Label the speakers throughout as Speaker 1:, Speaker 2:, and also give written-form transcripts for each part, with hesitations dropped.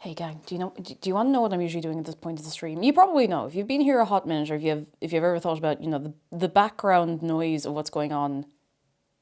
Speaker 1: Hey gang, do you want to know what I'm usually doing at this point of the stream? You probably know. If you've been here a hot minute, or if you've ever thought about, the background noise of what's going on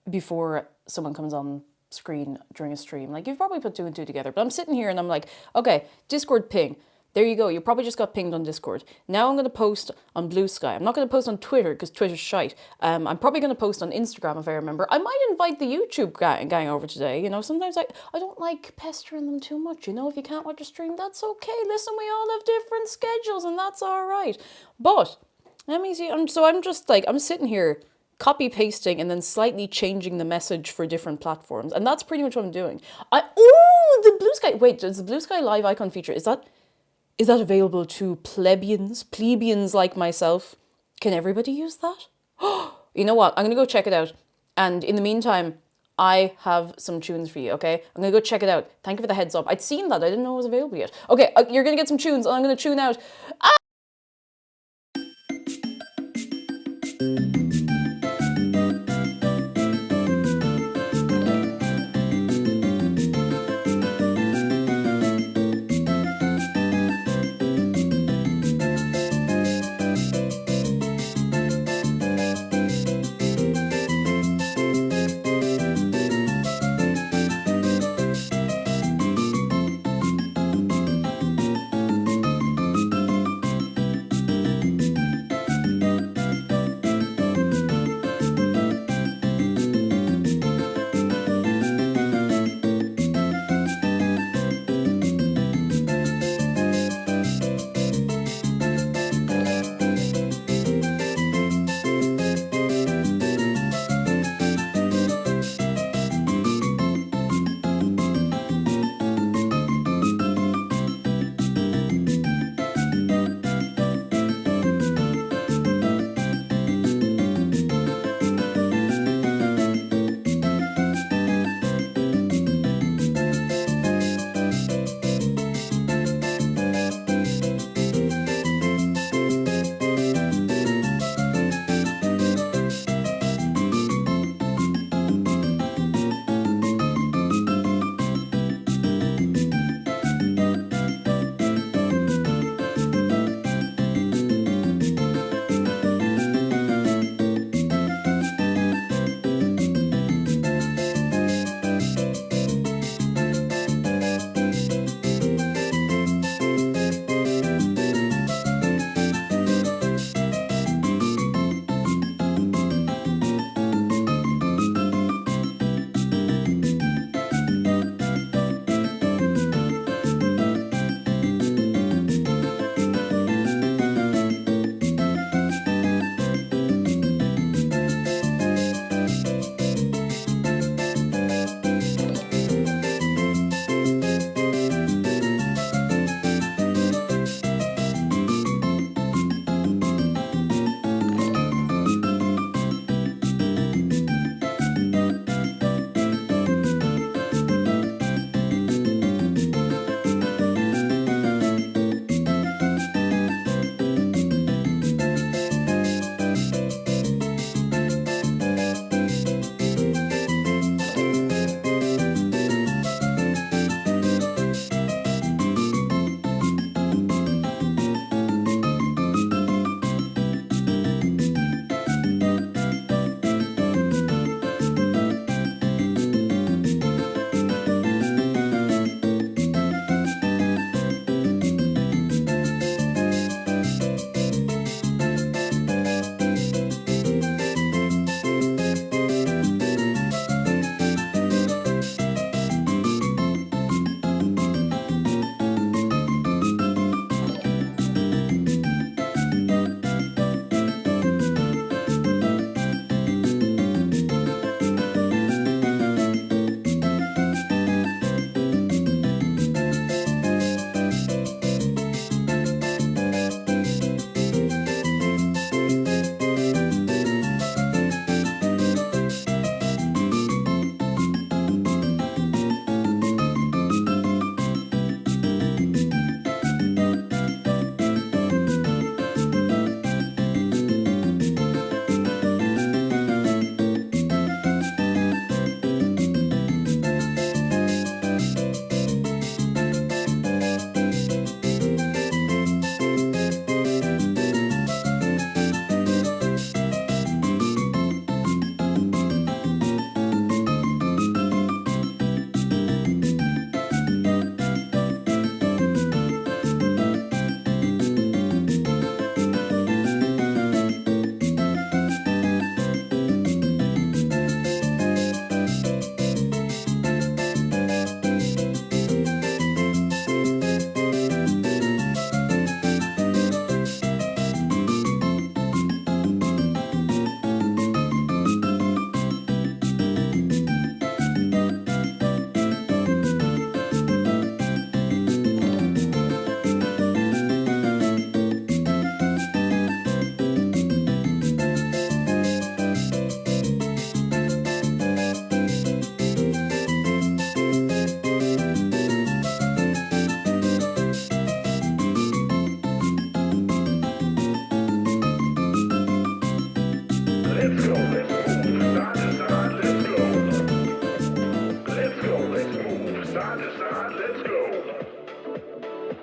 Speaker 1: before someone comes on screen during a stream, like you've probably put two and two together. But I'm sitting here and I'm like, okay, Discord ping. There you go. You probably just got pinged on Discord. Now I'm going to post on Blue Sky. I'm not going to post on Twitter because Twitter's shite. I'm probably going to post on Instagram if I remember. I might invite the YouTube gang over today. Sometimes I don't like pestering them too much. If you can't watch a stream, that's okay. Listen, we all have different schedules and that's all right. But let me see. I'm just like, I'm sitting here copy pasting and then slightly changing the message for different platforms. And that's pretty much what I'm doing. The Blue Sky. Wait, does the Blue Sky live icon feature, is that available to plebeians like myself? Can everybody use that? You know what? I'm going to go check it out. And in the meantime, I have some tunes for you, okay? I'm going to go check it out. Thank you for the heads up. I'd seen that. I didn't know it was available yet. Okay, you're going to get some tunes, and I'm going to tune out.
Speaker 2: side to side, let's go.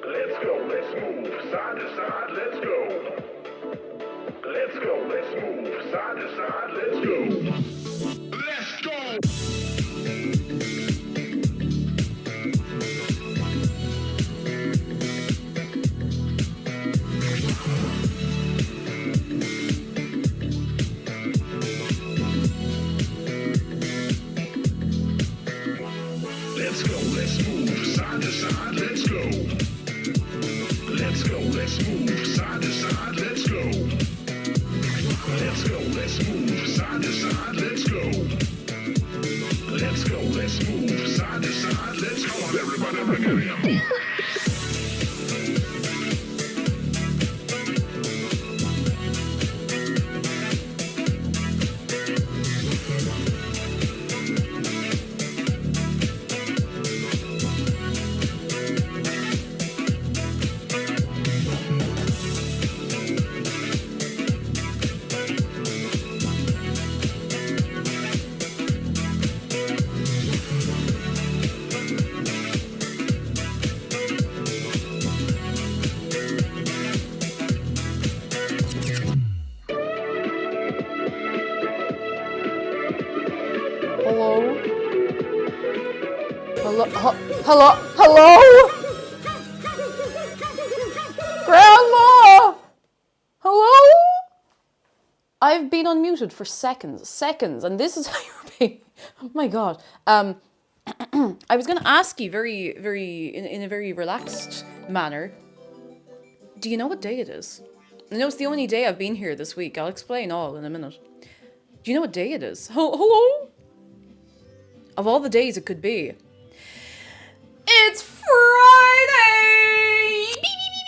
Speaker 2: Let's go, let's move, side to side, let's go. Let's go, let's move, side to side, let's go. Let's go! Let's go, let's move, side to side, let's go. Let's go, let's move, side to side, let's go. Let's go, let's move, side to side, let's go. Let's go, let's move, side to side, let's go. On, everybody, bring it in.
Speaker 1: Hello? Hello? Grandma! Hello? I've been unmuted for seconds, and this is how you're being. Oh my god. I was going to ask you in a very relaxed manner. Do you know what day it is? I know it's the only day I've been here this week. I'll explain all in a minute. Do you know what day it is? Hello? Of all the days it could be. It's Friday!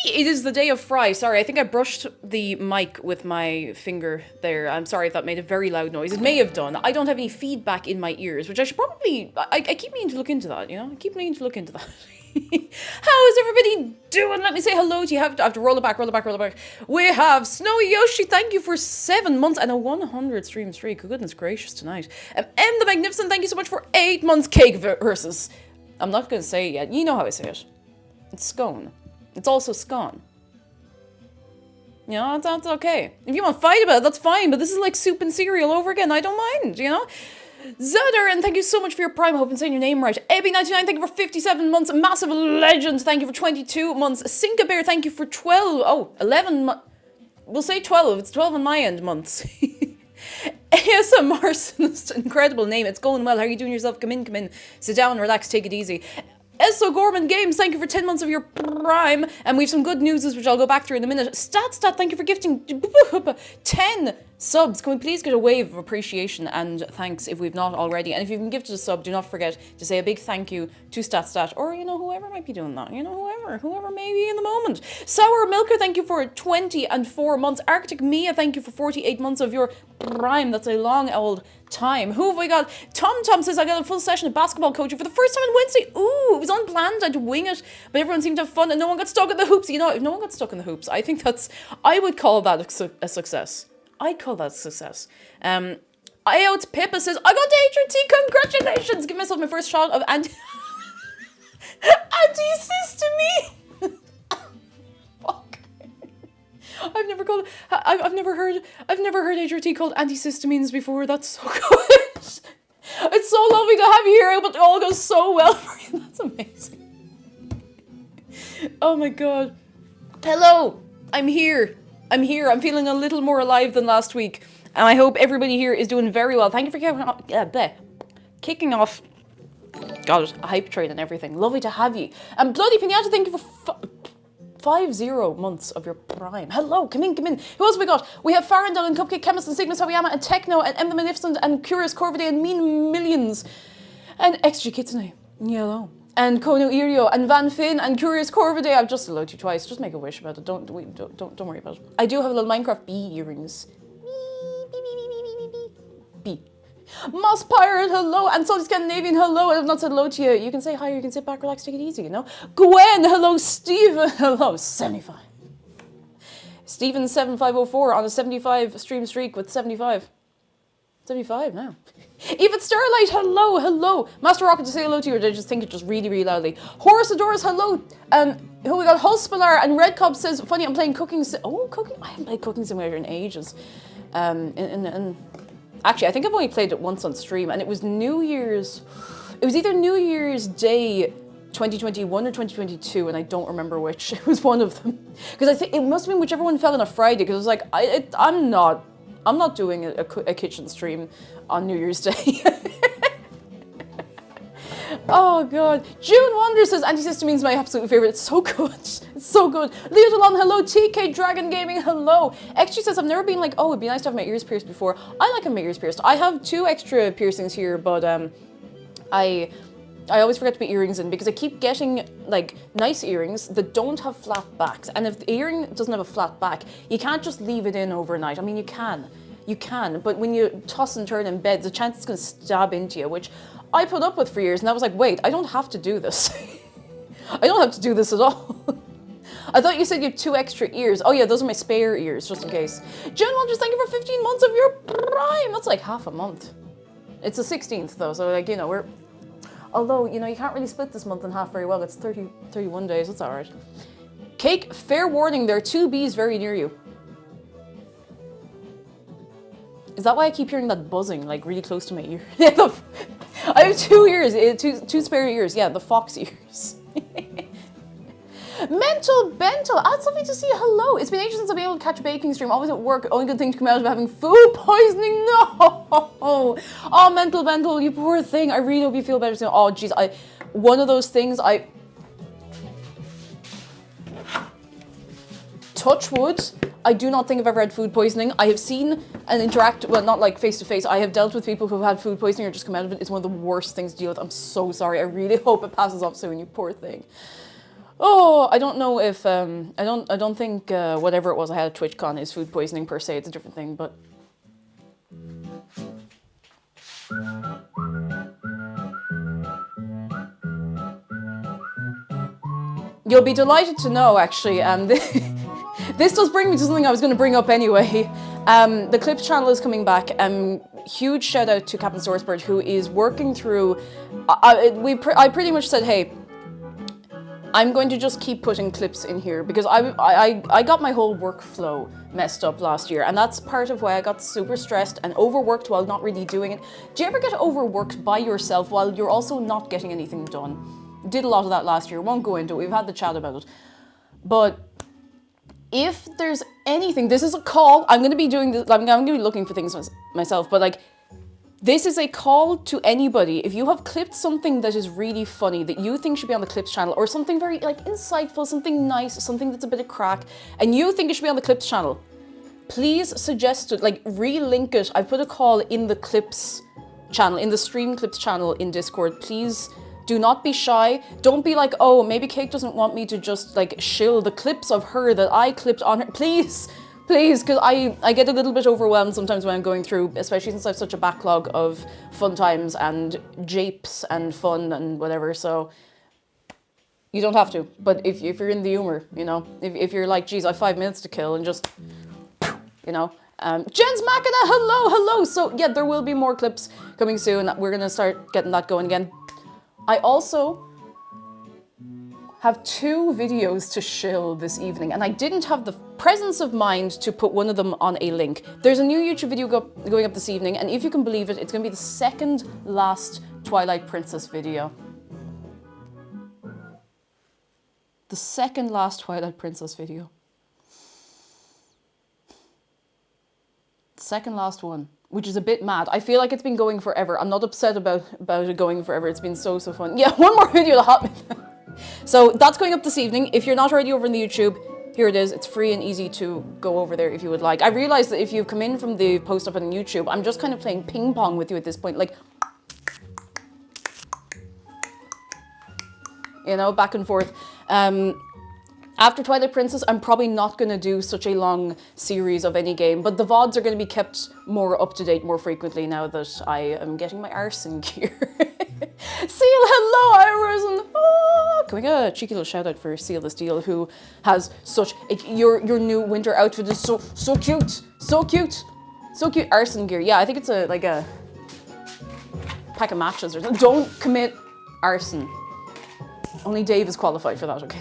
Speaker 1: It is the day of Fry. Sorry, I think I brushed the mic with my finger there. I'm sorry if that made a very loud noise. It may have done. I don't have any feedback in my ears, which I should probably... I keep meaning to look into that, you know? I keep meaning to look into that. How is everybody doing? Let me say hello to you. I have to roll it back. We have Snowy Yoshi, thank you for 7 months and a 100 stream streak. Goodness gracious tonight. M the Magnificent, thank you so much for 8 months. Cake versus... I'm not going to say it yet. You know how I say it. It's scone. It's also scone. You know, that's okay. If you want to fight about it, that's fine. But this is like soup and cereal over again. I don't mind, you know? Zedder, and thank you so much for your prime. I hope I'm saying your name right. AB99, thank you for 57 months. Massive Legend, thank you for 22 months. Sinka Bear, thank you for 12. Oh, 11 months. We'll say 12. It's 12 on my end months. ASM Arsonist, incredible name. It's going well. How are you doing yourself? Come in. Sit down, relax, take it easy. Esso Gorman Games, thank you for 10 months of your prime. And we have some good news, which I'll go back through in a minute. Stat, thank you for gifting 10 subs. Can we please get a wave of appreciation and thanks if we've not already? And if you've been gifted a sub, do not forget to say a big thank you to Stat, or, you know, whoever might be doing that. You know, whoever may be in the moment. Sour Milker, thank you for 24 months. Arctic Mia, thank you for 48 months of your prime. That's a long old time. Who have we got? Tom says, I got a full session of basketball coaching for the first time on Wednesday. Ooh, it was unplanned. I had to wing it, but everyone seemed to have fun and no one got stuck in the hoops. You know, if no one got stuck in the hoops, I think I would call that a success. I'd call that a success. IOT Pippa says, I got the HRT, congratulations! Give myself my first shot of antihistamine. Fuck. I've never heard HRT called antihistamines before. That's so good. It's so lovely to have you here. I hope it all goes so well for you. That's amazing. Oh my god. Hello. I'm here. I'm feeling a little more alive than last week. And I hope everybody here is doing very well. Thank you for kicking off. God, a hype train and everything. Lovely to have you. And Bloody Pinata, thank you for 50 months of your prime. Hello, come in. Who else have we got? We have Farandel and Cupcake, Chemist and Sigma Sawayama and Techno and M the Magnificent and Curious Corvidae and Mean Millions and XG Kitsune. Hello. And Kono Irio and Van Finn and Curious Corvidae. I've just allowed you twice. Just make a wish about it. Don't worry about it. I do have a little Minecraft bee earrings. Bee. Moss Pirate, hello. And Salty Scandinavian, hello. I have not said hello to you. You can say hi, you can sit back, relax, take it easy, you know. Gwen, hello. Steven, hello. 75. Steven7504 on a 75 stream streak with 75. 75 now. Even Starlight, hello, hello. Master Rocket, to say hello to you, or did I just think it just really, really loudly? Horace Adoris, hello. Who we got? Hulspilar and Red Cobb says, funny, I'm playing Cooking Cooking? I haven't played Cooking Simulator in ages. Actually, I think I've only played it once on stream, and it was New Year's. It was either New Year's Day 2021 or 2022, and I don't remember which. It was one of them. Because I think it must have been whichever one fell on a Friday, because it was like, I'm not doing a kitchen stream on New Year's Day. Oh god. June Wonder says Antihistamines my absolute favorite. It's so good. It's so good. Leo Delon, hello. TK Dragon Gaming, hello. XG says I've never been like, oh, it'd be nice to have my ears pierced before. I like having my ears pierced. I have 2 extra piercings here, but I always forget to put earrings in because I keep getting like nice earrings that don't have flat backs. And if the earring doesn't have a flat back, you can't just leave it in overnight. I mean, you can, but when you toss and turn in bed, the chance it's going to stab into you, which I put up with for years. And I was like, wait, I don't have to do this. I don't have to do this at all. I thought you said you have 2 extra ears. Oh yeah, those are my spare ears, just in case. Jen Wonders, thank you for 15 months of your prime. That's like half a month. It's the 16th though, so like, you know, although, you know, you can't really split this month in half very well. It's 31 days, that's all right. Cake, fair warning, there are 2 bees very near you. Is that why I keep hearing that buzzing, like really close to my ear? Yeah, I have 2 ears, 2 spare ears, yeah, the fox ears. Mental Bental, it's lovely to see you, hello. It's been ages since I've been able to catch a baking stream, always at work, only good thing to come out of having food poisoning, no! Oh, Mental Bental, you poor thing, I really hope you feel better soon. Oh, jeez, one of those things, touch wood, I do not think I've ever had food poisoning. I have seen and well, not like face to face, I have dealt with people who've had food poisoning or just come out of it. It's one of the worst things to deal with. I'm so sorry, I really hope it passes off soon, you poor thing. Oh, I don't know if, I don't think whatever it was I had at TwitchCon is food poisoning per se, it's a different thing, but. You'll be delighted to know, actually, this does bring me to something I was going to bring up anyway. The Clips channel is coming back. Huge shout out to Captain Sourcebird, who is working through, I pretty much said, hey, I'm going to just keep putting clips in here because I got my whole workflow messed up last year, and that's part of why I got super stressed and overworked while not really doing it. Do you ever get overworked by yourself while you're also not getting anything done? Did a lot of that last year, won't go into it, we've had the chat about it. But if there's anything, this is a call, I'm going to be doing this, I'm going to be looking for things myself, but like, this is a call to anybody. If you have clipped something that is really funny that you think should be on the Clips channel, or something very like insightful, something nice, something that's a bit of crack, and you think it should be on the Clips channel, please suggest it, like relink it. I put a call in the Clips channel, in the Stream Clips channel in Discord. Please do not be shy. Don't be like, oh, maybe Kate doesn't want me to just like shill the clips of her that I clipped on her. Please, because I get a little bit overwhelmed sometimes when I'm going through, especially since I have such a backlog of fun times and japes and fun and whatever, so you don't have to. But if you're in the humor, you know, if you're like, geez, I have 5 minutes to kill and just, you know. Jen's Machina, hello. So yeah, there will be more clips coming soon. We're gonna start getting that going again. I also have 2 videos to shill this evening, and I didn't have the presence of mind to put one of them on a link. There's a new YouTube video going up this evening, and if you can believe it, it's going to be the second last Twilight Princess video. The second last Twilight Princess video. The second last one. Which is a bit mad. I feel like it's been going forever. I'm not upset about it going forever. It's been so fun. Yeah, one more video to hot me. So that's going up this evening. If you're not already over on the YouTube, here it is. It's free and easy to go over there if you would like. I realized that if you've come in from the post up on YouTube, I'm just kind of playing ping pong with you at this point. Like, you know, back and forth. After Twilight Princess, I'm probably not going to do such a long series of any game, but the VODs are going to be kept more up to date more frequently now that I am getting my arse in gear. Seal, hello, Iris, and can we get a cheeky little shout out for Seal the Steel, who has such your new winter outfit is so cute, so cute. So cute. Arson gear. Yeah, I think it's like a pack of matches or something. Don't commit arson. Only Dave is qualified for that, okay?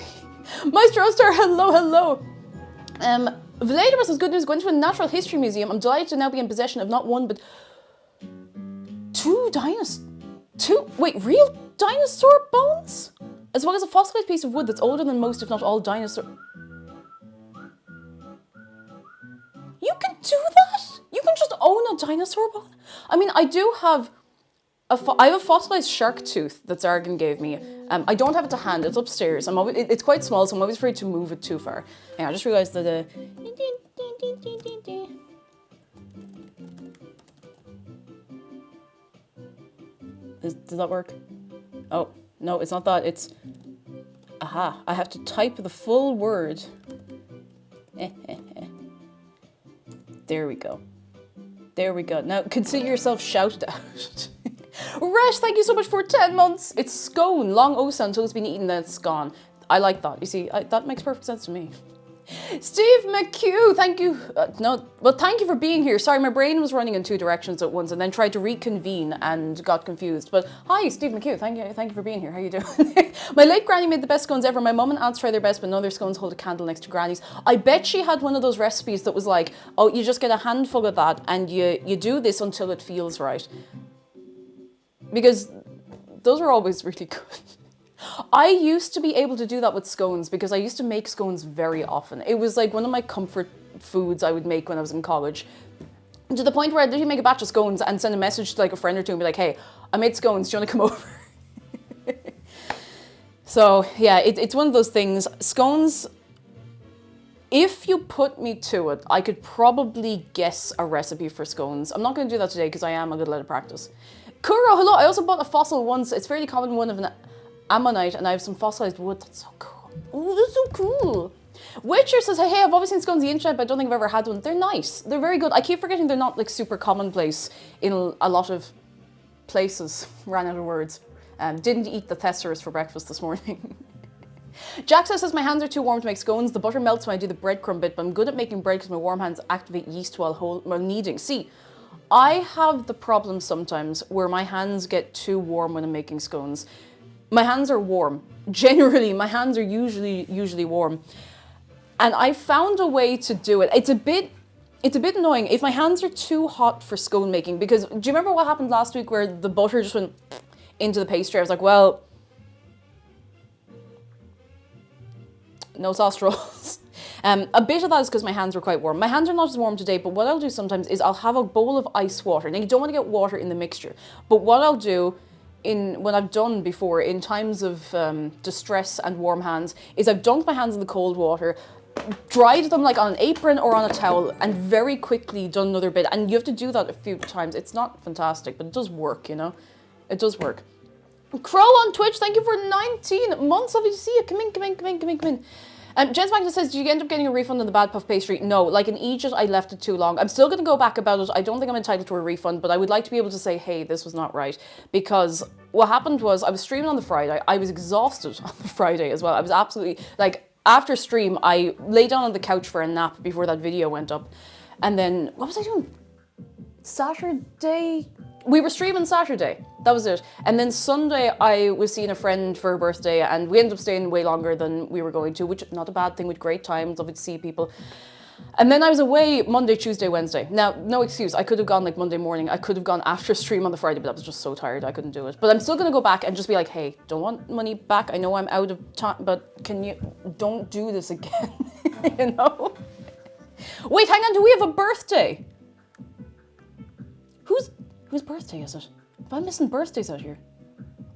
Speaker 1: Maestro Star, hello, hello. Vladimus has good news. Going to a natural history museum. I'm delighted to now be in possession of not one, but real dinosaur bones? As well as a fossilized piece of wood that's older than most, if not all, dinosaur. You can do that? You can just own a dinosaur bone? I mean, I do have I have a fossilized shark tooth that Zargan gave me. I don't have it to hand, it's upstairs. It's quite small, so I'm always afraid to move it too far. Yeah, I just realized that does that work? Oh, no, it's not that, it's... Aha, I have to type the full word. There we go. There we go. Now, consider yourself shouted out. Resh, thank you so much for 10 months. It's scone, long O sound until it's been eaten, then it's gone. I like that. You see, that makes perfect sense to me. Steve McHugh, thank you. Thank you for being here. Sorry, my brain was running in two directions at once and then tried to reconvene and got confused. But hi, Steve McHugh, thank you for being here. How you doing? My late granny made the best scones ever. My mum and aunts try their best, but none of their scones hold a candle next to granny's. I bet she had one of those recipes that was like, oh, you just get a handful of that and you do this until it feels right. Because those are always really good. I used to be able to do that with scones because I used to make scones very often. It was like one of my comfort foods I would make when I was in college. To the point where I'd literally make a batch of scones and send a message to like a friend or two and be like, hey, I made scones, do you want to come over? So yeah, it's one of those things. Scones, if you put me to it, I could probably guess a recipe for scones. I'm not going to do that today because I am a little out of practice. Kuro, hello, I also bought a fossil once. It's a fairly common one of an ammonite, and I have some fossilized wood. That's so cool. Oh, that's so cool. Witcher says, hey, I've always seen scones on the internet, but I don't think I've ever had one. They're nice. They're very good. I keep forgetting they're not like super commonplace in a lot of places. Ran out of words. Didn't eat the thesaurus for breakfast this morning. Jack says, my hands are too warm to make scones. The butter melts when I do the breadcrumb bit, but I'm good at making bread because my warm hands activate yeast while kneading. See, I have the problem sometimes where my hands get too warm when I'm making scones. My hands are warm. Generally, my hands are usually warm. And I found a way to do it. It's a bit annoying if my hands are too hot for scone making, because do you remember what happened last week where the butter just went into the pastry? I was like, well, no sauce rolls. A bit of that is because my hands were quite warm. My hands are not as warm today, but what I'll do sometimes is I'll have a bowl of ice water. Now, you don't want to get water in the mixture, but what I'll do when I've done before, in times of distress and warm hands, is I've dunked my hands in the cold water, dried them like on an apron or on a towel, and very quickly done another bit. And you have to do that a few times. It's not fantastic, but it does work, you know? It does work. Crow on Twitch, thank you for 19 months. Lovely to see you. Come in. Jens Magna says, did you end up getting a refund on the bad puff pastry? No, like in Egypt, I left it too long. I'm still going to go back about it. I don't think I'm entitled to a refund, but I would like to be able to say, hey, this was not right. Because what happened was I was streaming on the Friday. I was exhausted on the Friday as well. I was absolutely, like, after stream, I lay down on the couch for a nap before that video went up. And then, what was I doing? Saturday? We were streaming Saturday. That was it. And then Sunday, I was seeing a friend for her birthday, and we ended up staying way longer than we were going to, which is not a bad thing, with great times, lovely to see people. And then I was away Monday, Tuesday, Wednesday. Now, no excuse. I could have gone like Monday morning. I could have gone after stream on the Friday, but I was just so tired. I couldn't do it. But I'm still going to go back and just be like, hey, don't want money back. I know I'm out of time, but don't do this again, you know? Wait, hang on. Do we have a birthday? Whose birthday is it? I'm missing birthdays out here.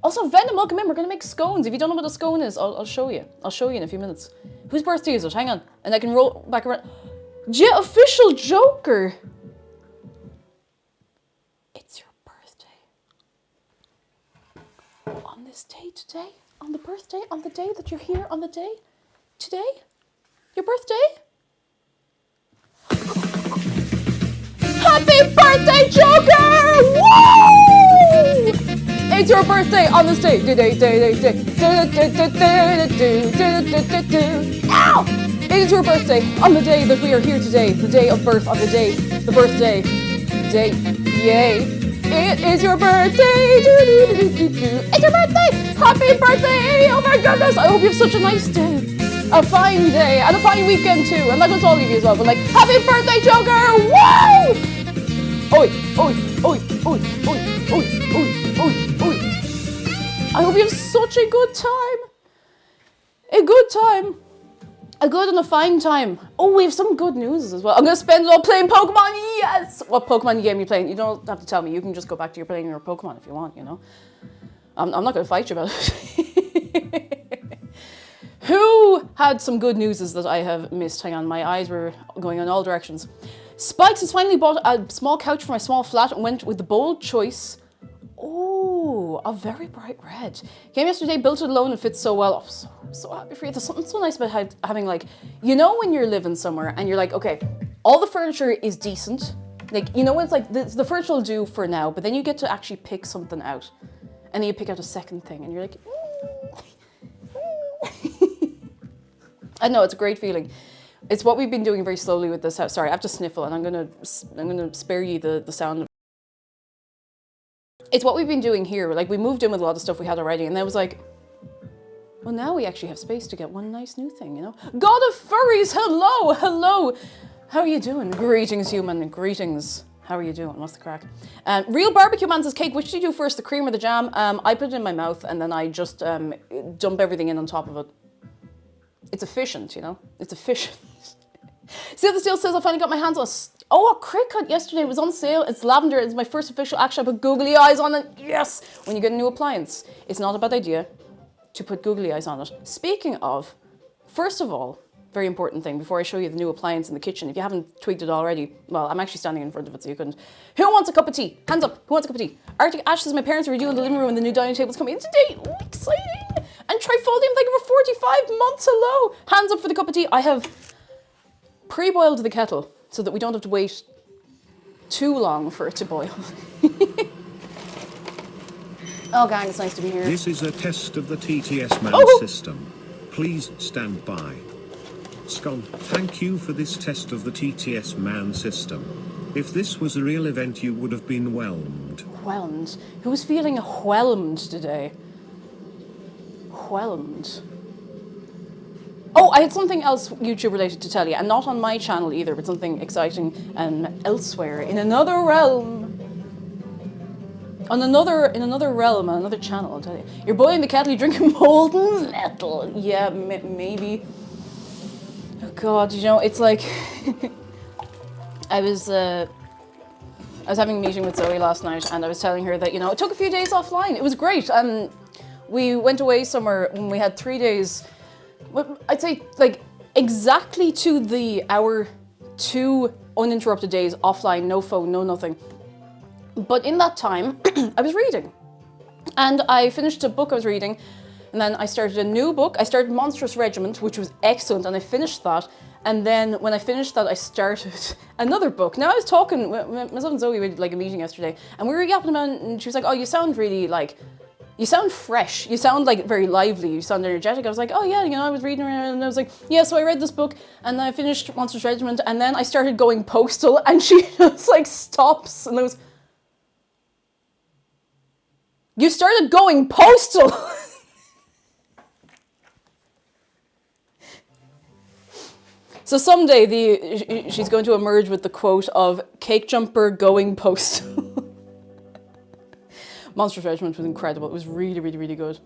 Speaker 1: Also, Venom, welcome in. We're going to make scones. If you don't know what a scone is, I'll show you. I'll show you in a few minutes. Whose birthday is it? Hang on. And I can roll back around. Yeah, official Joker. It's your birthday. On this day today? On the birthday? On the day that you're here? On the day? Today? Your birthday? Happy birthday, Joker! Woo! It's your birthday on this day. Ow! It is your birthday on the day that we are here today. The day of birth on the day. The birthday. day. Yay. It is your birthday. It's your birthday. Happy birthday. Oh my goodness. I hope you have such a nice day. A fine day. And a fine weekend too. And that goes to all of you as well. But like, happy birthday, Joker. Woo! Oi, oi, oi, oi, oi, oi, oi, oi, oi. I hope you have such a good time. A good time. A good and a fine time. Oh, we have some good news as well. I'm going to spend it all playing Pokemon. Yes! What Pokemon game are you playing? You don't have to tell me. You can just go back to your playing your Pokemon if you want, you know. I'm not going to fight you about it. Who had some good news that I have missed? Hang on, my eyes were going in all directions. Spikes has finally bought a small couch for my small flat and went with the bold choice. Oh, a very bright red. Came yesterday, built it alone and fits so well. I'm so happy for you. There's something so nice about having like, you know when you're living somewhere and you're like, okay, all the furniture is decent. Like, you know when it's like, the furniture will do for now, but then you get to actually pick something out. And then you pick out a second thing and you're like, I know, it's a great feeling. It's what we've been doing very slowly with this house. Sorry, I have to sniffle and I'm gonna spare you the sound of. It's what we've been doing here. Like, we moved in with a lot of stuff we had already, and then it was like, well, now we actually have space to get one nice new thing, you know? God of Furries, hello, hello. How are you doing? Greetings, human, greetings. How are you doing? What's the crack? Real Barbecue Man says, cake, which do you do first, the cream or the jam? I put it in my mouth, and then I just dump everything in on top of it. It's efficient, you know? It's efficient. See, the Steel says I finally got my hands on a crit cut yesterday. It was on sale. It's lavender. It's my first official action. I put googly eyes on it. Yes! When you get a new appliance, it's not a bad idea to put googly eyes on it. Speaking of, first of all, very important thing, before I show you the new appliance in the kitchen, if you haven't tweaked it already, well, I'm actually standing in front of it so you couldn't. Who wants a cup of tea? Hands up. Who wants a cup of tea? Arctic Ash says my parents are redoing the living room and the new dining table's coming in today. Ooh, exciting! And Trifolium, thank you for 45 months. Hello! Hands up for the cup of tea. I have pre-boiled the kettle so that we don't have to wait too long for it to boil. Oh, gang, it's nice to be here.
Speaker 2: This is a test of the TTS man system. Please stand by. Scon, thank you for this test of the TTS man system. If this was a real event, you would have been whelmed.
Speaker 1: Whelmed? Who's feeling whelmed today? Whelmed. Oh, I had something else YouTube related to tell you, and not on my channel either, but something exciting elsewhere, in another realm. In another realm, on another channel, I'll tell you. You're boiling the kettle, you're drinking molten metal. Yeah, maybe. Oh God, you know, it's like I was having a meeting with Zoe last night, and I was telling her that, you know, it took a few days offline. It was great. We went away somewhere when we had 3 days. I'd say like exactly to the hour, 2 uninterrupted days offline, no phone, no nothing. But in that time, I was reading. And I finished a book I was reading, and then I started a new book. I started Monstrous Regiment, which was excellent, and I finished that. And then when I finished that, I started another book. Now I was talking, myself and Zoe, we had like a meeting yesterday, and we were yapping about it, and she was like, oh, you sound really like, you sound fresh. You sound like very lively. You sound energetic. I was like, oh yeah, you know, I was reading around and I was like, yeah, so I read this book and then I finished Monsters Regiment and then I started going postal and she just like stops and I was, you started going postal? So someday she's going to emerge with the quote of cake jumper going postal. Monsters Regiment was incredible. It was really, really, really good.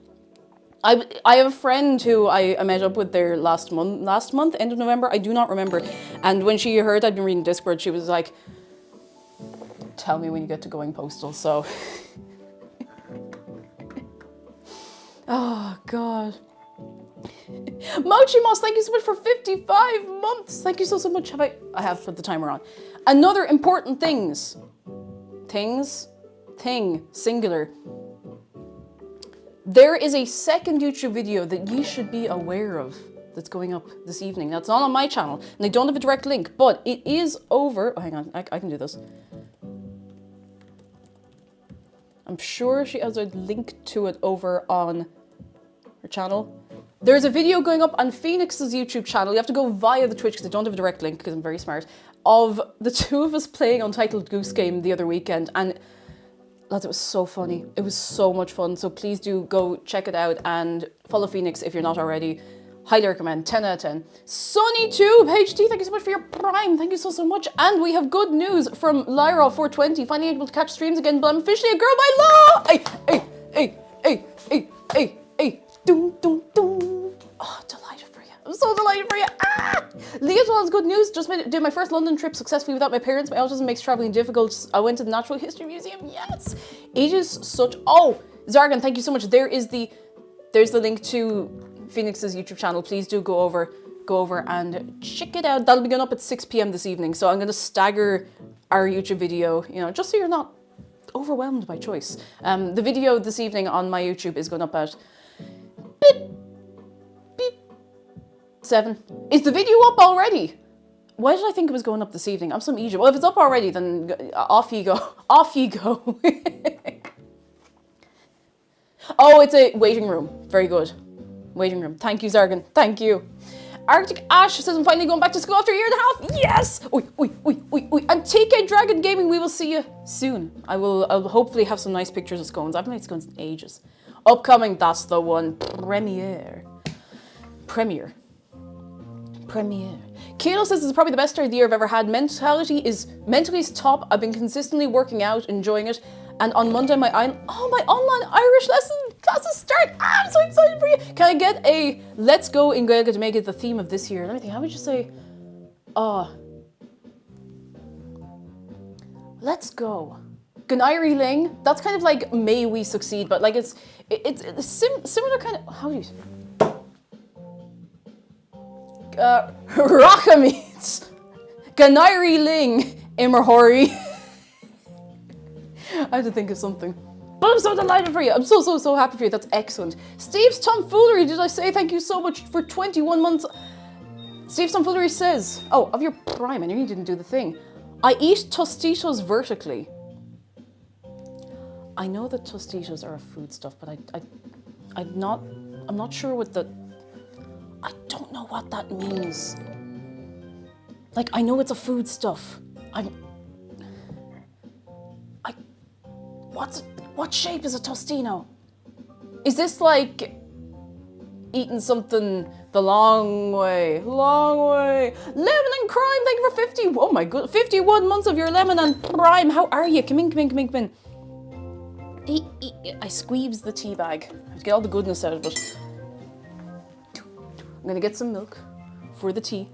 Speaker 1: I have a friend who I met up with there last month, end of November, I do not remember. And when she heard I'd been reading Discord, she was like, tell me when you get to going postal, so. Oh, God. Mochi Moss, thank you so much for 55 months. Thank you so much. I have put the timer on. Another important thing, singular. There is a second YouTube video that you should be aware of that's going up this evening. Now, it's not on my channel, and I don't have a direct link, but it is over. Oh, hang on, I can do this. I'm sure she has a link to it over on her channel. There's a video going up on Phoenix's YouTube channel. You have to go via the Twitch because I don't have a direct link because I'm very smart. Of the two of us playing Untitled Goose Game the other weekend. And lads, it was so funny. It was so much fun. So please do go check it out and follow Phoenix if you're not already. Highly recommend. 10 out of 10. Sunny2, HD, thank you so much for your prime. Thank you so much. And we have good news from Lyra420. Finally able to catch streams again, but I'm officially a girl by law. Hey. Doom. Oh, delighted for you. I'm so delighted for you. Liaison's good news. Just did my first London trip successfully without my parents. My autism makes traveling difficult. I went to the Natural History Museum. Yes. It is such... Oh, Zargan, thank you so much. There's the link to Phoenix's YouTube channel. Please do go over and check it out. That'll be going up at 6 p.m. this evening. So I'm going to stagger our YouTube video, you know, just so you're not overwhelmed by choice. The video this evening on my YouTube is going up at beep 7. Is the video up already? Why did I think it was going up this evening? I'm some Egypt. Well, if it's up already, then off you go. Off you go. Oh, it's a waiting room. Very good. Waiting room. Thank you, Zargan. Thank you. Arctic Ash says I'm finally going back to school after a year and a half. Yes! Oi. And TK Dragon Gaming, we will see you soon. I'll hopefully have some nice pictures of scones. I haven't made scones in ages. Upcoming, that's the one. Premiere. Kilo says this is probably the best start of the year I've ever had. Mentally is top. I've been consistently working out, enjoying it. And on Monday, my online Irish lesson classes start. I'm so excited for you. Can I get a let's go in Gaelic to make it the theme of this year? Let me think, how would you say, let's go. Ganairi Ling, that's kind of like may we succeed, but like it's similar kind of, how do you, Rachamit, Ganairi Ling, Immerhori. I had to think of something. But I'm so delighted for you. I'm so happy for you. That's excellent. Steve's Tomfoolery, did I say thank you so much for 21 months? Steve's Tomfoolery says, oh, of your prime, I knew you didn't do the thing. I eat Tostitos vertically. I know that Tostitos are a foodstuff, but I'm not sure what I don't know what that means. Like, I know it's a foodstuff. What shape is a Tostino? Is this like eating something the long way? Lemon and Crime, thank you for 50. Oh my god, 51 months of your Lemon and Prime. How are you? Come in. I squeeze the tea bag to get all the goodness out of it. I'm gonna get some milk for the tea.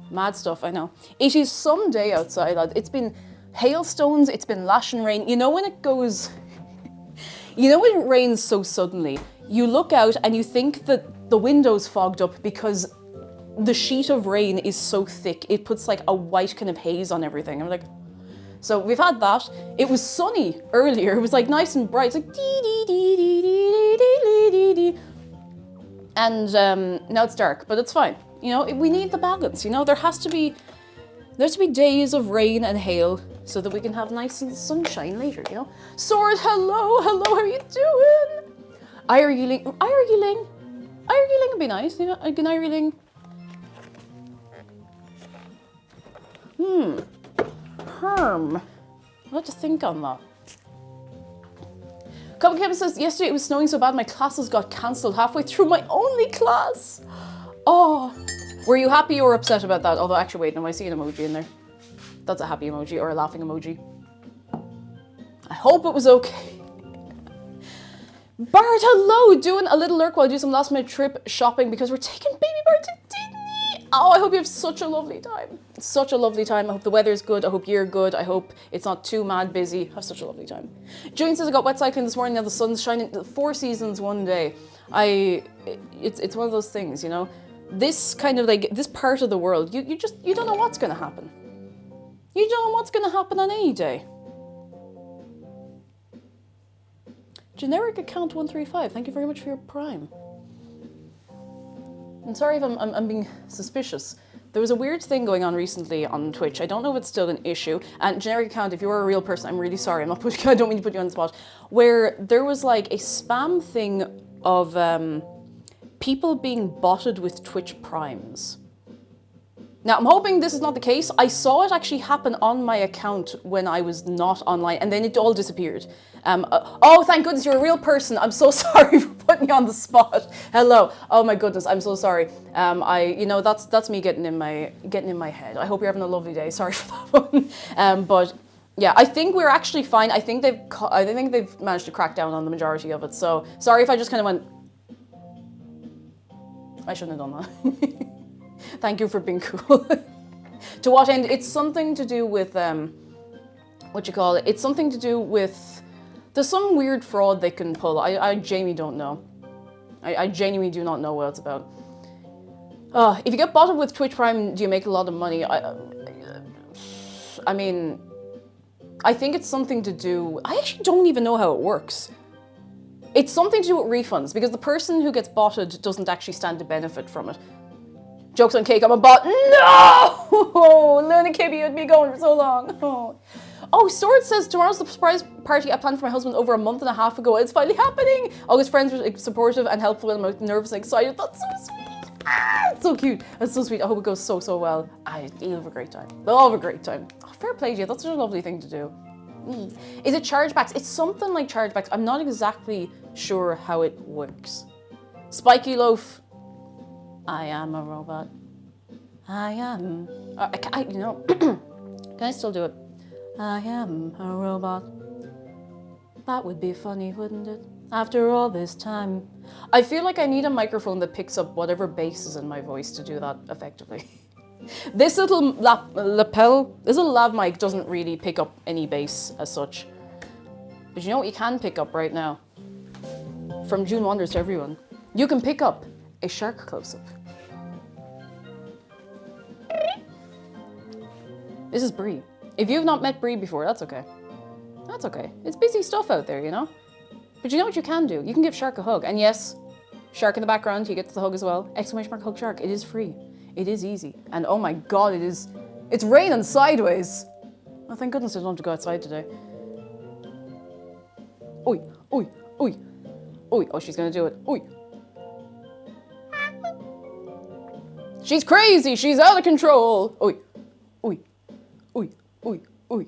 Speaker 1: Mad stuff, I know. It is some day outside, lad. It's been hailstones, it's been lashing rain. You know when it goes... You know when it rains so suddenly, you look out and you think that the window's fogged up because the sheet of rain is so thick, it puts like a white kind of haze on everything. I'm like... So we've had that. It was sunny earlier. It was like nice and bright. It's like dee dee dee dee dee dee dee dee. And now it's dark, but it's fine. You know, we need the balance. You know, there has to be days of rain and hail so that we can have nice sunshine later. You know. Sword, hello, how are you doing? Irgiling would be nice. You know, a good Irgiling. I'll have to think on that. Couple Kevin says, yesterday it was snowing so bad my classes got cancelled halfway through my only class. Oh, were you happy or upset about that? Although actually, wait, no, I see an emoji in there. That's a happy emoji or a laughing emoji. I hope it was okay. Bart, hello! Doing a little lurk while I do some last minute trip shopping because we're taking baby Bart to Disney. Oh, I hope you have such a lovely time. Such a lovely time. I hope the weather's good. I hope you're good. I hope it's not too mad busy. Have such a lovely time. Julian says I got wet cycling this morning. Now the sun's shining. 4 seasons one day. It's one of those things, you know. This kind of like this part of the world, you don't know what's going to happen. You don't know what's going to happen on any day. Generic account 135. Thank you very much for your prime. I'm sorry if I'm being suspicious. There was a weird thing going on recently on Twitch. I don't know if it's still an issue. And generic account, if you're a real person, I'm really sorry. I don't mean to put you on the spot. Where there was like a spam thing of people being botted with Twitch primes. Now, I'm hoping this is not the case. I saw it actually happen on my account when I was not online, and then it all disappeared. Oh, thank goodness you're a real person. I'm so sorry for putting you on the spot. Hello. Oh my goodness, I'm so sorry. That's me getting in my head. I hope you're having a lovely day. Sorry for that one. But yeah, I think we're actually fine. I think they've managed to crack down on the majority of it. So sorry if I just kind of went. I shouldn't have done that. Thank you for being cool. To what end? It's something to do with It's something to do with. There's some weird fraud they can pull. I genuinely don't know. I genuinely do not know what it's about. If you get botted with Twitch Prime, do you make a lot of money? I mean, I think it's something to do. I actually don't even know how it works. It's something to do with refunds because the person who gets botted doesn't actually stand to benefit from it. Jokes on cake, I'm a bot. No! Luna Kibby had me going for so long. Oh, Sword says, tomorrow's the surprise party I planned for my husband over a month and a half ago. It's finally happening. All his friends were supportive and helpful and I'm nervous and excited. That's so sweet. It's so cute. That's so sweet. I hope it goes so well. You'll have a great time. They'll all have a great time. Oh, fair play to you. That's such a lovely thing to do. Is it chargebacks? It's something like chargebacks. I'm not exactly sure how it works. Spiky Loaf. I am a robot. I am. Can I still do it? I am a robot. That would be funny, wouldn't it? After all this time. I feel like I need a microphone that picks up whatever bass is in my voice to do that effectively. This little this little lav mic doesn't really pick up any bass as such. But you know what you can pick up right now? From June Wonders to everyone. You can pick up a shark close-up. This is Brie. If you've not met Brie before, that's okay. That's okay. It's busy stuff out there, you know? But you know what you can do? You can give Shark a hug. And yes, Shark in the background, he gets the hug as well. Exclamation mark hug Shark. It is free. It is easy. And oh my god, it's raining sideways. Oh, thank goodness I don't have to go outside today. Oi, oi, oi, oi. Oh, she's gonna do it. Oi. She's crazy. She's out of control. Oi, oi, oi, oi, oi.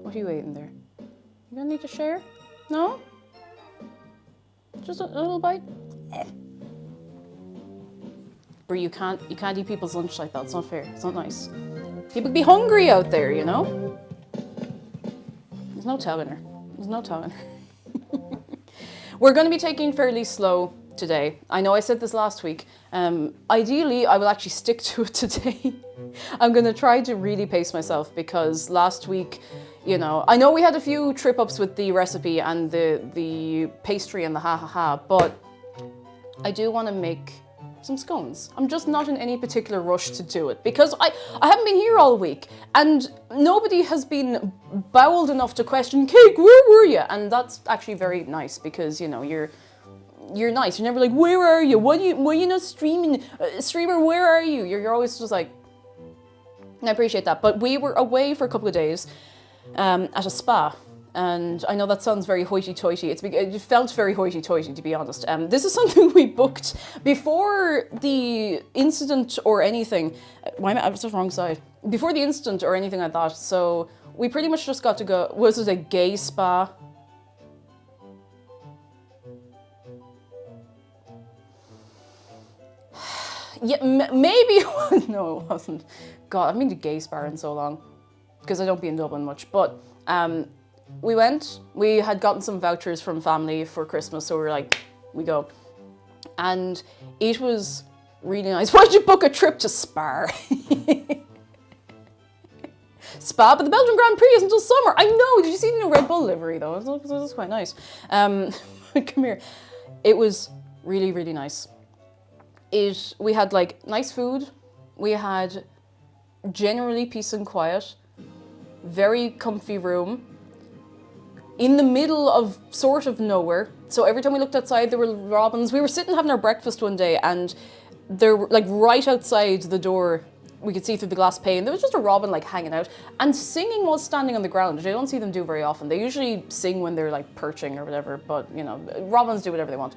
Speaker 1: What are you eating there? You gonna need to share? No? Just a little bite? Brie, you can't eat people's lunch like that. It's not fair. It's not nice. People be hungry out there, you know? There's no telling her. There's no telling her. We're going to be taking fairly slow today. I know I said this last week. Ideally, I will actually stick to it today. I'm going to try to really pace myself because last week, you know, I know we had a few trip-ups with the recipe and the pastry and the ha-ha-ha, but I do want to make some scones. I'm just not in any particular rush to do it because I haven't been here all week and nobody has been bowled enough to question, Cake, where were you? And that's actually very nice because, you know, you're nice. You're never like, where are you? Why you not streaming? Streamer, where are you? You're always just like, I appreciate that. But we were away for a couple of days at a spa. And I know that sounds very hoity-toity. It felt very hoity-toity, to be honest. This is something we booked before the incident or anything. Why am I on the wrong side? Before the incident or anything like that. So we pretty much just got to go. Was it a gay spa? Yeah, maybe. No, it wasn't. God, I've been to gay spa in so long because I don't be in Dublin much. But we went. We had gotten some vouchers from family for Christmas, so we were like, we go, and it was really nice. Why'd you book a trip to Spa? Spa, but the Belgian Grand Prix is until summer. I know. Did you see the new Red Bull livery though? It was quite nice. Come here. It was really, really nice. We had like nice food. We had generally peace and quiet. Very comfy room. In the middle of sort of nowhere. So every time we looked outside, there were robins. We were sitting having our breakfast one day and there were like right outside the door, we could see through the glass pane, there was just a robin like hanging out and singing while standing on the ground, which I don't see them do very often. They usually sing when they're like perching or whatever, but you know, robins do whatever they want.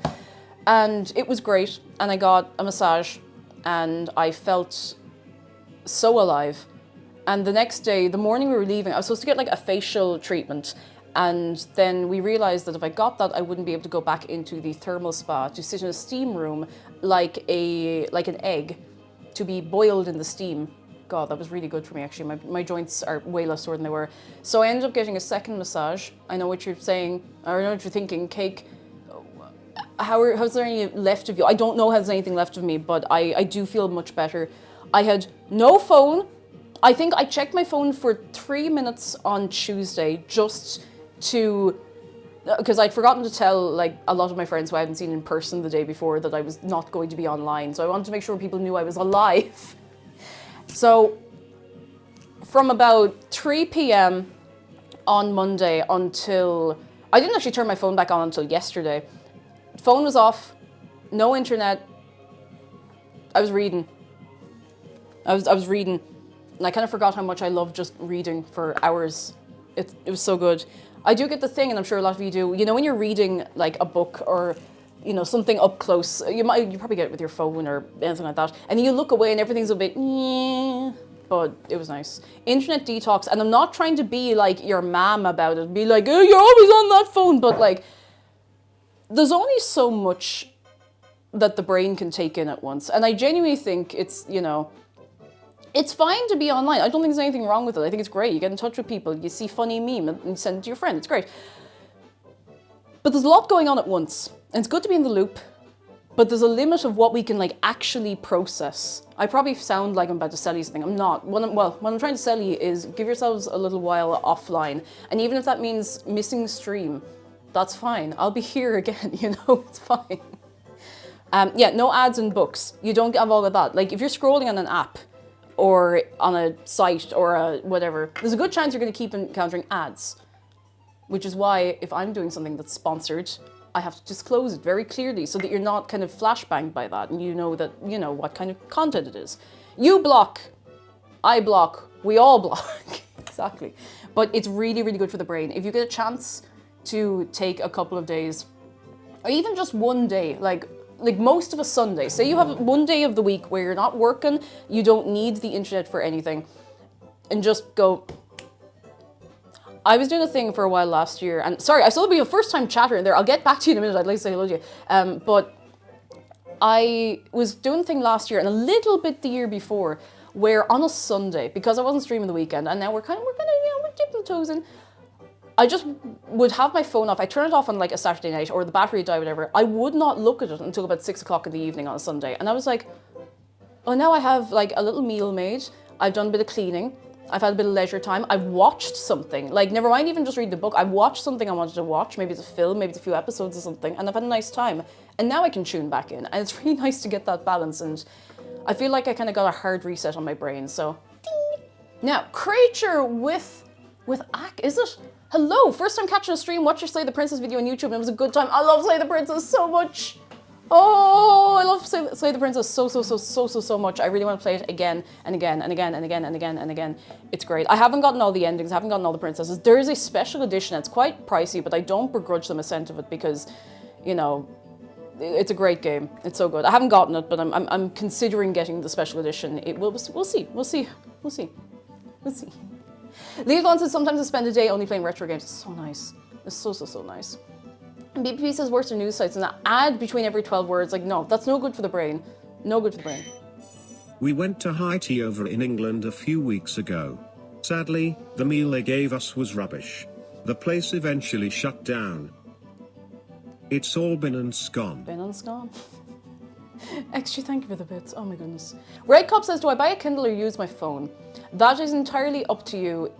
Speaker 1: And it was great. And I got a massage and I felt so alive. And the next day, the morning we were leaving, I was supposed to get like a facial treatment. And then we realized that if I got that, I wouldn't be able to go back into the thermal spa to sit in a steam room like an egg to be boiled in the steam. God, that was really good for me, actually. My joints are way less sore than they were. So I ended up getting a second massage. I know what you're saying, or I know what you're thinking, Cake. How's there any left of you? I don't know how there's anything left of me, but I do feel much better. I had no phone. I think I checked my phone for 3 minutes on Tuesday just to, because I'd forgotten to tell like a lot of my friends who I hadn't seen in person the day before that I was not going to be online. So I wanted to make sure people knew I was alive. So from about 3 p.m. on Monday until, I didn't actually turn my phone back on until yesterday. Phone was off, no internet. I was reading. I was reading, and I kind of forgot how much I love just reading for hours. It was so good. I do get the thing, and I'm sure a lot of you do, you know, when you're reading like a book or, you know, something up close, you probably get it with your phone or anything like that, and you look away and everything's a bit, but it was nice. Internet detox, and I'm not trying to be like your mom about it, be like, oh, you're always on that phone, but like, there's only so much that the brain can take in at once, and I genuinely think it's, you know, it's fine to be online. I don't think there's anything wrong with it. I think it's great. You get in touch with people, you see funny meme and you send it to your friend. It's great. But there's a lot going on at once. And it's good to be in the loop, but there's a limit of what we can like actually process. I probably sound like I'm about to sell you something. I'm not. What I'm trying to sell you is give yourselves a little while offline. And even if that means missing stream, that's fine. I'll be here again, you know, it's fine. Yeah, no ads and books. You don't have all of that. Like if you're scrolling on an app, or on a site or a whatever, there's a good chance you're going to keep encountering ads. Which is why if I'm doing something that's sponsored, I have to disclose it very clearly so that you're not kind of flashbanged by that and you know that, you know, what kind of content it is. You block, I block, we all block. Exactly. But it's really, really good for the brain. If you get a chance to take a couple of days, or even just one day, like most of a Sunday. Say you have one day of the week where you're not working, you don't need the internet for anything, and just go. I was doing a thing for a while last year, and sorry, I still be a first time chatter in there. I'll get back to you in a minute. I'd like to say hello to you. But I was doing a thing last year and a little bit the year before, where on a Sunday, because I wasn't streaming the weekend, and now we're dipping toes in. I just would have my phone off. I turn it off on like a Saturday night or the battery would die, whatever. I would not look at it until about 6 o'clock in the evening on a Sunday. And I was like, oh, now I have like a little meal made. I've done a bit of cleaning. I've had a bit of leisure time. I've watched something. Like, never mind even just read the book. I've watched something I wanted to watch. Maybe it's a film, maybe it's a few episodes or something. And I've had a nice time. And now I can tune back in. And it's really nice to get that balance. And I feel like I kind of got a hard reset on my brain. So, ding. Now, creature with Ack, is it? Hello, first time catching a stream, watch your Slay the Princess video on YouTube and it was a good time. I love Slay the Princess so much. Oh, I love Slay the Princess so much. I really want to play it again and again and again and again and again and again. It's great. I haven't gotten all the endings, I haven't gotten all the princesses. There is a special edition, it's quite pricey, but I don't begrudge them a cent of it because, you know, it's a great game. It's so good. I haven't gotten it, but I'm considering getting the special edition. We'll see. Leave on says sometimes I spend a day only playing retro games. It's so nice. It's so nice. And BPP says worse than news sites and that ad between every 12 words. Like, no, that's no good for the brain. No good for the brain.
Speaker 3: We went to high tea over in England a few weeks ago. Sadly, the meal they gave us was rubbish. The place eventually shut down. It's all been and scone.
Speaker 1: Been and scone. Extra, thank you for the bits. Oh my goodness. Red Cop says, do I buy a Kindle or use my phone? That is entirely up to you.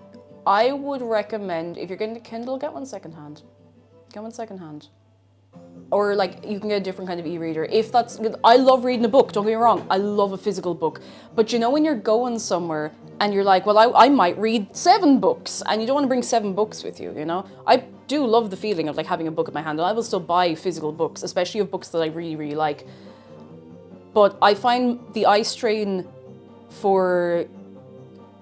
Speaker 1: I would recommend, if you're getting a Kindle, get one secondhand. Get one secondhand. Or like, you can get a different kind of e-reader. If that's, I love reading a book, don't get me wrong. I love a physical book. But you know when you're going somewhere and you're like, well, I might read 7 books and you don't want to bring 7 books with you, you know? I do love the feeling of like having a book in my hand. And I will still buy physical books, especially of books that I really, really like. But I find the eye strain for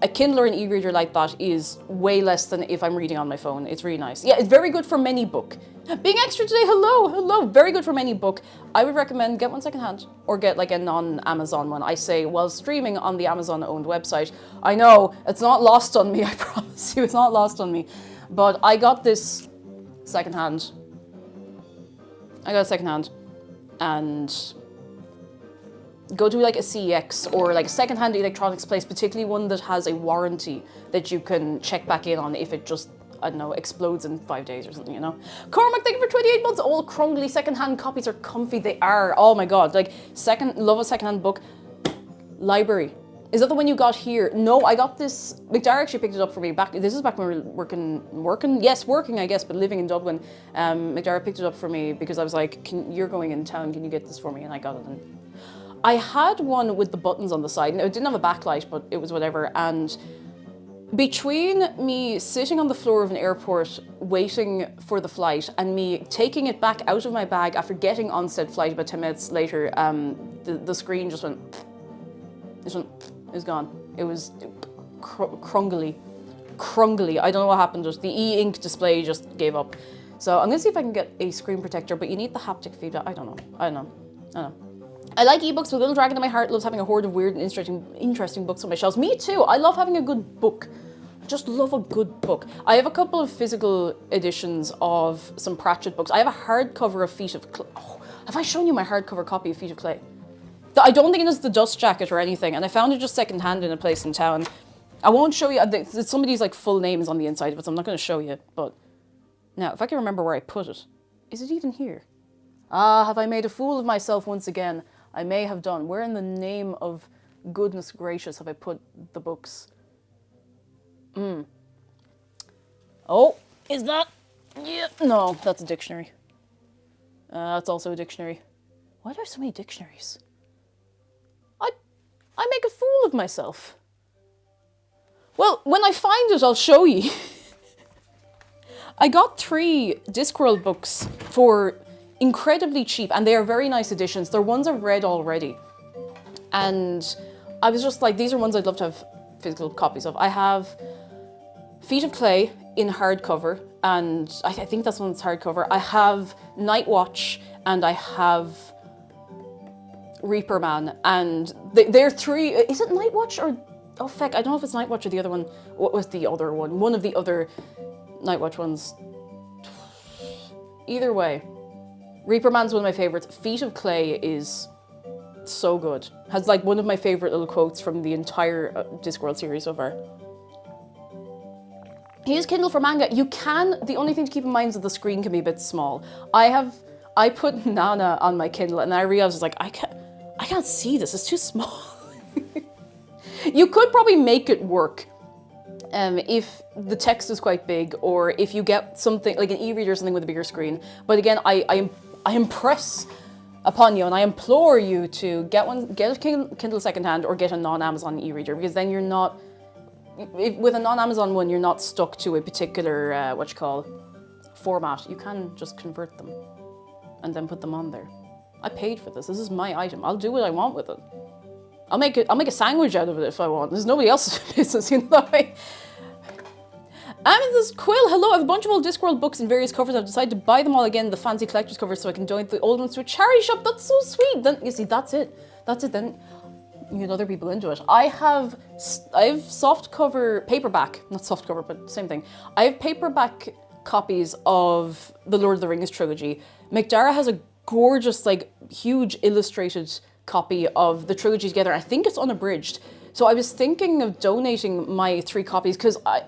Speaker 1: a Kindle or an e-reader like that is way less than if I'm reading on my phone. It's really nice. Yeah, it's very good for many book. Being extra today, hello. Very good for many book. I would recommend get one secondhand or get like a non-Amazon one. I say while streaming on the Amazon-owned website. I know, it's not lost on me, I promise you, it's not lost on me. But I got this secondhand. And go to like a CEX or like a secondhand electronics place, particularly one that has a warranty that you can check back in on if it just, I don't know, explodes in 5 days or something, you know? Cormac, thank you for 28 months. All crungly secondhand copies are comfy. They are. Oh my God. Like, love a secondhand book. Library. Is that the one you got here? No, I got this. McDara actually picked it up for me back. This is back when we were working. Yes, working, I guess, but living in Dublin. McDara picked it up for me because I was like, you're going in town. Can you get this for me? And I got it. And I had one with the buttons on the side. No, it didn't have a backlight, but it was whatever. And between me sitting on the floor of an airport waiting for the flight and me taking it back out of my bag after getting on said flight about 10 minutes later, the screen just went, it was gone. It was crungly. I don't know what happened. Just the e-ink display just gave up. So I'm gonna see if I can get a screen protector, but you need the haptic feedback. I don't know. I like ebooks. With Little Dragon in my heart loves having a horde of weird and interesting books on my shelves. Me too. I love having a good book. I just love a good book. I have a couple of physical editions of some Pratchett books. I have a hardcover of Feet of Clay. Oh, have I shown you my hardcover copy of Feet of Clay? I don't think it is the dust jacket or anything, and I found it just secondhand in a place in town. I won't show you. Somebody's like full name is on the inside of it, so I'm not going to show you. But now, if I can remember where I put it, is it even here? Ah, have I made a fool of myself once again? I may have done. Where in the name of goodness gracious have I put the books? Oh, is that? Yeah. No, that's a dictionary. That's also a dictionary. Why do I have so many dictionaries? I make a fool of myself. Well, when I find it, I'll show you. I got 3 Discworld books for incredibly cheap, and they are very nice editions. They're ones I've read already. And I was just like, these are ones I'd love to have physical copies of. I have Feet of Clay in hardcover, and I think that's one that's hardcover. I have Night Watch, and I have Reaper Man, and they're 3. Is it Night Watch or? Oh feck, I don't know if it's Night Watch or the other one. What was the other one? One of the other Night Watch ones. Either way, Reaper Man's one of my favorites. Feet of Clay is so good. Has like one of my favorite little quotes from the entire Discworld series so far. Use Kindle for manga. You can. The only thing to keep in mind is that the screen can be a bit small. I put Nana on my Kindle and I realized like I can't see this. It's too small. You could probably make it work if the text is quite big, or if you get something like an e-reader or something with a bigger screen. But again, I impress upon you and I implore you to get a Kindle secondhand or get a non-Amazon e-reader, because then you're not, with a non-Amazon one, you're not stuck to a particular, format. You can just convert them and then put them on there. I paid for this. This is my item. I'll do what I want with it. I'll make a sandwich out of it if I want. There's nobody else's business, you know. Amethyst Quill, hello. I have a bunch of old Discworld books in various covers. I've decided to buy them all again, the fancy collector's covers, so I can donate the old ones to a charity shop. That's so sweet. Then you see, that's it. Then you get other people into it. I have soft cover paperback, not soft cover, but same thing. I have paperback copies of the Lord of the Rings trilogy. McDara has a gorgeous, like, huge illustrated copy of the trilogy together. I think it's unabridged. So I was thinking of donating my 3 copies because I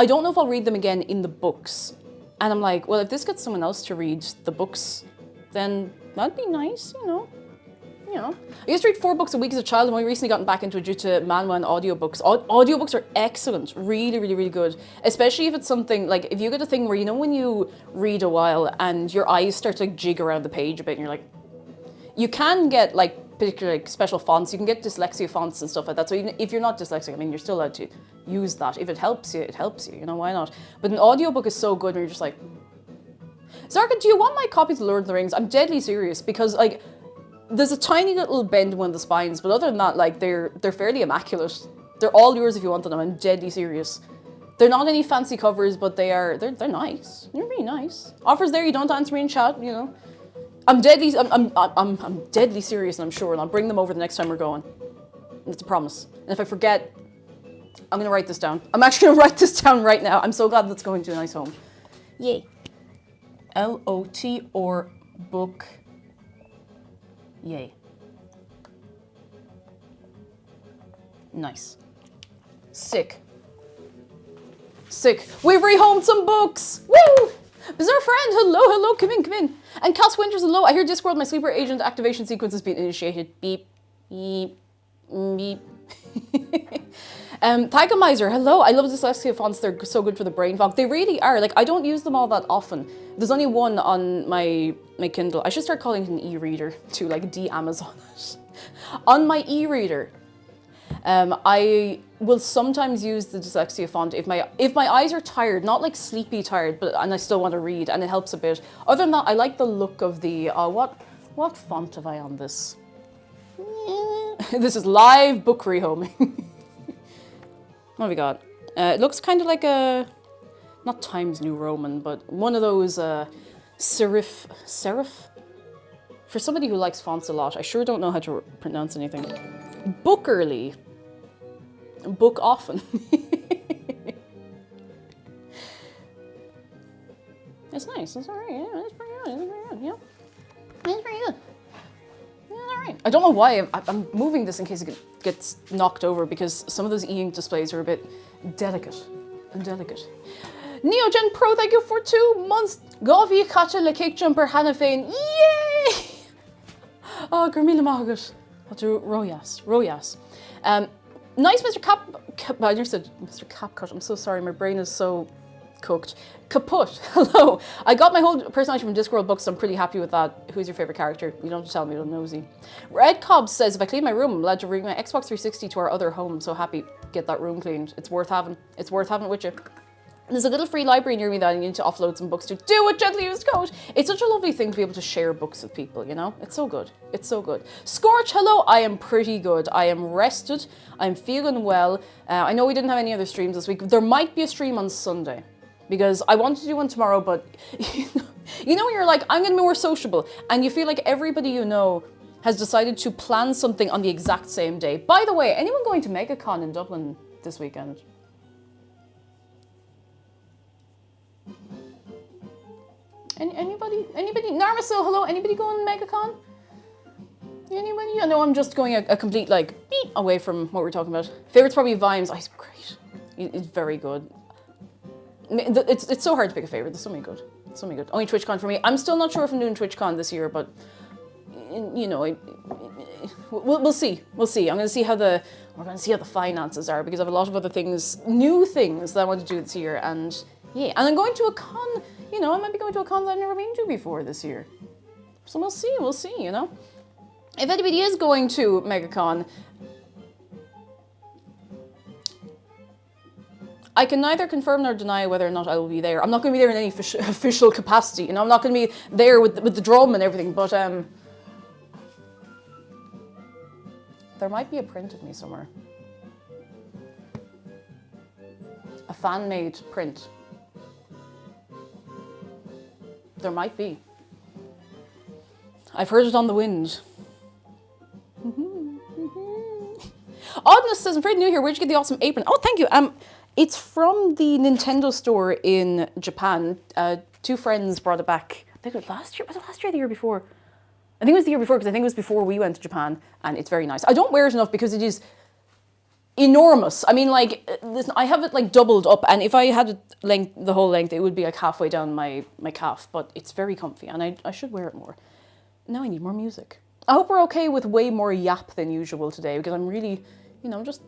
Speaker 1: don't know if I'll read them again in the books. And I'm like, well, if this gets someone else to read the books, then that'd be nice, you know. I used to read 4 books a week as a child, and only recently gotten back into it due to manhwa and audiobooks. Audiobooks are excellent, really, really, really good. Especially if it's something, like, if you get a thing where, you know, when you read a while and your eyes start to like, jig around the page a bit, and you're like, you can get, like, particular like, special fonts. You can get dyslexia fonts and stuff like that. So even if you're not dyslexic, I mean, you're still allowed to use that. If it helps you, it helps you. You know, why not? But an audiobook is so good when you're just like, Zarka, do you want my copies of Lord of the Rings? I'm deadly serious, because, like, there's a tiny little bend in one of the spines, but other than that, like, they're fairly immaculate. They're all yours if you want them. I'm deadly serious. They're not any fancy covers, but they're nice. They're really nice. Offers there. You don't answer me in chat. You know. I'm deadly serious, and I'm sure, and I'll bring them over the next time we're going. It's a promise. And if I forget, I'm gonna write this down. I'm actually gonna write this down right now. I'm so glad that's going to a nice home. Yay. LOT or book. Yay. Nice. Sick. Sick. We've rehomed some books. Woo! Bizarre friend, hello, hello, come in, come in. And Cass Winters, hello. I hear Discord, my sleeper agent activation sequence has been initiated. Beep, beep, beep. Thagomizer, hello. I love dyslexia fonts. They're so good for the brain fog. They really are. Like, I don't use them all that often. There's only one on my Kindle. I should start calling it an e-reader to like de-Amazon it. On my e-reader, I will sometimes use the dyslexia font if my eyes are tired, not like sleepy tired, and I still want to read, and it helps a bit. Other than that, I like the look of the what font have I on this? This is live book rehoming. What have we got? It looks kind of like a not Times New Roman, but one of those serif. For somebody who likes fonts a lot, I sure don't know how to pronounce anything. Bookerly. Book often. It's nice. It's alright. Yeah, it's pretty good. It's pretty good. Yeah, it's pretty good. Yeah, alright. I don't know why I'm moving this in case it gets knocked over because some of those e-ink displays are a bit delicate. Neogen Pro, thank you for 2 months. Gavi Kacha Le Cake Jumper Hannah Fain. Yay! Oh, Gurmila Mahagut. I'll do Royas. Nice, Mr. I just said Mr. Capcut. I'm so sorry, my brain is so cooked. Kaput, hello. I got my whole personality from Discworld books, so I'm pretty happy with that. Who's your favorite character? You don't have to tell me, I'm nosy. Red Cobb says, if I clean my room, I'm allowed to bring my Xbox 360 to our other home. So happy, get that room cleaned. It's worth having. It's worth having it with you. There's a little free library near me that I need to offload some books to. Do it, gently used code. It's such a lovely thing to be able to share books with people, you know? It's so good. It's so good. Scorch, hello. I am pretty good. I am rested. I'm feeling well. I know we didn't have any other streams this week. There might be a stream on Sunday because I wanted to do one tomorrow, but you know when you're like, I'm going to be more sociable and you feel like everybody you know has decided to plan something on the exact same day. By the way, anyone going to MegaCon in Dublin this weekend? Anybody? Narmasil, hello? Anybody going to MegaCon? Anybody? I know I'm just going a complete like beep away from what we're talking about. Favorite's probably Vimes. Oh, it's great. It's very good. It's so hard to pick a favorite. There's so many good. So many good. Only TwitchCon for me. I'm still not sure if I'm doing TwitchCon this year, but you know, we'll see. We'll see. We're going to see how the finances are because I have a lot of other things, new things that I want to do this year, and yeah, and I'm going to a con. You know, I might be going to a con that I've never been to before this year. So we'll see, you know. If anybody is going to MegaCon, I can neither confirm nor deny whether or not I will be there. I'm not going to be there in any official capacity, you know. I'm not going to be there with the drum and everything, but there might be a print of me somewhere. A fan-made print. There might be. I've heard it on the wind. Oddness says, I'm pretty new here. Where'd you get the awesome apron? Oh, thank you. It's from the Nintendo store in Japan. 2 friends brought it back. I think it was last year. Was it last year or the year before? I think it was the year before because I think it was before we went to Japan, and it's very nice. I don't wear it enough because it is enormous. I mean, like, listen, I have it like doubled up, and if I had it the whole length, it would be like halfway down my calf, but it's very comfy, and I should wear it more. Now I need more music. I hope we're okay with way more yap than usual today, because I'm really, you know, just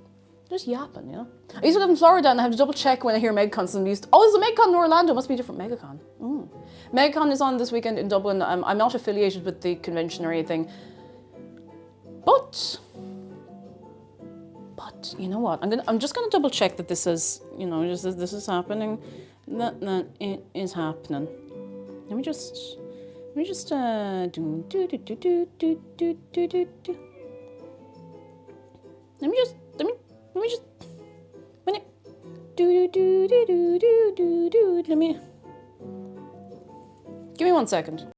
Speaker 1: yapping, you know? I used to live in Florida, and I have to double check when I hear MegaCon. Oh, there's a MegaCon in Orlando. It must be a different MegaCon. MegaCon is on this weekend in Dublin. I'm not affiliated with the convention or anything, but you know what? I'm just gonna double check that this is, you know, this is happening. That it is happening. Let me just do. Let me just Let me... Give me 1 second.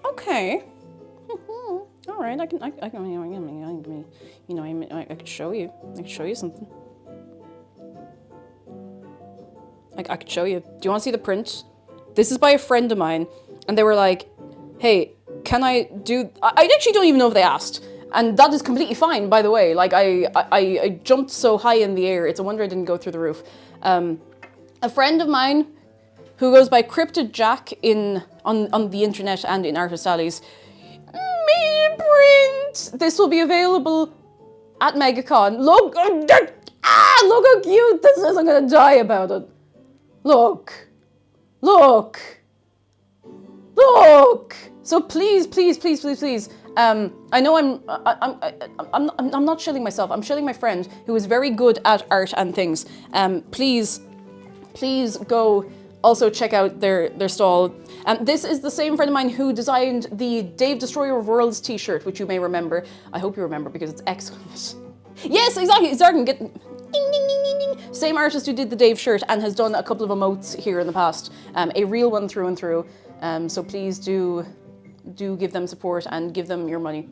Speaker 1: Okay. All right, I could show you. I could show you something. I could show you. Do you want to see the print? This is by a friend of mine, and they were like, "Hey, can I do?" I actually don't even know if they asked, and that is completely fine, by the way. Like I jumped so high in the air. It's a wonder I didn't go through the roof. A friend of mine who goes by Cryptid Jack on the internet and in Artist Alleys made a print. This will be available at MegaCon. Look, look how cute this is. I'm gonna die about it. Look. So please. I know I'm not shilling myself. I'm shilling my friend who is very good at art and things. Please go also check out their stall. This is the same friend of mine who designed the Dave Destroyer of Worlds t-shirt, which you may remember. I hope you remember because it's excellent. Yes, exactly. It's starting to get ding, ding, ding, ding, ding. Same artist who did the Dave shirt and has done a couple of emotes here in the past. A real one through and through. So please do give them support and give them your money.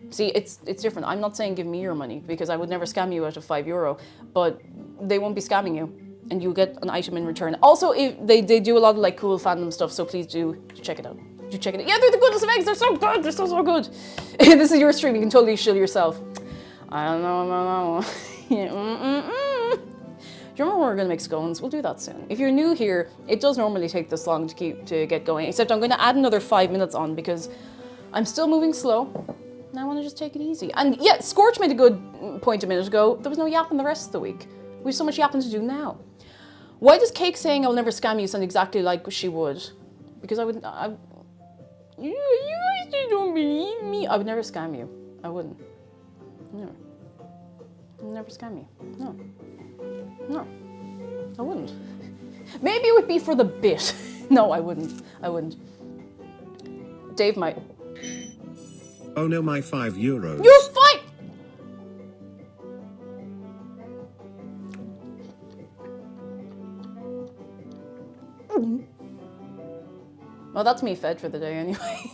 Speaker 1: See, it's different. I'm not saying give me your money because I would never scam you out of €5, but they won't be scamming you and you'll get an item in return. Also, if they do a lot of like cool fandom stuff, so please do check it out. Do check it out. Yeah, they're the goodness of eggs. They're so good. They're so good. This is your stream. You can totally shill yourself. I don't know. Do you remember when we were going to make scones? We'll do that soon. If you're new here, it does normally take this long to get going, except I'm going to add another 5 minutes on because I'm still moving slow and I want to just take it easy. And yeah, Scorch made a good point a minute ago. There was no yapping the rest of the week. We have so much yapping to do now. Why does Cake saying I'll never scam you sound exactly like she would? Because you guys don't believe me. I would never scam you. I wouldn't. Never. I'd never scam you. No, I wouldn't. Maybe it would be for the bit. No, I wouldn't. Dave might.
Speaker 3: Oh no, my €5.
Speaker 1: You're fine! Well, that's me fed for the day anyway.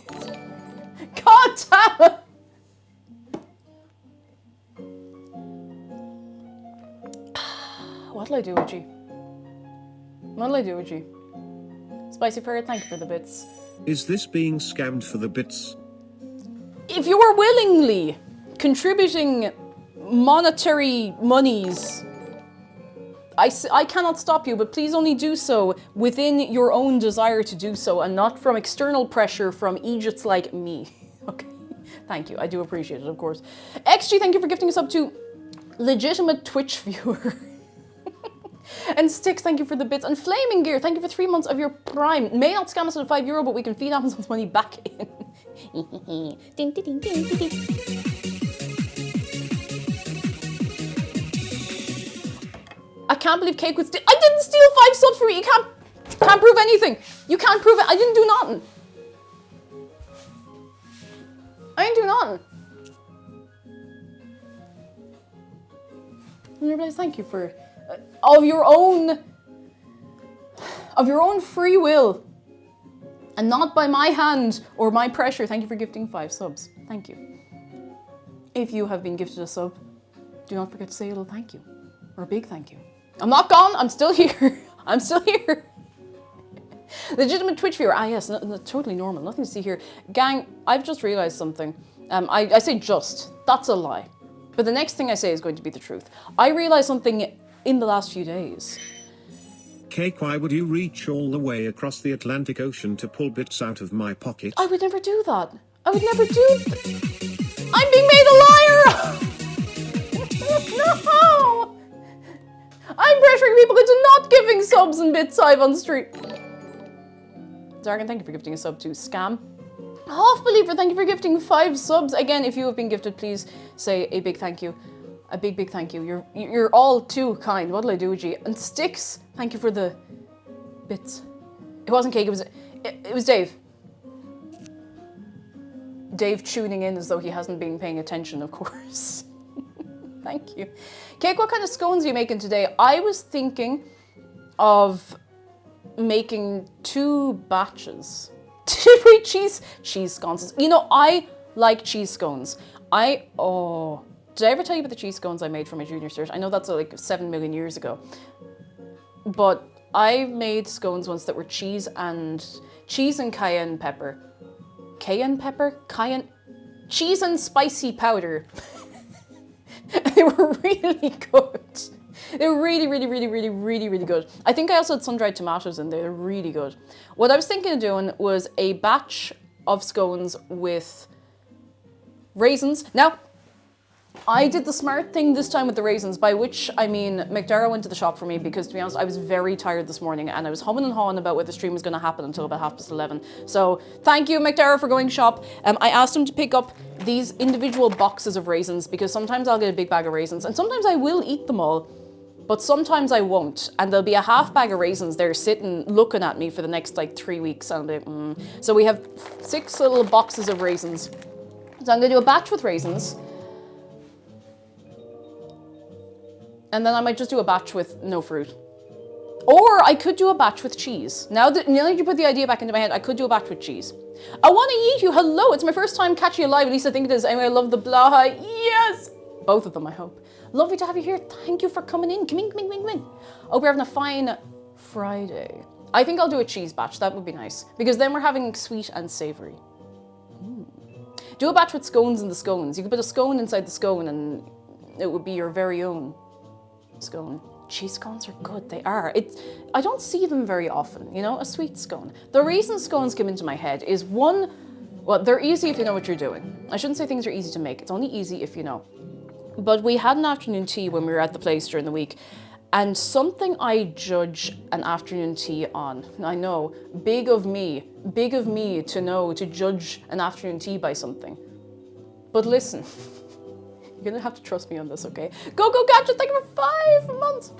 Speaker 1: God damn it! What'll I do with you? Spicy Ferret, thank you for the bits.
Speaker 3: Is this being scammed for the bits?
Speaker 1: If you are willingly contributing monetary monies, I cannot stop you, but please only do so within your own desire to do so and not from external pressure from Egypts like me. Okay, thank you. I do appreciate it, of course. XG, thank you for gifting us up to legitimate Twitch viewer. And Sticks, thank you for the bits. And Flaming Gear, thank you for 3 months of your Prime. May not scam us at €5, but we can feed Amazon's money back in. Ding, ding, ding, ding, ding. I can't believe Cake would steal. I didn't steal 5 subs for you. You can't prove anything. You can't prove it. I didn't do nothing. I didn't do nothing. And everybody, thank you for of your own free will, and not by my hand or my pressure. Thank you for gifting 5 subs. Thank you. If you have been gifted a sub, do not forget to say a little thank you or a big thank you. I'm not gone. I'm still here. I'm still here. Legitimate Twitch viewer. Ah, yes, totally normal. Nothing to see here. Gang, I've just realized something. I say just. That's a lie. But the next thing I say is going to be the truth. I realized something in the last few days.
Speaker 3: Cake, why would you reach all the way across the Atlantic Ocean to pull bits out of my pocket?
Speaker 1: I would never do that. I would never do I'm being made a liar! No! I'm pressuring people into not giving subs and bits live on stream. Zargan, thank you for gifting a sub to Scam. Half Believer, thank you for gifting 5 subs. Again, if you have been gifted, please say a big thank you. A big thank you. You're all too kind. What'll I do with you? And Sticks, thank you for the bits. It wasn't Cake, it It was Dave. Dave tuning in as though he hasn't been paying attention, of course. Thank you. Cake, what kind of scones are you making today? I was thinking of making 2 batches. Did we cheese scones? You know, I like cheese scones. Did I ever tell you about the cheese scones I made for my junior cert? I know that's like 7 million years ago. But I made scones once that were cheese and cayenne pepper. Cayenne pepper? Cheese and spicy powder. They were really good. They were really, really, really, really, really, really good. I think I also had sun-dried tomatoes in there. They're really good. What I was thinking of doing was a batch of scones with raisins. Now, I did the smart thing this time with the raisins, by which I mean McDara went to the shop for me because, to be honest, I was very tired this morning and I was humming and hawing about whether the stream was going to happen until about 11:30. So thank you, McDara, for going shop. I asked him to pick up these individual boxes of raisins because sometimes I'll get a big bag of raisins and sometimes I will eat them all, but sometimes I won't. And there'll be a half bag of raisins there sitting looking at me for the next like 3 weeks. And I'll be like, So we have 6 little boxes of raisins. So I'm going to do a batch with raisins. And then I might just do a batch with no fruit. Or I could do a batch with cheese. Now that you put the idea back into my head, I could do a batch with cheese. I want to eat you. Hello, it's my first time catching you live. At least I think it is. Anyway, I love the Blaha. Yes! Both of them, I hope. Lovely to have you here. Thank you for coming in. Come in, come in, come in, come in. Hope you're having a fine Friday. I think I'll do a cheese batch. That would be nice. Because then we're having sweet and savoury. Do a batch with scones in the scones. You could put a scone inside the scone and it would be your very own scone. Cheese scones are good. They are. I don't see them very often, you know, a sweet scone. The reason scones come into my head is one, well, they're easy if you know what you're doing. I shouldn't say things are easy to make. It's only easy if you know. But we had an afternoon tea when we were at the place during the week, and something I judge an afternoon tea on. I know, big of me to judge an afternoon tea by something. But listen, you're gonna have to trust me on this, okay? Go Gadget, thank you for 5 months.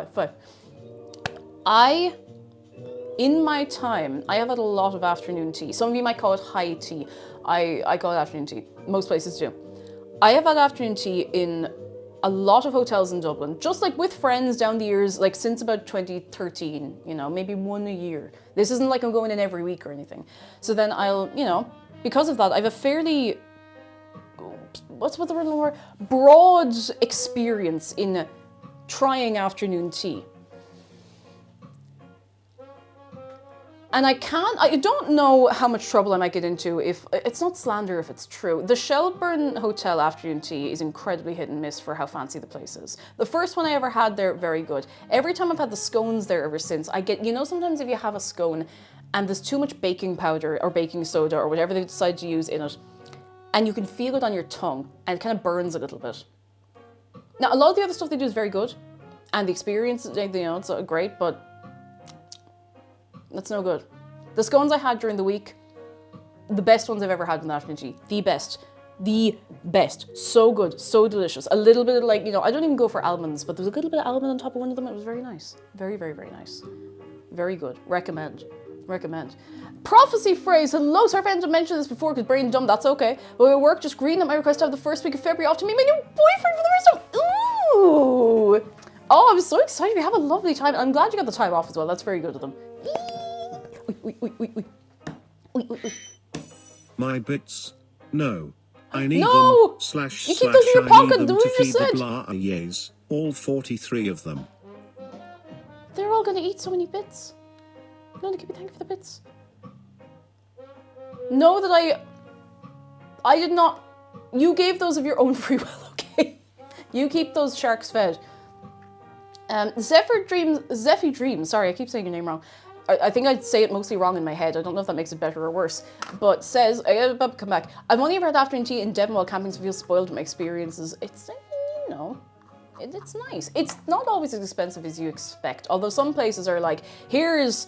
Speaker 1: Five. In my time, I have had a lot of afternoon tea. Some of you might call it high tea. I call it afternoon tea. Most places do. I have had afternoon tea in a lot of hotels in Dublin, just like with friends down the years, like since about 2013, you know, maybe 1 a year. This isn't like I'm going in every week or anything. So then I'll, you know, because of that, I have a fairly, what's the word more? Broad experience in trying afternoon tea. And I don't know how much trouble I might get into if, it's not slander if it's true. The Shelburne Hotel afternoon tea is incredibly hit and miss for how fancy the place is. The first one I ever had there, very good. Every time I've had the scones there ever since, I get, you know, sometimes if you have a scone and there's too much baking powder or baking soda or whatever they decide to use in it, and you can feel it on your tongue and it kind of burns a little bit. Now, a lot of the other stuff they do is very good and the experience, you know, it's great, but that's no good. The scones I had during the week, the best ones I've ever had in the afternoon tea. The best. So good, so delicious. A little bit of like, you know, I don't even go for almonds, but there's a little bit of almond on top of one of them. It was very nice. Very, very, very nice. Very good. Recommend. Prophecy phrase. Hello, sorry if I didn't mention this before because brain dumb, that's okay. But at work, just greenlit my request to have the first week of February off to meet my new boyfriend for the rest of... Ooh! Oh, I'm so excited. We have a lovely time. I'm glad you got the time off as well. That's very good of them. Oy.
Speaker 3: My bits? No. I need
Speaker 1: No!
Speaker 3: them, slash,
Speaker 1: You keep
Speaker 3: slash,
Speaker 1: those in your
Speaker 3: I
Speaker 1: pocket,
Speaker 3: need them
Speaker 1: do
Speaker 3: to
Speaker 1: what you
Speaker 3: feed the
Speaker 1: said.
Speaker 3: blah yes, all 43 of them.
Speaker 1: They're all gonna eat so many bits. No, give me thank you for the bits. Know that I did not. You gave those of your own free will, okay? You keep those sharks fed. Zeffy Dreams, sorry, I keep saying your name wrong. I think I'd say it mostly wrong in my head. I don't know if that makes it better or worse. But says, come back. I've only ever had afternoon tea in Devon while camping, so I feel spoiled with my experiences. It's, you know, it's nice. It's not always as expensive as you expect. Although some places are like, here's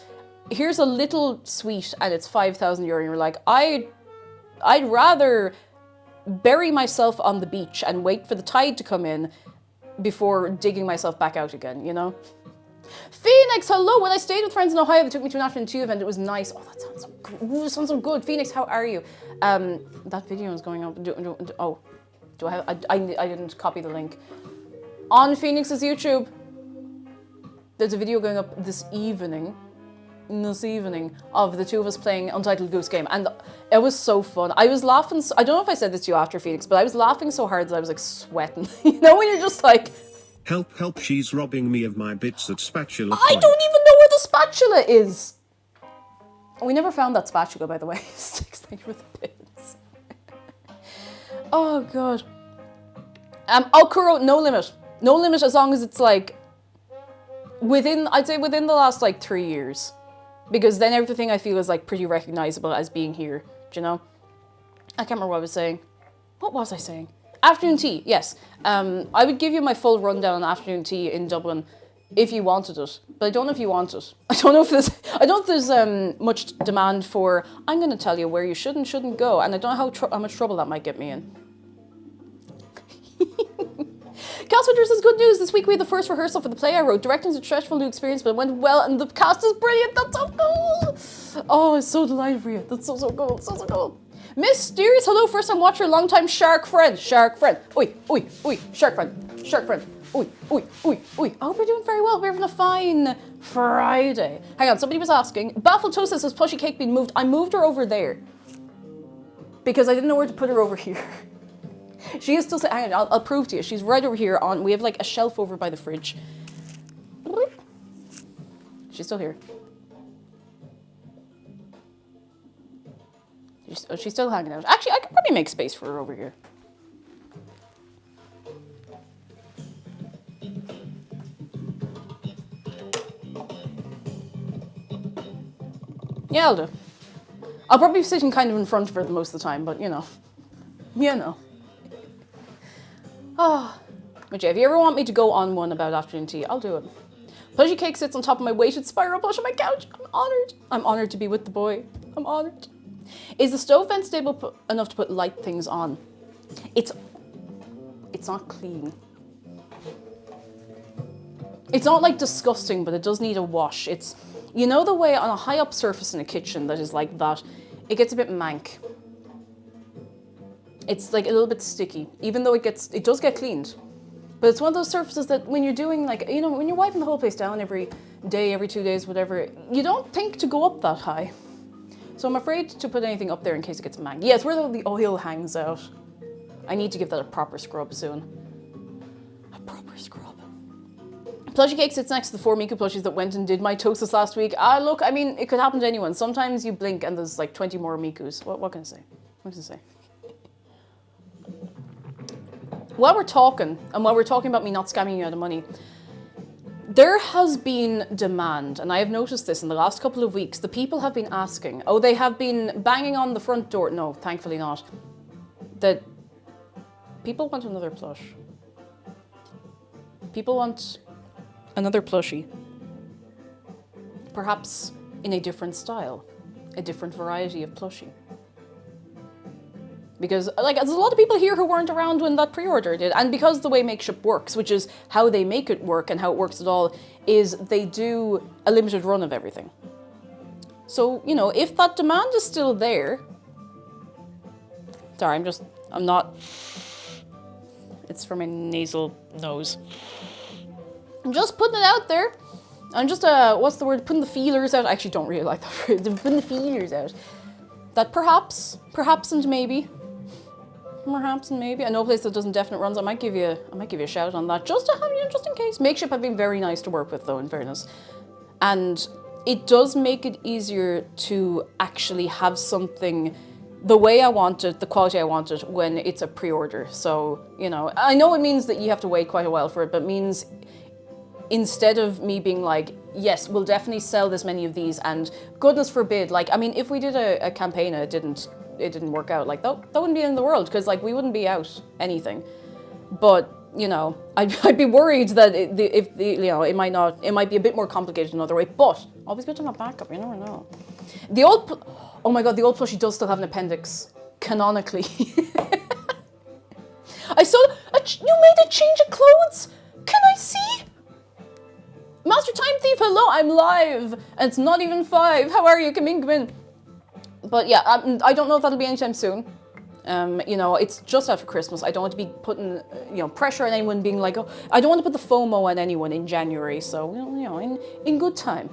Speaker 1: a little sweet and it's 5,000 euro. And you're like, I'd rather bury myself on the beach and wait for the tide to come in before digging myself back out again, you know? Phoenix, hello. When I stayed with friends in Ohio, they took me to an afternoon tea event. It was nice. Oh, that sounds so good. Ooh, that sounds so good. Phoenix, how are you? That video is going up. Do I have? I didn't copy the link. On Phoenix's YouTube, there's a video going up this evening of the two of us playing Untitled Goose Game, and it was so fun. I was laughing. I don't know if I said this to you after, Phoenix, but I was laughing so hard that I was like sweating. You know when you're just like,
Speaker 3: Help, help, she's robbing me of my bits at spatula
Speaker 1: I
Speaker 3: point.
Speaker 1: don't even know where the spatula is. We never found that spatula, by the way. Sticks there with the bits. Oh god. Kuro, no limit. No limit as long as it's like I'd say within the last like 3 years. Because then everything I feel is like pretty recognizable as being here. Do you know? I can't remember what I was saying. What was I saying? Afternoon tea, yes. I would give you my full rundown on afternoon tea in Dublin if you wanted it. But I don't know if you want it. I don't know if there's much demand for, I'm going to tell you where you should and shouldn't go. And I don't know how much trouble that might get me in. Castwinters says, good news. This week we had the first rehearsal for the play I wrote. Directing's a stressful new experience, but it went well, and the cast is brilliant. That's so cool. Oh, I'm so delighted for you. That's so cool. So cool. Mysterious, hello, first time watcher, long time shark friend. Shark friend. Oi, oi, oi. Shark friend. Shark friend. Oi, oi, oi, oi. I hope you're doing very well. We're having a fine Friday. Hang on, somebody was asking. Baffled Toast says, has Plushy Cake been moved? I moved her over there because I didn't know where to put her over here. She is still sitting. Hang on, I'll prove to you. She's right over here on. We have like a shelf over by the fridge. She's still here. She's still hanging out. Actually, I could probably make space for her over here. Yeah, I'll do. I'll probably be sitting kind of in front of her most of the time, but you know. You know. Oh, but yeah, if you ever want me to go on one about afternoon tea, I'll do it. Plushy Cake sits on top of my weighted spiral plush on my couch. I'm honoured. I'm honoured to be with the boy. I'm honoured. Is the stove vent stable enough to put light things on? It's not clean. It's not like disgusting, but it does need a wash. It's, you know the way on a high up surface in a kitchen that is like that, it gets a bit mank. It's like a little bit sticky, even though it does get cleaned. But it's one of those surfaces that when you're doing like, you know, when you're wiping the whole place down every day, every 2 days, whatever, you don't think to go up that high. So I'm afraid to put anything up there in case it gets mangled. Yeah, it's where the oil hangs out. I need to give that a proper scrub soon. A proper scrub. Plushy Cake sits next to the 4 Miku plushies that went and did my tosis last week. Look, I mean, it could happen to anyone. Sometimes you blink and there's like 20 more Mikus. What can I say? What can I say? While we're talking, and while we're talking about me not scamming you out of money, there has been demand, and I have noticed this in the last couple of weeks. The people have been asking, they have been banging on the front door. No, thankfully not. That people want another plush. People want another plushie. Perhaps in a different style, a different variety of plushie. Because like there's a lot of people here who weren't around when that pre-order did, and because the way Makeship works, which is how they make it work and how it works at all, is they do a limited run of everything. So, you know, if that demand is still there, sorry, I'm not, it's for my nasal nose. I'm just putting it out there. I'm just, what's the word, putting the feelers out. I actually don't really like that phrase, putting the feelers out. That perhaps and maybe, I know a place that doesn't definite runs. I might give you a shout on that just to have you, just in case. Makeship have been very nice to work with, though, in fairness, and it does make it easier to actually have something the way I want it, the quality I want it, when it's a pre-order. So, you know, I know it means that you have to wait quite a while for it, but it means instead of me being like, yes, we'll definitely sell this many of these, and goodness forbid, like, I mean, if we did a campaign and it didn't work out, like that wouldn't be in the world, because like we wouldn't be out anything. But you know, I'd be worried that it might be a bit more complicated another way. But always good to have backup. You never know. Oh my god, the old plushie does still have an appendix canonically. I saw you made a change of clothes. Can I see? Master Time Thief hello, I'm live, and it's not even 5. How are you? Come in, come in. But yeah, I don't know if that'll be anytime soon. You know, it's just after Christmas. I don't want to be putting, you know, pressure on anyone being like, oh, I don't want to put the FOMO on anyone in January. So, you know, in good time.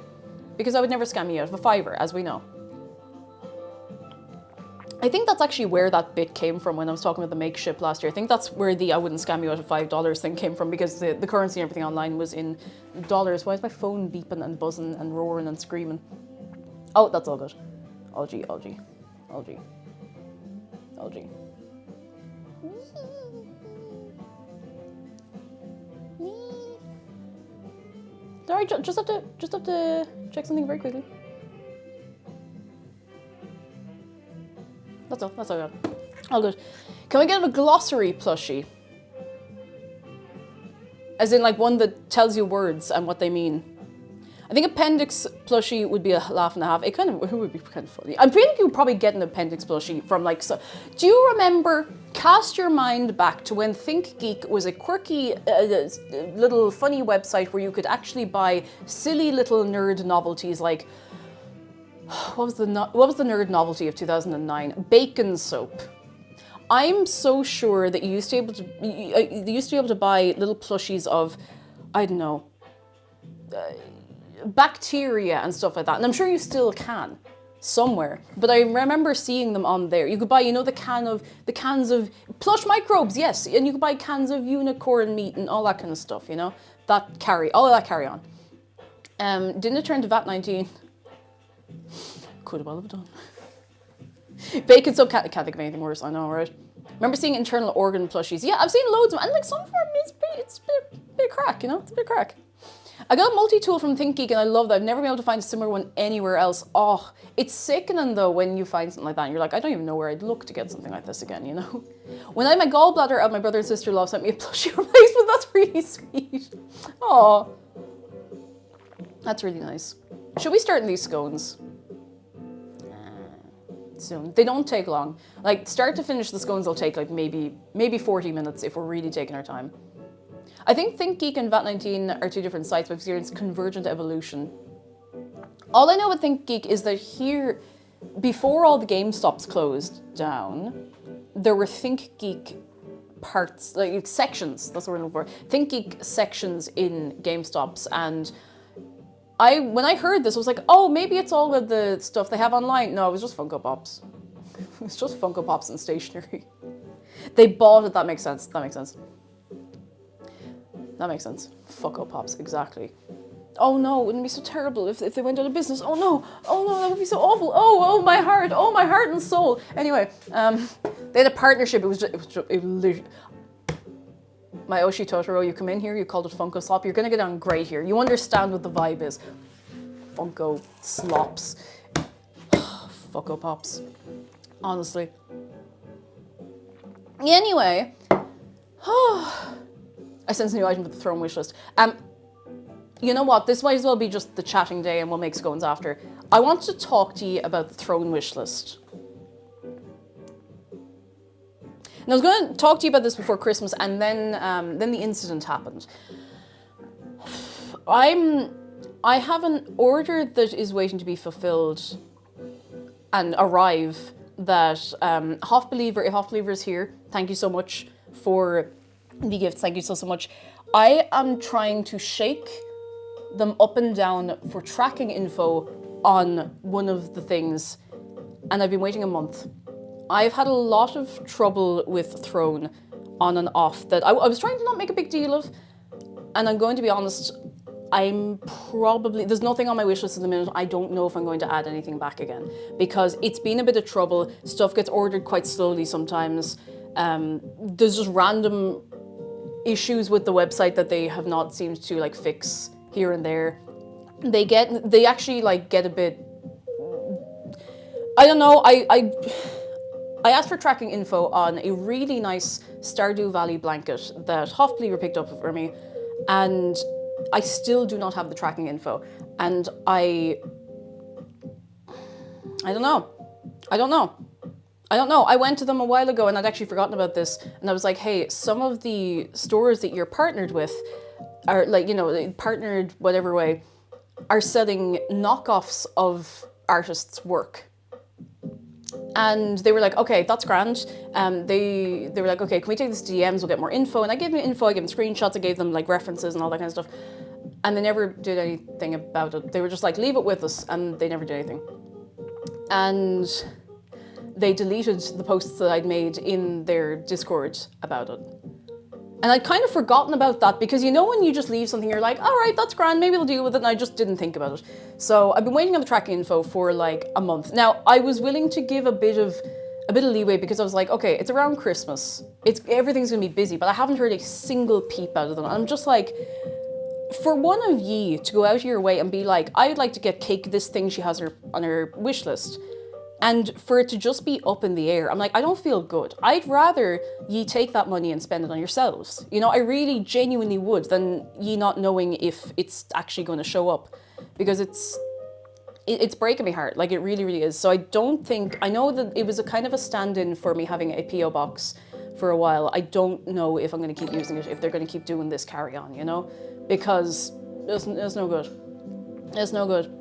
Speaker 1: Because I would never scam you out of a fiver, as we know. I think that's actually where that bit came from when I was talking about the make ship last year. I think that's where the I wouldn't scam you out of $5 thing came from, because the currency and everything online was in dollars. Why is my phone beeping and buzzing and roaring and screaming? Oh, that's all good. Algae. Sorry, just have to check something very quickly. That's all good. All good. Can we get a glossary plushie? As in, like, one that tells you words and what they mean. I think appendix plushie would be a laugh and a half. It would be kind of funny. I'm feeling you would probably get an appendix plushie from, like, so. Do you remember, cast your mind back to when ThinkGeek was a quirky little funny website where you could actually buy silly little nerd novelties like, what was the nerd novelty of 2009? Bacon soap. I'm so sure that you used to be able to buy little plushies of, I don't know, bacteria and stuff like that. And I'm sure you still can somewhere. But I remember seeing them on there. You could buy, you know, the cans of plush microbes, yes. And you could buy cans of unicorn meat and all that kind of stuff, you know? All of that carry on. Didn't it turn to VAT-19? Could have well have done. Bacon soap, can't think of anything worse, I know, right? Remember seeing internal organ plushies? Yeah, I've seen loads of them, and like some of them, it's a bit of crack, you know? It's a bit of crack. I got a multi-tool from ThinkGeek and I love that. I've never been able to find a similar one anywhere else. Oh, it's sickening though when you find something like that and you're like, I don't even know where I'd look to get something like this again, you know? When I had my gallbladder out, my brother and sister-in-law sent me a plushie replacement. That's really sweet. Oh, that's really nice. Should we start in these scones? Soon. They don't take long. Like, start to finish, the scones will take like maybe 40 minutes if we're really taking our time. I think ThinkGeek and VAT-19 are two different sites, but I've experienced convergent evolution. All I know about ThinkGeek is that here, before all the GameStops closed down, there were ThinkGeek parts, like sections, that's what we're looking for. ThinkGeek sections in GameStops, and when I heard this, I was like, oh, maybe it's all of the stuff they have online. No, it was just Funko Pops. It was just Funko Pops and stationery. They bought it, that makes sense, that makes sense. That makes sense. Funko Pops, exactly. Oh no, wouldn't it be so terrible if they went out of business? Oh no, that would be so awful. Oh my heart and soul. Anyway, they had a partnership. It was literally, my Oshi Totoro, you come in here, you called it Funko Slop, you're gonna get on great here. You understand what the vibe is. Funko Slops. Funko Pops. Honestly. Anyway. I sense a new item for the throne wish list. You know what? This might as well be just the chatting day and we'll make scones after. I want to talk to you about the throne wish list. And I was going to talk to you about this before Christmas, and then the incident happened. I have an order that is waiting to be fulfilled and arrive that Hoff Believer, if Hoff Believer is here, thank you so much for the gifts, thank you so much. I am trying to shake them up and down for tracking info on one of the things, and I've been waiting a month. I've had a lot of trouble with Throne on and off that I was trying to not make a big deal of, and I'm going to be honest, there's nothing on my wish list at the minute. I don't know if I'm going to add anything back again because it's been a bit of trouble. Stuff gets ordered quite slowly sometimes. There's just random issues with the website that they have not seemed to like fix here and there. They actually like get a bit, I don't know, I asked for tracking info on a really nice Stardew Valley blanket that Hoff Believer picked up for me, and I still do not have the tracking info. And I don't know. I went to them a while ago and I'd actually forgotten about this, and I was like, hey, some of the stores that you're partnered with are like, you know, partnered whatever way, are selling knockoffs of artists' work. And they were like, okay, that's grand. They were like, okay, can we take this to DMs? We'll get more info. And I gave them info, I gave them screenshots, I gave them like references and all that kind of stuff. And they never did anything about it. They were just like, leave it with us, and they never did anything. And they deleted the posts that I'd made in their Discord about it. And I'd kind of forgotten about that because you know when you just leave something, you're like, all right, that's grand, maybe they'll deal with it, and I just didn't think about it. So I've been waiting on the tracking info for like a month. Now, I was willing to give a bit of leeway because I was like, okay, it's around Christmas. Everything's gonna be busy, but I haven't heard a single peep out of them. I'm just like, for one of ye to go out of your way and be like, I'd like to get Cake this thing she has on her wish list, and for it to just be up in the air, I'm like, I don't feel good. I'd rather ye take that money and spend it on yourselves. You know, I really genuinely would, than ye not knowing if it's actually going to show up, because it's breaking me heart. Like, it really, really is. So I know that it was a kind of a stand-in for me having a PO box for a while. I don't know if I'm going to keep using it, if they're going to keep doing this carry on, you know, because it's no good. It's no good.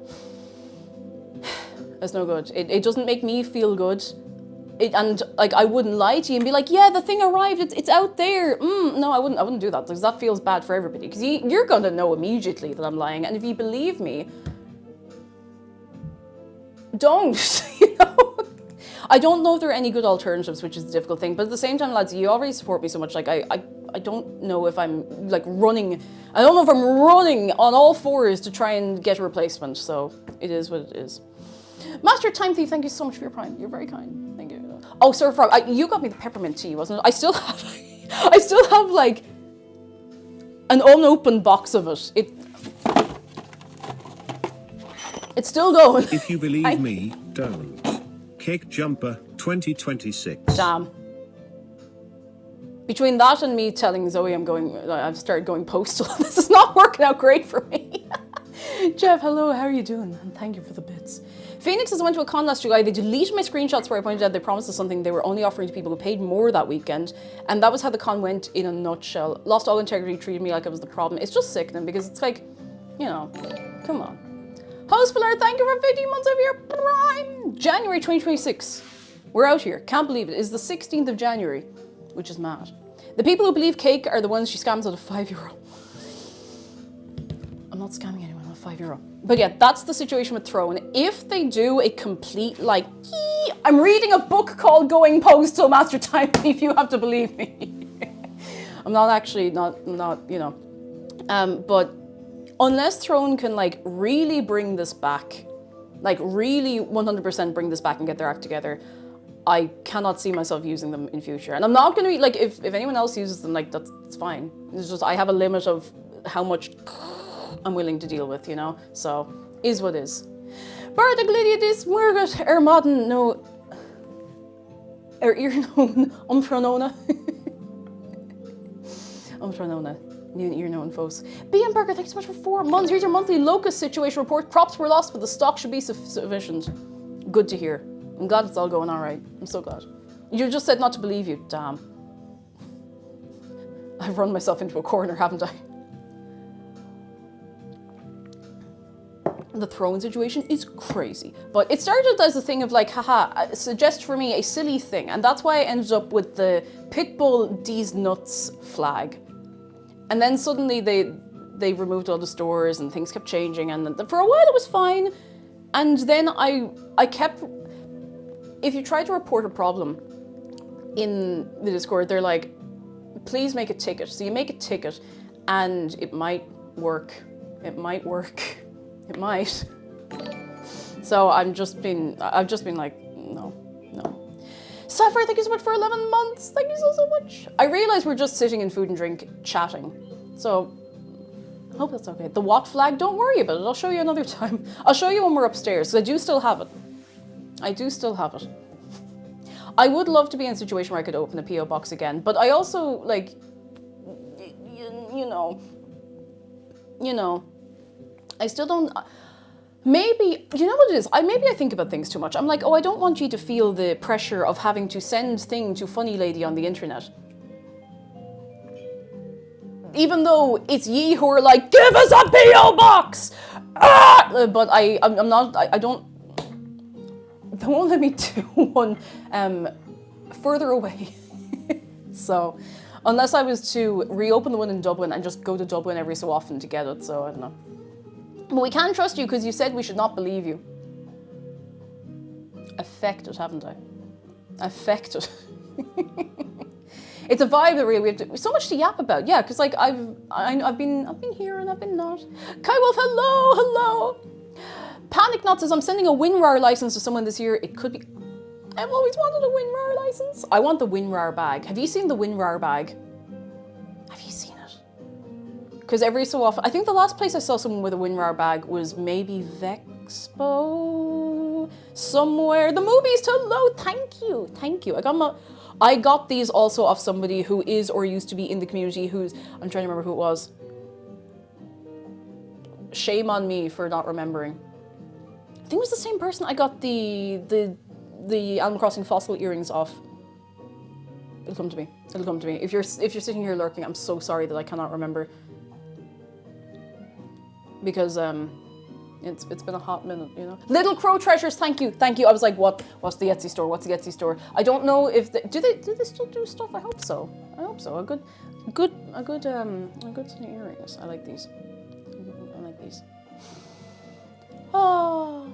Speaker 1: It's no good. It doesn't make me feel good. And like, I wouldn't lie to you and be like, yeah, the thing arrived, it's out there. No, I wouldn't do that, because that feels bad for everybody. Because you're gonna know immediately that I'm lying. And if you believe me, don't, you know? I don't know if there are any good alternatives, which is the difficult thing. But at the same time, lads, you already support me so much. Like, I don't know if I'm like running. I don't know if I'm running on all fours to try and get a replacement. So it is what it is. Master Time Thief, thank you so much for your prime. You're very kind. Thank you. Oh, Sir Frog, you got me the peppermint tea, wasn't it? I still have like an unopened box of it. It's still going.
Speaker 3: If you believe me, don't. Cake Jumper 2026.
Speaker 1: Damn. Between that and me telling Zoe I've started going postal, this is not working out great for me. Jeff, hello, how are you doing? And thank you for the bits. Phoenix says I went to a con last July. They deleted my screenshots where I pointed out they promised us something they were only offering to people who paid more that weekend. And that was how the con went in a nutshell. Lost all integrity, treated me like I was the problem. It's just sickening because it's like, you know, come on. Hospiller, thank you for 15 months of your prime. January 2026. We're out here. Can't believe it. It's the 16th of January, which is mad. The people who believe Cake are the ones she scams out of €5. I'm not scamming anyone out of €5. But yeah, that's the situation with Throne. If they do a complete, like, I'm reading a book called Going Postal, Master Time Thief, you have to believe me. I'm not actually, not you know. But unless Throne can, like, really bring this back, like, really 100% bring this back and get their act together, I cannot see myself using them in future. And I'm not going to be, like, if anyone else uses them, like, that's fine. It's just, I have a limit of how much I'm willing to deal with, you know? So, is what is. Barda Gladiatis Murgat Ermaden no Earknown Umpranona. Umpranona. Ear known folks. BM Burger, thank you so much for 4 months. Here's your monthly locust situation report. Crops were lost, but the stock should be sufficient. Good to hear. I'm glad it's all going all right. I'm so glad. You just said not to believe you. Damn. I've run myself into a corner, haven't I? The Throne situation is crazy. But it started as a thing of like, haha, suggest for me a silly thing. And that's why I ended up with the Pitbull D's Nuts flag. And then suddenly they removed all the stores and things kept changing. And for a while it was fine. And then I kept... If you try to report a problem in the Discord, they're like, please make a ticket. So you make a ticket and it might work. It might work. It might. So I've just been like, no. Sapphire, thank you so much for 11 months. Thank you so much. I realize we're just sitting in food and drink chatting. So I hope that's okay. The what flag, don't worry about it. I'll show you another time. I'll show you when we're upstairs, because I do still have it. I do still have it. I would love to be in a situation where I could open a PO box again, but I also, like, you know, I still don't, maybe, you know what it is? Maybe I think about things too much. I'm like, oh, I don't want you to feel the pressure of having to send thing to funny lady on the internet. Even though it's ye who are like, give us a PO box! But I'm not, I don't, they won't let me do one further away. So, unless I was to reopen the one in Dublin and just go to Dublin every so often to get it, so I don't know. But we can trust you because you said we should not believe you. Affected, haven't I? Affected. It's a vibe that really we have to, so much to yap about. Yeah, because like I've been here and I've been not. Kai Wolf, hello. Panic Not says I'm sending a WinRAR license to someone this year. It could be. I've always wanted a WinRAR license. I want the WinRAR bag. Have you seen the WinRAR bag? Have you seen it? Because every so often, I think the last place I saw someone with a WinRAR bag was maybe Vexpo somewhere. The movies hello, thank you. I got these also off somebody who is or used to be in the community who's, I'm trying to remember who it was. Shame on me for not remembering. I think it was the same person I got the Animal Crossing fossil earrings off. It'll come to me. If you're sitting here lurking, I'm so sorry that I cannot remember. Because it's been a hot minute, you know. Little Crow Treasures, thank you. I was like, what's the Etsy store? I don't know if do they still do stuff? I hope so. A good set of earrings. I like these. Oh.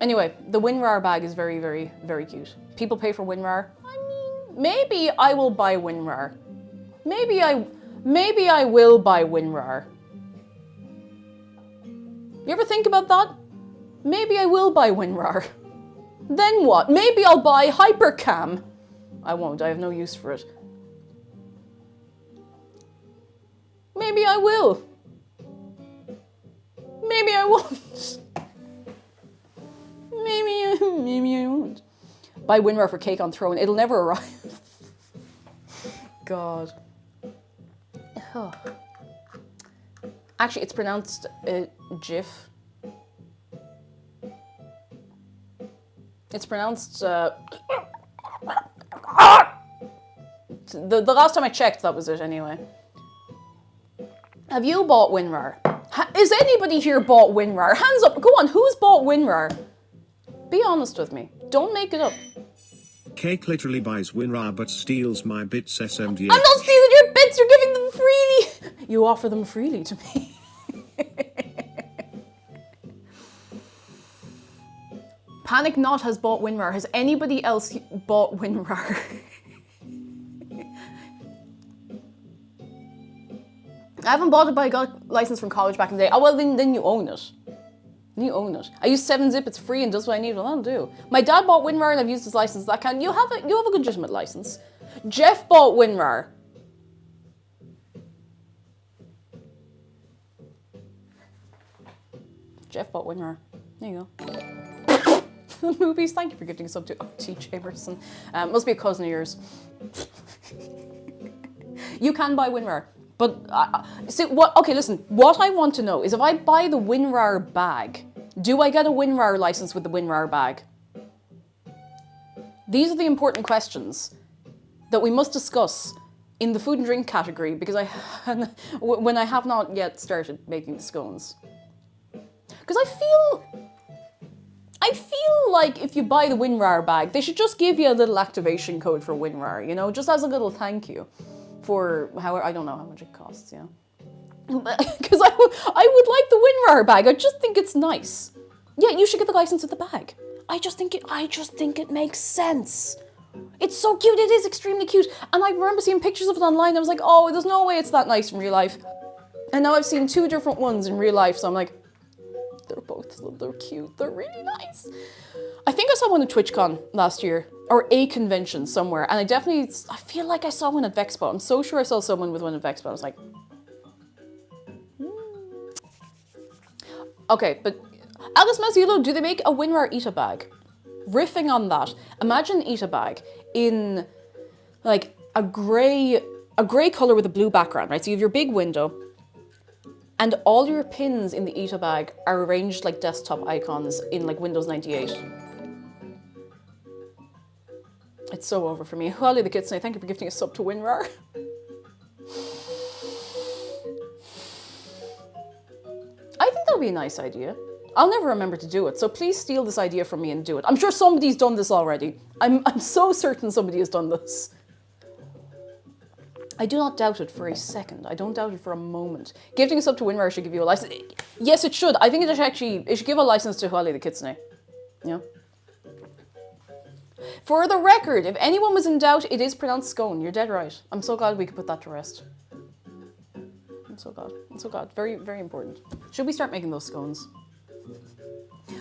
Speaker 1: Anyway, the WinRAR bag is very, very, very cute. People pay for WinRAR. I mean, maybe I will buy WinRAR. Maybe I will buy WinRAR. You ever think about that? Maybe I will buy WinRAR. Then what? Maybe I'll buy Hypercam. I won't, I have no use for it. Maybe I will. Maybe I won't. Maybe I won't. Buy WinRAR for Cake on Throne. It'll never arrive. God. Oh. Actually, it's pronounced GIF. It's pronounced... The last time I checked, that was it anyway. Have you bought WinRAR? Is anybody here bought WinRAR? Hands up. Go on, who's bought WinRAR? Be honest with me. Don't make it up.
Speaker 3: Cake literally buys WinRAR but steals my bits SMD.
Speaker 1: I'm not stealing your bits, you're giving them freely. You offer them freely to me. Panic Not has bought WinRAR. Has anybody else bought WinRAR? I haven't bought it, but I got a license from college back in the day. Oh, well, then you own it. I use 7-zip, it's free and does what I need. Well, that'll do. My dad bought WinRAR and I've used his license. That kind. You have a legitimate license. Jeff bought WinRAR. Jeff bought WinRAR. There you go. Movies, thank you for gifting a sub to OT Jamerson. Must be a cousin of yours. You can buy WinRAR. But, see, okay, listen, what I want to know is if I buy the WinRAR bag, do I get a WinRAR license with the WinRAR bag? These are the important questions that we must discuss in the food and drink category because when I have not yet started making the scones. Because I feel like if you buy the WinRAR bag, they should just give you a little activation code for WinRAR, you know, just as a little thank you. For I don't know how much it costs, yeah. Because I would like the WinRAR bag. I just think it's nice. Yeah, you should get the license with the bag. I just think it makes sense. It's so cute. It is extremely cute. And I remember seeing pictures of it online. I was like, oh, there's no way it's that nice in real life. And now I've seen 2 different ones in real life, so I'm like, they're cute. They're really nice. I think I saw one at TwitchCon last year, or a convention somewhere, and I feel like I saw one at Vexpo. I'm so sure I saw someone with one at Vexpo. I was like, Okay, but Alice Mazzillo, do they make a WinRAR Eat a bag? Riffing on that, imagine Eat a bag in like a grey color with a blue background, right? So you have your big window, and all your pins in the Eat a bag are arranged like desktop icons in like Windows 98. It's so over for me. Holly the Kitsune, thank you for gifting a sub to WinRAR. I think that would be a nice idea. I'll never remember to do it, so please steal this idea from me and do it. I'm sure somebody's done this already. I'm so certain somebody has done this. I do not doubt it for a second. I don't doubt it for a moment. Gifting a sub to WinRAR should give you a license. Yes, it should. I think it should give a license to Huali the Kitsune. Yeah. For the record, if anyone was in doubt, it is pronounced scone. You're dead right. I'm so glad we could put that to rest. I'm so glad. I'm so glad. Very, very important. Should we start making those scones?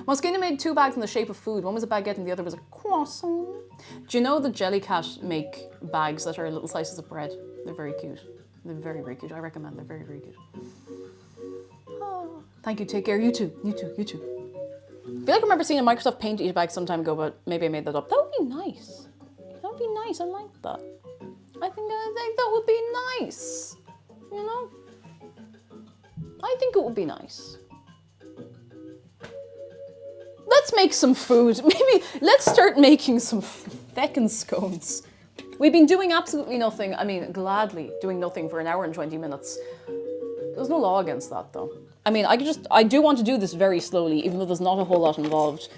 Speaker 1: Moschino made 2 bags in the shape of food. One was a baguette and the other was a croissant. Do you know that Jellycat make bags that are little slices of bread? They're very cute. They're very, very cute. I recommend. They're very, very cute. Oh, thank you. Take care. You too. You too. You too. I feel like I remember seeing a Microsoft Paint eat bag some time ago, but maybe I made that up. That would be nice. That would be nice. I like that. I think that would be nice. You know? I think it would be nice. Let's make some food. Maybe let's start making some feckin' scones. We've been doing absolutely nothing. I mean, gladly doing nothing for 1 hour and 20 minutes. There's no law against that, though. I mean, I do want to do this very slowly, even though there's not a whole lot involved.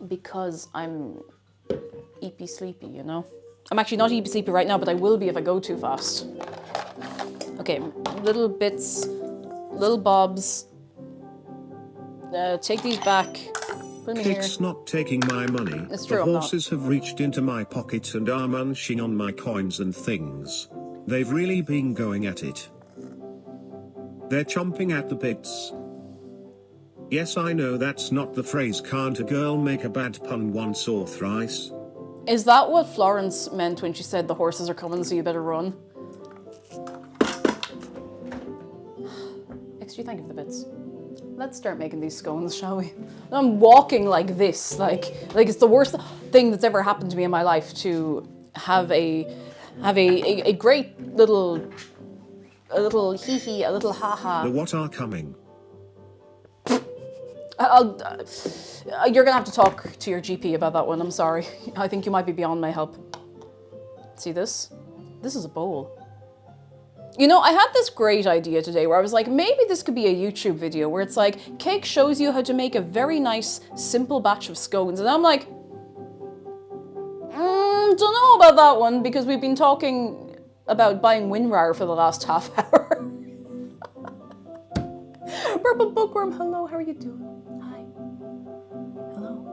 Speaker 1: Because I'm eepy sleepy, you know? I'm actually not eepy sleepy right now, but I will be if I go too fast. Okay, little bits, little bobs. Take these back. Put them in here.
Speaker 3: It's not taking my money.
Speaker 1: It's true,
Speaker 3: The
Speaker 1: I'm not.
Speaker 3: horses have reached into my pocket and are munching on my coins and things. They've really been going at it. They're chomping at the bits. Yes, I know that's not the phrase can't a girl make a bad pun once or thrice.
Speaker 1: Is that what Florence meant when she said the horses are coming, so you better run? XG, thank you for the bits. Let's start making these scones, shall we? I'm walking like this, like it's the worst thing that's ever happened to me in my life to have a great little hee-hee, a little ha-ha.
Speaker 3: The what are coming?
Speaker 1: You're gonna have to talk to your GP about that one, I'm sorry. I think you might be beyond my help. See this? This is a bowl. You know, I had this great idea today where I was like, maybe this could be a YouTube video where it's like, Cake shows you how to make a very nice, simple batch of scones. And I'm like, don't know about that one because we've been talking about buying WinRAR for the last half hour. Purple Bookworm, hello, how are you doing? Hi. Hello.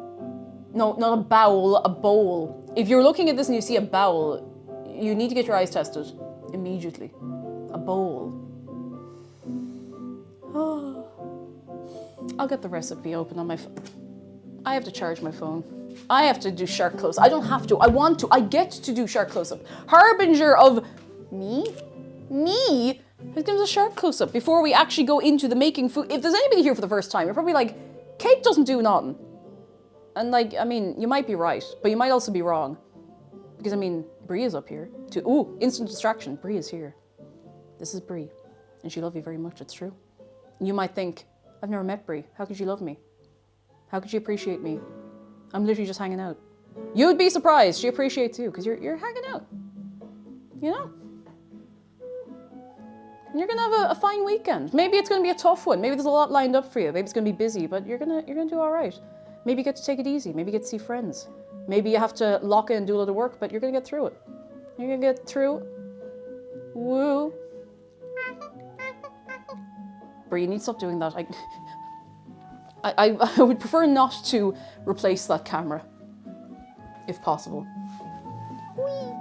Speaker 1: No, not a bowel, a bowl. If you're looking at this and you see a bowel, you need to get your eyes tested immediately. A bowl. Oh. I'll get the recipe open on my phone. I have to charge my phone. I have to do shark close. I don't have to. I want to. I get to do shark close-up. Harbinger of me? Me? Who's giving us a shark close-up before we actually go into the making food? If there's anybody here for the first time, you're probably like, Cake doesn't do nothing. And like, I mean, you might be right, but you might also be wrong. Because I mean, Brie is up here. Ooh, instant distraction. Brie is here. This is Brie, and she loves you very much, it's true. You might think, I've never met Brie. How could she love me? How could she appreciate me? I'm literally just hanging out. You'd be surprised, she appreciates you, because you're hanging out. You know? And you're gonna have a fine weekend. Maybe it's gonna be a tough one. Maybe there's a lot lined up for you. Maybe it's gonna be busy, but you're gonna do all right. Maybe you get to take it easy. Maybe you get to see friends. Maybe you have to lock in and do a lot of work, but you're gonna get through it. You're gonna get through it. Woo. Brie, you need to stop doing that. I would prefer not to replace that camera, if possible. Whee!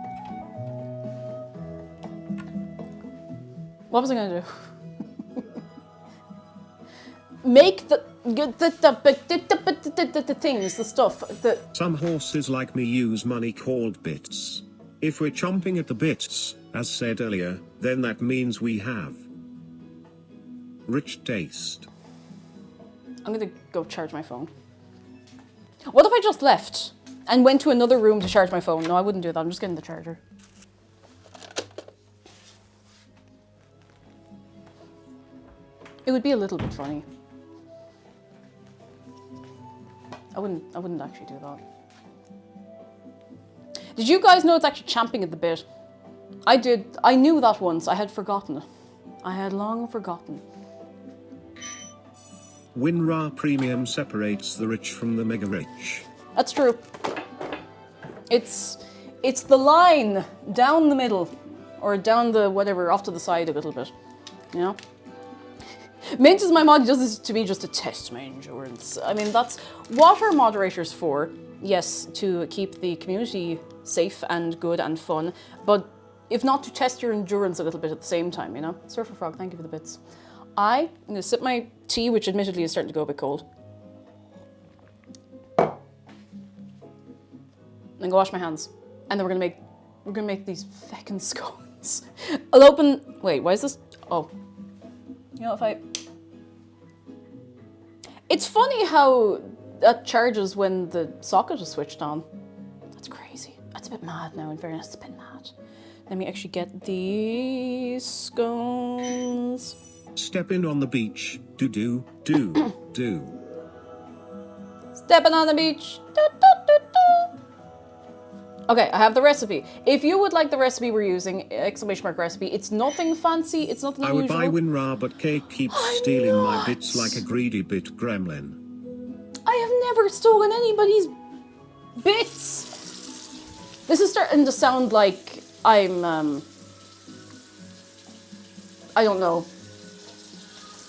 Speaker 1: What was I gonna do? Make the things, the stuff.
Speaker 3: Some horses like me use money called bits. If we're chomping at the bits, as said earlier, then that means we have rich taste.
Speaker 1: I'm gonna go charge my phone. What if I just left and went to another room to charge my phone? No, I wouldn't do that. I'm just getting the charger. It would be a little bit funny. I wouldn't actually do that. Did you guys know it's actually champing at the bit? I did. I knew that once. I had forgotten. I had long forgotten.
Speaker 3: WinRAR Premium separates the rich from the mega rich.
Speaker 1: That's true. It's the line down the middle, or down the whatever, off to the side a little bit, you know? Mint is my mod, he does this to me just to test my endurance. I mean, that's what are moderators for. Yes, to keep the community safe and good and fun, but if not to test your endurance a little bit at the same time, you know? Surfer Frog, thank you for the bits. I'm gonna sip my tea, which admittedly is starting to go a bit cold. And go wash my hands. And then we're gonna make these feckin' scones. I'll open, wait, why is this? Oh. You know, if I... It's funny how that charges when the socket is switched on. That's crazy. That's a bit mad now, in fairness, it's a bit mad. Let me actually get these scones.
Speaker 3: Stepping on the beach. Do.
Speaker 1: Stepping on the beach. Do, do, do, do. Okay, I have the recipe. If you would like the recipe we're using, exclamation mark recipe, it's nothing fancy, it's nothing unusual.
Speaker 3: I would buy WinRAR, but Cake keeps stealing my bits like a greedy bit gremlin.
Speaker 1: I have never stolen anybody's bits. This is starting to sound like I'm, I don't know.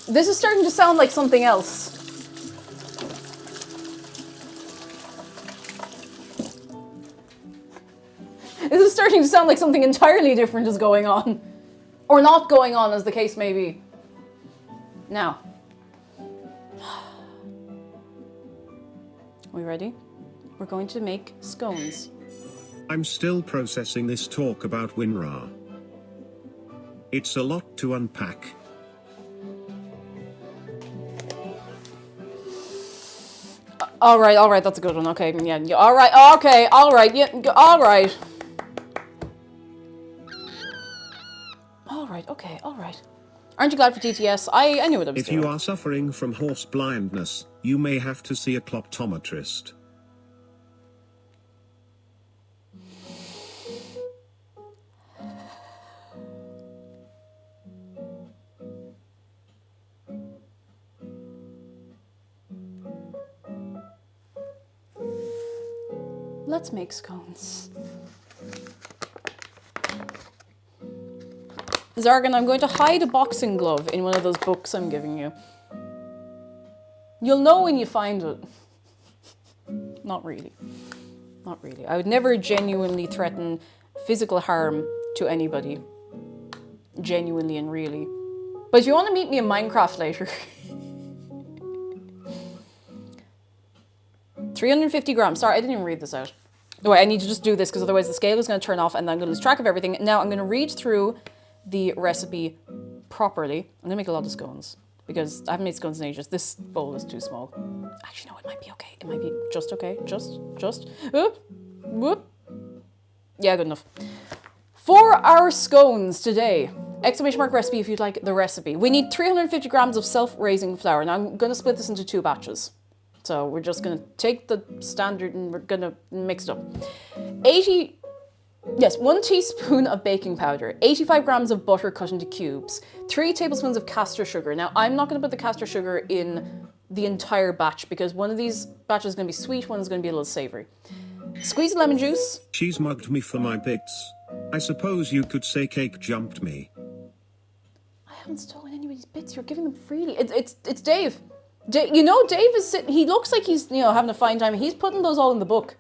Speaker 1: This is starting to sound like something else. This is starting to sound like something entirely different is going on. Or not going on, as the case may be. Now. Are we ready? We're going to make scones.
Speaker 3: I'm still processing this talk about WinRAR. It's a lot to unpack.
Speaker 1: All right, that's a good one. Okay, yeah, all right, okay, all right, yeah, all right. All right. Aren't you glad for TTS? I knew what I was doing.
Speaker 3: If you are suffering from horse blindness, you may have to see a cloptometrist.
Speaker 1: Let's make scones. Zargan, I'm going to hide a boxing glove in one of those books I'm giving you. You'll know when you find it. Not really. Not really. I would never genuinely threaten physical harm to anybody. Genuinely and really. But if you want to meet me in Minecraft later... 350 grams. Sorry, I didn't even read this out. Oh, wait, I need to just do this because otherwise the scale is going to turn off and then I'm going to lose track of everything. Now I'm going to read through the recipe properly. I'm going to make a lot of scones because I haven't made scones in ages. This bowl is too small. Actually, no, it might be okay. It might be just okay. Just. Whoop. Yeah, good enough. For our scones today, exclamation mark recipe if you'd like the recipe. We need 350 grams of self-raising flour. Now I'm going to split this into 2 batches. So we're just going to take the standard and we're going to mix it up. 1 teaspoon of baking powder, 85 grams of butter cut into cubes, 3 tablespoons of castor sugar. Now, I'm not going to put the castor sugar in the entire batch because one of these batches is going to be sweet, one is going to be a little savoury. Squeeze lemon juice.
Speaker 3: She's mugged me for my bits. I suppose you could say Cake jumped me.
Speaker 1: I haven't stolen anybody's bits. You're giving them freely. It's Dave. You know, Dave is sitting, he looks like he's, you know, having a fine time. He's putting those all in the book.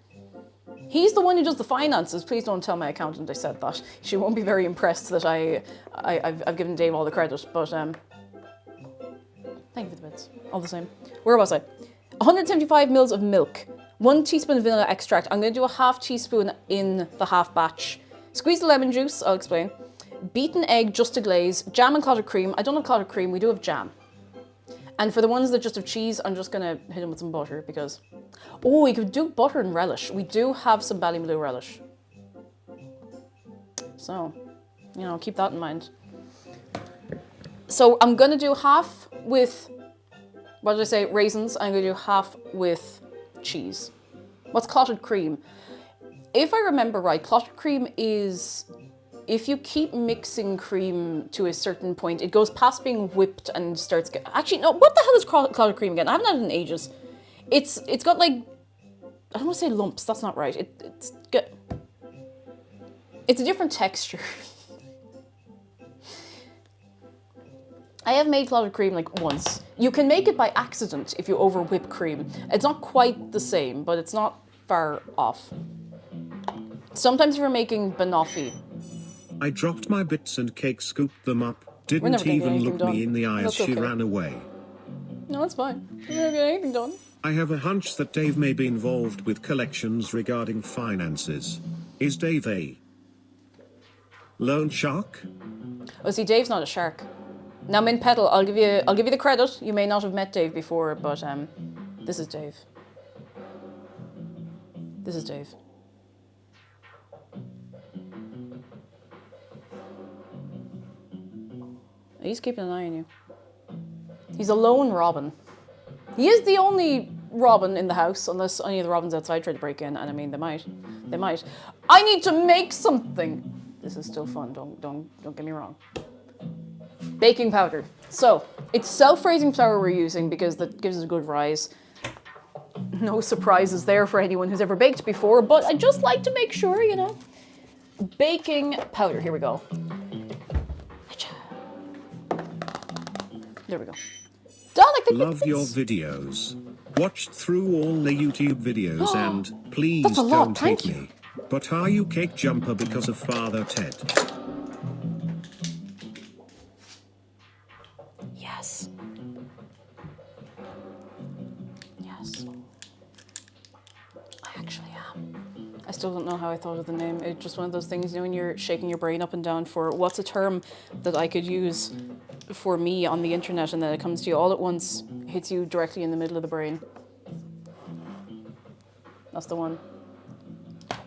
Speaker 1: He's the one who does the finances. Please don't tell my accountant I said that. She won't be very impressed that I've given Dave all the credit, but thank you for the bits. All the same. Where was I? 175 mils of milk, 1 teaspoon of vanilla extract. I'm going to do a half teaspoon in the half batch. Squeeze the lemon juice, I'll explain. Beaten egg just to glaze, jam and clotted cream. I don't have clotted cream, we do have jam. And for the ones that just have cheese, I'm just gonna hit them with some butter because... Oh, we could do butter and relish. We do have some Ballymaloe relish. So, you know, keep that in mind. So I'm gonna do half with, what did I say, raisins. I'm gonna do half with cheese. What's clotted cream? If I remember right, clotted cream is if you keep mixing cream to a certain point, it goes past being whipped and starts getting... Actually, no, what the hell is clotted cream again? I haven't had it in ages. It's got like... I don't want to say lumps, that's not right. It's a different texture. I have made clotted cream like once. You can make it by accident if you over whip cream. It's not quite the same, but it's not far off. Sometimes if you're making banoffee.
Speaker 3: I dropped my bits and Cake scooped them up,
Speaker 1: never
Speaker 3: didn't
Speaker 1: gonna get
Speaker 3: even
Speaker 1: anything
Speaker 3: look
Speaker 1: done.
Speaker 3: me in the eye as
Speaker 1: That's
Speaker 3: she
Speaker 1: okay.
Speaker 3: ran away.
Speaker 1: No, that's fine. We're not getting anything done.
Speaker 3: I have a hunch that Dave may be involved with collections regarding finances. Is Dave a loan shark?
Speaker 1: Oh, see, Dave's not a shark. Now, Mint Petal, I'll give you the credit. You may not have met Dave before, but this is Dave. This is Dave. He's keeping an eye on you. He's a lone Robin. He is the only Robin in the house, unless any of the Robins outside try to break in, and I mean, they might. They might. I need to make something! This is still fun, don't get me wrong. Baking powder. So, it's self-raising flour we're using because that gives us a good rise. No surprises there for anyone who's ever baked before, but I just like to make sure, you know. Baking powder, here we go. There we go. Done, I think
Speaker 3: Love your videos. Watched through all the YouTube videos and please
Speaker 1: That's a lot,
Speaker 3: don't
Speaker 1: thank
Speaker 3: hate me. But are you Cake Jumper because of Father Ted?
Speaker 1: Yes. Yes. I actually am. I still don't know how I thought of the name. It's just one of those things, you know, when you're shaking your brain up and down for what's a term that I could use for me on the internet, and then it comes to you all at once, hits you directly in the middle of the brain. That's the one.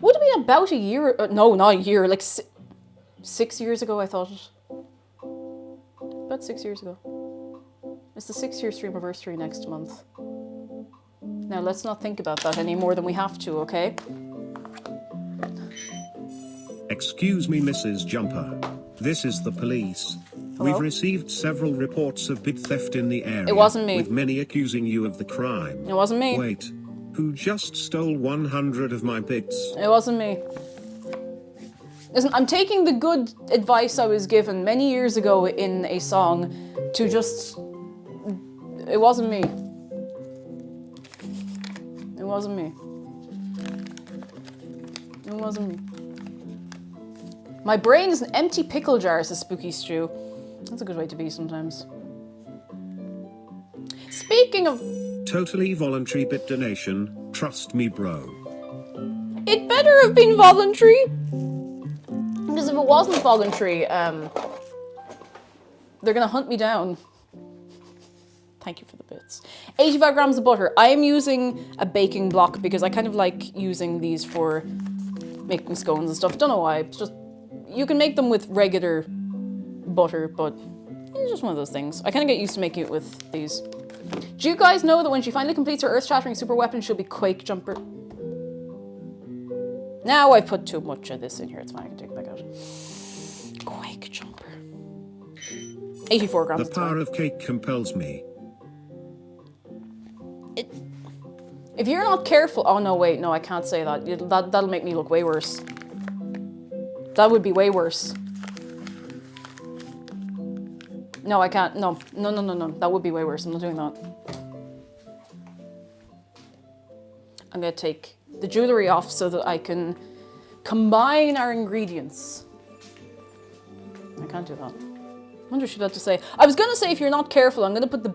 Speaker 1: Would have been about a year, no, not a year, like 6 years ago I thought it. About 6 years ago. It's the 6-year stream anniversary next month. Now let's not think about that any more than we have to, okay?
Speaker 3: Excuse me, Mrs. Jumper. This is the police.
Speaker 1: Hello?
Speaker 3: We've received several reports of bit theft in the area.
Speaker 1: It wasn't me.
Speaker 3: With many accusing you of the crime.
Speaker 1: It wasn't me.
Speaker 3: Wait. Who just stole 100 of my bits?
Speaker 1: It wasn't me. Listen, I'm taking the good advice I was given many years ago in a song to just... It wasn't me. It wasn't me. It wasn't me. My brain is an empty pickle jar, says Spooky Stew. That's a good way to be sometimes. Speaking of...
Speaker 3: Totally voluntary bit donation. Trust me, bro.
Speaker 1: It better have been voluntary. Because if it wasn't voluntary, they're gonna hunt me down. Thank you for the bits. 85 grams of butter. I am using a baking block because I kind of like using these for making scones and stuff. Don't know why. It's just, you can make them with regular butter, but it's just one of those things. I kind of get used to making it with these. Do you guys know that when she finally completes her earth-shattering super weapon, she'll be Quake Jumper? Now I've put too much of this in here. It's fine. I can take it back out. Quake Jumper. 84 grams.
Speaker 3: The power of cake compels me.
Speaker 1: If you're not careful... Oh, no, wait. No, I can't say that. That'll make me look way worse. That would be way worse. No, I can't. No. No, no, no, no. That would be way worse. I'm not doing that. I'm going to take the jewellery off so that I can combine our ingredients. I can't do that. I wonder what she's about to say. I was going to say if you're not careful, I'm going to put the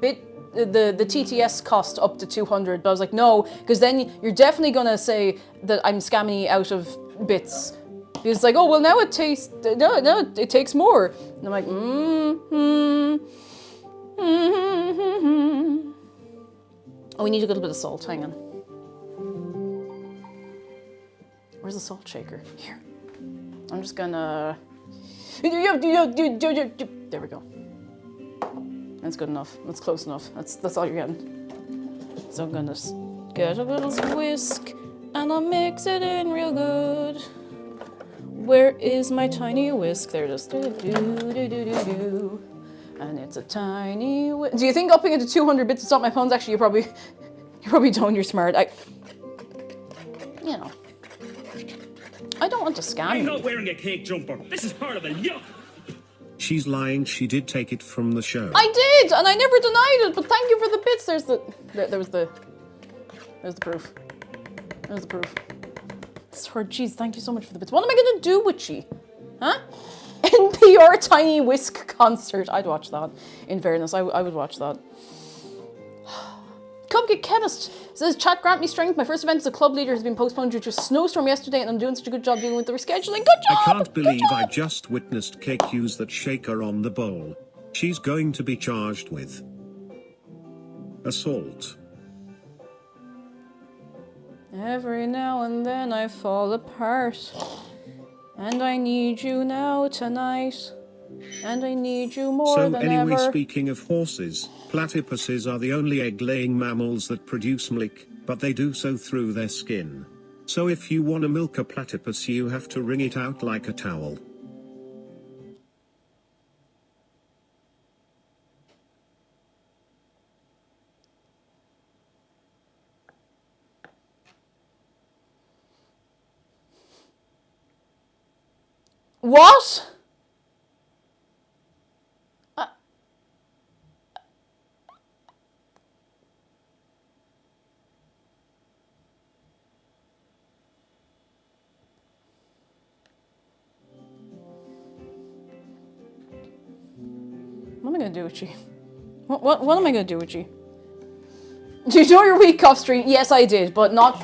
Speaker 1: TTS cost up to 200, but I was like, no, because then you're definitely going to say that I'm scamming you out of bits. It's like, oh, well, now it tastes, no, it takes more. And I'm like, Oh, we need a little bit of salt, hang on. Where's the salt shaker? Here. I'm just gonna... There we go. That's good enough. That's close enough. That's all you're getting. So I'm gonna get a little whisk and I'll mix it in real good. Where is my tiny whisk? There it is. Do-do-do-do-do-do. And it's a tiny whisk. Do you think upping it to 200 bits to stop my puns? Actually, you're probably don't. You're smart. You know, I don't want to scam
Speaker 4: I'm
Speaker 1: you.
Speaker 4: not wearing a cake jumper. This is part of a yuck.
Speaker 3: She's lying, she did take it from the show.
Speaker 1: I did, and I never denied it. But thank you for the bits. There's the proof. There's the proof. Sorry, jeez, thank you so much for the bits. What am I gonna do with you? Huh? NPR Tiny Whisk concert. I'd watch that. In fairness, I would watch that. Cupcake Chemist says, chat, grant me strength. My first event as a club leader has been postponed due to a snowstorm yesterday, and I'm doing such a good job dealing with the rescheduling. Good job!
Speaker 3: I can't believe
Speaker 1: good job.
Speaker 3: I just witnessed Cake use that shaker on the bowl. She's going to be charged with assault.
Speaker 1: Every now and then I fall apart, and I need you now tonight, and I need you more
Speaker 3: So
Speaker 1: than
Speaker 3: anyway,
Speaker 1: ever.
Speaker 3: speaking of horses, platypuses are the only egg-laying mammals that produce milk, but they do so through their skin. So if you want to milk a platypus, you have to wring it out like a towel.
Speaker 1: What? What am I gonna do with you? What am I gonna do with you? Did you do your week off stream? Yes, I did, but not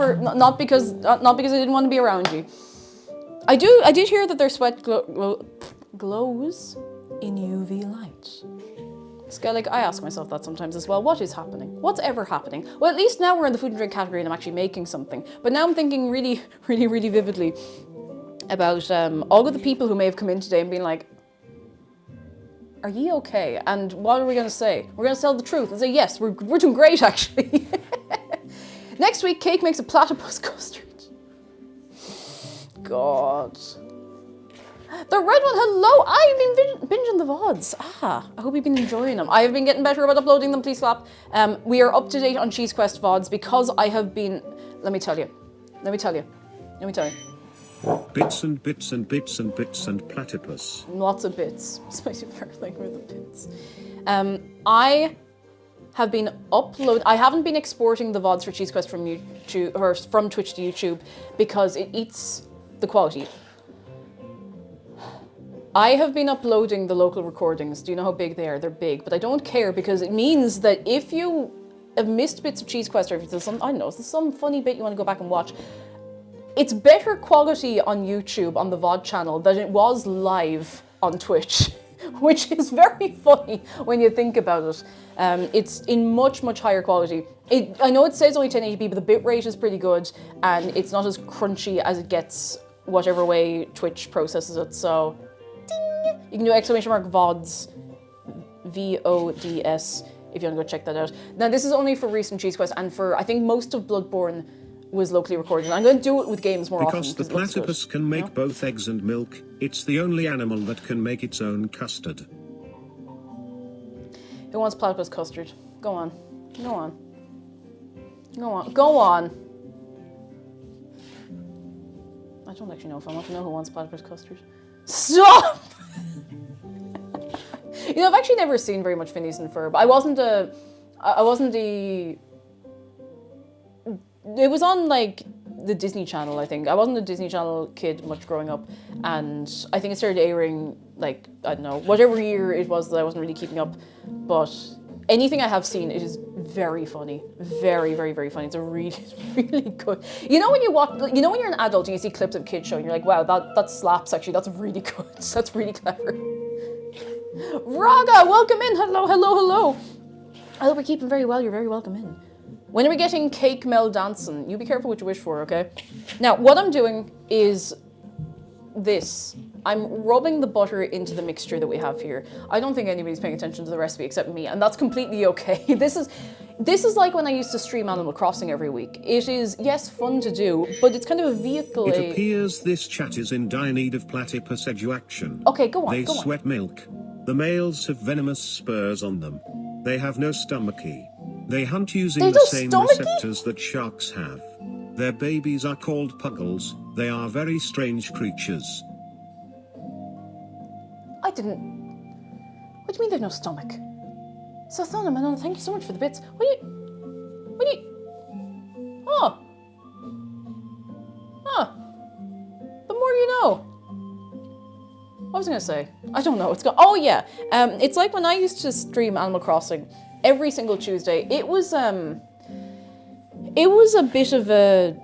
Speaker 1: because I didn't want to be around you. I did hear that their sweat glows in UV light. Skellig, I ask myself that sometimes as well. What is happening? What's ever happening? Well, at least now we're in the food and drink category and I'm actually making something. But now I'm thinking really, really, really vividly about all of the people who may have come in today and been like, are you okay? And what are we going to say? We're going to tell the truth and say, yes, we're doing great, actually. Next week, Cake makes a platypus custard. God. The red one, hello. I've been binging the VODs. I hope you've been enjoying them. I have been getting better about uploading them, please clap. We are up to date on Cheese Quest VODs because I have been, let me tell you.
Speaker 3: Bits and bits and bits and bits and platypus.
Speaker 1: Lots of bits. Spicy farting with the bits. I have been I haven't been exporting the VODs for Cheese Quest from YouTube or from Twitch to YouTube because it eats the quality. I have been uploading the local recordings. Do you know how big they are? They're big, but I don't care because it means that if you have missed bits of Cheese Quest or if there's some funny bit you want to go back and watch, it's better quality on YouTube on the VOD channel than it was live on Twitch, which is very funny when you think about it. It's in much, much higher quality. I know it says only 1080p, but the bit rate is pretty good and it's not as crunchy as it gets whatever way Twitch processes it. So, ding! You can do !VODs, VODS, if you want to go check that out. Now, this is only for recent Cheese Quest and for, I think, most of Bloodborne was locally recorded. And I'm going to do it with games more often.
Speaker 3: Because the platypus can make both eggs and milk, it's the only animal that can make its own custard.
Speaker 1: Who wants platypus custard? Go on. Go on. Go on. Go on. I don't actually know if I want to know who wants platypus custard. Stop! You know, I've actually never seen very much Phineas and Ferb. I wasn't it was on like the Disney Channel, I think. I wasn't a Disney Channel kid much growing up, and I think it started airing like, I don't know, whatever year it was that I wasn't really keeping up. But anything I have seen, it is very funny. Very, very, very funny. It's a really, really good. You know when when you're an adult and you see clips of kids show and you're like, wow, that slaps actually, that's really good. That's really clever. Raga, welcome in. Hello, hello, hello. I hope we're keeping very well. You're very welcome in. When are we getting Cake Mel dancing? You be careful what you wish for, okay? Now, what I'm doing is this. I'm rubbing the butter into the mixture that we have here. I don't think anybody's paying attention to the recipe except me, and that's completely okay. This is like when I used to stream Animal Crossing every week. It is, yes, fun to do, but it's kind of a vehicle.
Speaker 3: It appears this chat is in dire need of platypus eduaction.
Speaker 1: Okay, go on,
Speaker 3: They
Speaker 1: go on.
Speaker 3: sweat milk. The males have venomous spurs on them. They have no stomachae. They hunt using
Speaker 1: They
Speaker 3: the
Speaker 1: don't
Speaker 3: same
Speaker 1: stomachae?
Speaker 3: receptors that sharks have. Their babies are called puggles. They are very strange creatures.
Speaker 1: I didn't. What do you mean they've no stomach? So Manon, thank you so much for the bits. What do you? Oh. Huh. The more you know. What was I gonna say? I don't know. Oh yeah. It's like when I used to stream Animal Crossing every single Tuesday. It was a bit of a.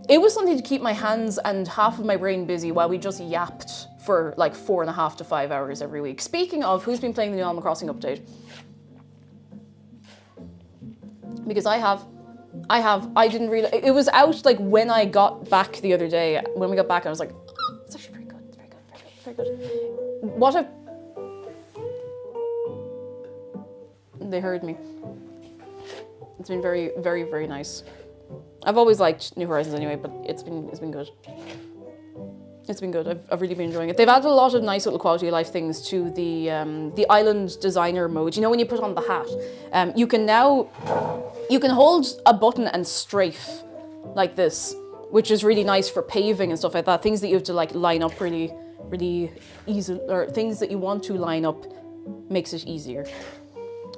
Speaker 1: It was something to keep my hands and half of my brain busy while we just yapped for like 4.5 to 5 hours every week. Speaking of, who's been playing the new Animal Crossing update? Because I didn't really, it was out like when I got back the other day. When we got back, I was like, oh, it's actually very good, it's very good, very good, very good. What if, they heard me. It's been very, very, very nice. I've always liked New Horizons anyway, but it's been good. It's been good. I've really been enjoying it. They've added a lot of nice little quality of life things to the island designer mode. You know, when you put on the hat, you can hold a button and strafe like this, which is really nice for paving and stuff like that. Things that you have to like line up really, really easy, or things that you want to line up makes it easier.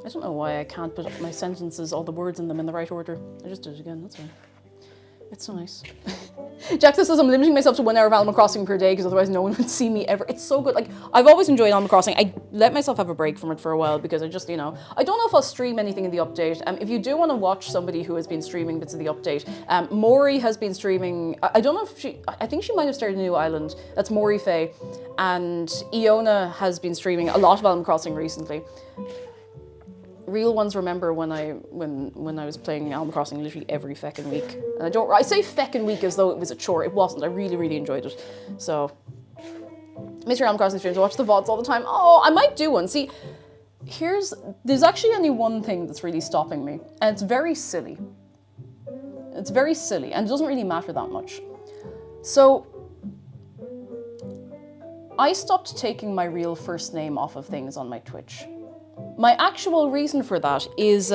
Speaker 1: I don't know why I can't put up my sentences, all the words in them in the right order. I just did it again, that's fine. It's so nice. Jackson says I'm limiting myself to 1 hour of Animal Crossing per day because otherwise no one would see me ever. It's so good. Like, I've always enjoyed Animal Crossing. I let myself have a break from it for a while because I just, you know, I don't know if I'll stream anything in the update. If you do want to watch somebody who has been streaming bits of the update, Maury has been streaming, I don't know if I think she might have started a new island. That's Maury Faye. And Iona has been streaming a lot of Animal Crossing recently. Real ones remember when I was playing Animal Crossing literally every feckin' week. And I say feckin' week as though it was a chore. It wasn't. I really, really enjoyed it. So, miss your Animal Crossing streams. I watch the VODs all the time. Oh, I might do one. See, there's actually only one thing that's really stopping me. And it's very silly. It's very silly and it doesn't really matter that much. So, I stopped taking my real first name off of things on my Twitch. My actual reason for that is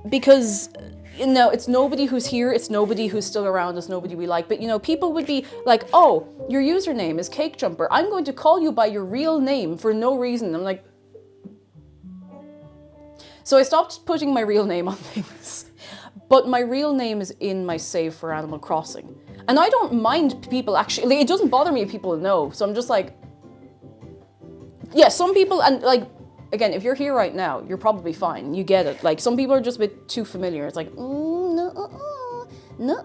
Speaker 1: because, you know, it's nobody who's here, it's nobody who's still around, it's nobody we like. But, you know, people would be like, oh, your username is Cake Jumper. I'm going to call you by your real name for no reason. I'm like... So I stopped putting my real name on things. But my real name is in my save for Animal Crossing. And I don't mind people actually... It doesn't bother me if people know. So I'm just like... Yeah, some people, and like, again, if you're here right now, you're probably fine. You get it. Like, some people are just a bit too familiar. It's like, no, no.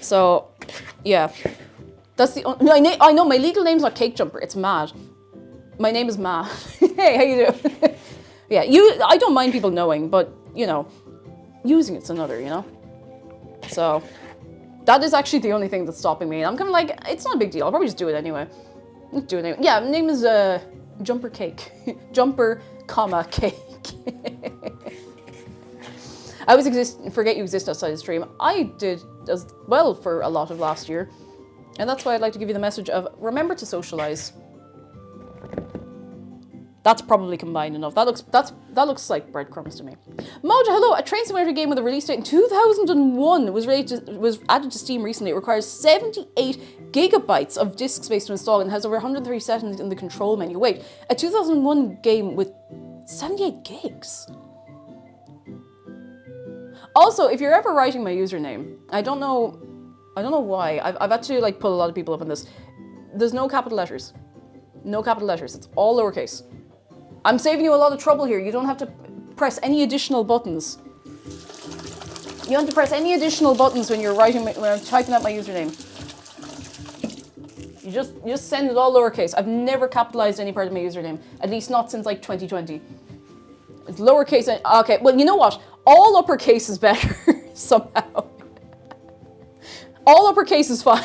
Speaker 1: So, yeah. That's the only, I know, my legal name's not Cake Jumper. It's Mad. My name is Mad. Hey, how you doing? Yeah, I don't mind people knowing, but, you know, using it's another, you know? So, that is actually the only thing that's stopping me. And I'm kind of like, it's not a big deal. I'll probably just do it anyway. Do it anyway. Yeah, my name is Jumper Cake. Jumper, comma, Cake. I always forget you exist outside the stream. I did as well for a lot of last year. And that's why I'd like to give you the message of remember to socialize. That's probably combined enough. That looks like breadcrumbs to me. Moja, hello. A Train Simulator game with a release date in 2001 was added to Steam recently. It requires 78 gigabytes of disk space to install and has over 130 settings in the control menu. Wait, a 2001 game with 78 gigs? Also, if you're ever writing my username, I don't know why. I've had to like pull a lot of people up on this. There's no capital letters. No capital letters. It's all lowercase. I'm saving you a lot of trouble here. You don't have to press any additional buttons. You don't have to press any additional buttons when you're when I'm typing out my username. You just send it all lowercase. I've never capitalized any part of my username. At least not since like 2020. It's lowercase. Okay, well, you know what? All uppercase is better somehow. All uppercase is fine.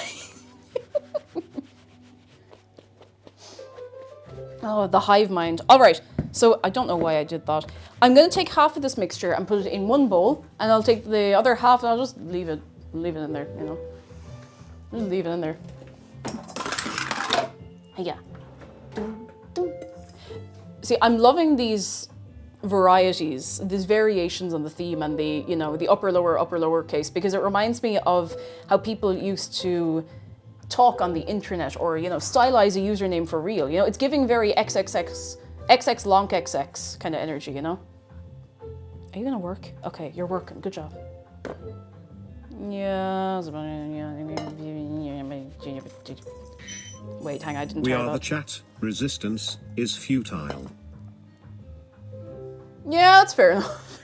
Speaker 1: Oh, the hive mind. All right. So I don't know why I did that. I'm going to take half of this mixture and put it in one bowl, and I'll take the other half and I'll just leave it in there, you know. Just leave it in there. Yeah. See, I'm loving these varieties, these variations on the theme and the, you know, the upper lower case, because it reminds me of how people used to talk on the internet, or, you know, stylize a username for real. You know, it's giving very XX long XX kind of energy, you know? Are you gonna work? Okay, you're working. Good job. Yeah. Wait, hang on, I didn't
Speaker 3: We
Speaker 1: try
Speaker 3: are
Speaker 1: that.
Speaker 3: the chat. Resistance is futile.
Speaker 1: Yeah, that's fair enough.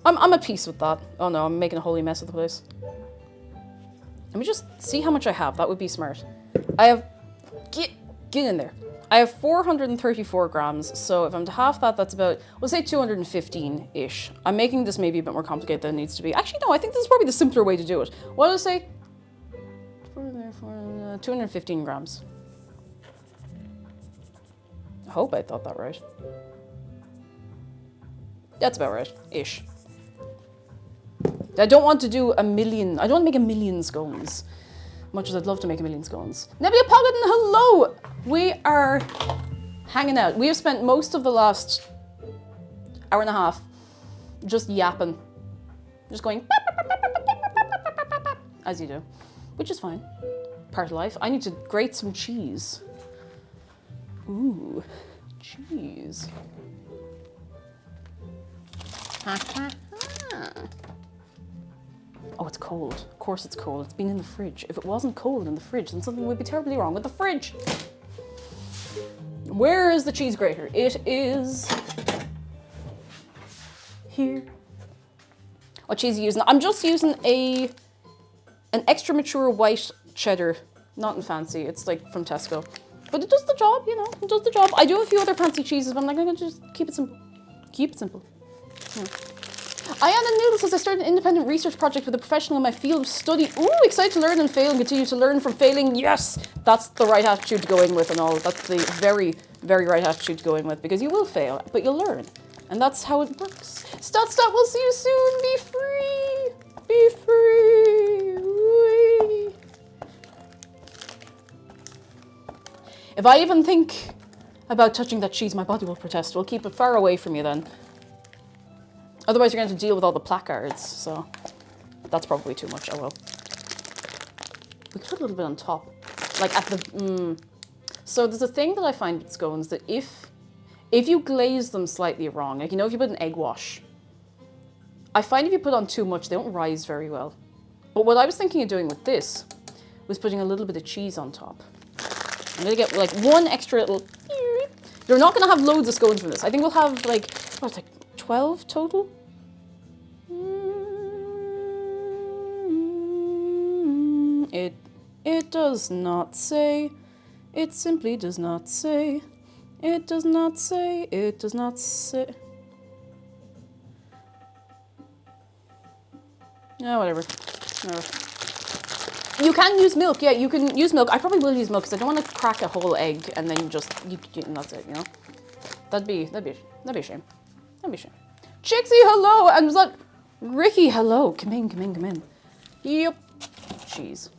Speaker 1: I'm at peace with that. Oh no, I'm making a holy mess of the place. Let me just see how much I have. That would be smart. I have... Get in there. I have 434 grams, so if I'm to half that, that's about, we'll say 215-ish. I'm making this maybe a bit more complicated than it needs to be. Actually, no, I think this is probably the simpler way to do it. What did I say? 215 grams. I hope I thought that right. That's about right, ish. I don't want to do a million, I don't want to make a million scones. Much as I'd love to make a million scones. Nebula Paladin, hello! We are hanging out. We have spent most of the last hour and a half just yapping. Just going as you do, which is fine. Part of life. I need to grate some cheese. Ooh, cheese. Oh, it's cold. Of course it's cold. It's been in the fridge. If it wasn't cold in the fridge, then something would be terribly wrong with the fridge. Where is the cheese grater? It is here. What cheese are you using? I'm just using an extra mature white cheddar. Nothing fancy. It's like from Tesco. But it does the job, you know. It does the job. I do have a few other fancy cheeses, but I'm not going to just keep it simple. Keep it simple. Yeah. Ayana Noodle says, I started an independent research project with a professional in my field of study. Ooh, excited to learn and fail and continue to learn from failing. Yes, that's the right attitude to go in with and all. That's the very, very right attitude to go in with, because you will fail, but you'll learn. And that's how it works. Stat, we'll see you soon. Be free. Be free. Wee. If I even think about touching that cheese, my body will protest. We'll keep it far away from you then. Otherwise, you're going to have to deal with all the placards, so that's probably too much. Oh well. We could put a little bit on top, like at the. So there's a thing that I find with scones that if you glaze them slightly wrong, like, you know, if you put an egg wash, I find if you put on too much, they don't rise very well. But what I was thinking of doing with this was putting a little bit of cheese on top. I'm gonna get like one extra little. You're not gonna have loads of scones from this. I think we'll have like, what's like 12 total? It does not say. It simply does not say. It does not say. It does not say. No, whatever. You can use milk. Yeah, you can use milk. I probably will use milk because I don't want to crack a whole egg and then just and that's it. You know, that'd be a shame. That'd be a shame. Chixie, hello, and was that Ricky? Hello, come in. Yep, cheese.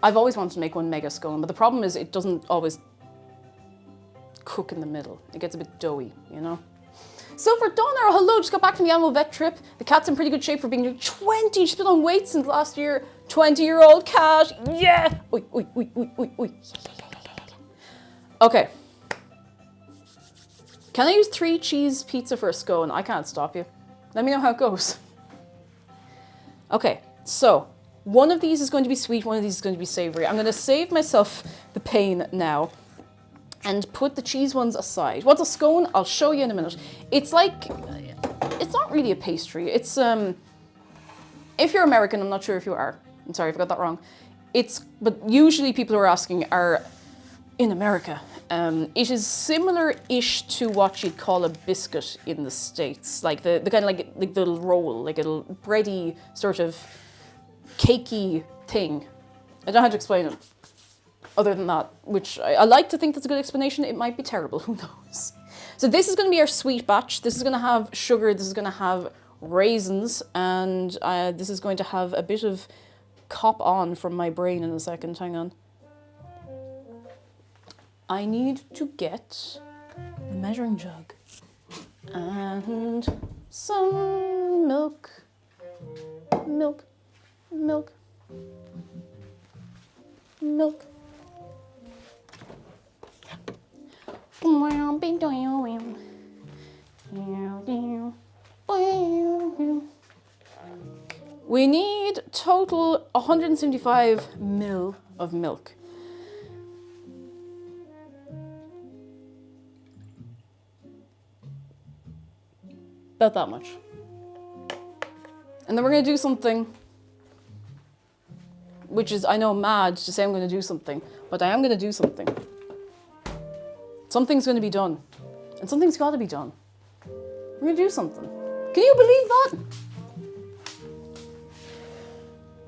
Speaker 1: I've always wanted to make one mega scone, but the problem is it doesn't always cook in the middle. It gets a bit doughy, you know. Silver Donner, hello, just got back from the animal vet trip. The cat's in pretty good shape for being 20. She's been on weight since last year. 20-year-old cat, yeah. Oi. Okay. Can I use 3 cheese pizza for a scone? I can't stop you. Let me know how it goes. Okay, so one of these is going to be sweet, one of these is going to be savory. I'm going to save myself the pain now and put the cheese ones aside. What's a scone? I'll show you in a minute. It's like, it's not really a pastry. It's, if you're American, I'm not sure if you are. I'm sorry if I got that wrong. But usually people who are asking are in America. It is similar-ish to what you'd call a biscuit in the States. Like the kind of like the little roll, like a little bready sort of cakey thing. I don't know how to explain it. Other than that, which I like to think that's a good explanation. It might be terrible, who knows. So this is going to be our sweet batch. This is going to have sugar, this is going to have raisins, and this is going to have a bit of cop on from my brain in a second. Hang on. I need to get the measuring jug and some milk. Milk. Milk. Milk. We need total 175 ml of milk. About that much. And then we're going to do something, which is, I know, mad to say I'm going to do something, but I am going to do something. Something's going to be done. And something's got to be done. We're going to do something. Can you believe that?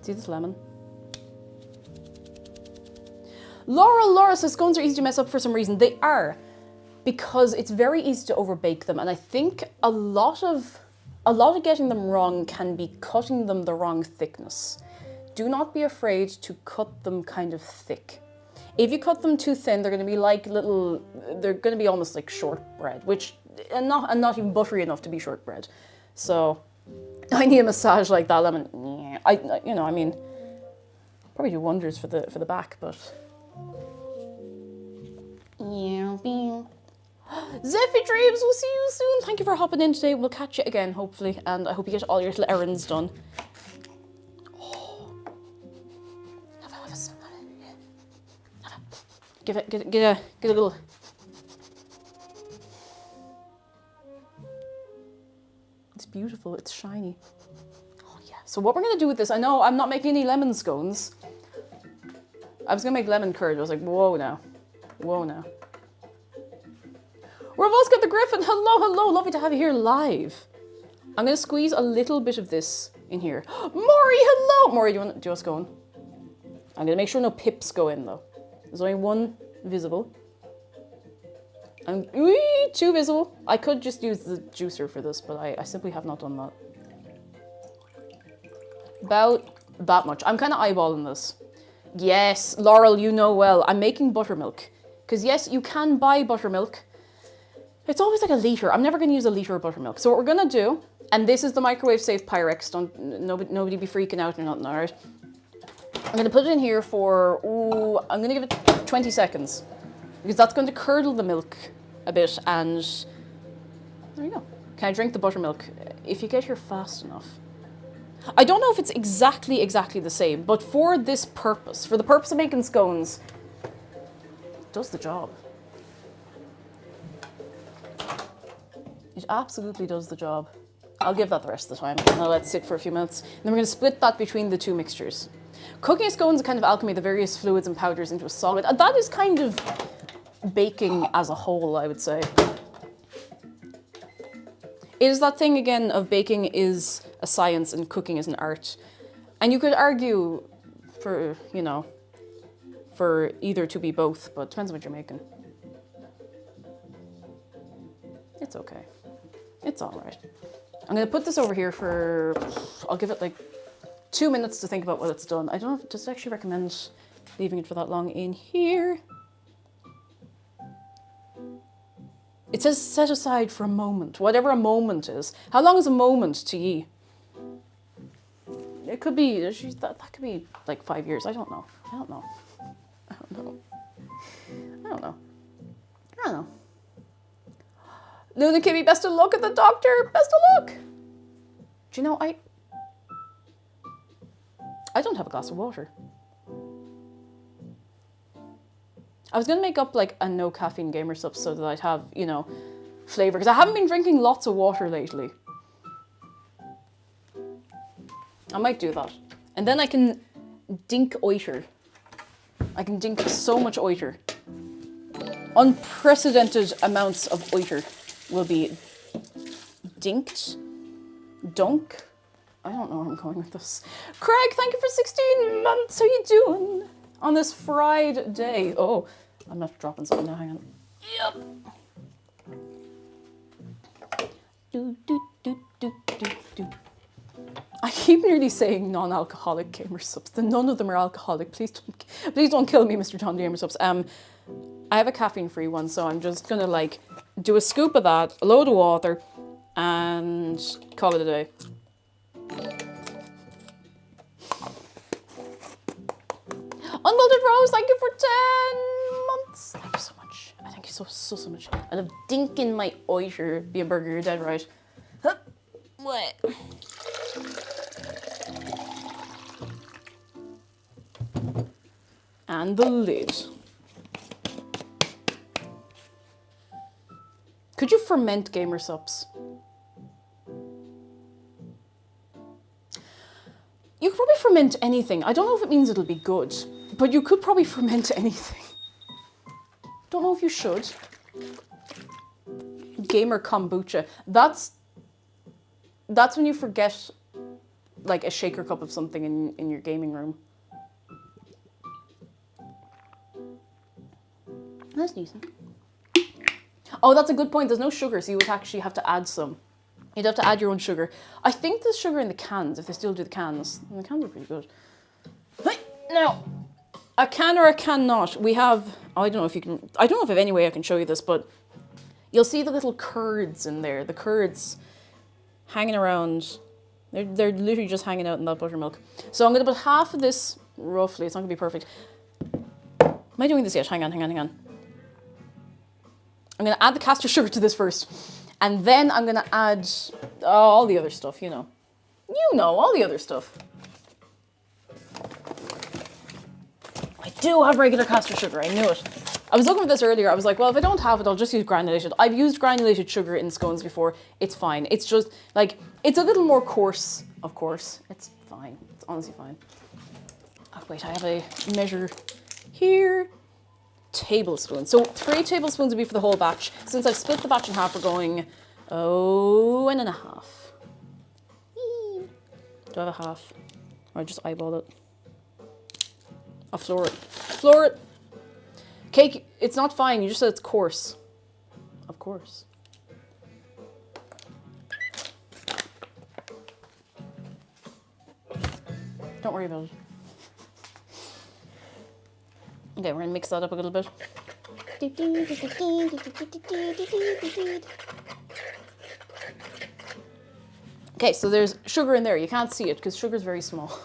Speaker 1: See this lemon? Laura says scones are easy to mess up for some reason. They are, because it's very easy to overbake them. And I think a lot of getting them wrong can be cutting them the wrong thickness. Do not be afraid to cut them kind of thick. If you cut them too thin, they're going to be like they're going to be almost like shortbread, and not even buttery enough to be shortbread. So I need a massage like that lemon. I mean, probably do wonders for the back, but. Zeffy Dreams, we'll see you soon. Thank you for hopping in today. We'll catch you again, hopefully, and I hope you get all your little errands done. Get a little. It's beautiful. It's shiny. Oh yeah. So what we're gonna do with this? I know I'm not making any lemon scones. I was gonna make lemon curd. I was like, whoa now, whoa now. We've also got the Griffin. Hello, lovely to have you here live. I'm gonna squeeze a little bit of this in here. Maury, hello, Maury. Do you want us going? I'm gonna make sure no pips go in though. There's only one visible. And two visible. I could just use the juicer for this, but I simply have not done that. About that much. I'm kind of eyeballing this. Yes, Laurel, you know well. I'm making buttermilk. Because yes, you can buy buttermilk. It's always like a litre. I'm never going to use a litre of buttermilk. So what we're going to do, and this is the microwave safe Pyrex. Nobody be freaking out or nothing, alright? I'm going to put it in here for, I'm going to give it 20 seconds. Because that's going to curdle the milk a bit, and there you go. Can I drink the buttermilk? If you get here fast enough. I don't know if it's exactly the same, but for this purpose, for the purpose of making scones, it does the job. It absolutely does the job. I'll give that the rest of the time, and I'll let it sit for a few minutes. And then we're going to split that between the two mixtures. Cooking a scone is a kind of alchemy, the various fluids and powders into a solid. And that is kind of baking as a whole, I would say. It is that thing, again, of baking is a science and cooking is an art. And you could argue for, you know, for either to be both, but it depends on what you're making. It's okay. It's all right. I'm going to put this over here for, I'll give it like 2 minutes to think about what it's done. I don't know if, does it actually recommend leaving it for that long in here? It says set aside for a moment, whatever a moment is. How long is a moment to ye? It could be, that could be like 5 years. I don't know. I don't know. I don't know. I don't know. I don't know. Luna Kimmy, best of luck at the doctor. Best of luck. Do you know, I don't have a glass of water. I was going to make up like a no caffeine gamer sub so that I'd have, you know, flavor. Because I haven't been drinking lots of water lately. I might do that. And then I can dink oiter. I can dink so much oiter. Unprecedented amounts of oiter will be dinked, dunk, I don't know where I'm going with this. Craig, thank you for 16 months. How you doing on this Friday? Oh, I'm not dropping something now. Hang on. Yep. Do, do, do, do, do, do. I keep nearly saying non-alcoholic gamer subs. None of them are alcoholic. Please don't kill me, Mr. John Gamer subs. I have a caffeine-free one, so I'm just gonna like do a scoop of that, a load of water, and call it a day. Unmolded Rose, thank you for 10 months. Thank you so much. I thank you so much. I love dinking my oiter. Be a burger, you're dead right. Huh. What? And the lid. Could you ferment gamer subs? You could probably ferment anything. I don't know if it means it'll be good, but you could probably ferment anything. Don't know if you should. Gamer kombucha. That's when you forget like a shaker cup of something in your gaming room. That's decent. Oh, that's a good point. There's no sugar, so you would actually have to add some. You'd have to add your own sugar. I think there's sugar in the cans, if they still do the cans. And the cans are pretty good. Now, a can or a can not. We have, I don't know if you can, I don't know if I have any way I can show you this, but you'll see the little curds in there. The curds hanging around. They're literally just hanging out in that buttermilk. So I'm going to put half of this, roughly, it's not going to be perfect. Am I doing this yet? Hang on. I'm going to add the caster sugar to this first. And then I'm going to add all the other stuff, you know. All the other stuff. I do have regular caster sugar, I knew it. I was looking at this earlier, I was like, well, if I don't have it, I'll just use granulated. I've used granulated sugar in scones before, it's fine. It's just, like, it's a little more coarse, of course. It's fine, it's honestly fine. Oh, wait, I have a measure here. Tablespoons. So 3 tablespoons would be for the whole batch. Since I've split the batch in half, we're going 1.5. Do I have a half? Or I just eyeball it? I'll floor it. Floor it! Cake, it's not fine, you just said it's coarse. Of course. Don't worry about it. Okay, we're gonna mix that up a little bit. Okay, so there's sugar in there. You can't see it because sugar is very small.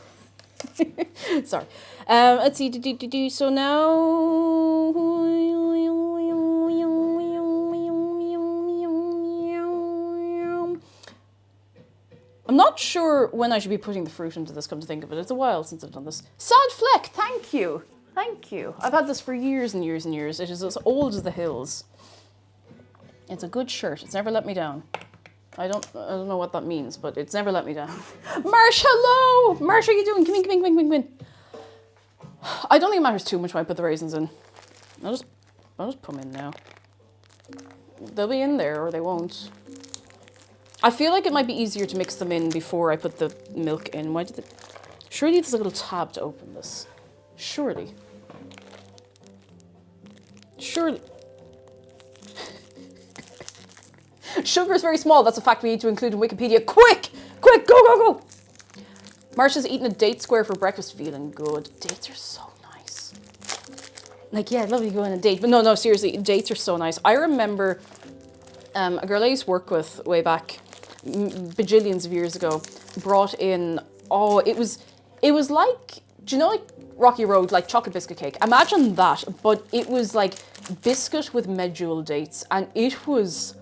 Speaker 1: Sorry. Let's see. So now. I'm not sure when I should be putting the fruit into this, come to think of it. It's a while since I've done this. Sad Fleck, thank you. Thank you. I've had this for years and years and years. It is as old as the hills. It's a good shirt. It's never let me down. I don't know what that means, but it's never let me down. Marsh, hello! Marsh, how are you doing? Come in. I don't think it matters too much when I put the raisins in. I'll just put them in now. They'll be in there or they won't. I feel like it might be easier to mix them in before I put the milk in. Why did it? Surely there's a little tab to open this. Surely. Sugar is very small. That's a fact we need to include in Wikipedia. Quick, go. Marsha's eating a date square for breakfast, feeling good. Dates are so nice. Like, yeah, I'd love to go on a date. But no, seriously, dates are so nice. I remember a girl I used to work with way back, bajillions of years ago, brought in, it was like, do you know like Rocky Road, like chocolate biscuit cake? Imagine that, but it was like biscuit with medjool dates, and it was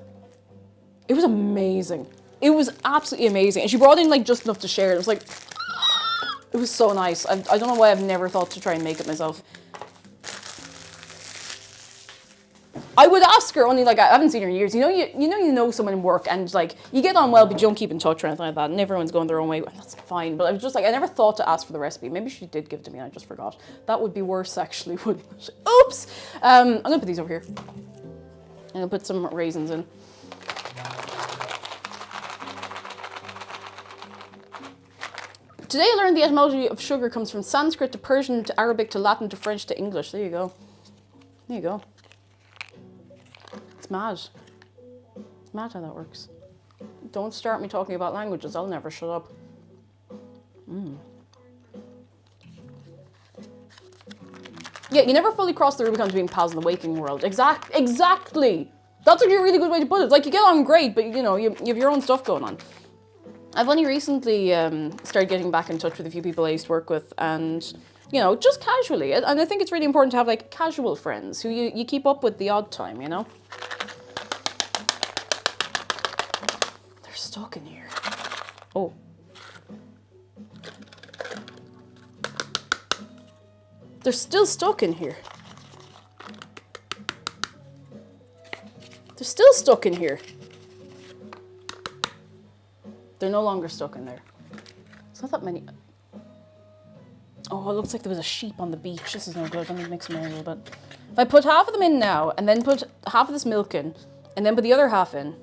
Speaker 1: amazing. It was absolutely amazing. And she brought in like just enough to share. It was like, it was so nice. I don't know why I've never thought to try and make it myself. I would ask her, only like I haven't seen her in years. You know someone in work and like you get on well, but you don't keep in touch or anything like that, and everyone's going their own way, and that's fine. But I was just like, I never thought to ask for the recipe. Maybe she did give it to me and I just forgot. That would be worse actually, wouldn't it? Oops! I'm gonna put these over here. I'm gonna put some raisins in. Today I learned the etymology of sugar comes from Sanskrit to Persian to Arabic to Latin to French to English. There you go. There you go. It's mad. It's mad how that works. Don't start me talking about languages. I'll never shut up. Yeah, you never fully cross the Rubicon to being pals in the waking world. Exactly. That's actually a really good way to put it. Like, you get on great, but you know, you have your own stuff going on. I've only recently started getting back in touch with a few people I used to work with, and, you know, just casually. And I think it's really important to have, like, casual friends who you keep up with the odd time, you know? They're stuck in here. Oh. They're still stuck in here. They're still stuck in here. They're no longer stuck in there. It's not that many. Oh, it looks like there was a sheep on the beach. This is no good. I need to mix them in a little bit. If I put half of them in now, and then put half of this milk in, and then put the other half in.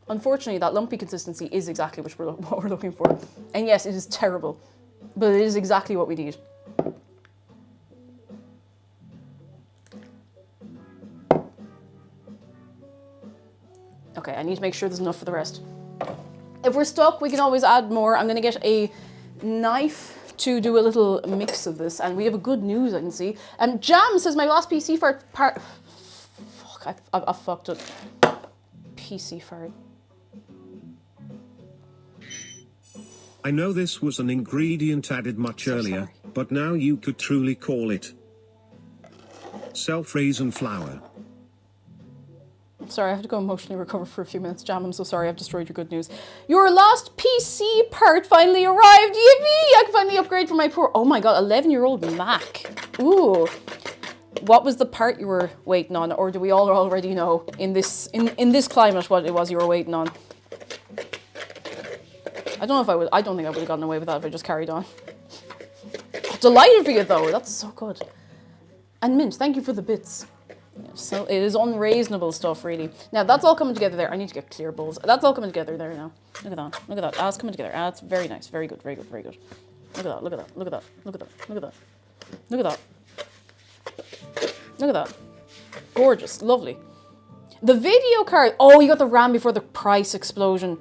Speaker 1: Unfortunately, that lumpy consistency is exactly what we're looking for. And yes, it is terrible, but it is exactly what we need. Okay, I need to make sure there's enough for the rest. If we're stuck, we can always add more. I'm gonna get a knife to do a little mix of this, and we have a good news I can see. Jam says my last PC fart part. Fuck, I fucked up. PC fart.
Speaker 3: I know this was an ingredient added much earlier, but now you could truly call it self-raising flour.
Speaker 1: Sorry, I have to go emotionally recover for a few minutes. Jam, I'm so sorry I've destroyed your good news. Your last PC part finally arrived. Yippee! I can finally upgrade from my poor... Oh my god, 11-year-old Mac. Ooh. What was the part you were waiting on? Or do we all already know in this climate what it was you were waiting on? I don't know if I would... I don't think I would have gotten away with that if I just carried on. Delighted for you though. That's so good. And Mint, thank you for the bits. So it is unreasonable stuff, really. Now that's all coming together there. I need to get clear bowls. That's all coming together there now. Look at that. Look at that. That's coming together. That's very nice. Very good. Very good. Very good. Look at that. Look at that. Look at that. Look at that. Look at that. Look at that. Look at that. Gorgeous. Lovely. The video card. Oh, you got the RAM before the price explosion.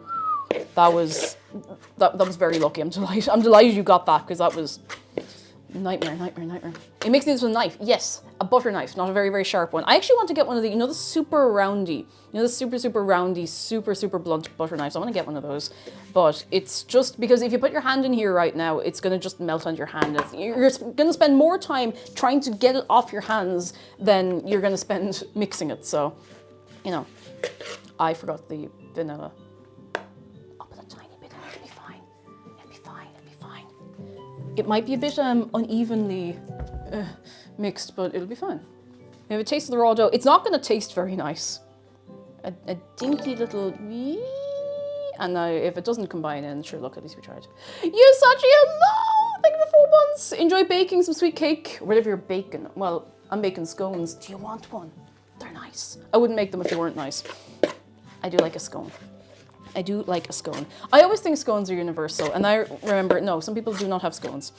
Speaker 1: That was very lucky. I'm delighted you got that, because that was nightmare. It makes this with a knife. Yes, a butter knife, not a very, very sharp one. I actually want to get one of the, you know, the super roundy, the super roundy, super blunt butter knives. I want to get one of those, but it's just because if you put your hand in here right now, it's going to just melt on your hand. You're going to spend more time trying to get it off your hands than you're going to spend mixing it. So, you know, I forgot the vanilla. It might be a bit unevenly mixed, but it'll be fine. If it tastes of the raw dough, it's not going to taste very nice. A dinky little... And now, if it doesn't combine in, sure, look, at least we tried. Yusachi, hello! Thank you for 4 months. Enjoy baking some sweet cake. Whatever you're baking. Well, I'm baking scones. Do you want one? They're nice. I wouldn't make them if they weren't nice. I do like a scone. I do like a scone. I always think scones are universal, and I remember, no, some people do not have scones.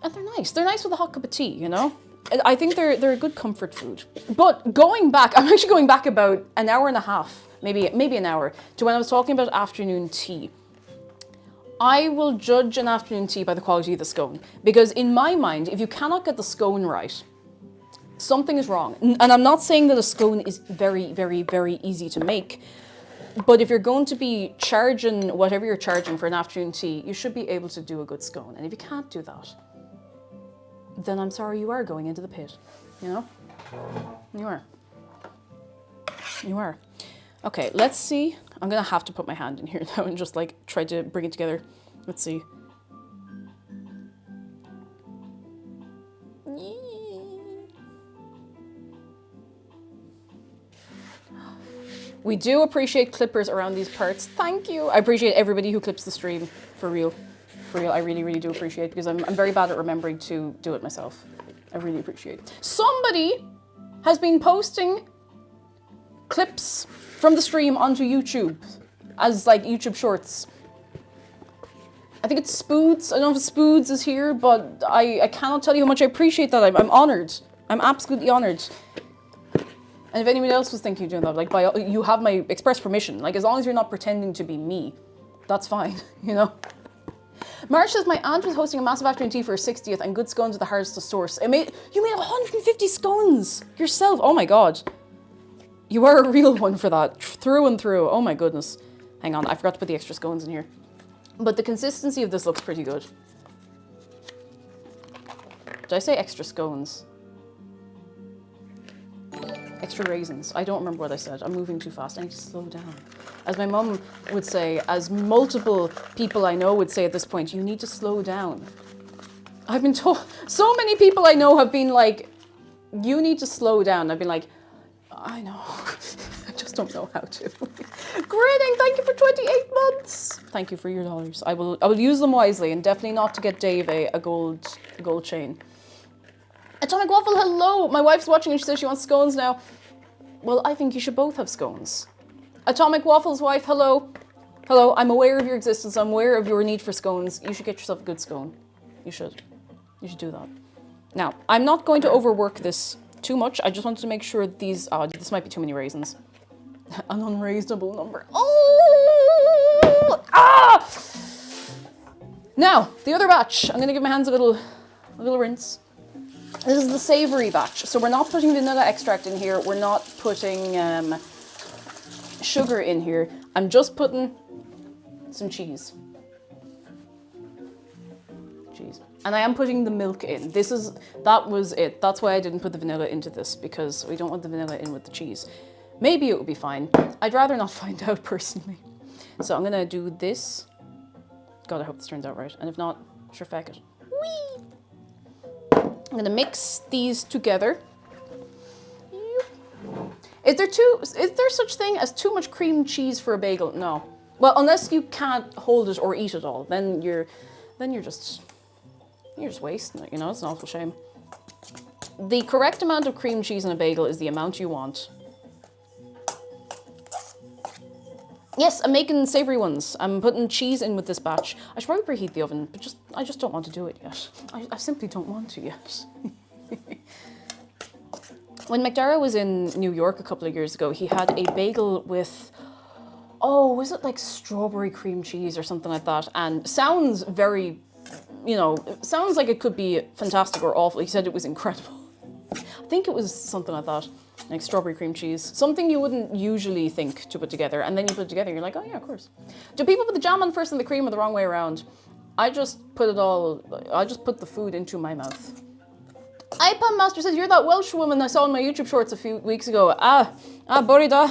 Speaker 1: And they're nice. They're nice with a hot cup of tea, you know? I think they're a good comfort food. But going back, I'm actually going back about an hour and a half, maybe an hour, to when I was talking about afternoon tea. I will judge an afternoon tea by the quality of the scone. Because in my mind, if you cannot get the scone right, something is wrong. And I'm not saying that a scone is very, very, very easy to make. But if you're going to be charging whatever you're charging for an afternoon tea, you should be able to do a good scone. And if you can't do that, then I'm sorry, you are going into the pit. You know? You are. You are. Okay, let's see. I'm going to have to put my hand in here now and just like try to bring it together. Let's see. We do appreciate clippers around these parts. Thank you. I appreciate everybody who clips the stream. For real. For real, I really, really do appreciate it, because I'm very bad at remembering to do it myself. I really appreciate it. Somebody has been posting clips from the stream onto YouTube. as like YouTube shorts. I think it's Spoods. I don't know if Spoods is here, but I cannot tell you how much I appreciate that. I'm honoured. I'm absolutely honoured. And if anyone else was thinking of doing that, like, you have my express permission. Like, as long as you're not pretending to be me, that's fine, you know? March says, my aunt was hosting a massive afternoon tea for her 60th and good scones are the hardest to source. You made 150 scones yourself. Oh my God. You are a real one for that. Through and through. Oh my goodness. Hang on, I forgot to put the extra scones in here. But the consistency of this looks pretty good. Did I say extra scones? Extra raisins. I don't remember what I said. I'm moving too fast. I need to slow down. As my mum would say, as multiple people I know would say at this point, you need to slow down. I've been told, so many people I know have been like, you need to slow down. I've been like, I know. I just don't know how to. Grinning, thank you for 28 months. Thank you for your dollars. I will use them wisely and definitely not to get Dave a gold chain. Atomic Waffle, hello. My wife's watching and she says she wants scones now. Well, I think you should both have scones. Atomic Waffle's wife, hello. Hello, I'm aware of your existence. I'm aware of your need for scones. You should get yourself a good scone. You should. You should do that. Now, I'm not going to overwork this too much. I just wanted to make sure these... Oh, this might be too many raisins. An unreasonable number. Oh! Ah! Now, the other batch. I'm going to give my hands a little rinse. This is the savoury batch. So we're not putting vanilla extract in here. We're not putting sugar in here. I'm just putting some cheese. And I am putting the milk in. That was it. That's why I didn't put the vanilla into this, because we don't want the vanilla in with the cheese. Maybe it would be fine. I'd rather not find out personally. So I'm gonna do this. God, I hope this turns out right. And if not, sure feck it. Whee! I'm gonna mix these together. Is there such thing as too much cream cheese for a bagel? No. Well, unless you can't hold it or eat it all, then you're just wasting it, you know, it's an awful shame. The correct amount of cream cheese in a bagel is the amount you want. Yes, I'm making savoury ones. I'm putting cheese in with this batch. I should probably preheat the oven, but I just don't want to do it yet. I simply don't want to yet. When McDara was in New York a couple of years ago, he had a bagel with, oh, was it like strawberry cream cheese or something like that? And sounds very, you know, sounds like it could be fantastic or awful. He said it was incredible. I think it was something like that, like strawberry cream cheese. Something you wouldn't usually think to put together. And then you put it together and you're like, oh yeah, of course. Do people put the jam on first and the cream or the wrong way around? I just put the food into my mouth. iPam Master says, you're that Welsh woman I saw in my YouTube shorts a few weeks ago. Borida.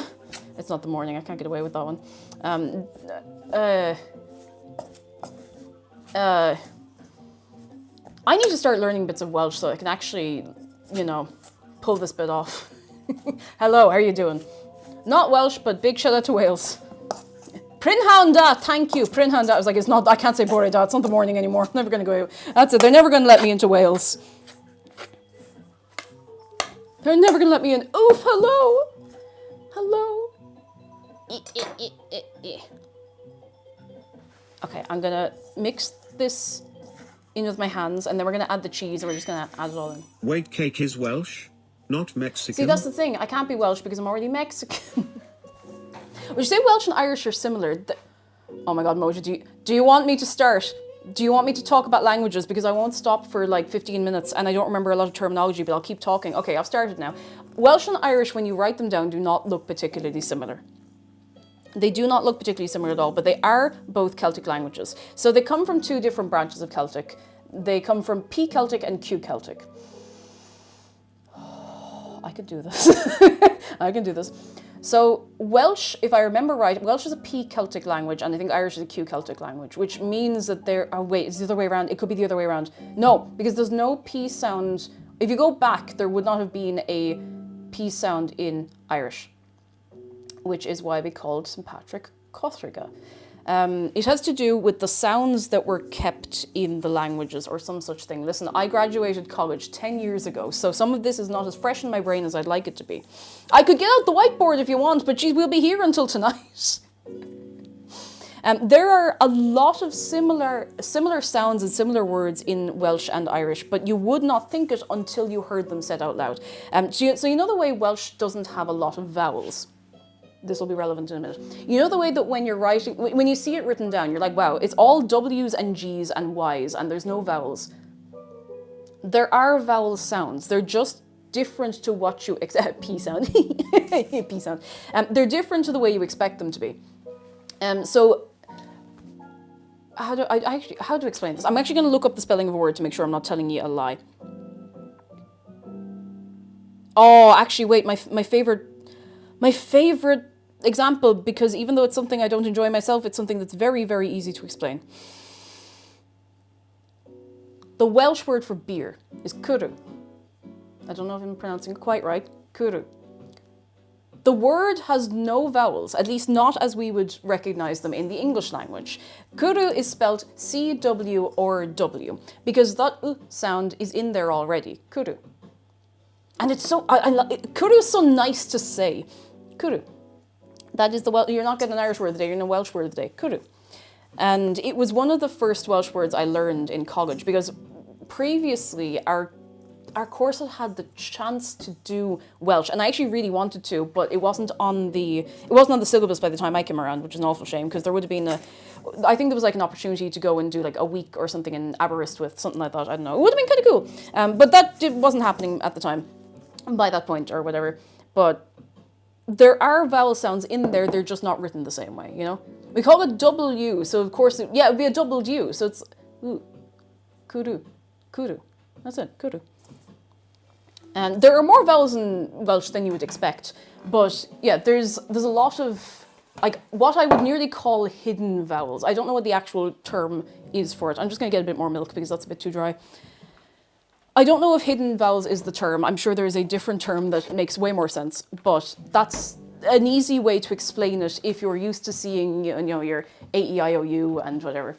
Speaker 1: It's not the morning, I can't get away with that one. I need to start learning bits of Welsh so I can actually, you know, pull this bit off. Hello, how are you doing? Not Welsh, but big shout out to Wales. Prynhawn, thank you. Prynhawn, I was like, it's not, I can't say Borida, it's not the morning anymore. I'm never going to go out. That's it, they're never going to let me into Wales. They're never going to let me in. Oof, hello. Hello. Okay, I'm going to mix this in with my hands, and then we're going to add the cheese, and we're just going to add it all in.
Speaker 3: Wait, cake is Welsh, not Mexican?
Speaker 1: See, that's the thing. I can't be Welsh because I'm already Mexican. Would you say Welsh and Irish are similar? Oh my God, Moja, do you want me to start? Do you want me to talk about languages? Because I won't stop for like 15 minutes and I don't remember a lot of terminology, but I'll keep talking. Okay, I've started now. Welsh and Irish, when you write them down, do not look particularly similar. They do not look particularly similar at all, but they are both Celtic languages. So they come from two different branches of Celtic. They come from P Celtic and Q Celtic. Oh, I could do this. I can do this. So Welsh, if I remember right, Welsh is a P Celtic language, and I think Irish is a Q Celtic language, which means that there. Oh wait, it's the other way around. It could be the other way around. No, because there's no P sound. If you go back, there would not have been a P sound in Irish, which is why we called St. Patrick Cóthraga. It has to do with the sounds that were kept in the languages or some such thing. Listen, I graduated college 10 years ago, so some of this is not as fresh in my brain as I'd like it to be. I could get out the whiteboard if you want, but geez, we'll be here until tonight. There are a lot of similar sounds and similar words in Welsh and Irish, but you would not think it until you heard them said out loud. So you know the way Welsh doesn't have a lot of vowels? This will be relevant in a minute. You know the way that when you're writing, when you see it written down, you're like, wow, it's all W's and G's and Y's and there's no vowels. There are vowel sounds. They're just different to what you expect. P sound. P sound. They're different to the way you expect them to be. So how to explain this? I'm actually going to look up the spelling of a word to make sure I'm not telling you a lie. Oh, actually, wait. My favorite example, because even though it's something I don't enjoy myself, it's something that's very, very easy to explain. The Welsh word for beer is cwrw. I don't know if I'm pronouncing it quite right. Cwrw. The word has no vowels, at least not as we would recognize them in the English language. Cwrw is spelled C-W or W, because that sound is in there already. Cwrw. And it's so, cwrw is so nice to say. Cwrw. That is you're not getting an Irish word of the day, you're getting a Welsh word of the day. Cwrw. And it was one of the first Welsh words I learned in college, because previously our course had the chance to do Welsh, and I actually really wanted to, but it wasn't on the syllabus by the time I came around, which is an awful shame, because there would have been I think there was like an opportunity to go and do like a week or something in Aberystwyth, something like that. I don't know. It would have been kind of cool, but that wasn't happening at the time, by that point or whatever. But there are vowel sounds in there, they're just not written the same way, you know? We call it W, so of course, it would be a double U, so it's cwrw, cwrw. That's it, cwrw. And there are more vowels in Welsh than you would expect, but yeah, there's a lot of, like, what I would nearly call hidden vowels. I don't know what the actual term is for it. I'm just going to get a bit more milk because that's a bit too dry. I don't know if hidden vowels is the term. I'm sure there is a different term that makes way more sense, but that's an easy way to explain it if you're used to seeing, you know, your A-E-I-O-U and whatever.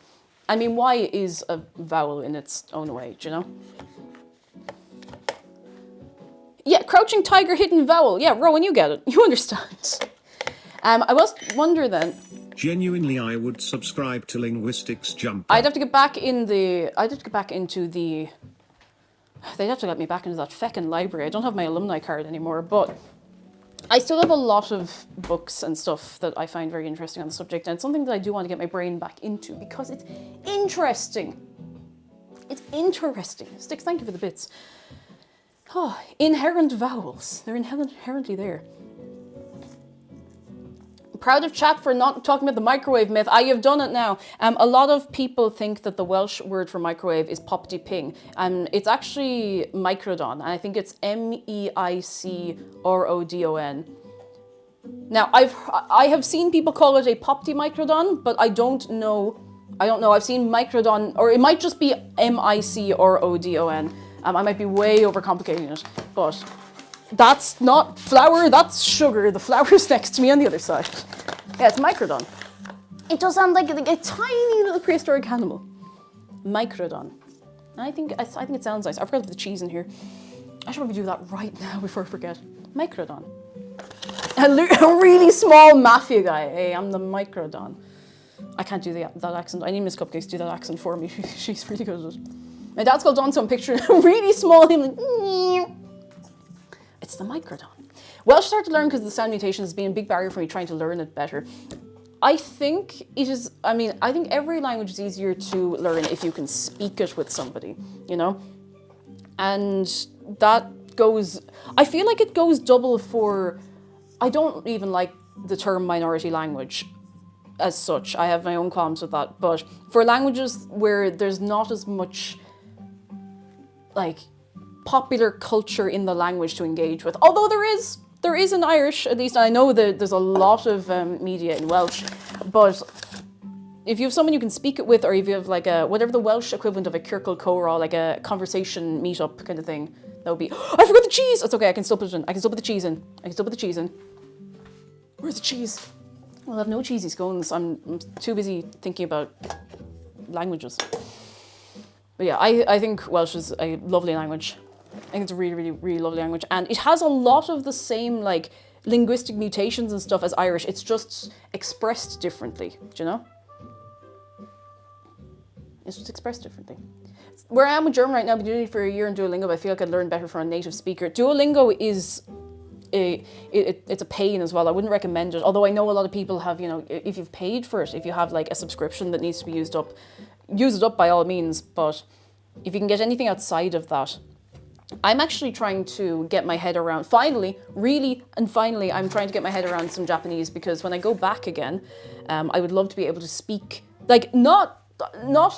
Speaker 1: I mean, Y is a vowel in its own way, do you know? Yeah, crouching tiger, hidden vowel. Yeah, Rowan, you get it. You understand. I must wonder then.
Speaker 3: Genuinely, I would subscribe to Linguistics Jumper.
Speaker 1: I'd have to get back into the. They'd have to let me back into that feckin' library. I don't have my alumni card anymore, but I still have a lot of books and stuff that I find very interesting on the subject, and it's something that I do want to get my brain back into because it's interesting. It's interesting. Sticks, thank you for the bits. Oh, inherent vowels. They're inherently there. Proud of chat for not talking about the microwave myth. I have done it now. A lot of people think that the Welsh word for microwave is popty ping. It's actually microdon, and I think it's M-E-I-C-R-O-D-O-N. Now, I have seen people call it a popty microdon, but I don't know. I've seen microdon, or it might just be M-I-C-R-O-D-O-N. I might be way overcomplicating it, but that's not flour, that's sugar. The flour's next to me on the other side. Yeah, it's microdon. It does sound like a tiny little prehistoric animal. Microdon. I think it sounds nice. I forgot to put the cheese in here. I should probably do that right now before I forget. Microdon. A really small mafia guy. Hey, I'm the microdon. I can't do that accent. I need Miss Cupcakes to do that accent for me. She's really good at it. My dad's called Don, so I'm picturing a really small him like, it's the microdon. Welsh started to learn because the sound mutation has been a big barrier for me trying to learn it better. I think every language is easier to learn if you can speak it with somebody, you know? And that goes, I feel like it goes double for, I don't even like the term minority language as such. I have my own qualms with that, but for languages where there's not as much like popular culture in the language to engage with, although there is in Irish, at least I know that there's a lot of media in Welsh, but if you have someone you can speak it with, or if you have like whatever the Welsh equivalent of a Circle Cora, like a conversation meetup kind of thing, that would be, oh, I forgot the cheese! It's okay, I can still put it in. I can still put the cheese in. Where's the cheese? Well, I have no cheesy scones. I'm too busy thinking about languages. But yeah, I think Welsh is a lovely language. I think it's a really, really, really lovely language. And it has a lot of the same like linguistic mutations and stuff as Irish. It's just expressed differently, do you know? It's just expressed differently. Where I am with German right now, I've been doing it for a year in Duolingo, but I feel like I'd learn better from a native speaker. Duolingo is it's a pain as well. I wouldn't recommend it. Although I know a lot of people have, you know, if you've paid for it, if you have like a subscription that needs to be used up, use it up by all means. But if you can get anything outside of that, I'm actually trying to get my head around, finally, I'm trying to get my head around some Japanese, because when I go back again, I would love to be able to speak, like, not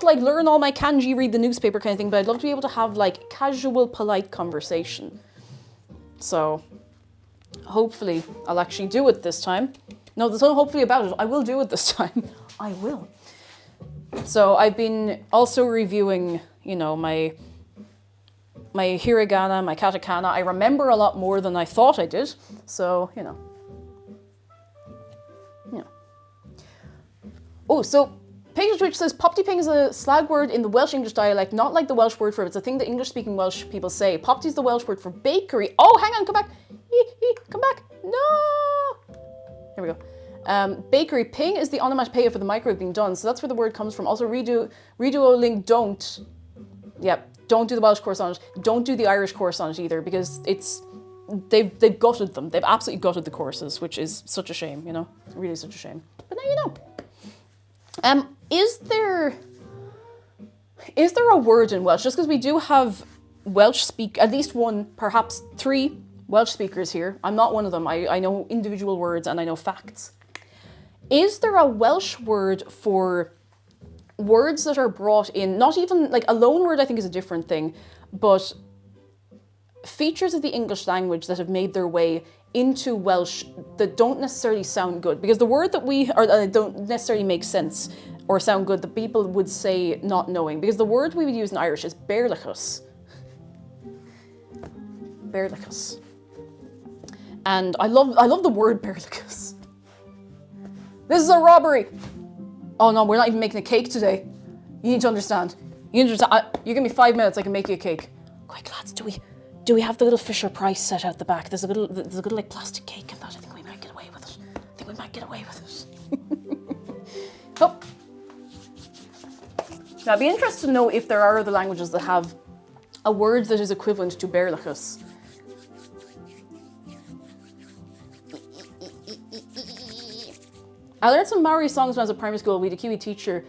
Speaker 1: like learn all my kanji, read the newspaper kind of thing, but I'd love to be able to have like casual, polite conversation. So hopefully I'll actually do it this time. No, there's no hopefully about it. I will do it this time. I will. So I've been also reviewing, you know, my hiragana, my katakana. I remember a lot more than I thought I did. So, you know. Yeah. Oh, so Page Twitch says, Popty-ping is a slag word in the Welsh-English dialect, not like the Welsh word for it. It's a thing that English-speaking Welsh people say. Popty's the Welsh word for bakery. Oh, hang on, come back. Come back. No. Here we go. Bakery. Ping is the onomatopoeia for the microwave being done. So that's where the word comes from. Also, reduoling don't. Yeah, don't do the Welsh course on it. Don't do the Irish course on it either, because they've gutted them. They've absolutely gutted the courses, which is such a shame, you know? Really such a shame. But now you know. Is there a word in Welsh? Just because we do have at least one, perhaps 3 Welsh speakers here. I'm not one of them. I know individual words and I know facts. Is there a Welsh word for words that are brought in, not even, like a loan word I think is a different thing, but features of the English language that have made their way into Welsh that don't necessarily sound good? Because the word that don't necessarily make sense or sound good, that people would say not knowing. Because the word we would use in Irish is bearlachas. Bearlachas. And I love the word bearlachas. This is a robbery. Oh no, we're not even making a cake today. You need to understand. You give me 5 minutes, I can make you a cake. Quick lads, do we have the little Fisher Price set out the back? There's a little like plastic cake in that. I think we might get away with it. Oh. Now, I'd be interested to know if there are other languages that have a word that is equivalent to bearlachas. I learned some Maori songs when I was at primary school. We had a Kiwi teacher.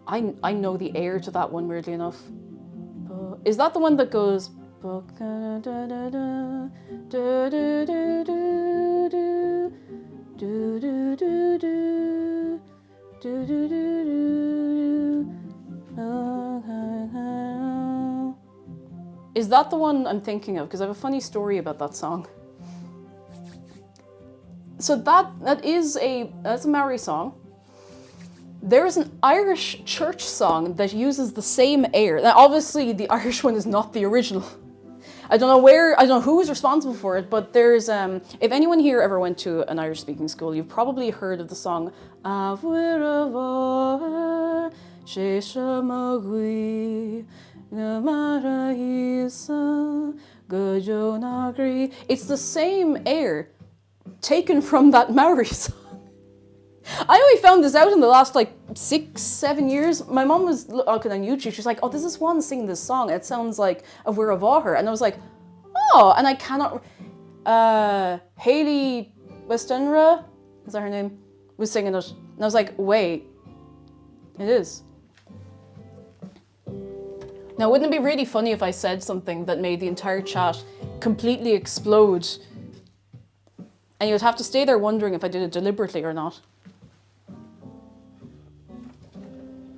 Speaker 1: I know the air to that one, weirdly enough. Is that the one that goes... Is that the one I'm thinking of? Because I have a funny story about that song. So that's a Maori song. There is an Irish church song that uses the same air. Now, obviously, the Irish one is not the original. I don't know who is responsible for it, but there's, if anyone here ever went to an Irish-speaking school, you've probably heard of the song, it's the same air taken from that Maori song. I only found this out in the last 6-7 years. My mom was looking on YouTube. She's like, "Oh, there's this one singing this song. It sounds like a Wiravaher." And I was like, "Oh," and I cannot. Hayley Westenra, is that her name? Was singing it, and I was like, "Wait, it is." Now, wouldn't it be really funny if I said something that made the entire chat completely explode? And you'd have to stay there wondering if I did it deliberately or not.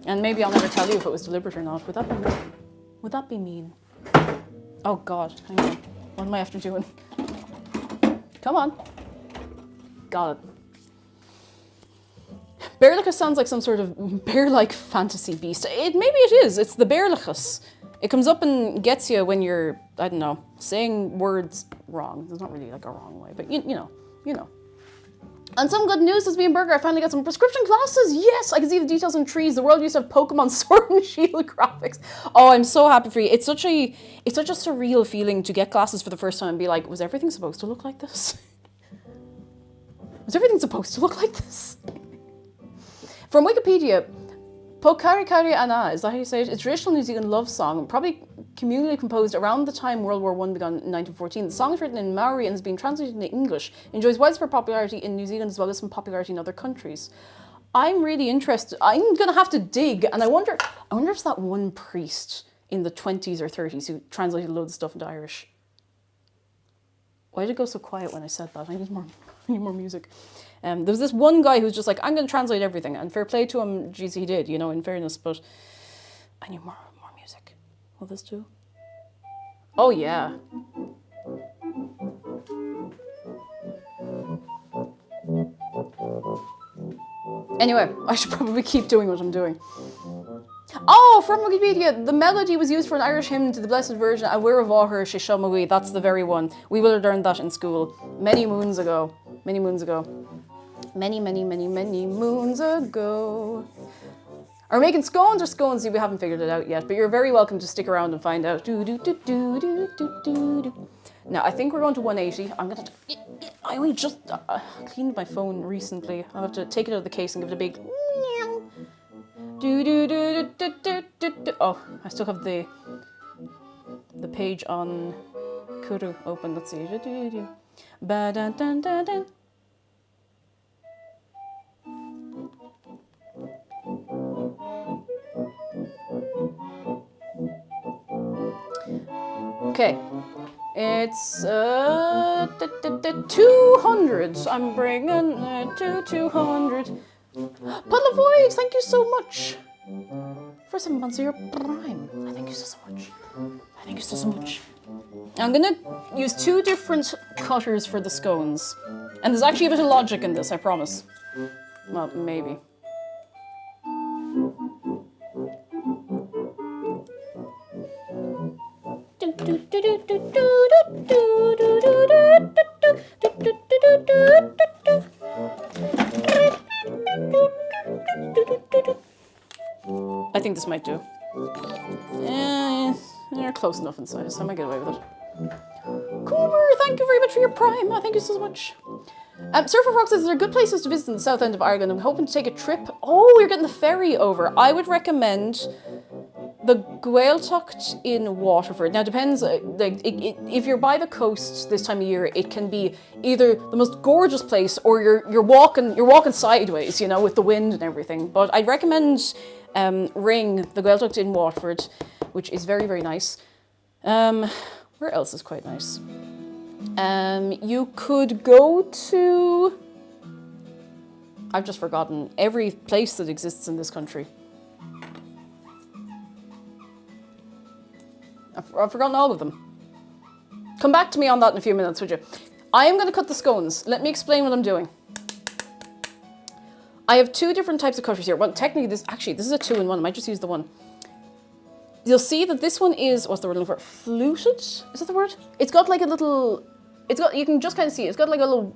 Speaker 1: And maybe I'll never tell you if it was deliberate or not. Would that be mean? Would that be mean? Oh God, hang on. What am I after doing? Come on. Got it. Bearlachas sounds like some sort of bear-like fantasy beast. Maybe it is. It's the bearlachas. It comes up and gets you when you're, I don't know, saying words wrong. There's not really a wrong way, but you know. And some good news is me and Burger, I finally got some prescription glasses. Yes, I can see the details on trees. The world used to have Pokemon Sword and Shield graphics. Oh, I'm so happy for you. It's such a surreal feeling to get glasses for the first time and be like, was everything supposed to look like this? Was everything supposed to look like this? From Wikipedia, Pokari Kari Ana, is that how you say it? It's a traditional New Zealand love song, probably communally composed around the time World War I began in 1914. The song is written in Maori and has been translated into English. Enjoys widespread popularity in New Zealand as well as some popularity in other countries. I'm really interested. I'm going to have to dig, and I wonder if it's that one priest in the 20s or 30s who translated loads of stuff into Irish. Why did it go so quiet when I said that? I need more music. There was this one guy who was just like, I'm going to translate everything. And fair play to him, geez, he did, you know, in fairness. But I need more music. Will this do? Oh, yeah. Anyway, I should probably keep doing what I'm doing. Oh, from Wikipedia, the melody was used for an Irish hymn to the Blessed Virgin, and we're of Áhur Shishamawi. That's the very one. We will have learned that in school many moons ago. Many moons ago. Many moons ago. Are we making scones or scones? We haven't figured it out yet, but you're very welcome to stick around and find out. Now, I think we're going to 180. I only just cleaned my phone recently. I'll have to take it out of the case and give it a big... Oh, I still have the page on Kuru open. Let's see. Ba-dun-dun-dun-dun. Okay, it's 200. I'm bringing it to 200. Puddle thank you so much for 7 months of your prime. I thank you so much. I thank you so much. I'm gonna use 2 different cutters for the scones, and there's actually a bit of logic in this, I promise. Well, maybe. I think this might do. They're close enough in size, so I might get away with it. Cooper, thank you very much for your prime. Oh, thank you so much. Surfer Frog says there are good places to visit in the south end of Ireland. I'm hoping to take a trip. Oh, you're getting the ferry over. I would recommend the Gaeltacht in Waterford. Now, it depends. If you're by the coast this time of year, it can be either the most gorgeous place or you're walking sideways, you know, with the wind and everything. But I'd recommend Ring, the Gaeltacht in Waterford, which is very, very nice. Where else is quite nice? You could go to... I've just forgotten every place that exists in this country. I've forgotten all of them. Come back to me on that in a few minutes, would you? I am going to cut the scones. Let me explain what I'm doing. I have 2 different types of cutters here. Well, technically, this is a 2-in-1. I might just use the one. You'll see that this one is, what's the word I'm looking for? Fluted? Is that the word? It's got like a little... you can just kind of see it. It's got like a little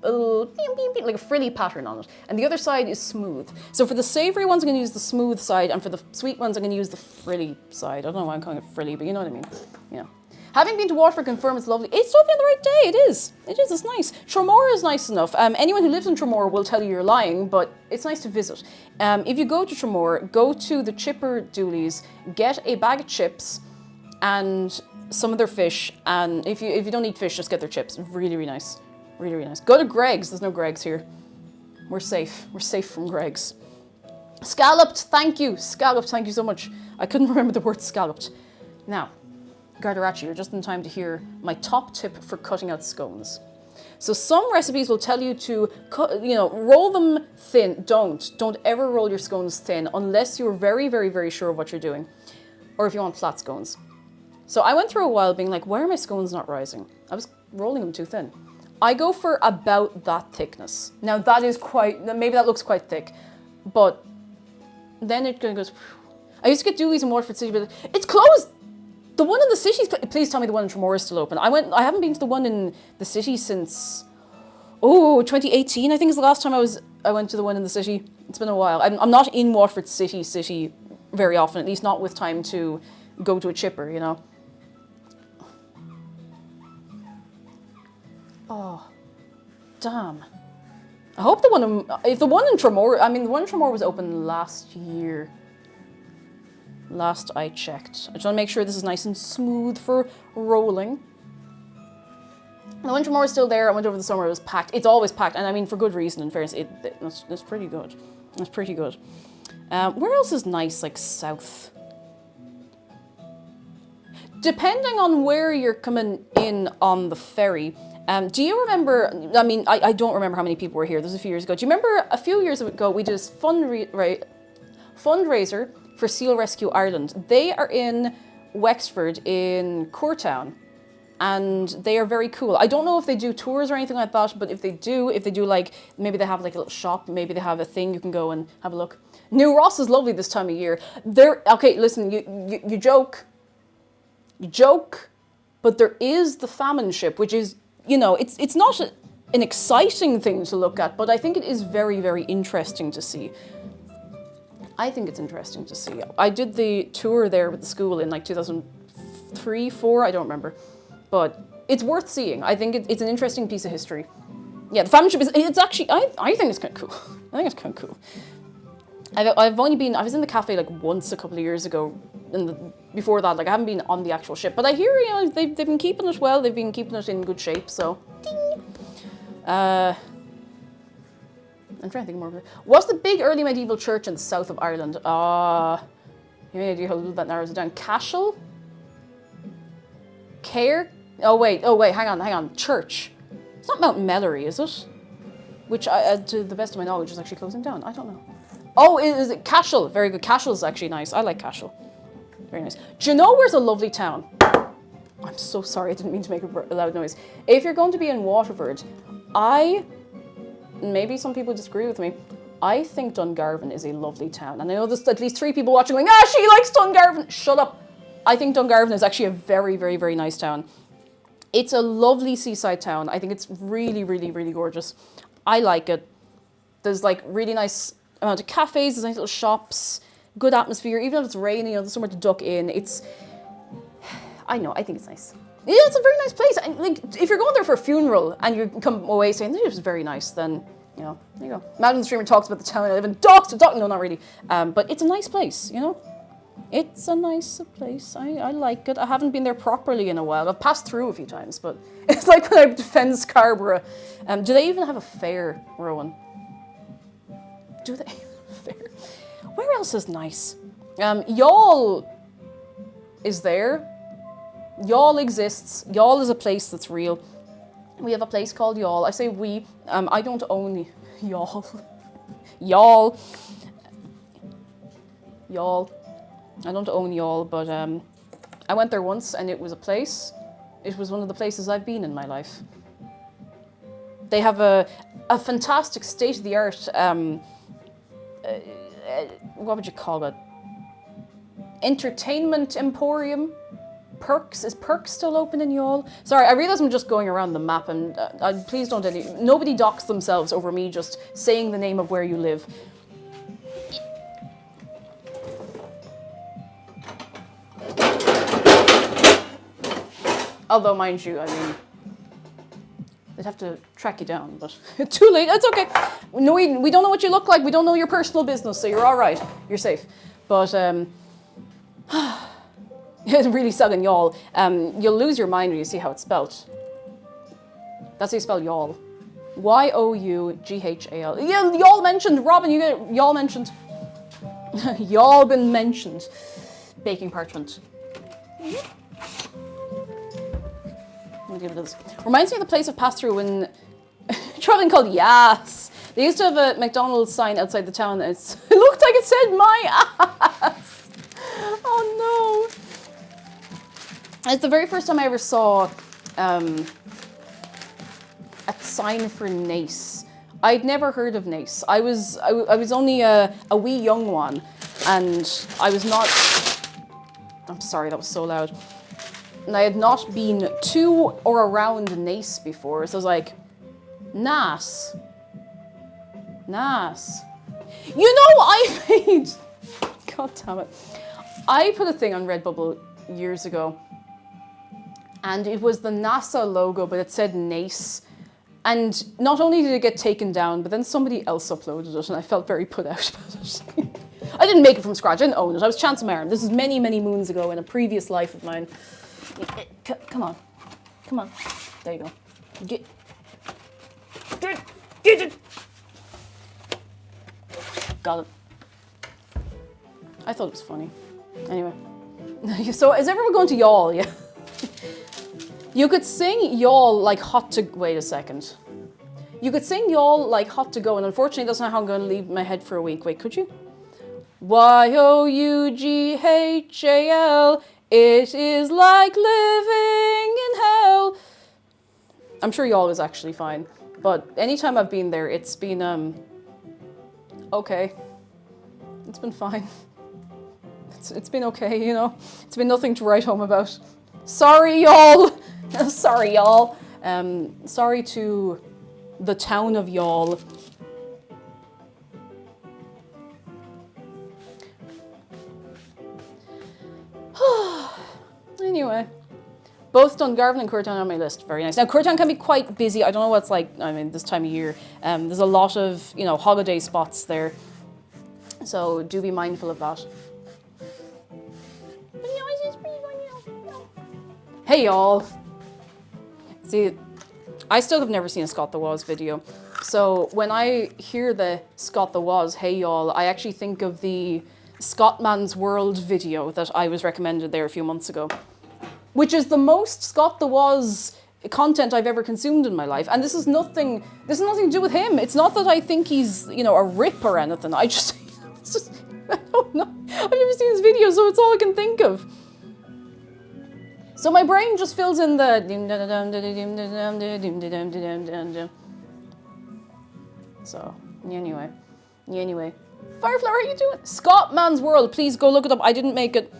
Speaker 1: like a frilly pattern on it. And the other side is smooth. So for the savoury ones, I'm going to use the smooth side. And for the sweet ones, I'm going to use the frilly side. I don't know why I'm calling it frilly, but you know what I mean. You know. Having been to Waterford, confirm it's lovely. It's lovely on the right day. It is. It's nice. Tremor is nice enough. Anyone who lives in Tremor will tell you you're lying, but it's nice to visit. If you go to Tremor, go to the Chipper Doolies, get a bag of chips and some of their fish, and if you don't eat fish, just get their chips. Really, really nice. Really, really nice. Go to Greg's. There's no Greg's here. We're safe. We're safe from Greg's. Scalloped, thank you. Scalloped, thank you so much. I couldn't remember the word scalloped. Now, Gardarachi, you're just in time to hear my top tip for cutting out scones. So some recipes will tell you to cut, roll them thin. Don't ever roll your scones thin unless you're very, very, very sure of what you're doing, or if you want flat scones. So I went through a while being like, why are my scones not rising? I was rolling them too thin. I go for about that thickness. Now that is maybe that looks quite thick, but then it kind of goes. I used to get Doolies in Waterford City, but it's closed. The one in the city, please tell me the one in Tremor is still open. I haven't been to the one in the city since, 2018. I think is the last time I went to the one in the city. It's been a while. I'm not in Waterford City very often, at least not with time to go to a chipper, you know. Oh, damn. I hope the one in Tremor was open last year. Last I checked. I just want to make sure this is nice and smooth for rolling. The winter more is still there. I went over the summer, it was packed. It's always packed, and I mean for good reason, in fairness. It's pretty good. It's pretty good. Where else is nice, like south? Depending on where you're coming in on the ferry, do you remember, I mean, I don't remember how many people were here. This was a few years ago. Do you remember a few years ago we did this fundraiser for Seal Rescue Ireland? They are in Wexford in Courtown, and they are very cool. I don't know if they do tours or anything like that, but if they do like, maybe they have like a little shop, maybe they have a thing you can go and have a look. New Ross is lovely this time of year. Okay, listen, you joke, but there is the famine ship, which is, you know, it's not an exciting thing to look at, but I think it is very, very interesting to see. I think it's interesting to see. I did the tour there with the school in like 2003, 4, I don't remember. But it's worth seeing. I think it's an interesting piece of history. Yeah, the famine ship it's actually, I think it's kind of cool. I think it's kind of cool. I was in the cafe like once a couple of years ago, before that, like I haven't been on the actual ship. But I hear, you know, they've been keeping it well, they've been keeping it in good shape, so. Ding. I'm trying to think more. What's the big early medieval church in the south of Ireland? You have any idea how little that narrows it down? Cashel? Care? Oh wait, hang on. Church. It's not Mount Mellery, is it? Which, to the best of my knowledge, is actually closing down. I don't know. Oh, is it Cashel? Very good. Cashel is actually nice. I like Cashel. Very nice. Do you know where's a lovely town? I'm so sorry, I didn't mean to make a loud noise. If you're going to be in Waterford, maybe some people disagree with me, I think Dungarvan is a lovely town. And I know there's at least 3 people watching going, she likes Dungarvan. Shut up. I think Dungarvan is actually a very, very, very nice town. It's a lovely seaside town. I think it's really, really, really gorgeous. I like it. There's like really nice amount of cafes, there's nice little shops, good atmosphere. Even if it's raining, you know, there's somewhere to duck in. I think it's nice. Yeah, it's a very nice place. And like, if you're going there for a funeral and you come away saying, this is very nice, then, you know, there you go. Madden Streamer talks about the town I live in. No, not really. But it's a nice place, you know? It's a nice place. I like it. I haven't been there properly in a while. I've passed through a few times, but it's like when I defend Scarborough. Do they even have a fair, Rowan? Do they? Fair. Where else is nice? Youghal is there. Youghal exists. Youghal is a place that's real. We have a place called Youghal. I say we. I don't own Youghal. Youghal. I don't own Youghal, but I went there once and it was a place. It was one of the places I've been in my life. They have a fantastic state-of-the-art, what would you call it? Entertainment emporium? Perks? Is Perks still open in Youghal? Sorry, I realise I'm just going around the map and please don't nobody docks themselves over me just saying the name of where you live. Although, mind you, I mean, they'd have to track you down, but too late, it's okay. No, we don't know what you look like, we don't know your personal business, so you're all right, you're safe. But, it's really sucking Youghal. You'll lose your mind when you see how it's spelled. That's how you spell Youghal. Y-O-U-G-H-A-L. Yeah, Youghal mentioned, Robin, you get Youghal mentioned. Youghal been mentioned. Baking parchment. Reminds me of the place I've passed through when traveling called Yas. They used to have a McDonald's sign outside the town. It looked like it said my ass. Oh no. It's the very first time I ever saw a sign for Nace. I'd never heard of Nace. I was only a wee young one, and I was not. I'm sorry, that was so loud. And I had not been to or around Nace before, so I was like, Nas. You know, I made. God damn it. I put a thing on Redbubble years ago, and it was the NASA logo, but it said Nace. And not only did it get taken down, but then somebody else uploaded it, and I felt very put out about it. I didn't make it from scratch. I didn't own it. I was Chance Marin. This is many, many moons ago in a previous life of mine. Come on. Come on. There you go. Get it. Got it. I thought it was funny. Anyway. So is everyone going to yawl? Yeah. You could sing yawl like hot to... Wait a second. You could sing yawl like hot to go, and unfortunately that's not how I'm going to leave my head for a week. Wait, could you? YOUGHAL, it is like living in hell. I'm sure yawl is actually fine, but anytime I've been there, it's been, okay. It's been fine. It's been okay, you know? It's been nothing to write home about. Sorry, y'all. Sorry, y'all. Sorry to the town of y'all. Anyway, both Dungarvan and Curtown on my list. Very nice. Now, Curtown can be quite busy. I don't know what it's like, I mean, this time of year. There's a lot of, you know, holiday spots there. So do be mindful of that. Hey, y'all. See, I still have never seen a Scott the Woz video. So when I hear the Scott the Woz, hey, y'all, I actually think of the Scotman's World video that I was recommended there a few months ago, which is the most Scott the Woz content I've ever consumed in my life. And this is nothing to do with him. It's not that I think he's, you know, a rip or anything. I just, I don't know. I've never seen his video, so it's all I can think of. So my brain just fills in the... So, anyway. Fireflower, how are you doing? Scotman's World, please go look it up. I didn't make it.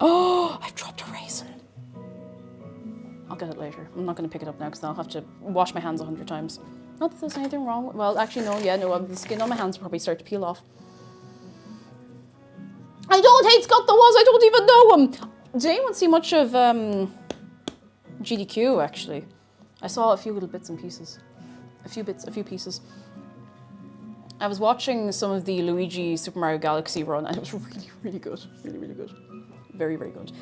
Speaker 1: Oh, I've dropped a raisin. I'll get it later. I'm not going to pick it up now because I'll have to wash my hands 100 times. Not that there's anything wrong with... Well, actually, no, the skin on my hands will probably start to peel off. I don't hate Scott the Woz, I don't even know him. Did anyone see much of GDQ, actually? I saw a few little bits and pieces. A few pieces. I was watching some of the Luigi Super Mario Galaxy run, and it was really, really good. Really, really good. Very, very good.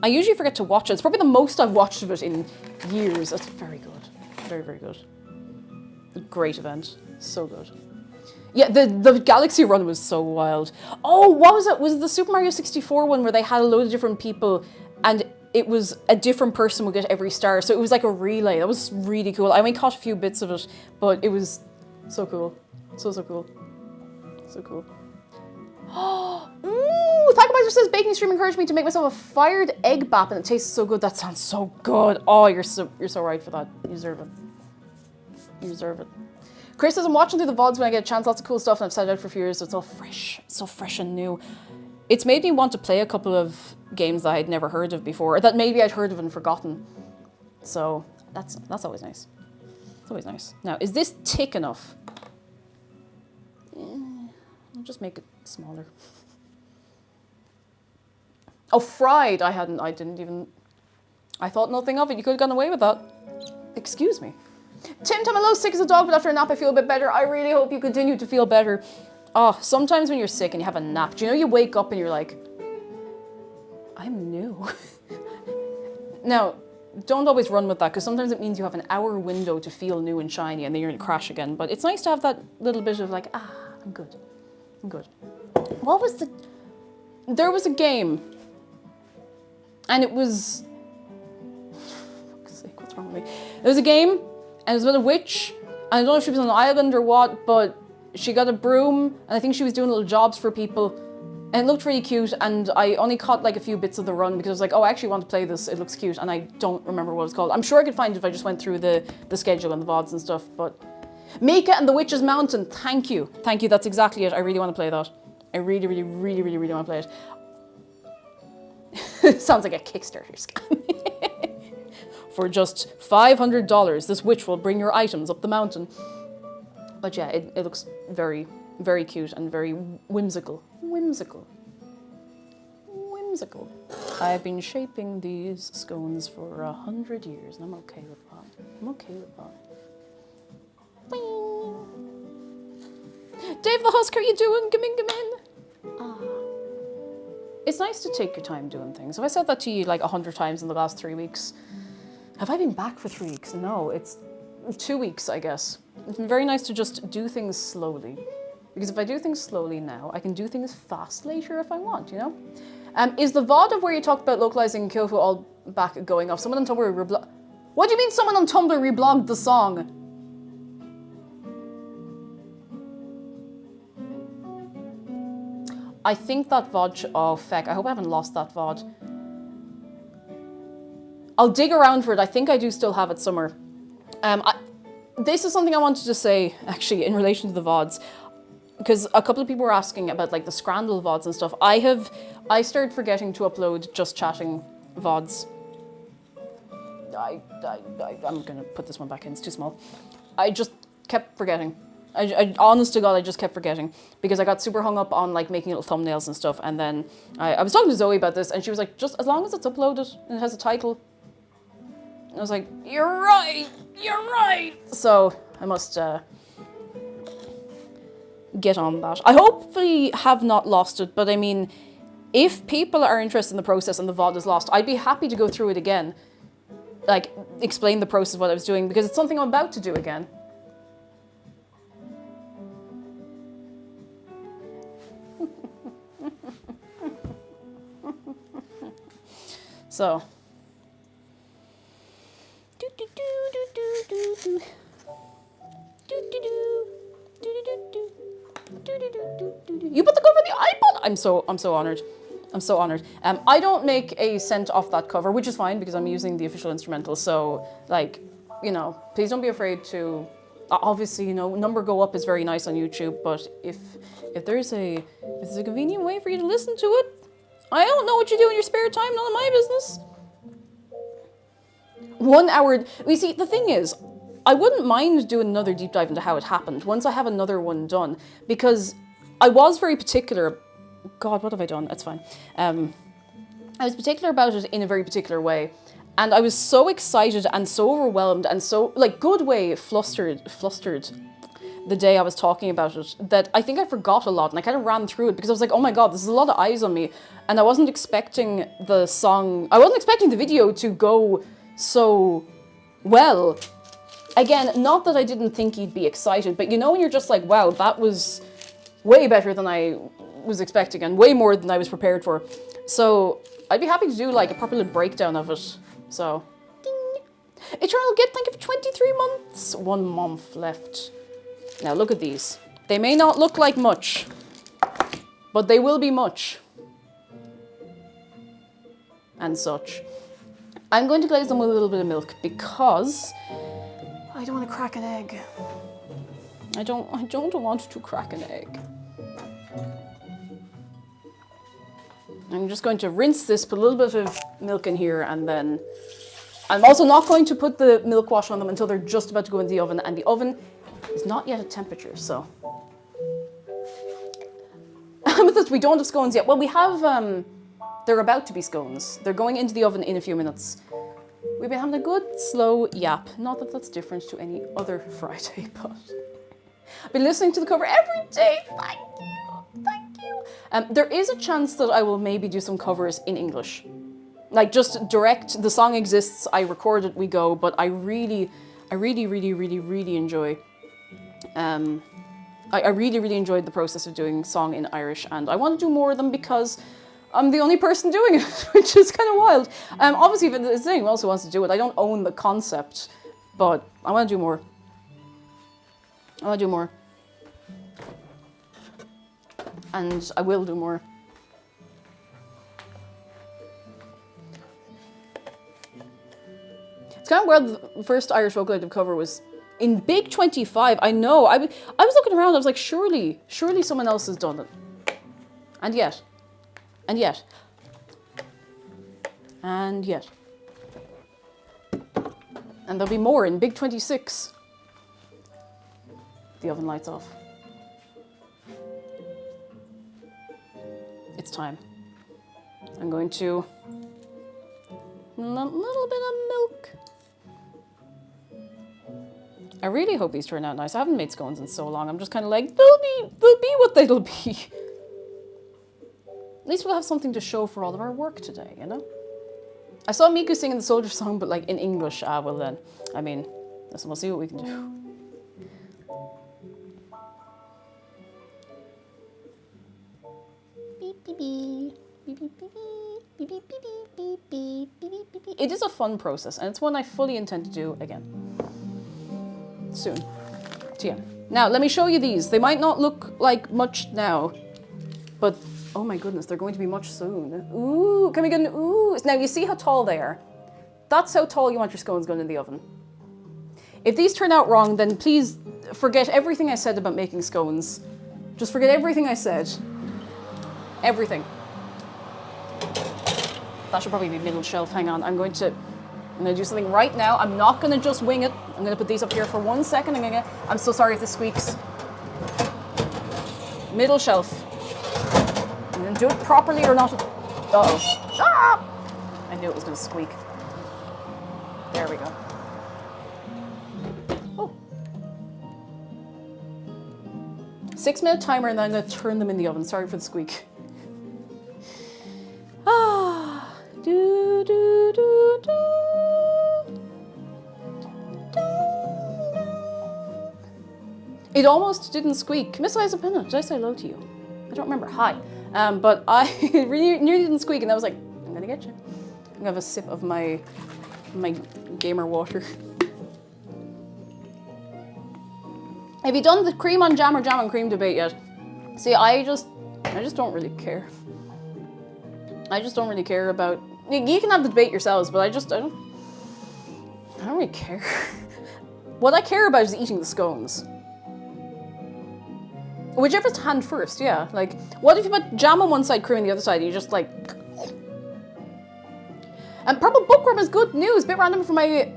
Speaker 1: I usually forget to watch it. It's probably the most I've watched of it in years. It's very good. Very, very good. A great event. So good. Yeah, the Galaxy run was so wild. Oh, what was it? Was it the Super Mario 64 one where they had a load of different people and it was a different person would get every star? So it was like a relay. That was really cool. I only caught a few bits of it, but it was so cool. So cool. So cool. Oh, Thackmeister says, baking stream encouraged me to make myself a fired egg bap and it tastes so good. That sounds so good. Oh, you're so right for that. You deserve it. You deserve it. Chris says, I'm watching through the VODs when I get a chance, lots of cool stuff, and I've set it out for a few years, so it's all fresh. It's so fresh and new. It's made me want to play a couple of games that I'd never heard of before, or that maybe I'd heard of and forgotten. So that's always nice. It's always nice. Now, is this thick enough? I'll just make it smaller. Oh, fried. I thought nothing of it. You could have gone away with that. Excuse me. Tim, I'm a little sick as a dog, but after a nap I feel a bit better. I really hope you continue to feel better. Oh, sometimes when you're sick and you have a nap, do you know you wake up and you're like, I'm new. Now, don't always run with that, because sometimes it means you have an hour window to feel new and shiny and then you're going to crash again. But it's nice to have that little bit of like, I'm good. I'm good. What was the... There was a game. And it was... For fuck's sake, what's wrong with me? There was a game... And it was about a witch, and I don't know if she was on an island or what, but she got a broom, and I think she was doing little jobs for people, and it looked really cute, and I only caught like a few bits of the run because I was like, oh, I actually want to play this, it looks cute, and I don't remember what it's called. I'm sure I could find it if I just went through the schedule and the VODs and stuff, but... Mika and the Witch's Mountain, thank you. Thank you, that's exactly it. I really want to play that. I really, really, really, really, really want to play it. Sounds like a Kickstarter scam. For just $500, this witch will bring your items up the mountain. But yeah, it looks very, very cute and very whimsical. Whimsical. I've been shaping these scones for 100 years and I'm okay with that. I'm okay with that. Dave the Husk, how you doing? Come in, come in. Ah. It's nice to take your time doing things. Have I said that to you like 100 times in the last 3 weeks? Have I been back for 3 weeks? No, it's 2 weeks, I guess. It's been very nice to just do things slowly. Because if I do things slowly now, I can do things fast later if I want, you know? Is the VOD of where you talked about localizing Kyofu all back going off? Someone on Tumblr reblogged... What do you mean someone on Tumblr reblogged the song? I think that VOD... Oh, feck. I hope I haven't lost that VOD. I'll dig around for it. I think I do still have it somewhere. This is something I wanted to say, actually, in relation to the VODs. Because a couple of people were asking about like the Scrandal VODs and stuff. I started forgetting to upload Just Chatting VODs. I'm gonna put this one back in, it's too small. I just kept forgetting. I honest to God, I just kept forgetting. Because I got super hung up on like making little thumbnails and stuff. And then I was talking to Zoe about this and she was like, just as long as it's uploaded and it has a title. And I was like, you're right. So I must get on that. I hopefully have not lost it, but I mean, if people are interested in the process and the VOD is lost, I'd be happy to go through it again. Like, explain the process of what I was doing, because it's something I'm about to do again. So. You put the cover of the iPod? I'm so honored. I'm so honored. I don't make a cent off that cover, which is fine because I'm using the official instrumental. So, like, you know, please don't be afraid to. Obviously, you know, number go up is very nice on YouTube, but if there's a convenient way for you to listen to it, I don't know what you do in your spare time. None of my business. 1 hour. You see, the thing is, I wouldn't mind doing another deep dive into how it happened once I have another one done, because I was very particular. God, what have I done? That's fine. I was particular about it in a very particular way, and I was so excited and so overwhelmed and so, like, good way, flustered the day I was talking about it, that I think I forgot a lot, and I kind of ran through it because I was like, oh my God, there's a lot of eyes on me, and I wasn't expecting the video to go so well. Again, not that I didn't think he'd be excited, but you know when you're just like, wow, that was way better than I was expecting and way more than I was prepared for. So I'd be happy to do like a proper little breakdown of it. So, ding. Eternal Git, thank you for 23 months. 1 month left. Now look at these. They may not look like much, but they will be much. And such. I'm going to glaze them with a little bit of milk because I don't want to crack an egg. I don't want to crack an egg. I'm just going to rinse this, put a little bit of milk in here, and then I'm also not going to put the milk wash on them until they're just about to go into the oven, and the oven is not yet at temperature, so. Amethyst, we don't have scones yet. Well, we have, they're about to be scones. They're going into the oven in a few minutes. We've been having a good, slow yap. Not that that's different to any other Friday, but I've been listening to the cover every day. Thank you. Thank you. There is a chance that I will maybe do some covers in English. Like, just direct, the song exists, I record it, we go, but I really enjoy, I really enjoyed the process of doing song in Irish, and I want to do more of them because I'm the only person doing it, which is kind of wild. Obviously, if there's anyone else who wants to do it, I don't own the concept, but I want to do more. I want to do more. And I will do more. It's kind of weird, the first Irish vocaloid cover was in Big 25. I know, I was looking around, I was like, surely someone else has done it. And yet. And there'll be more in Big 26. The oven lights off. It's time. I'm going to a little bit of milk. I really hope these turn out nice. I haven't made scones in so long. I'm just kind of like, they'll be what they'll be. At least we'll have something to show for all of our work today, you know? I saw Miku singing the soldier song, but like in English. Ah, well then. I mean, listen, we'll see what we can do. Beep, beep, beep. Beep, beep, beep, beep, beep, beep, beep, beep, beep, beep, beep, beep. It is a fun process, and it's one I fully intend to do again. Soon. TM. Now, let me show you these. They might not look like much now, but oh my goodness, they're going to be much soon. Ooh, can we get an ooh? Now, you see how tall they are? That's how tall you want your scones going in the oven. If these turn out wrong, then please forget everything I said about making scones. Just forget everything I said. Everything. That should probably be middle shelf. Hang on, I'm going to do something right now. I'm not going to just wing it. I'm going to put these up here for 1 second. I'm so sorry if this squeaks. Middle shelf. I'm going to do it properly or not. Uh-oh. Ah! I knew it was going to squeak. There we go. Oh. 6-minute timer, and then I'm going to turn them in the oven. Sorry for the squeak. Ah. Do, do, do, do. It almost didn't squeak. Miss Liza Pinna, did I say hello to you? I don't remember. Hi. But I really nearly didn't squeak, and I was like, I'm gonna get you. I'm gonna have a sip of my gamer water. Have you done the cream on jam or jam on cream debate yet? See, I just don't really care. I just don't really care about. You can have the debate yourselves, but I don't really care. What I care about is eating the scones. Whichever's hand first, yeah. Like, what if you put jam on one side, cream on the other side, and you just like... And purple bookworm is good news. Bit random for my...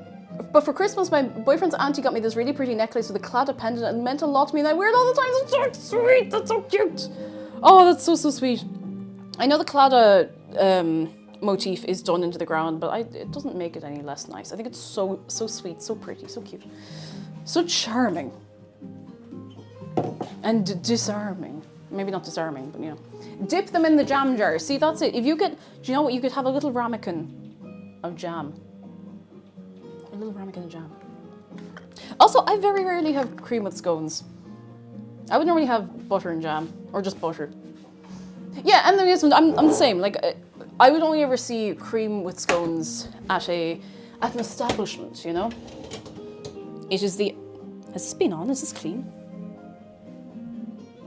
Speaker 1: But for Christmas, my boyfriend's auntie got me this really pretty necklace with a claddagh pendant, and it meant a lot to me, and I wear it all the time. It's so sweet. That's so cute. Oh, that's so sweet. I know the claddagh motif is done into the ground, but it doesn't make it any less nice. I think it's so sweet, so pretty, so cute. So charming. And disarming. Maybe not disarming, but you know. Dip them in the jam jar. See, that's it. If you could, do you know what? You could have a little ramekin of jam. A little ramekin of jam. Also, I very rarely have cream with scones. I would normally have butter and jam, or just butter. Yeah, and there is one. I'm the same. Like, I would only ever see cream with scones at an establishment. You know. It is the. Has this been on? Is this clean?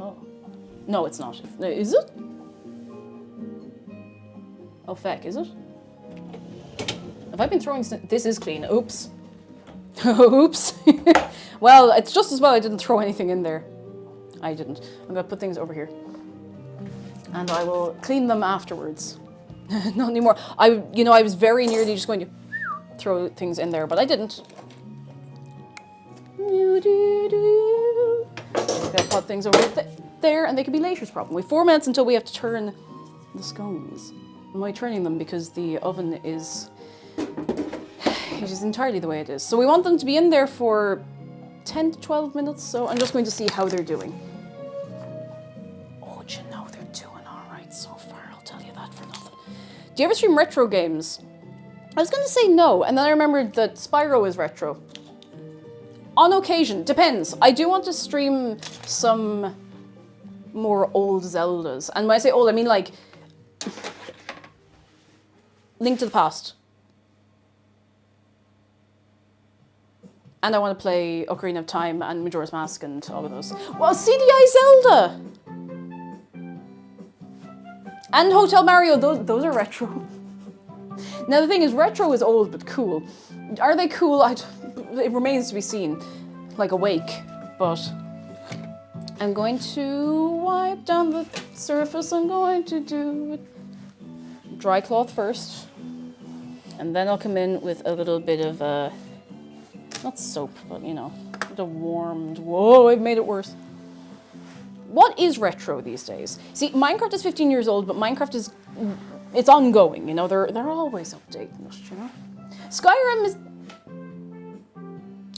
Speaker 1: Oh, no, it's not. Is it? Oh, feck, is it? Have I been throwing... This is clean. Oops. Oops. Well, it's just as well I didn't throw anything in there. I didn't. I'm going to put things over here. And I will clean them afterwards. Not anymore. I was very nearly just going to throw things in there, but I didn't. Gotta put things over there, and they can be later's problem. We have 4 minutes until we have to turn the scones. I'm only turning them because the oven is... It is entirely the way it is. So we want them to be in there for 10 to 12 minutes, so I'm just going to see how they're doing. Oh, do you know they're doing all right so far? I'll tell you that for nothing. Do you ever stream retro games? I was going to say no, and then I remembered that Spyro is retro. On occasion, depends. I do want to stream some more old Zeldas. And when I say old, I mean like Link to the Past. And I want to play Ocarina of Time and Majora's Mask and all of those. Well, CDI Zelda! And Hotel Mario, those are retro. Now the thing is, retro is old but cool. Are they cool? It remains to be seen. Like Awake, but I'm going to wipe down the surface. I'm going to do it. Dry cloth first. And then I'll come in with a little bit of, not soap, but you know, the warmed, whoa, I've made it worse. What is retro these days? See, Minecraft is 15 years old, but Minecraft is, it's ongoing, you know, they're always updating us, you know. Skyrim is,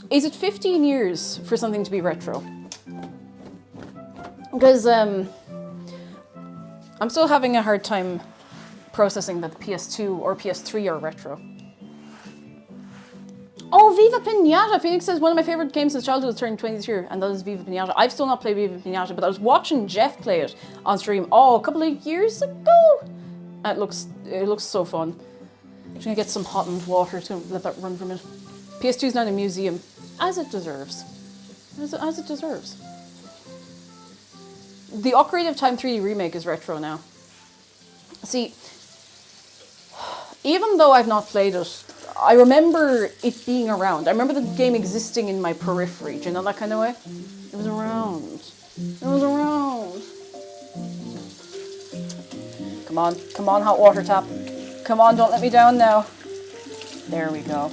Speaker 1: Is it 15 years for something to be retro? Because I'm still having a hard time processing that the PS2 or PS3 are retro. Oh, Viva Pinata! Phoenix says one of my favorite games since childhood is turning 20 this year, and that is Viva Pinata. I've still not played Viva Pinata, but I was watching Jeff play it on stream a couple of years ago. It looks so fun. I'm just gonna get some hot and water to let that run for a minute. PS2 is now in a museum, as it deserves. As it deserves. The Ocarina of Time 3D remake is retro now. See, even though I've not played it, I remember it being around. I remember the game existing in my periphery. Do you know that kind of way? It was around. It was around. Come on, hot water tap. Come on, don't let me down now. There we go.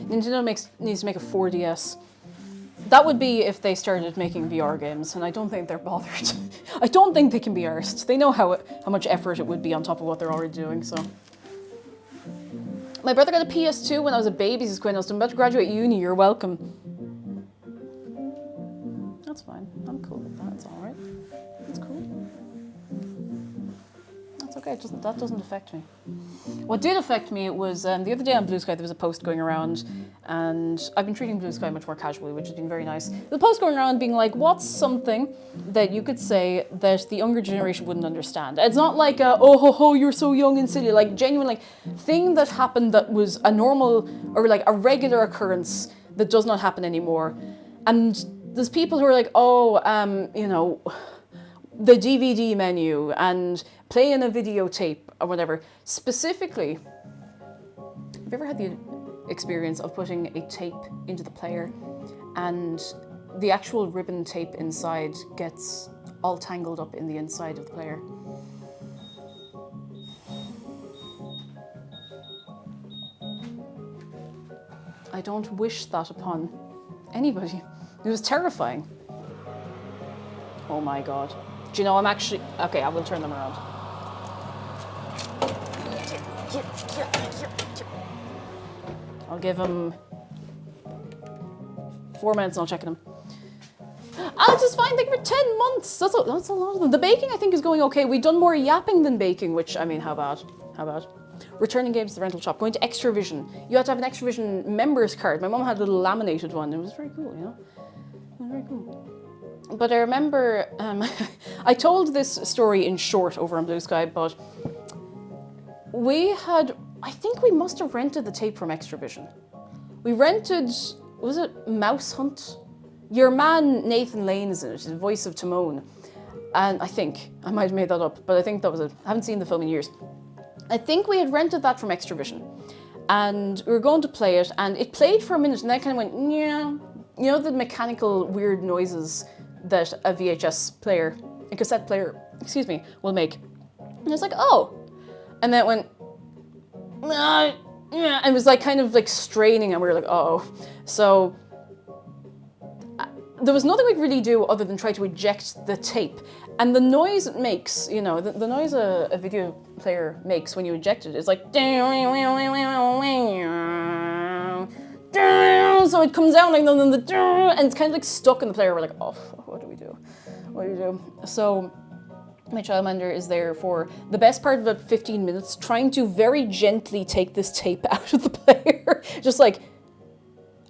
Speaker 1: Nintendo needs to make a 4DS. That would be if they started making VR games, and I don't think they're bothered. I don't think they can be arsed. They know how much effort it would be on top of what they're already doing, so. My brother got a PS2 when I was a baby, says Quinn. I'm about to graduate uni, you're welcome. That's fine. I'm cool with that, it's alright. That's cool. That's okay, that doesn't affect me. What did affect me was the other day on Blue Sky there was a post going around, and I've been treating Blue Sky much more casually, which has been very nice. The post going around being like, what's something that you could say that the younger generation wouldn't understand? It's not like oh ho ho, you're so young and silly, like genuine like thing that happened that was a normal or like a regular occurrence that does not happen anymore. And there's people who are like, oh, you know, the DVD menu and playing a videotape or whatever. Specifically, have you ever had the experience of putting a tape into the player and the actual ribbon tape inside gets all tangled up in the inside of the player? I don't wish that upon anybody. It was terrifying. Oh my god. Do you know, I'm actually... Okay, I will turn them around. I'll give him 4 minutes and I'll check him. Alex is fine, thank you for 10 months. That's a lot of them. The baking, I think, is going okay. We've done more yapping than baking, which, I mean, how bad? How bad? Returning games to the rental shop. Going to Extravision. You had to have an Extravision members card. My mum had a little laminated one. It was very cool, you know? It was very cool. But I remember, I told this story in short over on Blue Sky, but we had, I think we must have rented the tape from Extravision. We rented, was it Mouse Hunt? Your man Nathan Lane is in it, the voice of Timon. And I think, I might have made that up, but I think that was it. I haven't seen the film in years. I think we had rented that from Extravision. And we were going to play it, and it played for a minute, and then kind of went, yeah. You know the mechanical weird noises that a VHS player, a cassette player, excuse me, will make. And it's like, oh. And then it went, and it was like kind of like straining, and we were like, uh-oh. So there was nothing we could really do other than try to eject the tape. And the noise it makes, you know, the noise a video player makes when you eject it is like, so it comes out like, and it's kind of like stuck in the player. We're like, oh, what do we do? What do we do? So my childminder is there for the best part of about 15 minutes, trying to very gently take this tape out of the player. Just like,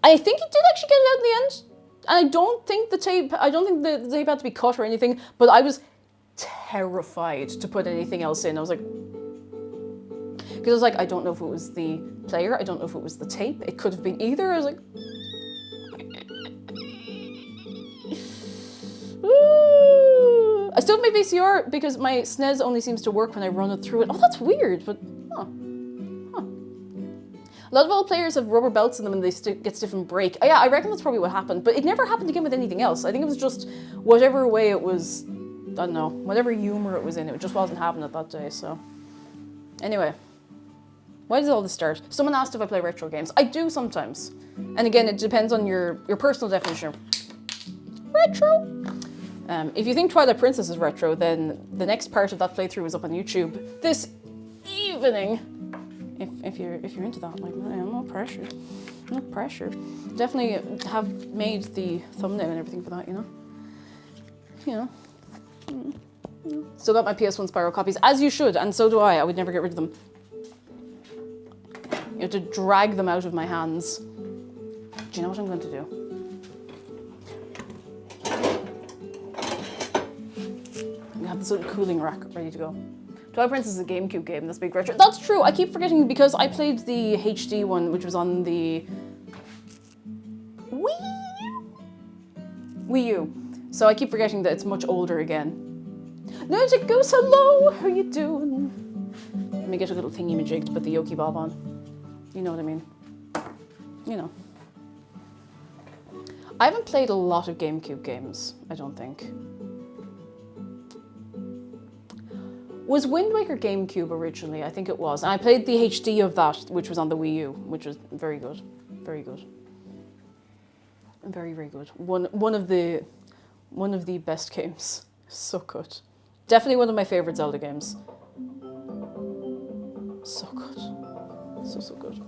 Speaker 1: I think it did actually get it out in the end. And I don't think the tape had to be cut or anything, but I was terrified to put anything else in. I was like, because I was like, I don't know if it was the player, I don't know if it was the tape, it could have been either. I was like, ooh. I still have my VCR because my SNES only seems to work when I run it through it. Oh, that's weird, but a lot of old players have rubber belts in them and they get stiff and break. Yeah, I reckon that's probably what happened, but it never happened again with anything else. I think it was just whatever way it was, I don't know, whatever humor it was in, it just wasn't having it that day, so. Anyway, why does all this start? Someone asked if I play retro games. I do sometimes. And again, it depends on your personal definition of retro. If you think Twilight Princess is retro, then the next part of that playthrough is up on YouTube this evening. If you're into that, like, no pressure, no pressure. Definitely have made the thumbnail and everything for that, you know. Still got my PS1 Spyro copies, as you should, and so do I. I would never get rid of them. You have to drag them out of my hands. Do you know what I'm going to do? I have this little cooling rack ready to go. Twilight Princess is a GameCube game, this big retro. That's true, I keep forgetting because I played the HD one, which was on the Wii U. So I keep forgetting that it's much older again. Nerdic Goose, hello! How you doing? Let me get a little thingy-majig to put the Yoki Bob on. You know what I mean. You know. I haven't played a lot of GameCube games, I don't think. Was Wind Waker GameCube originally? I think it was. And I played the HD of that, which was on the Wii U, which was very good. Very good. Very, very good. One of the best games. So good. Definitely one of my favorite Zelda games. So good. So good.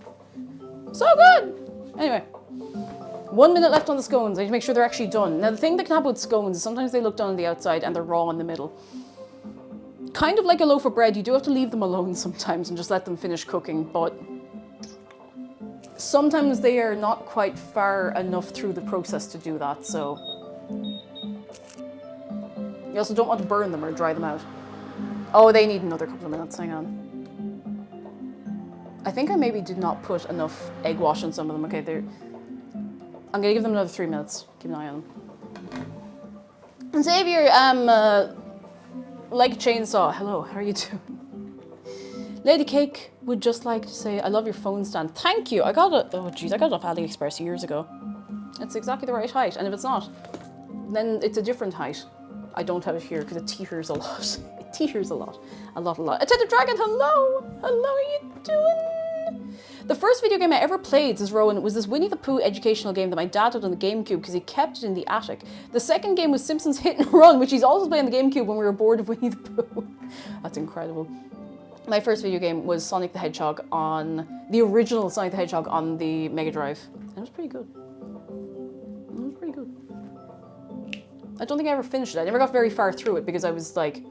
Speaker 1: So good! Anyway. 1 minute left on the scones. I need to make sure they're actually done. Now the thing that can happen with scones is sometimes they look done on the outside and they're raw in the middle. Kind of like a loaf of bread, you do have to leave them alone sometimes and just let them finish cooking, but sometimes they are not quite far enough through the process to do that, so you also don't want to burn them or dry them out. Oh, they need another couple of minutes, hang on. I think I maybe did not put enough egg wash in some of them. Okay, I'm gonna give them another 3 minutes. Keep an eye on them. And Xavier, like a chainsaw. Hello, how are you doing? Lady Cake would just like to say, I love your phone stand. Thank you. I got it off AliExpress years ago. It's exactly the right height. And if it's not, then it's a different height. I don't have it here because it teeters a lot. It teeters a lot. A lot. Attended Dragon, hello. Hello, how are you doing? The first video game I ever played, says Rowan, was this Winnie the Pooh educational game that my dad had on the GameCube because he kept it in the attic. The second game was Simpsons Hit and Run, which he's always playing on the GameCube when we were bored of Winnie the Pooh. That's incredible. My first video game was Sonic the Hedgehog the original Sonic the Hedgehog on the Mega Drive. And it was pretty good. It was pretty good. I don't think I ever finished it. I never got very far through it because I was like,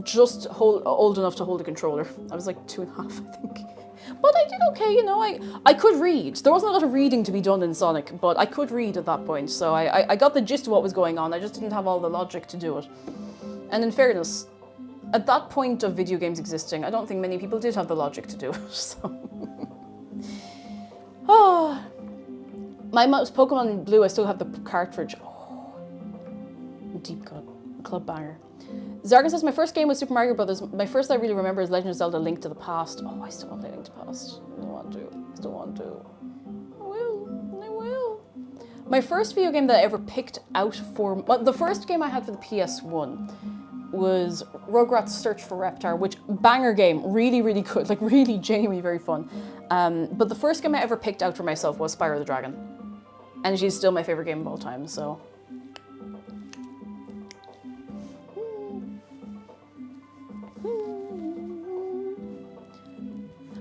Speaker 1: just old enough to hold a controller. I was like 2.5, I think. But I did okay, you know, I could read. There wasn't a lot of reading to be done in Sonic, but I could read at that point, so I got the gist of what was going on. I just didn't have all the logic to do it. And in fairness, at that point of video games existing, I don't think many people did have the logic to do it, so... Oh. My Pokemon Blue, I still have the cartridge. Oh. Deep cut. Club banger. Zargan says, my first game was Super Mario Brothers. My first I really remember is Legend of Zelda Link to the Past. Oh, I still want to play Link to the Past. I want to. Still want to. I will. My first video game that I ever picked out for... Well, the first game I had for the PS1 was Rugrats Search for Reptar, which, banger game. Really, really good. Like, really, genuinely very fun. But the first game I ever picked out for myself was Spyro the Dragon. And she's still my favorite game of all time, so...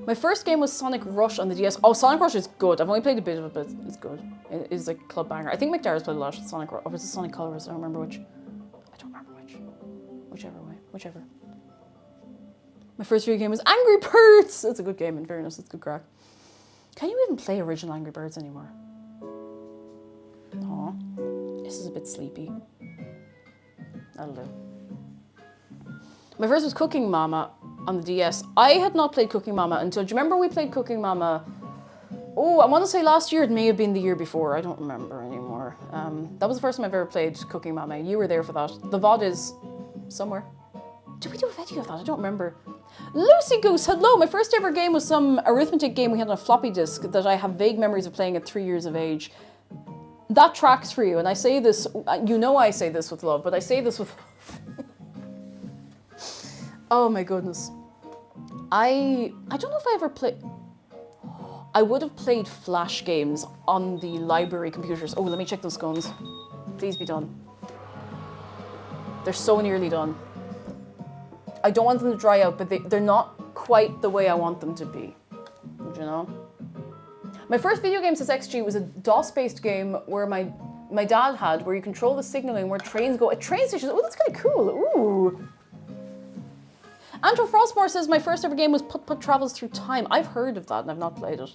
Speaker 1: My first game was Sonic Rush on the DS. Oh, Sonic Rush is good. I've only played a bit of it, but it's good. It is a club banger. I think McDara's played a lot of Sonic Rush. Or was it Sonic Colors? I don't remember which. Whichever. My first video game was Angry Birds! It's a good game, in fairness. It's good crack. Can you even play original Angry Birds anymore? Aw. This is a bit sleepy. That'll do. My first was Cooking Mama on the DS. I had not played Cooking Mama until... Do you remember we played Cooking Mama? Oh, I want to say last year. It may have been the year before. I don't remember anymore. That was the first time I've ever played Cooking Mama. You were there for that. The VOD is somewhere. Did we do a video of that? I don't remember. Lucy Goose, hello! My first ever game was some arithmetic game we had on a floppy disk that I have vague memories of playing at 3 years of age. That tracks for you, and I say this... You know I say this with love, but I say this with love. Oh my goodness. I don't know if I ever played... I would have played Flash games on the library computers. Oh, let me check those scones. Please be done. They're so nearly done. I don't want them to dry out, but they're not quite the way I want them to be. You know? My first video game since XG was a DOS-based game where my dad had, where you control the signaling where trains go at train stations. Oh, that's kind of cool. Ooh. Andrew Frostmore says my first ever game was Put Put Travels Through Time. I've heard of that and I've not played it.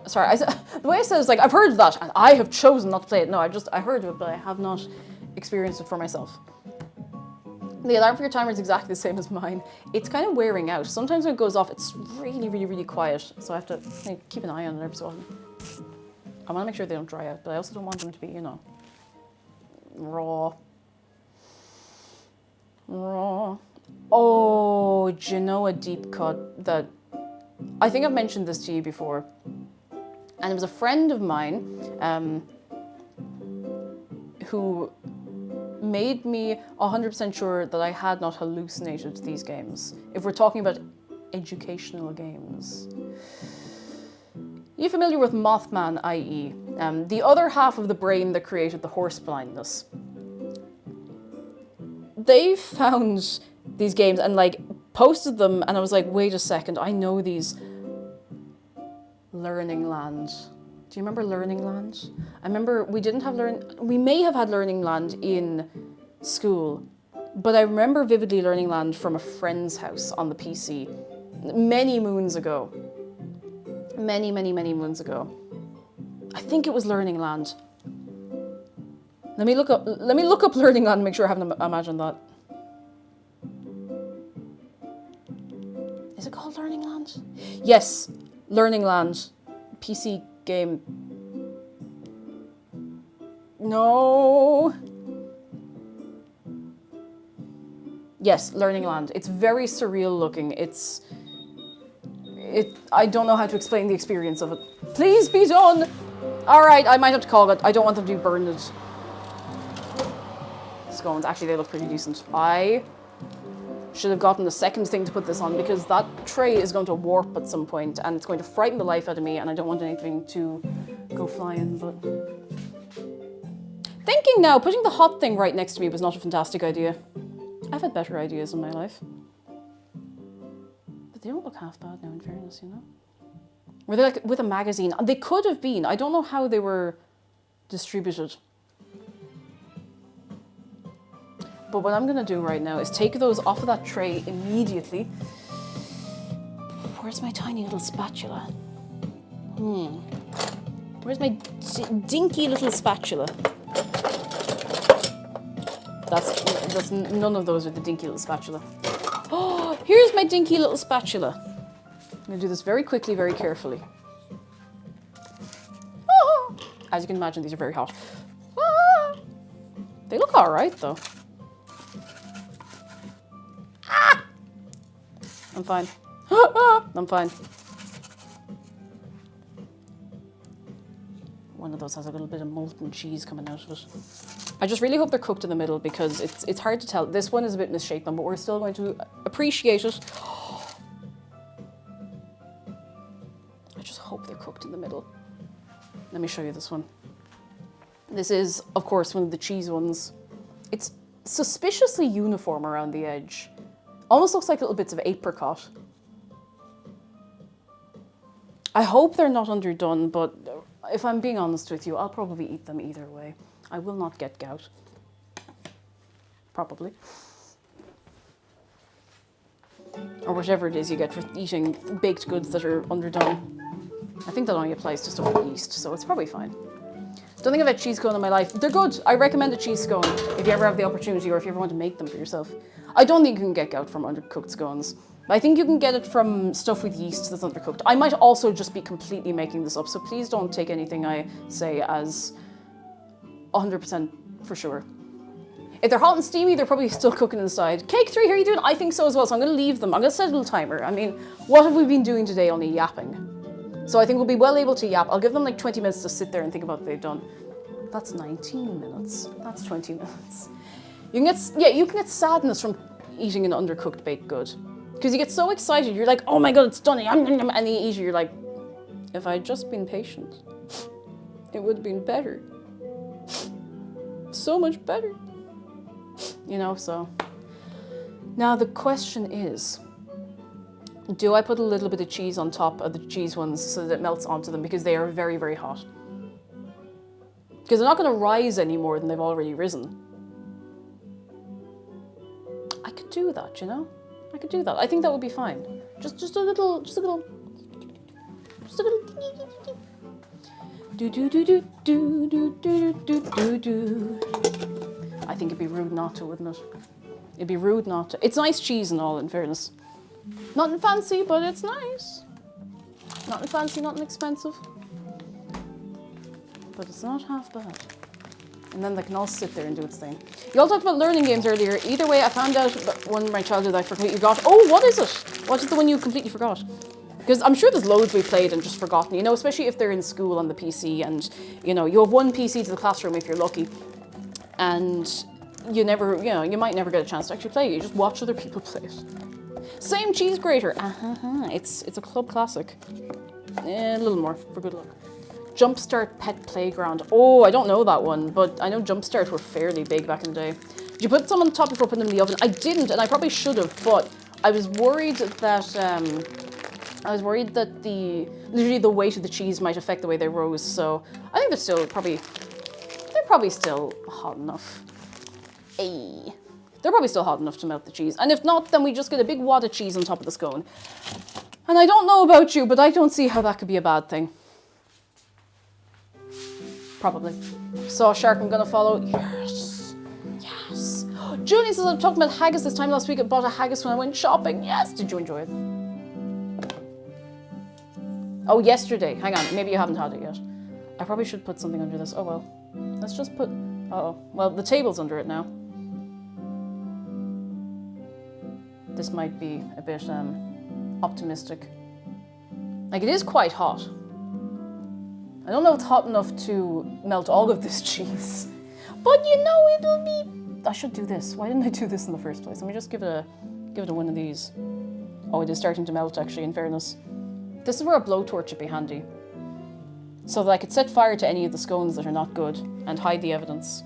Speaker 1: Sorry, the way I said it is like, I've heard of that and I have chosen not to play it. No, I heard of it, but I have not experienced it for myself. The alarm for your timer is exactly the same as mine. It's kind of wearing out. Sometimes when it goes off, it's really, really, really quiet. So I have to keep an eye on it every so often. I want to make sure they don't dry out, but I also don't want them to be, you know, raw. Raw. Oh, do you know a deep cut that... I think I've mentioned this to you before. And it was a friend of mine who made me 100% sure that I had not hallucinated these games. If we're talking about educational games. You familiar with Mothman, i.e. The other half of the brain that created the horse blindness? They found these games and like posted them and I was like, wait a second, I know these. Learning Land. Do you remember Learning Land? I remember we may have had Learning Land in school, but I remember vividly Learning Land from a friend's house on the PC many moons ago. Many, many, many moons ago. I think it was Learning Land. Let me look up Learning Land and make sure I haven't imagined that. Is it called Learning Land? Yes, Learning Land. PC game. No. Yes, Learning Land. It's very surreal looking. I don't know how to explain the experience of it. Please be done! Alright, I might have to call it. I don't want them to be burned. Scones. Actually, they look pretty decent. I should have gotten the second thing to put this on because that tray is going to warp at some point and it's going to frighten the life out of me and I don't want anything to go flying, but... Thinking now, putting the hot thing right next to me was not a fantastic idea. I've had better ideas in my life. But they don't look half bad now, in fairness, you know? Were they like with a magazine? They could have been. I don't know how they were distributed. But what I'm gonna do right now is take those off of that tray immediately. Where's my tiny little spatula? Where's my dinky little spatula? That's none of those are the dinky little spatula. Oh, here's my dinky little spatula. I'm gonna do this very quickly, very carefully. Oh, as you can imagine, these are very hot. Oh, they look all right though. Ah! I'm fine. I'm fine. One of those has a little bit of molten cheese coming out of it. I just really hope they're cooked in the middle because it's hard to tell. This one is a bit misshapen, but we're still going to appreciate it. I just hope they're cooked in the middle. Let me show you this one. This is, of course, one of the cheese ones. It's suspiciously uniform around the edge. Almost looks like little bits of apricot. I hope they're not underdone, but if I'm being honest with you, I'll probably eat them either way. I will not get gout. Probably. Or whatever it is you get for eating baked goods that are underdone. I think that only applies to stuff with yeast, so it's probably fine. Don't think I've had cheese scone in my life. They're good. I recommend a cheese scone if you ever have the opportunity or if you ever want to make them for yourself. I don't think you can get gout from undercooked scones. I think you can get it from stuff with yeast that's undercooked. I might also just be completely making this up, so please don't take anything I say as 100% for sure. If they're hot and steamy, they're probably still cooking inside. Cake 3, how are you doing? I think so as well, so I'm going to leave them. I'm going to set a little timer. I mean, what have we been doing today? Only yapping. So I think we'll be well able to yap. I'll give them like 20 minutes to sit there and think about what they've done. That's 19 minutes. That's 20 minutes. You can get sadness from eating an undercooked baked good. Because you get so excited, you're like, oh my god, it's done. And then you eat it, you're like, if I'd just been patient, it would have been better. So much better. You know, so. Now the question is, do I put a little bit of cheese on top of the cheese ones so that it melts onto them because they are very, very hot? Because they're not going to rise any more than they've already risen. I could do that, you know? I could do that. I think that would be fine. Just a little. Do do do do do do do do do do. I think it'd be rude not to, wouldn't it? It'd be rude not to. It's nice cheese and all, in fairness. Nothing fancy, but it's nice. Nothing fancy, nothing expensive. But it's not half bad. And then they can all sit there and do its thing. You all talked about learning games earlier. Either way, I found out one in my childhood I completely forgot. Oh, what is it? What is the one you completely forgot? Because I'm sure there's loads we played and just forgotten, you know, especially if they're in school on the PC and, you know, you have one PC to the classroom if you're lucky. And you never, you know, you might never get a chance to actually play it. You just watch other people play it. Same cheese grater. It's a club classic. A little more for good luck. Jumpstart Pet Playground. Oh, I don't know that one, but I know Jumpstart were fairly big back in the day. Did you put some on the top before putting them in the oven? I didn't, and I probably should have, but I was worried that literally the weight of the cheese might affect the way they rose. So I think they're probably still hot enough. Ay. They're probably still hot enough to melt the cheese. And if not, then we just get a big wad of cheese on top of the scone. And I don't know about you, but I don't see how that could be a bad thing. Probably. Saw a shark, I'm gonna follow. Yes. Yes. Julie says I'm talking about haggis this time last week. I bought a haggis when I went shopping. Yes. Did you enjoy it? Oh, yesterday. Hang on. Maybe you haven't had it yet. I probably should put something under this. Oh, well. Let's just put... Uh-oh. Well, the table's under it now. This might be a bit optimistic. Like, it is quite hot. I don't know if it's hot enough to melt all of this cheese. But, you know, it'll be... I should do this. Why didn't I do this in the first place? Let me just give it a one of these. Oh, it is starting to melt, actually, in fairness. This is where a blowtorch would be handy. So that I could set fire to any of the scones that are not good and hide the evidence.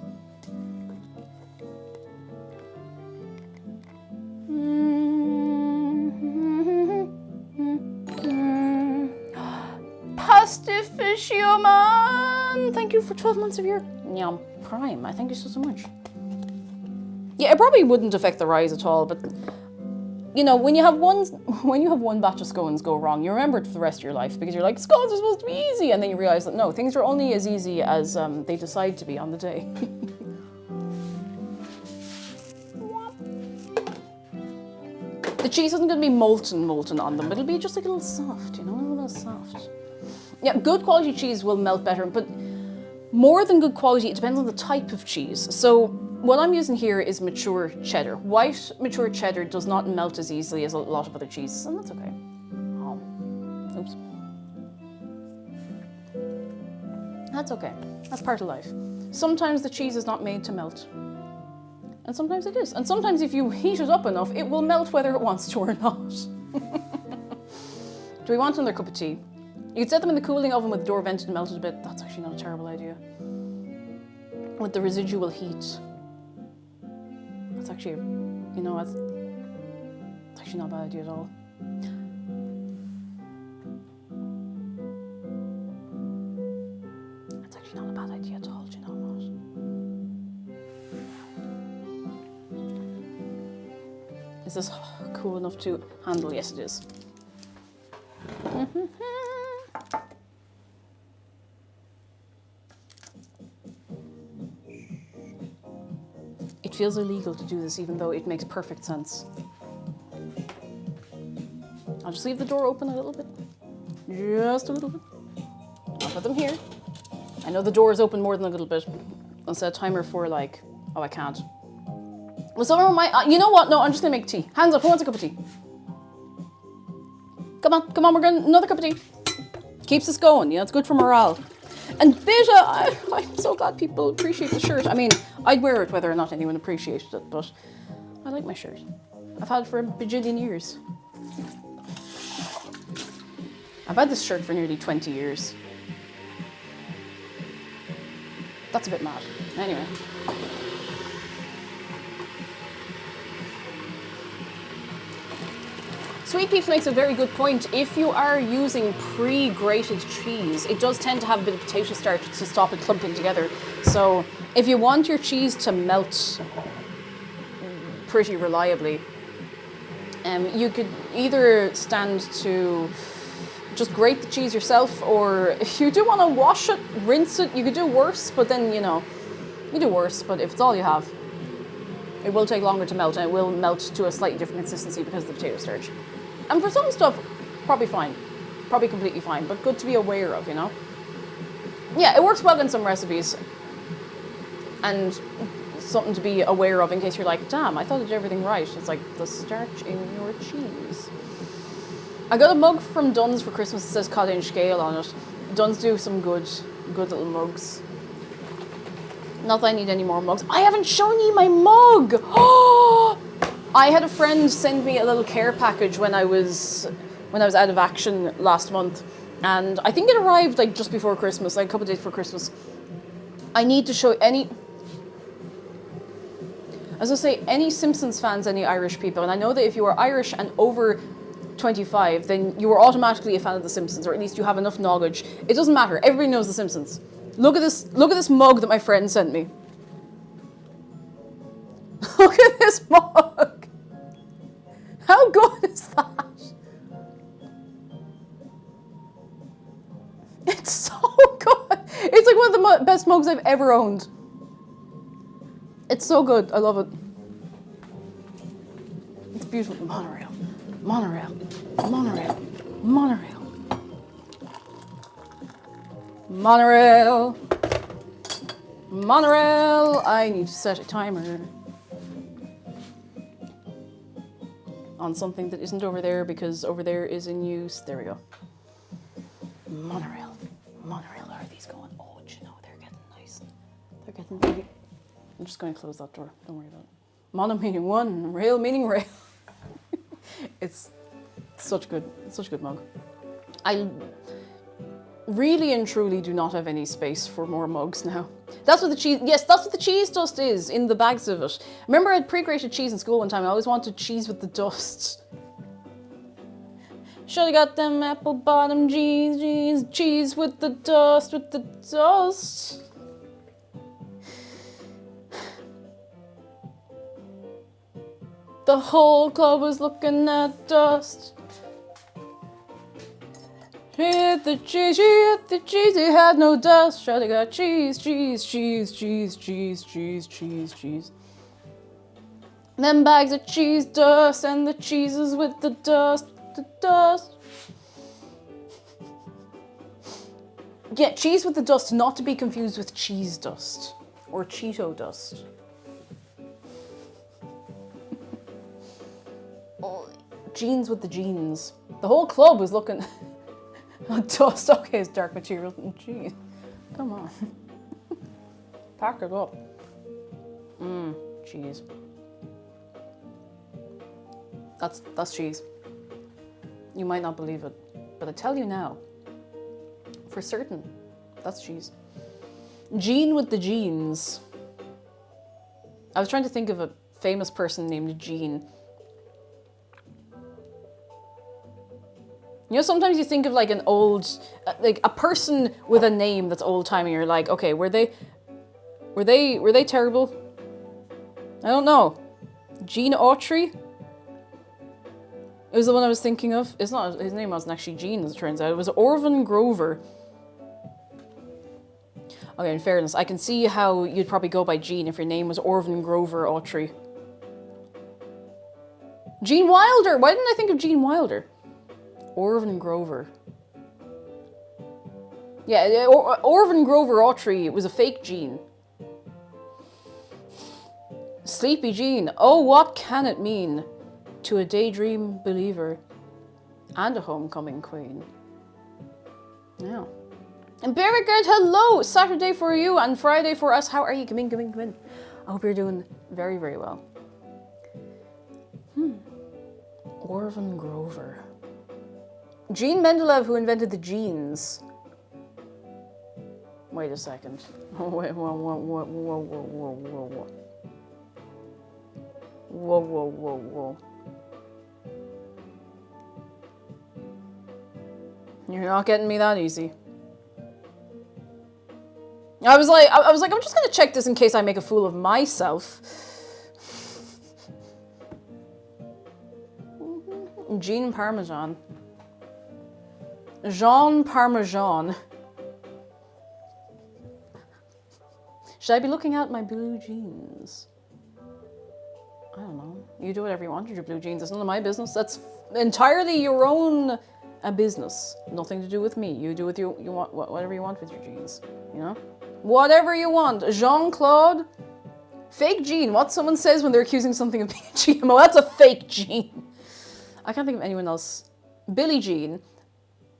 Speaker 1: Pastificio man! Thank you for 12 months of your Prime. I thank you so much. Yeah, it probably wouldn't affect the rise at all, but you know, when you have one batch of scones go wrong, you remember it for the rest of your life because you're like, scones are supposed to be easy, and then you realize that no, things are only as easy as they decide to be on the day. The cheese isn't going to be molten on them, but it'll be just like a little soft, you know, a little soft. Yeah, good quality cheese will melt better, but more than good quality, it depends on the type of cheese. So what I'm using here is mature cheddar. White mature cheddar does not melt as easily as a lot of other cheeses, and that's okay. Oh, oops. That's okay. That's part of life. Sometimes the cheese is not made to melt. And sometimes it is. And sometimes if you heat it up enough, it will melt whether it wants to or not. Do we want another cup of tea? You could set them in the cooling oven with the door vented and melted a bit. That's actually not a terrible idea. With the residual heat. That's actually, you know, it's actually not a bad idea at all. It's actually not a bad idea at all, do you know what? Is this cool enough to handle? Yes, it is. It feels illegal to do this, even though it makes perfect sense. I'll just leave the door open a little bit. Just a little bit. I'll put them here. I know the door is open more than a little bit. I'll set a timer for like, oh, I can't. Well, someone might, you know what? No, I'm just gonna make tea. Hands up, who wants a cup of tea? Come on, we're gonna, another cup of tea. Keeps us going, you know, it's good for morale. And Beta, I'm so glad people appreciate the shirt. I mean, I'd wear it whether or not anyone appreciated it, but I like my shirt. I've had it for a bajillion years. I've had this shirt for nearly 20 years. That's a bit mad. Anyway. Sweet Peeps makes a very good point. If you are using pre-grated cheese, it does tend to have a bit of potato starch to stop it clumping together. So if you want your cheese to melt pretty reliably, you could either stand to just grate the cheese yourself, or if you do want to wash it, rinse it, you could do worse, but then, you know, you do worse, but if it's all you have, it will take longer to melt, and it will melt to a slightly different consistency because of the potato starch. And for some stuff, probably fine. Probably completely fine, but good to be aware of, you know? Yeah, it works well in some recipes. And something to be aware of in case you're like, damn, I thought I did everything right. It's like the starch in your cheese. I got a mug from Dunn's for Christmas that says cottage scale on it. Dunn's do some good little mugs. Not that I need any more mugs. I haven't shown you my mug! Oh! I had a friend send me a little care package when I was out of action last month, and I think it arrived like just before Christmas, like a couple of days before Christmas. I need to show any Simpsons fans, any Irish people, and I know that if you are Irish and over 25, then you are automatically a fan of The Simpsons, or at least you have enough knowledge. It doesn't matter. Everybody knows The Simpsons. Look at this mug that my friend sent me. Look at this mug. How good is that? It's so good. It's like one of the best mugs I've ever owned. It's so good. I love it. It's beautiful. Monorail. Monorail. Monorail. Monorail. Monorail. Monorail. I need to set a timer on something that isn't over there, because over there is in use. There we go. Monorail. Monorail. How are these going? Oh, do you know, they're getting nice. They're getting really... I'm just going to close that door. Don't worry about it. Mono meaning one, rail meaning rail. It's such a good mug. I really and truly do not have any space for more mugs now. That's what the cheese, yes, that's what the cheese dust is in the bags of it. Remember I had pre-grated cheese in school one time. I always wanted cheese with the dust. Should've got them apple bottom cheese with the dust, The whole club was looking at dust. She hit the cheese, it had no dust. Should've got cheese. Them bags of cheese dust, and the cheeses with the dust. Yeah, cheese with the dust, not to be confused with cheese dust or Cheeto dust. Oh, jeans with the jeans. The whole club was looking at dust. Okay, it's dark materials and cheese. Come on. Pack it up. Cheese. That's cheese. You might not believe it, but I tell you now, for certain, that's cheese. Jean with the jeans. I was trying to think of a famous person named Jean. You know, sometimes you think of like an old, like a person with a name that's old-timey. You're like, okay, were they terrible? I don't know. Gene Autry? It was the one I was thinking of. It's not, his name wasn't actually Gene, as it turns out. It was Orvin Grover. Okay, in fairness, I can see how you'd probably go by Gene if your name was Orvin Grover Autry. Gene Wilder! Why didn't I think of Gene Wilder? Orvin Grover. Yeah, Orvin Grover Autry was a fake Gene. Sleepy Jean. Oh, what can it mean to a daydream believer and a homecoming queen? Yeah. And Berrigard, hello! Saturday for you and Friday for us. How are you? Come in. I hope you're doing very, very well. Orvin Grover. Gene Mendeleev, who invented the jeans. Wait a second. Wait, whoa, whoa, whoa, whoa, whoa, whoa, whoa, whoa. Whoa, whoa, whoa, whoa. You're not getting me that easy. I was like, I'm just gonna check this in case I make a fool of myself. Jean Parmesan. Jean Parmesan. Should I be looking at my blue jeans? I don't know. You do whatever you want with your blue jeans. It's none of my business. That's entirely your own business. Nothing to do with me. You do what you want, whatever you want with your jeans. You know? Whatever you want. Jean-Claude. Fake Jean. What someone says when they're accusing something of being a GMO. That's a fake Jean. I can't think of anyone else. Billie Jean.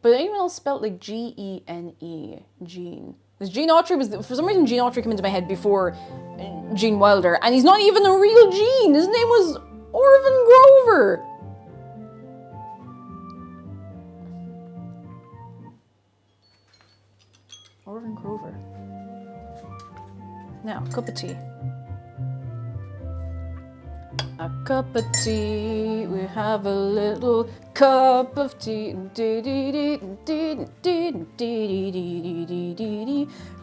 Speaker 1: But anyone else spelled like G-E-N-E. Jean. Because Gene Autry was, for some reason Gene Autry came into my head before Gene Wilder, and he's not even a real Gene. His name was Orvin Grover. Orvin Grover. Now, cup of tea. A cup of tea, we have a little cup of tea.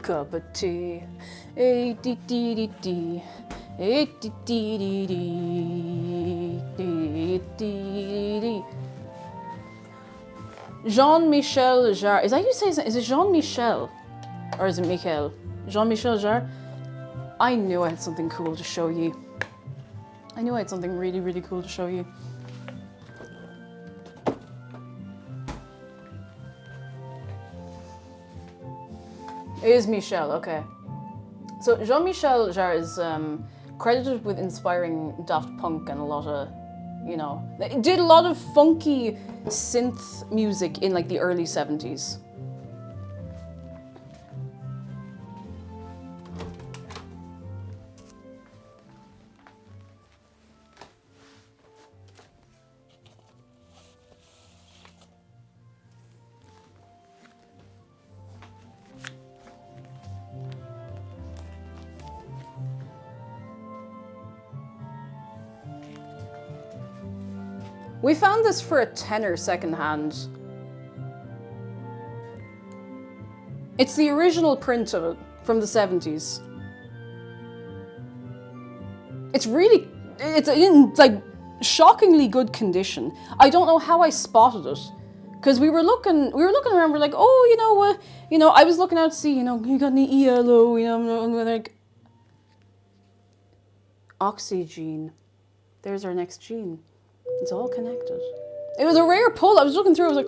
Speaker 1: Cup of tea. Jean-Michel Jarre. Is that you say? Is it Jean-Michel? Or is it Michel? Jean-Michel Jarre? I knew I had something cool to show you. I knew I had something really, really cool to show you. It is Michel, okay. So Jean-Michel Jarre is credited with inspiring Daft Punk and a lot of, you know, it did a lot of funky synth music in like the early 70s. We found this for a tenner secondhand. It's the original print of it from the 70s. It's really, it's in like shockingly good condition. I don't know how I spotted it, because we were looking around. We're like, oh, I was looking out to see, you got any ELO, and we're like, oxygene. There's our next gene. It's all connected. It was a rare pull. I was looking through, I was like,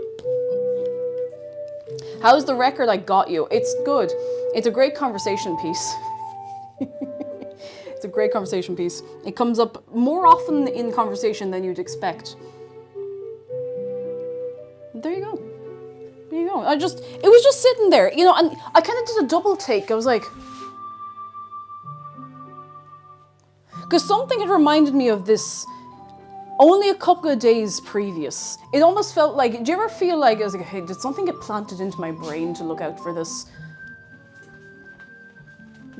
Speaker 1: how's the record I got you? It's good. It's a great conversation piece. It's a great conversation piece. It comes up more often in conversation than you'd expect. There you go. There you go. It was just sitting there, and I kind of did a double take. I was like, because something had reminded me of this only a couple of days previous. It almost felt like, do you ever feel like, I was like, hey, did something get planted into my brain to look out for this?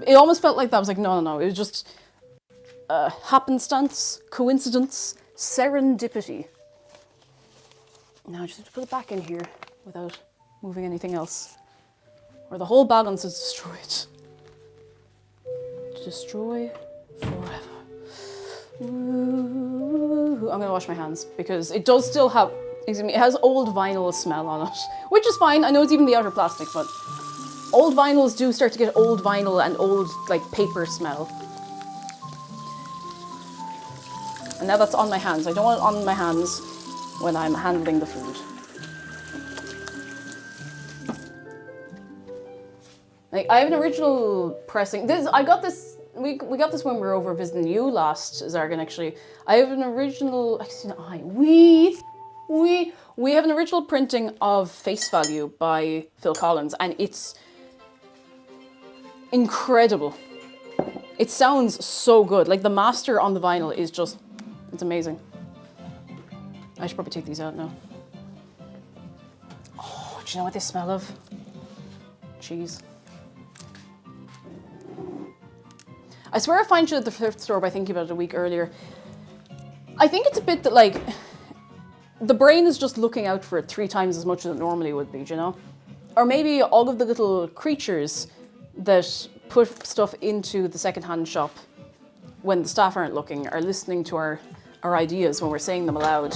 Speaker 1: It almost felt like that. I was like, no. It was just happenstance, coincidence, serendipity. Now I just have to put it back in here without moving anything else, or the whole balance is destroyed. Destroy forever. Ooh, I'm gonna wash my hands because it does still have, it has old vinyl smell on it, which is fine. I know it's even the outer plastic, but old vinyls do start to get old vinyl and old like paper smell. And now that's on my hands. I don't want it on my hands when I'm handling the food. Like, I have an original pressing. I got this. We got this when we were over visiting you last, Zargan, actually. I have an original, we have an original printing of Face Value by Phil Collins, and it's incredible. It sounds so good. Like, the master on the vinyl is just, it's amazing. I should probably take these out now. Oh, do you know what they smell of? Cheese. I swear I find shit at the thrift store by thinking about it a week earlier. I think it's a bit that, like, the brain is just looking out for it 3 times as much as it normally would be, do you know? Or maybe all of the little creatures that put stuff into the secondhand shop when the staff aren't looking are listening to our ideas when we're saying them aloud.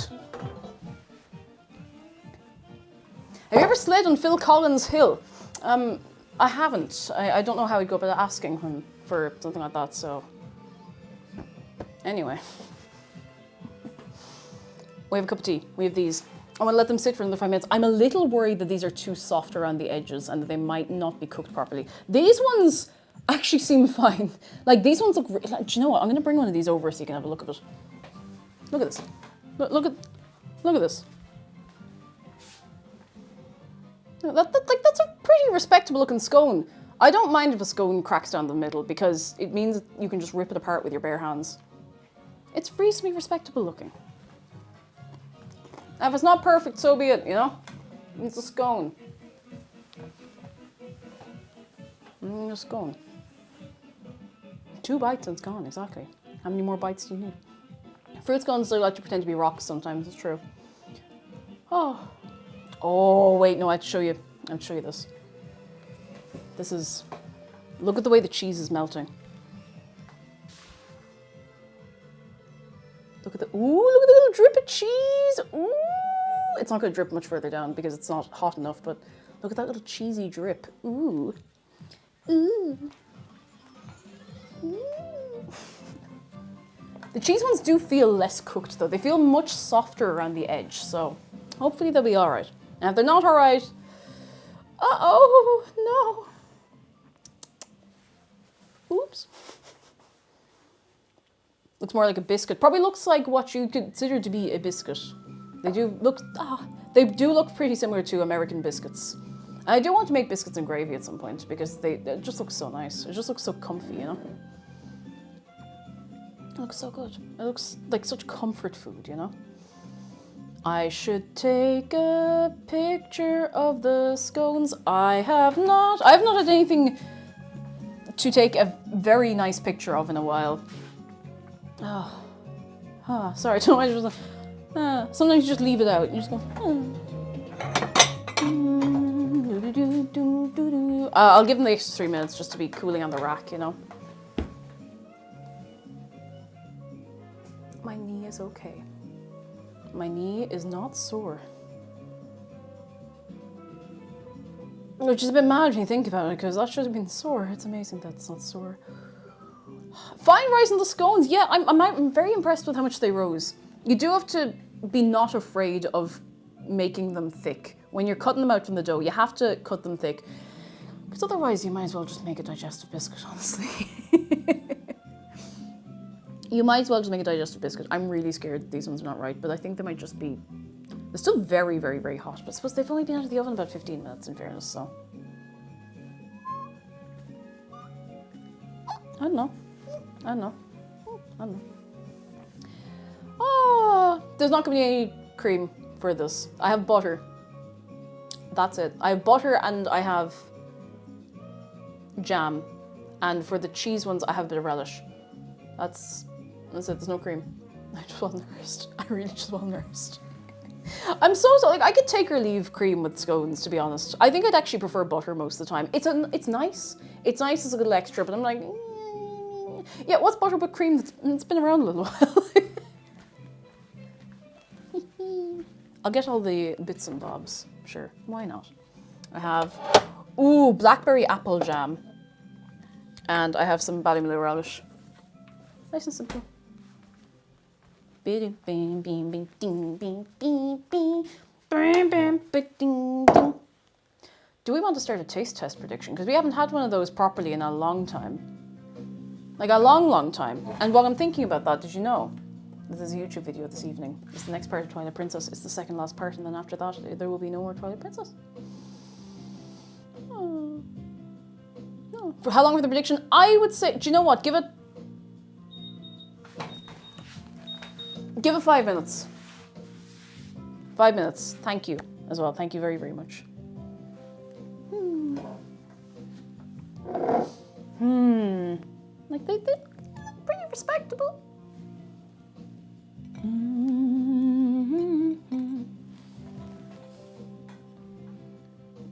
Speaker 1: Have you ever slid on Phil Collins' hill? I haven't. I don't know how I'd go about asking him for something like that, so... Anyway. We have a cup of tea. We have these. I'm going to let them sit for another 5 minutes. I'm a little worried that these are too soft around the edges and that they might not be cooked properly. These ones actually seem fine. Like, these ones look... Like, do you know what? I'm going to bring one of these over so you can have a look at it. Look at this. Look at this. That's a pretty respectable looking scone. I don't mind if a scone cracks down the middle because it means that you can just rip it apart with your bare hands. It's reasonably respectable looking. If it's not perfect, so be it, you know? It's a scone. A scone. 2 bites and it's gone, exactly. How many more bites do you need? Fruit scones, they like to pretend to be rocks sometimes, it's true. Oh, wait, no, I have to show you. I have to show you this. This is... Look at the way the cheese is melting. Look at the... Ooh, look at the little drip of cheese. Ooh. It's not going to drip much further down because it's not hot enough, but look at that little cheesy drip. Ooh. Ooh. Ooh. The cheese ones do feel less cooked, though. They feel much softer around the edge, so hopefully they'll be all right. And if they're not all right, uh-oh, no. Oops. Looks more like a biscuit. Probably looks like what you consider to be a biscuit. They do look pretty similar to American biscuits. And I do want to make biscuits and gravy at some point because it just looks so nice. It just looks so comfy, you know? It looks so good. It looks like such comfort food, you know? I should take a picture of the scones. I have not had anything to take a very nice picture of in a while. Sorry, I don't know why I just... sometimes you just leave it out. You just go... I'll give them the extra 3 minutes just to be cooling on the rack, you know? My knee is okay. My knee is not sore. Which is a bit mad when you think about it, because that should have been sore. It's amazing that it's not sore. Fine rice and the scones. Yeah, I'm very impressed with how much they rose. You do have to be not afraid of making them thick. When you're cutting them out from the dough, you have to cut them thick. Because otherwise you might as well just make a digestive biscuit, honestly. You might as well just make a digestive biscuit. I'm really scared that these ones are not right, but I think they might just be... They're still very, very, very hot, but I suppose they've only been out of the oven about 15 minutes, in fairness, so... I don't know. Oh, there's not going to be any cream for this. I have butter. That's it. I have butter and I have jam. And for the cheese ones, I have a bit of relish. That's it. There's no cream. I just wasn't nursed. I really just wasn't nursed. I'm so like I could take or leave cream with scones, to be honest. I think I'd actually prefer butter most of the time. It's nice. It's nice as a little extra, but I'm like, yeah, what's butter but cream that's been around a little while? I'll get all the bits and bobs. Sure, why not? I have, blackberry apple jam. And I have some Ballymaloe relish. Nice and simple. Do we want to start a taste test prediction? Because we haven't had one of those properly in a long time. Like a long, long time. And while I'm thinking about that, did you know that there's a YouTube video this evening? It's the next part of Twilight Princess. It's the second last part, and then after that, there will be no more Twilight Princess. Oh. No. For how long for the prediction? I would say, do you know what? Give it 5 minutes. 5 minutes. Thank you as well. Thank you very, very much. Like they respectable.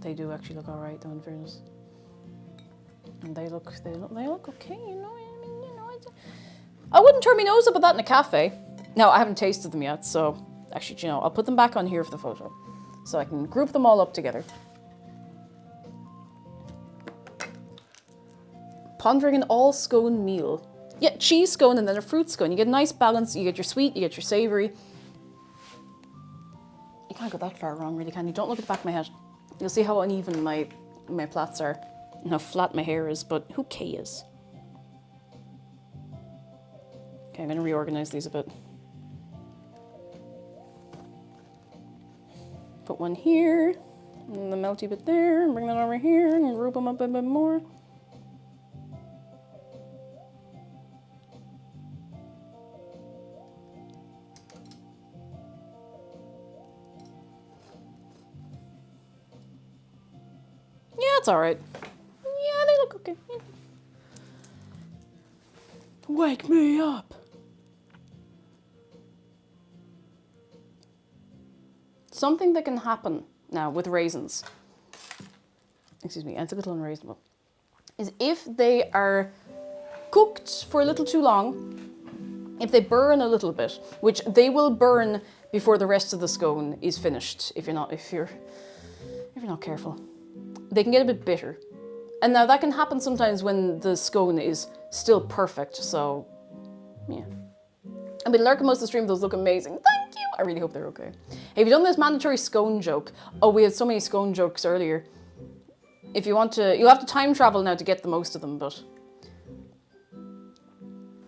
Speaker 1: They do actually look all right, though, in fairness. And they look okay, you know. I mean, you know, I wouldn't turn my nose up at that in a cafe. No, I haven't tasted them yet, so actually, you know, I'll put them back on here for the photo, so I can group them all up together. Pondering an all scone meal. Yeah, cheese scone and then a fruit scone. You get a nice balance. You get your sweet, you get your savoury. You can't go that far wrong, really, can you? Don't look at the back of my head. You'll see how uneven my plaits are and how flat my hair is, but who cares? Okay, I'm going to reorganise these a bit. Put one here, and the melty bit there, and bring that over here, and group them up a bit more. Yeah, it's alright. Yeah, they look okay. Yeah. Wake me up. Something that can happen now with raisins, excuse me, it's a little unreasonable, is if they are cooked for a little too long, if they burn a little bit, which they will burn before the rest of the scone is finished, if you're not careful, they can get a bit bitter. And now that can happen sometimes when the scone is still perfect, so yeah. I've been lurking most of the stream, those look amazing. Thank you! I really hope they're okay. Hey, have you done this mandatory scone joke? Oh, we had so many scone jokes earlier. If you want to, you'll have to time travel now to get the most of them, but...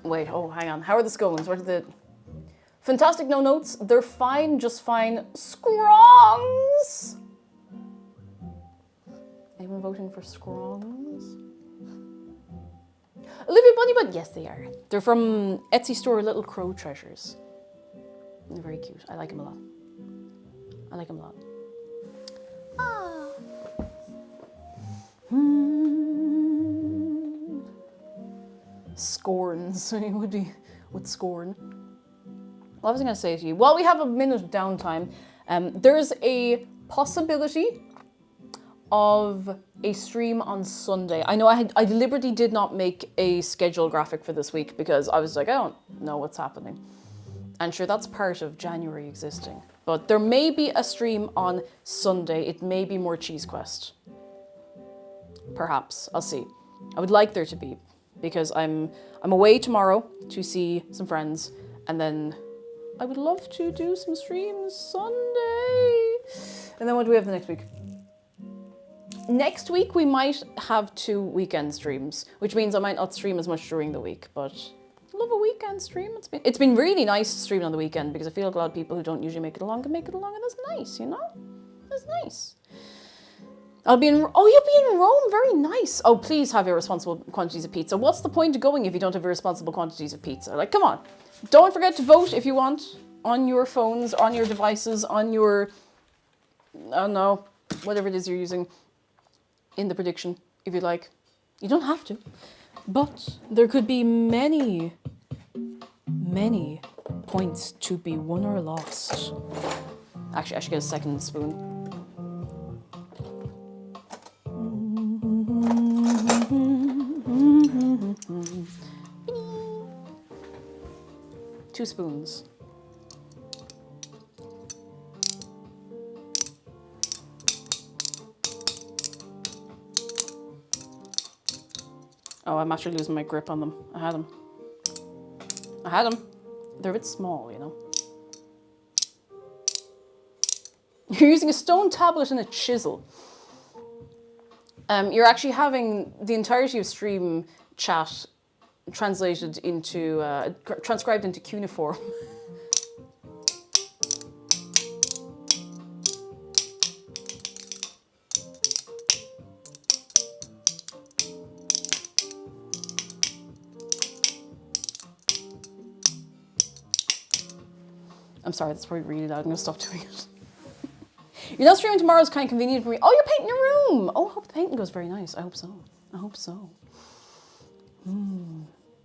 Speaker 1: Wait, oh, hang on. How are the scones? What are the... Fantastic, no notes. They're fine, just fine. Scrongs! Anyone voting for scrongs? Olivia Bunny Bun, yes they are. They're from Etsy store Little Crow Treasures. They're very cute. I like them a lot. I like them a lot. Ah. Scorns. It would be with scorn. What was I going to say to you? Well, we have a minute of downtime. There's a possibility of a stream on Sunday. I know I deliberately did not make a schedule graphic for this week because I was like, I don't know what's happening. And sure, that's part of January existing. But there may be a stream on Sunday. It may be more Cheese Quest. Perhaps. I'll see. I would like there to be, because I'm away tomorrow to see some friends, and then I would love to do some streams Sunday. And then what do we have the next week? Next week we might have 2 weekend streams, which means I might not stream as much during the week, but I love a weekend stream. It's been really nice streaming on the weekend because I feel like a lot of people who don't usually make it along can make it along, and that's nice, you know? That's nice. You'll be in Rome, very nice. Oh, please have irresponsible quantities of pizza. What's the point of going if you don't have irresponsible quantities of pizza? Like, come on. Don't forget to vote if you want, on your phones, on your devices, on your, I don't know, whatever it is you're using. In the prediction, if you like. You don't have to. But there could be many, many points to be won or lost. Actually, I should get a second spoon. Two spoons. Oh, I'm actually losing my grip on them. I had them. They're a bit small, you know. You're using a stone tablet and a chisel. You're actually having the entirety of stream chat translated into, transcribed into cuneiform. I'm sorry, that's probably really loud. I'm gonna stop doing it. You're not streaming tomorrow, is kind of convenient for me. Oh, you're painting your room! Oh, I hope the painting goes very nice. I hope so. I hope so.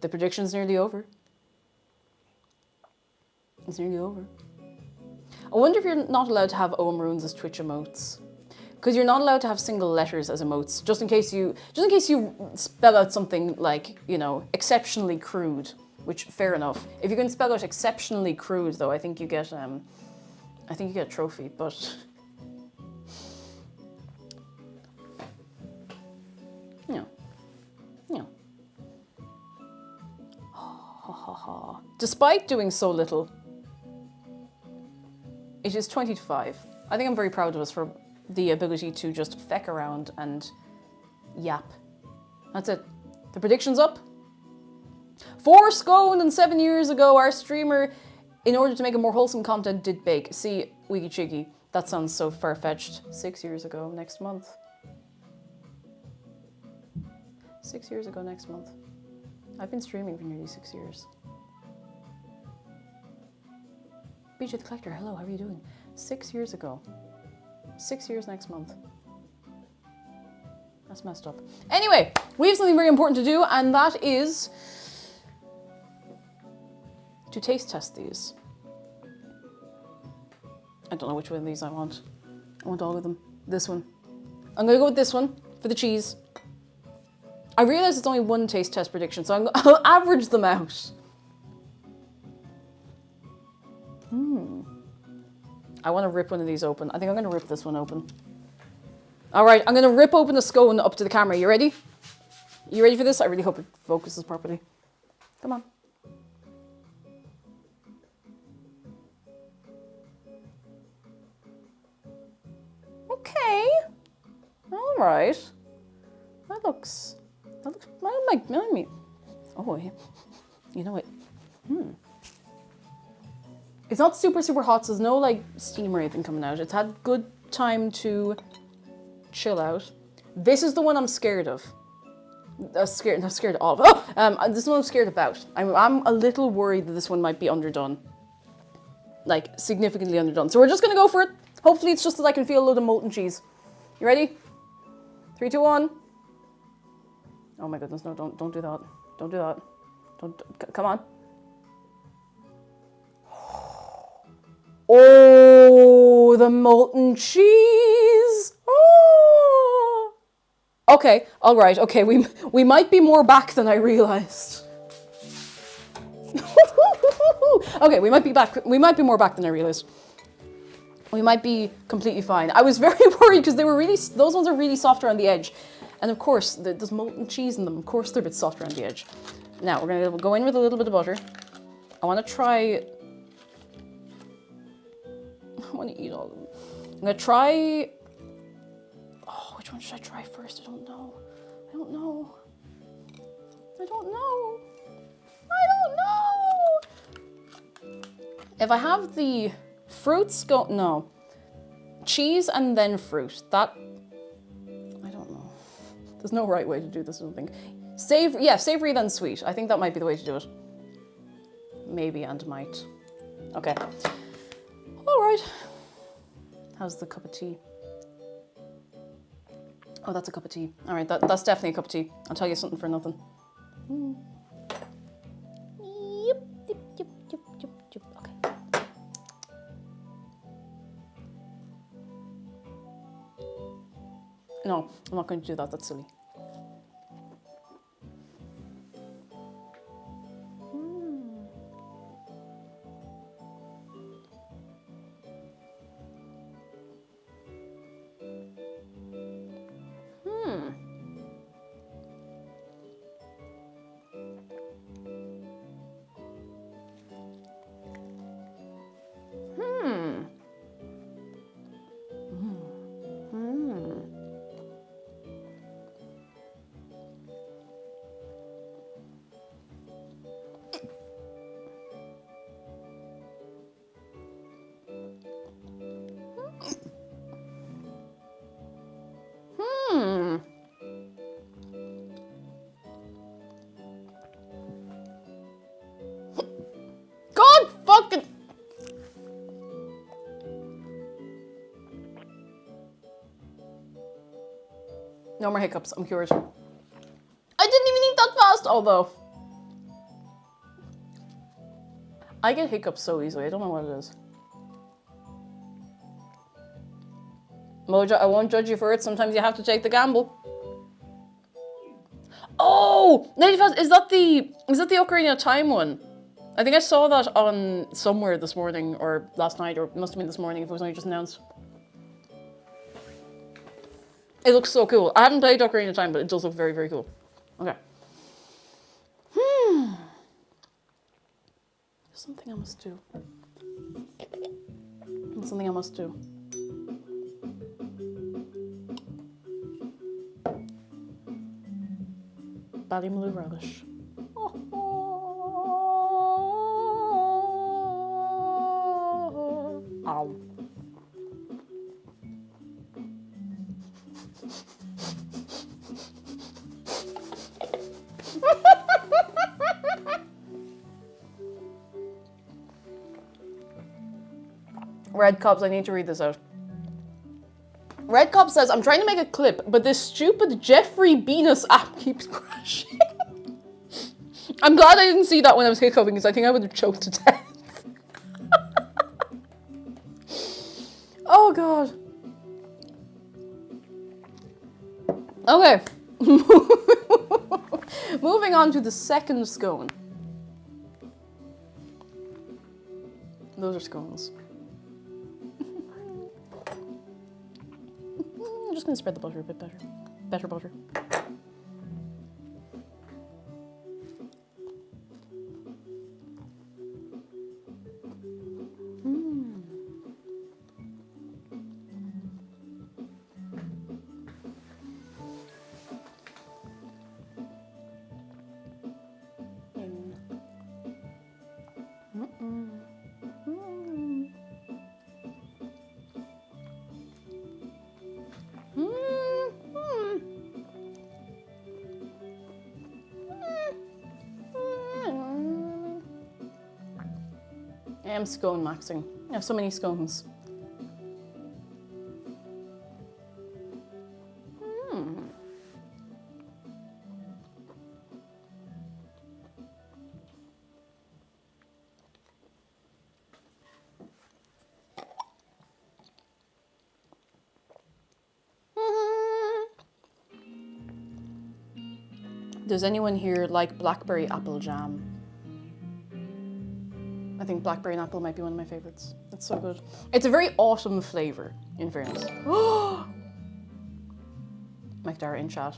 Speaker 1: The prediction's nearly over. It's nearly over. I wonder if you're not allowed to have OM runes as Twitch emotes. Because you're not allowed to have single letters as emotes, just in case you spell out something like, you know, exceptionally crude, which fair enough. If you can spell out exceptionally crude though, I think you get a trophy, but yeah. Yeah. Ha ha ha. Despite doing so little, it is 20 to 5. I think I'm very proud of us for the ability to just feck around and yap. That's it. The prediction's up. 4 scone and 7 years ago, our streamer, in order to make a more wholesome content, did bake. See, wiggy chiggy. That sounds so far-fetched. 6 years ago, next month. 6 years ago, next month. I've been streaming for nearly 6 years. BJ the Collector, hello, how are you doing? 6 years ago. 6 years next month. That's messed up. Anyway, we have something very important to do, and that is to taste test these. I don't know which one of these I want. I want all of them. This one. I'm gonna go with this one for the cheese. I realize it's only one taste test prediction, so I'll average them out. I want to rip one of these open. I think I'm going to rip this one open. All right, I'm going to rip open the scone up to the camera. You ready? You ready for this? I really hope it focuses properly. Come on. Okay. All right. That looks like me. Oh, yeah. You know what? It's not super, super hot, so there's no like steam or anything coming out. It's had good time to chill out. This is the one I'm scared of. Not scared of. Oh! This is the one I'm scared about. I'm a little worried that this one might be underdone. Like, significantly underdone. So we're just gonna go for it. Hopefully it's just that I can feel a load of molten cheese. You ready? 3, 2, 1. Oh my goodness, no, don't do that. Don't do that. Come on. Oh, the molten cheese. Oh. Okay, all right. Okay, we might be more back than I realized. Okay, we might be back. We might be more back than I realized. We might be completely fine. I was very worried because they were really, those ones are really soft around the edge. And of course, there's molten cheese in them. Of course, they're a bit soft around the edge. Now, we're gonna go in with a little bit of butter. I wanna try, I want to eat all of them. I'm going to try... Oh, which one should I try first? I don't know. I don't know. I don't know. I don't know. If I have the fruits go... No. Cheese and then fruit. That... I don't know. There's no right way to do this, I don't think. Savory then sweet. I think that might be the way to do it. Maybe and might. Okay. All right. How's the cup of tea? Oh, that's a cup of tea. All right, that's definitely a cup of tea. I'll tell you something for nothing. Yep. Okay. No, I'm not going to do that. That's silly. God fucking... No more hiccups, I'm cured. I didn't even eat that fast, although... I get hiccups so easily. I don't know what it is. Mojo, I won't judge you for it. Sometimes you have to take the gamble. Oh, is that the Ocarina of Time one? I think I saw that on somewhere this morning or last night, or it must have been this morning if it was only just announced. It looks so cool. I haven't played Ocarina of Time, but it does look very, very cool. Okay. There's something I must do. There's something I must do. Ballymaloe relish. Ow. Red Cops, I need to read this out. Red Cop says, I'm trying to make a clip, but this stupid Jeffrey Venus app keeps crashing. I'm glad I didn't see that when I was hiccuping, because I think I would have choked to death. Oh god. Okay. Moving on to the second scone. Those are scones. I'm just gonna spread the butter a bit better. Better butter. I am scone maxing. I have so many scones. Does anyone here like blackberry apple jam? I think blackberry and apple might be one of my favorites. It's so good. It's a very autumn flavor, in fairness. McDara in chat.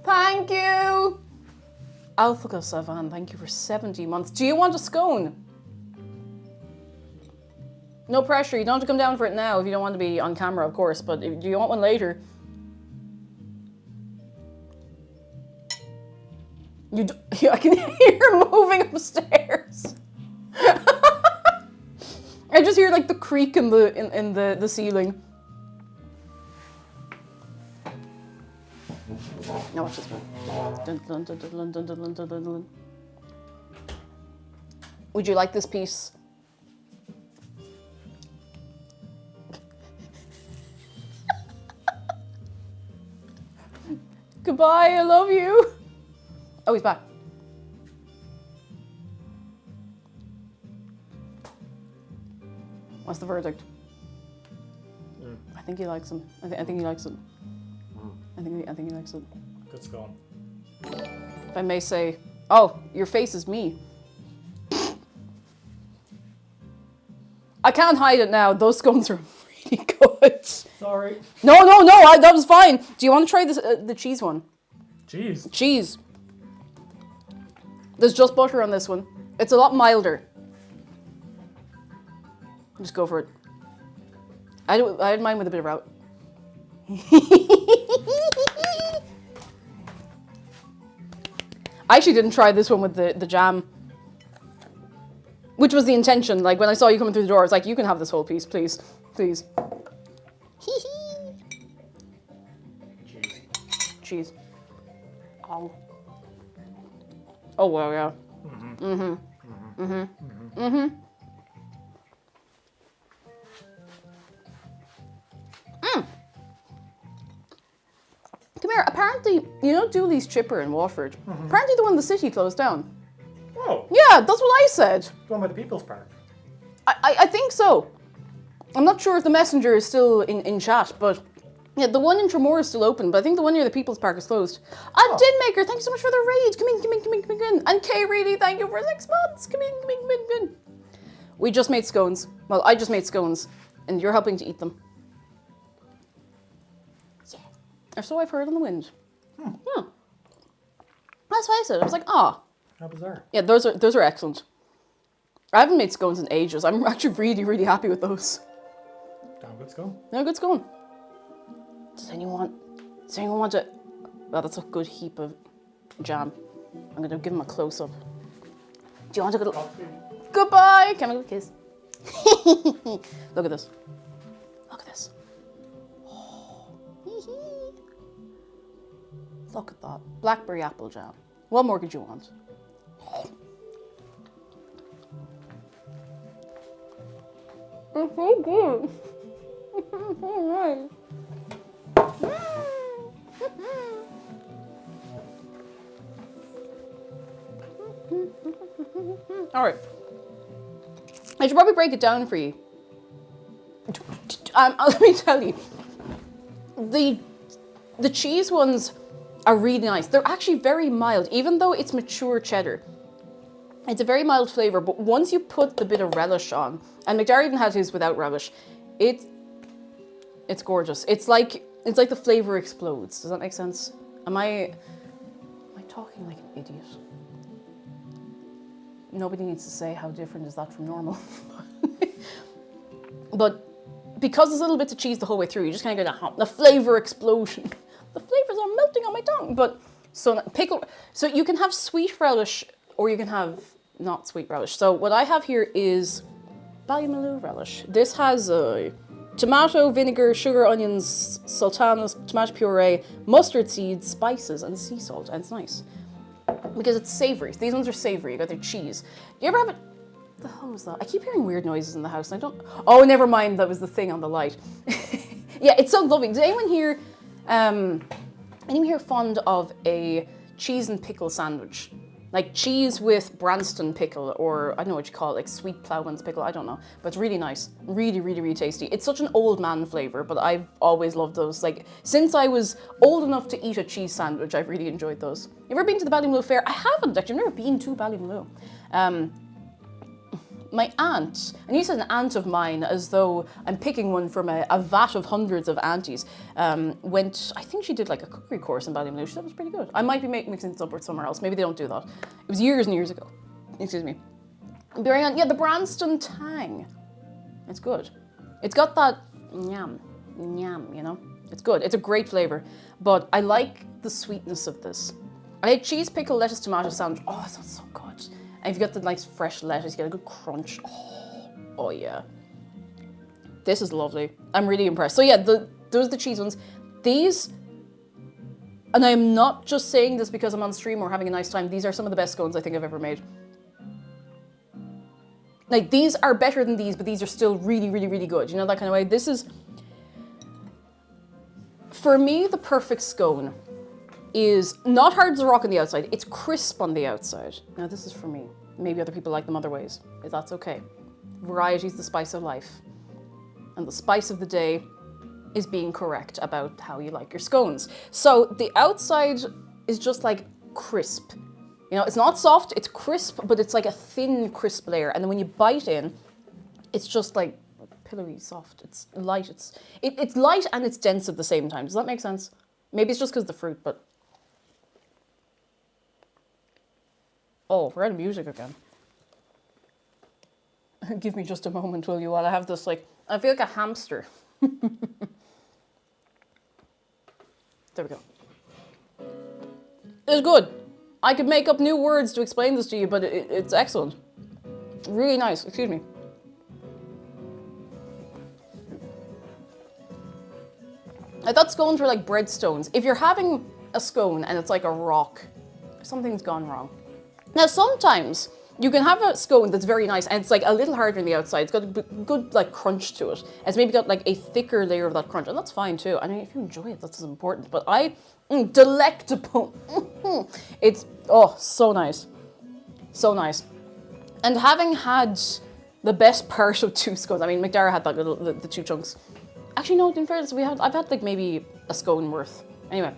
Speaker 1: Thank you! Alpha Savan, thank you for 70 months. Do you want a scone? No pressure, you don't have to come down for it now if you don't want to be on camera, of course, but do you want one later? You do, I can hear moving upstairs. I just hear like the creak in the ceiling. Now watch this one. Would you like this piece? Goodbye, I love you. Oh, he's back. What's the verdict? I think he likes him. I think he likes it. I think he likes it.
Speaker 5: Good scone.
Speaker 1: If I may say, oh, your face is me. I can't hide it now. Those scones are really good.
Speaker 5: Sorry.
Speaker 1: No, that was fine. Do you want to try this, the cheese one?
Speaker 5: Cheese.
Speaker 1: Cheese. There's just butter on this one. It's a lot milder. Just go for it. I didn't mind with a bit of route. I actually didn't try this one with the jam. Which was the intention. Like when I saw you coming through the door, I was like, you can have this whole piece, please. Please. Cheese. Oh. Oh wow, yeah. Come here, apparently, you know Dooley's Chipper in Watford? Apparently the one in the city closed down.
Speaker 5: Oh. No.
Speaker 1: Yeah, that's what I said.
Speaker 5: The one by the People's Park.
Speaker 1: I think so. I'm not sure if the messenger is still in chat, but yeah, the one in Tremor is still open, but I think the one near the People's Park is closed. And Dinmaker, thank you so much for the raid. Come in, come in, come in, come in, come in. And Kay, really, thank you for 6 months. Come in, come in, come in, come in. We just made scones. Well, I just made scones, and you're helping to eat them. Yeah. Or so I've heard on the wind. Yeah. That's why I said. I was like, ah.
Speaker 5: How bizarre.
Speaker 1: Yeah, those are excellent. I haven't made scones in ages. I'm actually really, really happy with those.
Speaker 5: Damn good scone.
Speaker 1: No, good scone. Does anyone want to... Well, that's a good heap of jam. I'm going to give him a close-up. Do you want to go... Goodbye! Can I give a kiss? Look at this. Look at this. Look at that. Blackberry apple jam. What more could you want? It's so good. It's so nice. All right. I should probably break it down for you. Let me tell you, the cheese ones are really nice. They're actually very mild, even though it's mature cheddar. It's a very mild flavor, but once you put the bit of relish on, and McDara even had his without relish, it's gorgeous. It's like the flavor explodes. Does that make sense? Am I talking like an idiot? Nobody needs to say how different is that from normal. But because there's little bits of cheese the whole way through, you just kind of get a flavor explosion. The flavors are melting on my tongue. But so you can have sweet relish or you can have not sweet relish. So what I have here is Ballymaloe relish. This has tomato, vinegar, sugar, onions, sultanas, tomato puree, mustard seeds, spices, and sea salt. And it's nice because it's savory. These ones are savory. You got their cheese. Do you ever have it? The hell was that? I keep hearing weird noises in the house. And I don't. Oh, never mind. That was the thing on the light. Yeah, it's so lovely. Does anyone here fond of a cheese and pickle sandwich? Like cheese with Branston pickle, or I don't know what you call it, like sweet ploughman's pickle, I don't know. But it's really nice. Really, really, really tasty. It's such an old man flavor, but I've always loved those. Like, since I was old enough to eat a cheese sandwich, I've really enjoyed those. You ever been to the Ballymaloe Fair? I haven't, actually. I've never been to Ballymaloe. My aunt, and you said an aunt of mine as though I'm picking one from a vat of hundreds of aunties, I think she did like a cookery course in Ballymaloe. She said it was pretty good. I might be mixing this up with somewhere else. Maybe they don't do that. It was years and years ago. Excuse me. Yeah, the Branston tang. It's good. It's got that yum, you know? It's good. It's a great flavor. But I like the sweetness of this. I had cheese, pickle, lettuce, tomato sandwich. Oh, that sounds so good. And if you got the nice fresh lettuce, you get a good crunch. Oh yeah. This is lovely. I'm really impressed. So yeah, those are the cheese ones. These, and I am not just saying this because I'm on stream or having a nice time, these are some of the best scones I think I've ever made. Like, these are better than these, but these are still really, really, really good. You know, that kind of way. This is, for me, the perfect scone is not hard as a rock on the outside. It's crisp on the outside. Now, this is for me. Maybe other people like them other ways. That's okay. Variety is the spice of life. And the spice of the day is being correct about how you like your scones. So the outside is just like crisp. You know, it's not soft, it's crisp, but it's like a thin, crisp layer. And then when you bite in, it's just like pillowy soft. It's light. It's light and it's dense at the same time. Does that make sense? Maybe it's just because of the fruit, but... Oh, we're out of music again. Give me just a moment, will you, while I have this, like, I feel like a hamster. There we go. It's good. I could make up new words to explain this to you, but it's excellent. Really nice. Excuse me. I thought scones were like breadstones. If you're having a scone and it's like a rock, something's gone wrong. Now, sometimes you can have a scone that's very nice and it's like a little harder on the outside. It's got a good like crunch to it. It's maybe got like a thicker layer of that crunch, and that's fine too. I mean, if you enjoy it, that's important. But delectable. It's, oh, so nice. So nice. And having had the best part of 2 scones, I mean, McDara had that little, the 2 chunks. Actually, no, in fairness, I've had like maybe a scone worth. Anyway.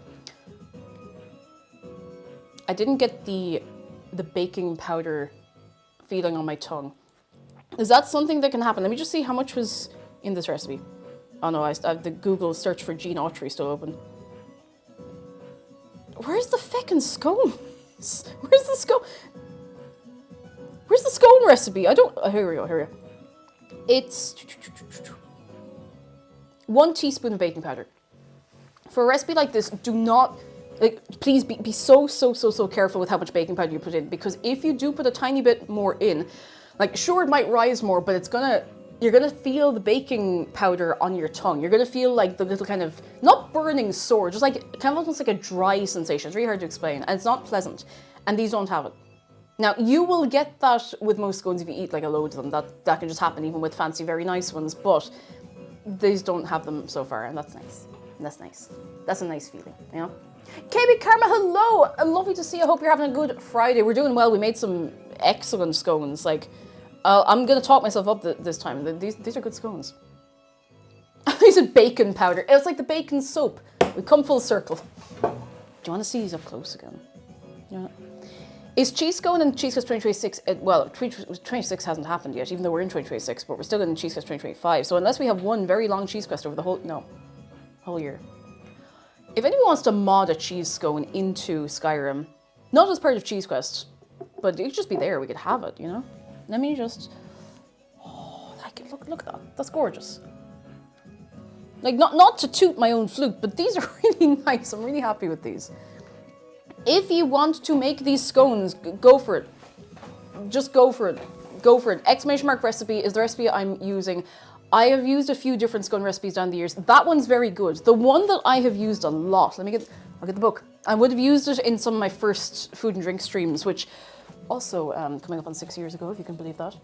Speaker 1: I didn't get the baking powder feeling on my tongue. Is that something that can happen? Let me just see how much was in this recipe. Oh no, I have the Google search for Gene Autry still open. Where's the feckin' scone? Where's the scone? Where's the scone recipe? I don't... Oh, here we go. It's 1 teaspoon of baking powder. For a recipe like this, do not... Like, please be so careful with how much baking powder you put in, because if you do put a tiny bit more in, like, sure, it might rise more, but you're gonna feel the baking powder on your tongue. You're gonna feel like the little kind of, not burning sore, just like, kind of almost like a dry sensation. It's really hard to explain, and it's not pleasant. And these don't have it. Now, you will get that with most scones if you eat like a load of them. That can just happen even with fancy, very nice ones, but these don't have them so far, and that's nice. That's nice. That's a nice feeling, you know? KB Karma, hello! Lovely to see you. I hope you're having a good Friday. We're doing well. We made some excellent scones. Like, I'm going to talk myself up this time. These are good scones. These are bacon powder. It's like the bacon soap. We come full circle. Do you want to see these up close again? Yeah. Is cheese scone and Cheese Quest 2026... well, 2026 hasn't happened yet, even though we're in 2026, but we're still in Cheese Quest 2025. So unless we have one very long Cheese Quest over the whole year. If anyone wants to mod a cheese scone into Skyrim, not as part of Cheese Quest, but it could just be there, we could have it, you know? Let me just... Oh, like it. Look at that. That's gorgeous. Like, not to toot my own flute, but these are really nice. I'm really happy with these. If you want to make these scones, go for it. Just go for it. Go for it. Exclamation mark recipe is the recipe I'm using. I have used a few different scone recipes down the years. That one's very good. The one that I have used a lot, I'll get the book. I would have used it in some of my first food and drink streams, which also, coming up on 6 years ago, if you can believe that,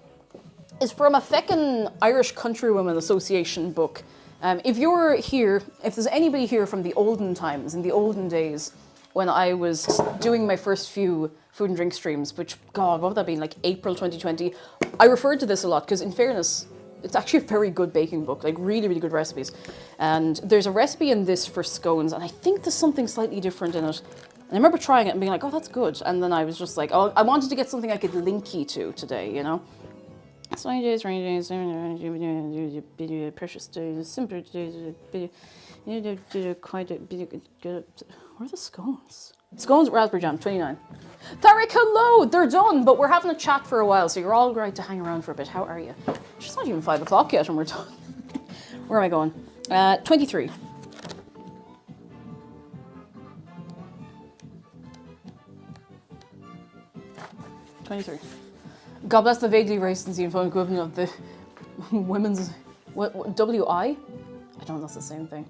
Speaker 1: is from a feckin' Irish Countrywomen Association book. If you're here, if there's anybody here from the olden times, in the olden days, when I was doing my first few food and drink streams, which, God, what would that be, like April 2020, I referred to this a lot, because in fairness, it's actually a very good baking book, like really, really good recipes. And there's a recipe in this for scones, and I think there's something slightly different in it. And I remember trying it and being like, oh, that's good. And then I was just like, oh, I wanted to get something I could linky to today, you know? Sunny days, rainy days, precious days, simple days, quite a good. Where are the scones? Scones, raspberry jam, 29. Tariq, hello! They're done, but we're having a chat for a while, so you're all right to hang around for a bit. How are you? It's not even 5 o'clock yet and we're done. Where am I going? 23. God bless the vaguely racist and phone equivalent of the women's... What, WI? I don't know, that's the same thing.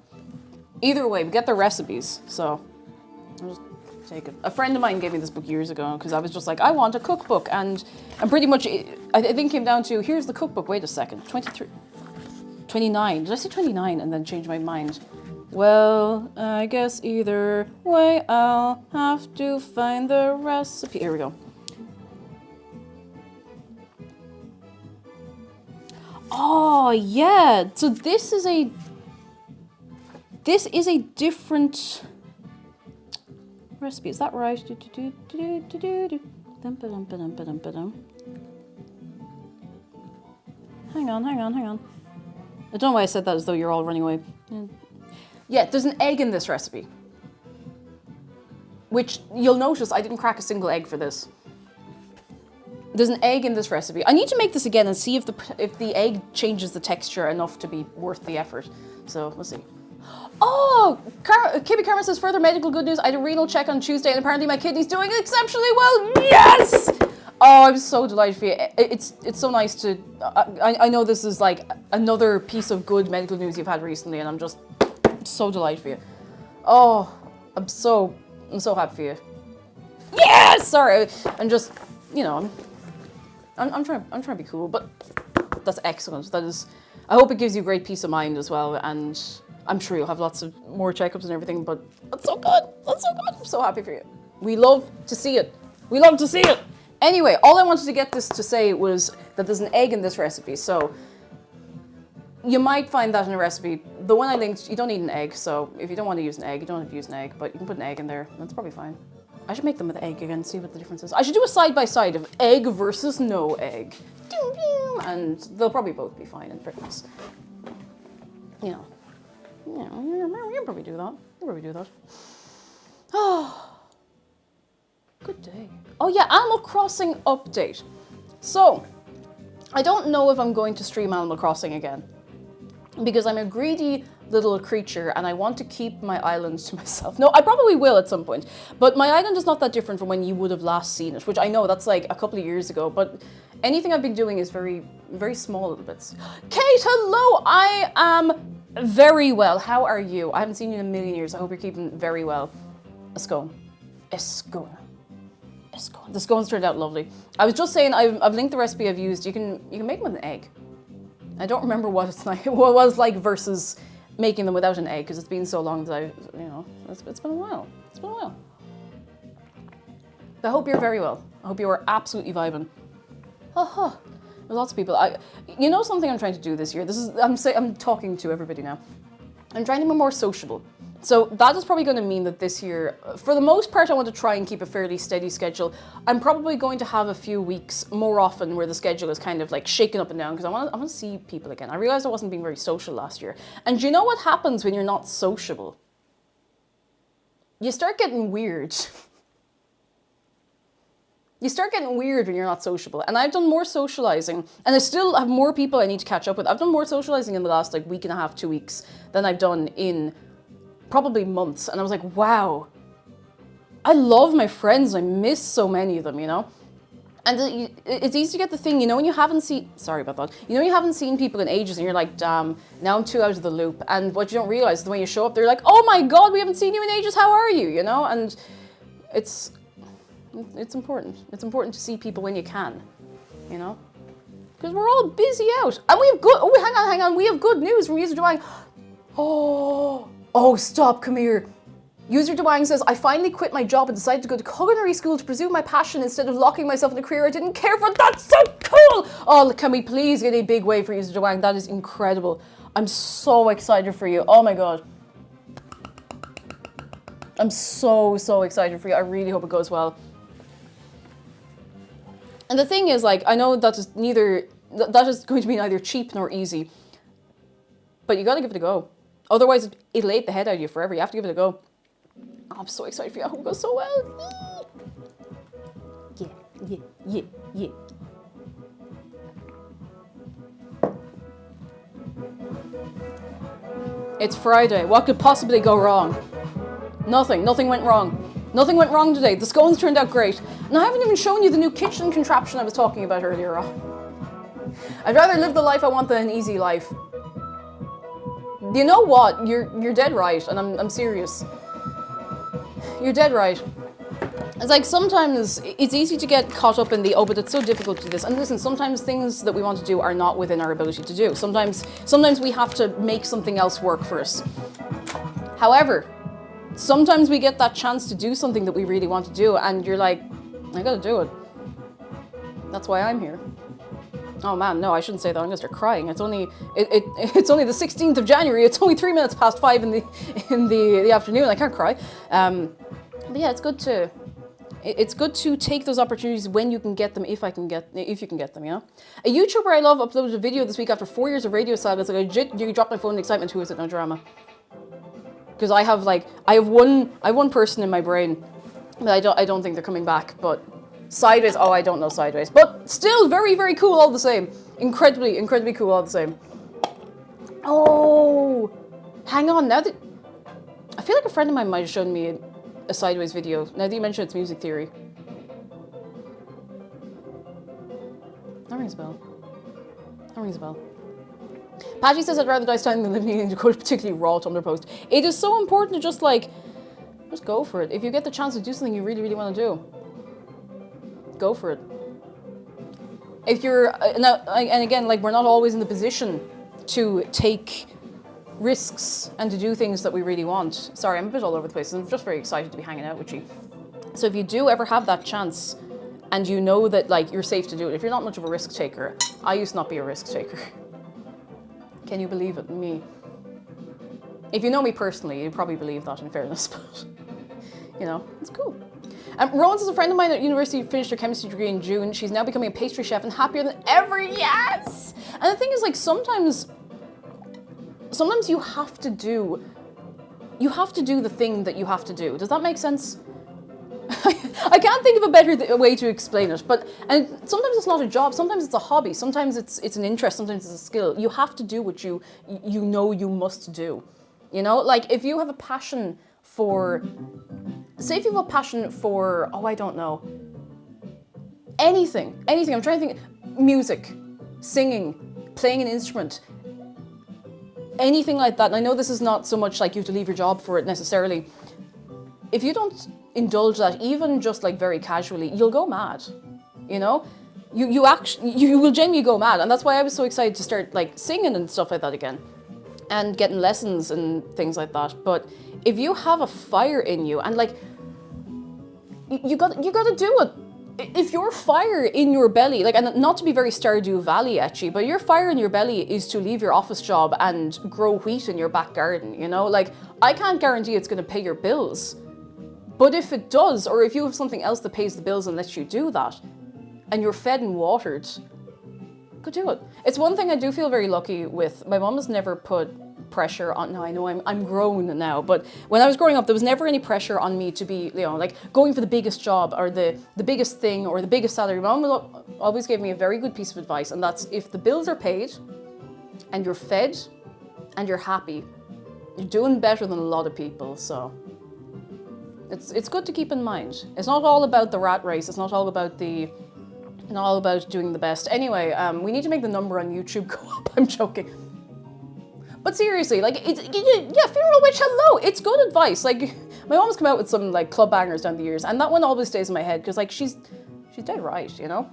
Speaker 1: Either way, we get the recipes, so I'll just take it. A friend of mine gave me this book years ago because I was just like, I want a cookbook, and pretty much, I think it came down to, here's the cookbook, wait a second, 23, 29, did I say 29 and then change my mind? Well, I guess either way I'll have to find the recipe. Here we go. Oh, yeah, so this is a different recipe. Is that right? Hang on. I don't know why I said that as though you're all running away. Yeah, there's an egg in this recipe. Which, you'll notice, I didn't crack a single egg for this. There's an egg in this recipe. I need to make this again and see if the egg changes the texture enough to be worth the effort. So, we'll see. Oh! KB Karma says, further medical good news. I had a renal check on Tuesday and apparently my kidney's doing exceptionally well. Yes! Oh, I'm so delighted for you. It's so nice to... I know this is like another piece of good medical news you've had recently, and I'm just so delighted for you. Oh, I'm so happy for you. Yes! Sorry, I'm just, you know, I'm trying to be cool, but that's excellent. That is, I hope it gives you great peace of mind as well, and I'm sure you'll have lots of more checkups and everything, but that's so good. That's so good. I'm so happy for you. We love to see it. We love to see it. Anyway, all I wanted to get this to say was that there's an egg in this recipe. So you might find that in a recipe. The one I linked, you don't need an egg. So if you don't want to use an egg, you don't have to use an egg, but you can put an egg in there. That's probably fine. I should make them with egg again, see what the difference is. I should do a side-by-side of egg versus no egg. And they'll probably both be fine in fairness. You know, you'll probably do that. You'll probably do that. Oh, good day. Oh yeah, Animal Crossing update. So, I don't know if I'm going to stream Animal Crossing again. Because I'm a greedy little creature and I want to keep my island to myself. No, I probably will at some point. But my island is not that different from when you would have last seen it, which I know that's like a couple of years ago. But anything I've been doing is very, very small little bits. Kate, hello! I am very well. How are you? I haven't seen you in a million years. I hope you're keeping very well. A scone. A scone. A scone. The scones turned out lovely. I was just saying, I've linked the recipe I've used. You can make them with an egg. I don't remember what it's like, what it was like versus making them without an egg, because it's been so long that it's been a while. It's been a while. I hope you're very well. I hope you are absolutely vibing. There's lots of people. You know something I'm trying to do this year? I'm talking to everybody now. I'm trying to be more sociable. So that is probably going to mean that this year, for the most part, I want to try and keep a fairly steady schedule. I'm probably going to have a few weeks more often where the schedule is kind of like shaken up and down because I want to see people again. I realized I wasn't being very social last year. And do you know what happens when you're not sociable? You start getting weird. You start getting weird when you're not sociable. And I've done more socializing, and I still have more people I need to catch up with. I've done more socializing in the last like week and a half, 2 weeks than I've done in probably months. And I was like, wow, I love my friends. I miss so many of them, you know? And it's easy to get the thing, you know, when you haven't seen, sorry about that, you know, you haven't seen people in ages and you're like, damn, now I'm too out of the loop. And what you don't realize is when you show up, they're like, oh my God, we haven't seen you in ages. How are you? You know? And it's important. It's important to see people when you can, you know? Because we're all busy out. And we have good, oh, hang on. We have good news from user Dwang. Oh, stop, come here. User Dwang says, I finally quit my job and decided to go to culinary school to pursue my passion instead of locking myself in a career I didn't care for. That's so cool! Oh, can we please get a big wave for User Dwang? That is incredible. I'm so excited for you. Oh my God. I'm so excited for you. I really hope it goes well. And the thing is, like, I know that is going to be neither cheap nor easy, but you gotta give it a go. Otherwise, it'll eat the head out of you forever. You have to give it a go. Oh, I'm so excited for you. I hope it goes so well. Yeah. It's Friday. What could possibly go wrong? Nothing went wrong. Nothing went wrong today. The scones turned out great. And I haven't even shown you the new kitchen contraption I was talking about earlier on. I'd rather live the life I want than an easy life. You know what? You're dead right, and I'm serious. You're dead right. It's like sometimes it's easy to get caught up in the, oh, but it's so difficult to do this. And listen, sometimes things that we want to do are not within our ability to do. Sometimes we have to make something else work for us. However, sometimes we get that chance to do something that we really want to do, and you're like, I gotta do it. That's why I'm here. Oh man, no, I shouldn't say that. I'm gonna start crying. It's only the 16th of January. It's only 3 minutes past 5 in the afternoon. I can't cry. But yeah, it's good to take those opportunities when you can get them, if you can get them, you know? A YouTuber I love uploaded a video this week after 4 years of radio sagas. Like, legit, you dropped my phone in excitement. Who is it? No drama. Because I have one person in my brain, but I don't think they're coming back. But Sideways, oh, I don't know Sideways, but still very, very cool all the same. Incredibly cool all the same. Oh, hang on. Now that I feel like a friend of mine might have shown me a Sideways video. Now that you mention it's music theory, that rings a bell. Patchy says, I'd rather die standing than living in Dakota, particularly raw Tumblr post. It is so important to just go for it. If you get the chance to do something you really, really want to do, go for it. If you're, now, and again, like, we're not always in the position to take risks and to do things that we really want. Sorry, I'm a bit all over the place. I'm just very excited to be hanging out with you. So if you do ever have that chance, and you know that like you're safe to do it. If you're not much of a risk taker, I used to not be a risk taker. Can you believe it? Me. If you know me personally, you probably believe that in fairness, but you know, it's cool. Rowan's is a friend of mine at university, finished her chemistry degree in June. She's now becoming a pastry chef and happier than ever, yes! And the thing is like sometimes you have to do the thing that you have to do. Does that make sense? I can't think of a better way to explain it, and sometimes it's not a job, sometimes it's a hobby, sometimes it's an interest, sometimes it's a skill. You have to do what you know you must do. You know, like if you have a passion for, say if you have a passion for, oh, I don't know, anything, I'm trying to think, music, singing, playing an instrument, anything like that. And I know this is not so much like you have to leave your job for it necessarily. If you don't indulge that, even just like very casually, you'll go mad, you know? You will genuinely go mad. And that's why I was so excited to start like singing and stuff like that again and getting lessons and things like that. But if you have a fire in you and like, you got to do it. If your fire in your belly, like, and not to be very Stardew Valley etchy, but your fire in your belly is to leave your office job and grow wheat in your back garden, you know? Like, I can't guarantee it's going to pay your bills. But if it does, or if you have something else that pays the bills and lets you do that, and you're fed and watered, go do it. It's one thing I do feel very lucky with. My mom has never put pressure on, now I know I'm grown now, but when I was growing up, there was never any pressure on me to be, you know, like going for the biggest job or the biggest thing or the biggest salary. My mom always gave me a very good piece of advice, and that's if the bills are paid and you're fed and you're happy, you're doing better than a lot of people, so. It's good to keep in mind. It's not all about the rat race. It's not all about doing the best. Anyway, we need to make the number on YouTube go up. I'm joking. But seriously, like, Funeral Witch, hello. It's good advice. Like, my mom's come out with some like club bangers down the years, and that one always stays in my head because like she's dead right, you know.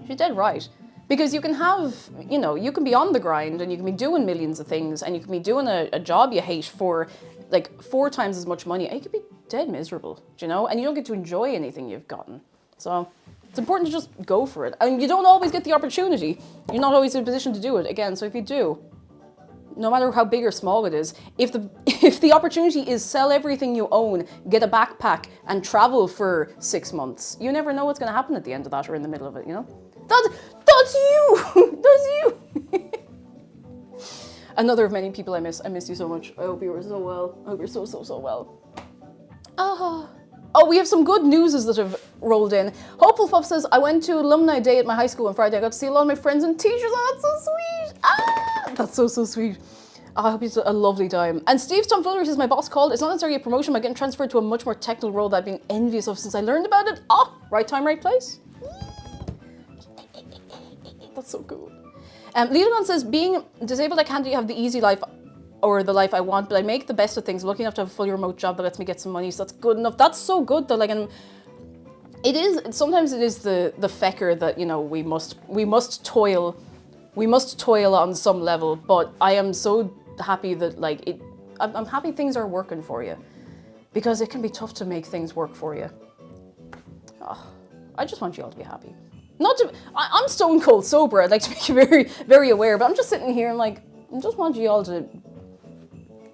Speaker 1: She's dead right. Because you can have, you know, you can be on the grind and you can be doing millions of things and you can be doing a job you hate for like 4 times as much money, and you could be dead miserable, you know, and you don't get to enjoy anything you've gotten. So it's important to just go for it. And you don't always get the opportunity. You're not always in a position to do it again. So if you do, no matter how big or small it is, if the opportunity is sell everything you own, get a backpack and travel for 6 months, you never know what's going to happen at the end of that or in the middle of it, you know? That's you! That's you! Another of many people I miss. I miss you so much. I hope you were so well. I hope you're so, so, so well. Oh, we have some good newses that have rolled in. Hopeful Pup says, I went to alumni day at my high school on Friday. I got to see a lot of my friends and teachers. Oh, that's so sweet. That's so, so sweet. I hope it's a lovely time. And Steve Tomfoolery says, my boss called. It's not necessarily a promotion, but getting transferred to a much more technical role that I've been envious of since I learned about it. Right time, right place. That's so cool. Leonon says, being disabled, I can't have the easy life or the life I want, but I make the best of things. I'm lucky enough to have a fully remote job that lets me get some money, so that's good enough. That's so good though. Like, and sometimes it is the fecker that, you know, we must toil on some level, but I am so happy that like I'm happy things are working for you, because it can be tough to make things work for you. I just want you all to be happy. I'm stone cold sober. I'd like to make you very, very aware, but I'm just sitting here and like, I just want you all to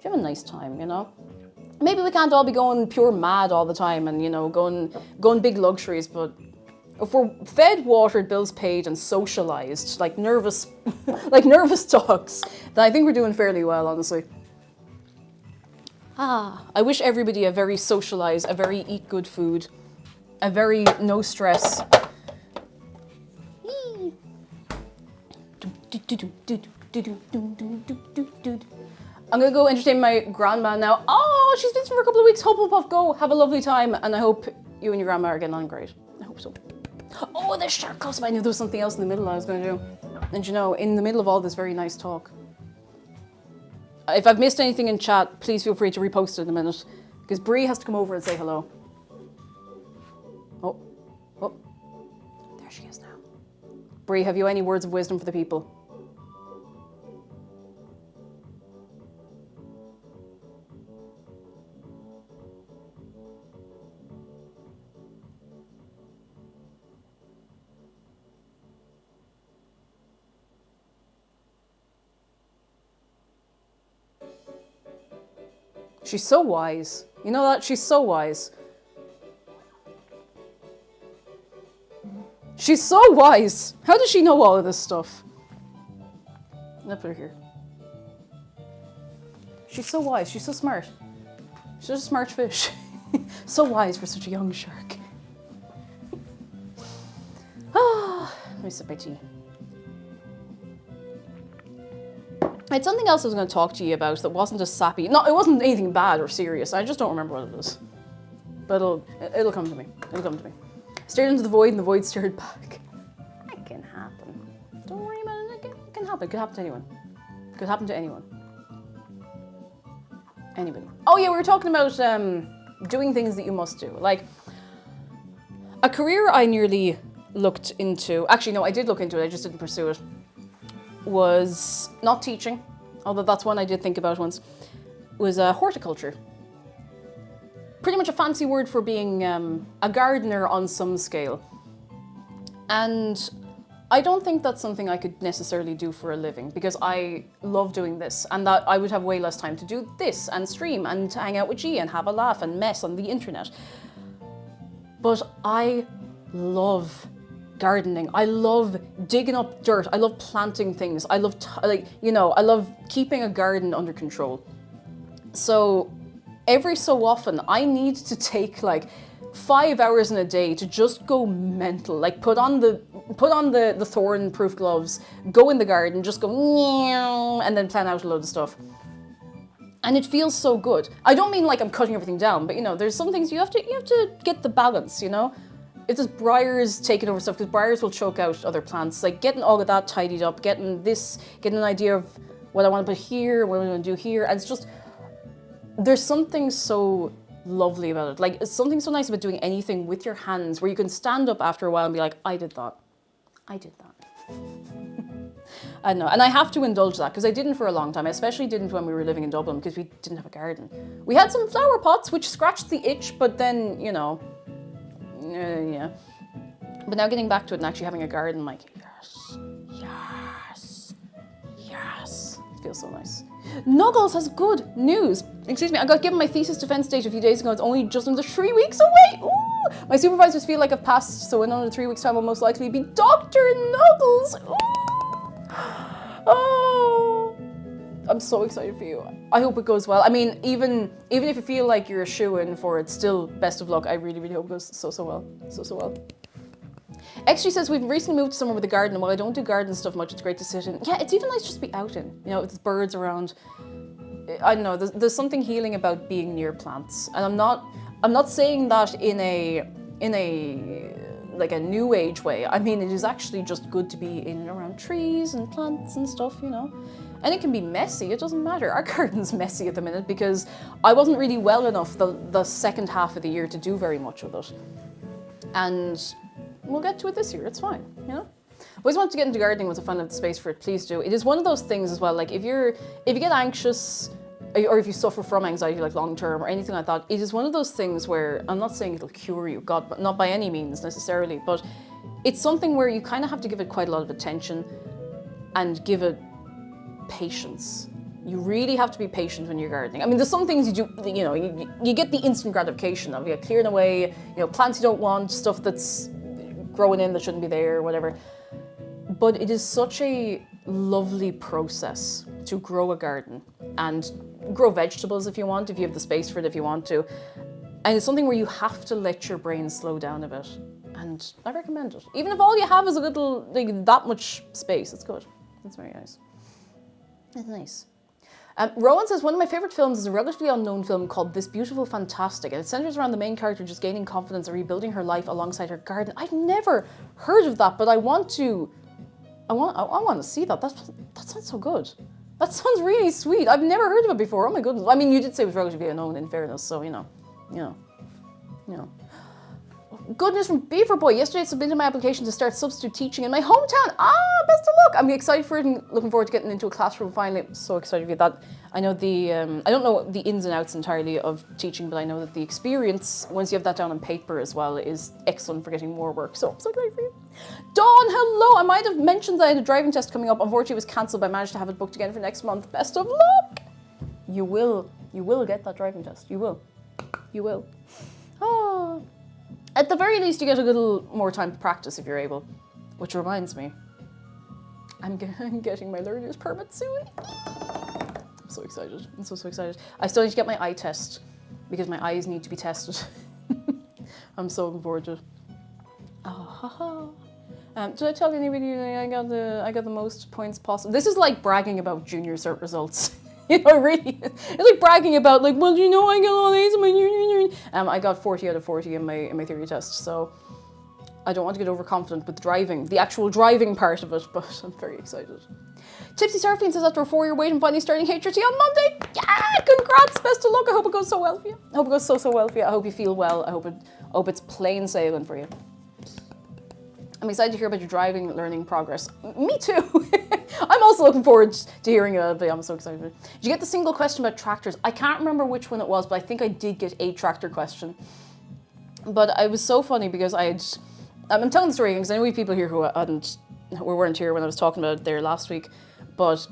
Speaker 1: have a nice time, you know? Maybe we can't all be going pure mad all the time and, you know, going big luxuries, but if we're fed, watered, bills paid, and socialized like nervous dogs, then I think we're doing fairly well, honestly. I wish everybody a very socialized, a very eat good food, a very no stress. I'm gonna go entertain my grandma now. Oh, she's visiting for a couple of weeks. Hope Puff, go have a lovely time, and I hope you and your grandma are getting on great. I hope so. Oh, there's shark cusp. I knew there was something else in the middle I was gonna do. And you know, in the middle of all this very nice talk, if I've missed anything in chat, please feel free to repost it in a minute, because Bree has to come over and say hello. Oh, there she is now. Bree, have you any words of wisdom for the people? She's so wise. You know that? She's so wise. She's so wise. How does she know all of this stuff? Let's put her here. She's so wise. She's so smart. She's such a smart fish. So wise for such a young shark. Let me sip my tea. I had something else I was going to talk to you about that wasn't as sappy. No, it wasn't anything bad or serious. I just don't remember what it is. But it'll come to me. It'll come to me. Stared into the void and the void stared back. That can happen. Don't worry about it. It can happen. It could happen to anyone. It could happen to anyone. Anybody. Oh yeah, we were talking about doing things that you must do. Like, a career I nearly looked into, actually no, I did look into it, I just didn't pursue it, was not teaching, although that's one I did think about once, was horticulture. Pretty much a fancy word for being a gardener on some scale. And I don't think that's something I could necessarily do for a living, because I love doing this, and that I would have way less time to do this and stream and hang out with G and have a laugh and mess on the internet. But I love gardening. I love digging up dirt. I love planting things. I love, I love keeping a garden under control. So every so often I need to take like 5 hours in a day to just go mental, like put on the thorn-proof gloves, go in the garden, just go meow, and then plan out a load of stuff. And it feels so good. I don't mean like I'm cutting everything down, but you know, there's some things you have to get the balance, you know? If there's briars taking over stuff, because briars will choke out other plants, like getting all of that tidied up, getting an idea of what I want to put here, what I want to do here, and it's just, there's something so lovely about it. Like, it's something so nice about doing anything with your hands, where you can stand up after a while and be like, I did that. I did that. I don't know, and I have to indulge that, because I didn't for a long time. I especially didn't when we were living in Dublin, because we didn't have a garden. We had some flower pots, which scratched the itch, but then, you know, yeah. But now getting back to it and actually having a garden, like, yes, yes, yes. It feels so nice. Nuggles has good news. Excuse me, I got given my thesis defense date a few days ago. It's only just under 3 weeks away. Ooh. My supervisors feel like I've passed, so in under 3 weeks' time I'll most likely be Dr. Nuggles. Ooh. Oh, I'm so excited for you. I hope it goes well. I mean, even if you feel like you're a shoo-in for it, still best of luck. I really, really hope it goes so well. So well. XG says, we've recently moved to somewhere with a garden, and while I don't do garden stuff much, it's great to sit in. Yeah, it's even nice just to be out in, you know, with birds around. I don't know, there's something healing about being near plants. And I'm not saying that in a like a new age way. I mean, it is actually just good to be in and around trees and plants and stuff, you know. And it can be messy, it doesn't matter. Our garden's messy at the minute because I wasn't really well enough the second half of the year to do very much with it. And we'll get to it this year, it's fine, you know? I always wanted to get into gardening once I found out the space for it, please do. It is one of those things as well, like if you get anxious, or if you suffer from anxiety like long term or anything like that, it is one of those things where, I'm not saying it'll cure you, God, not by any means necessarily, but it's something where you kind of have to give it quite a lot of attention and give it patience. You really have to be patient when you're gardening. I mean, there's some things you do, you know, you get the instant gratification of clearing away, you know, plants you don't want, stuff that's growing in that shouldn't be there, whatever. But it is such a lovely process to grow a garden and grow vegetables if you want, if you have the space for it, if you want to. And it's something where you have to let your brain slow down a bit. And I recommend it. Even if all you have is a little, like, that much space, it's good. It's very nice. It's nice. Rowan says, one of my favourite films is a relatively unknown film called This Beautiful Fantastic, and it centres around the main character just gaining confidence and rebuilding her life alongside her garden. I've never heard of that, but I want to see that. That sounds so good. That sounds really sweet. I've never heard of it before. Oh my goodness. I mean, you did say it was relatively unknown in fairness, so you know. Good news from Beaver Boy. Yesterday I submitted my application to start substitute teaching in my hometown. Best of luck. I'm excited for it and looking forward to getting into a classroom finally. I'm so excited for that. I know I don't know the ins and outs entirely of teaching, but I know that the experience, once you have that down on paper as well, is excellent for getting more work. So I'm so excited for you. Dawn, hello. I might have mentioned that I had a driving test coming up. Unfortunately, it was cancelled, but I managed to have it booked again for next month. Best of luck. You will You will get that driving test. You will. You will. Oh. At the very least, you get a little more time to practice if you're able. Which reminds me, I'm getting my learner's permit soon. I'm so excited. I'm so excited. I still need to get my eye test because my eyes need to be tested. I'm so looking forward to it. Oh, did I tell anybody I got the most points possible? This is like bragging about junior cert results. You know, really, it's like bragging about like, well, you know, I got all A's in my junior. I got 40 out of 40 in my theory test, so I don't want to get overconfident with driving, the actual driving part of it, but I'm very excited. Tipsy Surfing says after a 4-year wait, I'm finally starting HRT on Monday. Yeah, congrats, best of luck. I hope it goes so well for you. I hope it goes so well for you. I hope you feel well. I hope it's plain sailing for you. I'm excited to hear about your driving learning progress. Me too. I'm also looking forward to hearing about it. I'm so excited. Did you get the single question about tractors? I can't remember which one it was, but I think I did get a tractor question. But it was so funny because I'm telling the story because I know we have people here who weren't here when I was talking about it there last week. But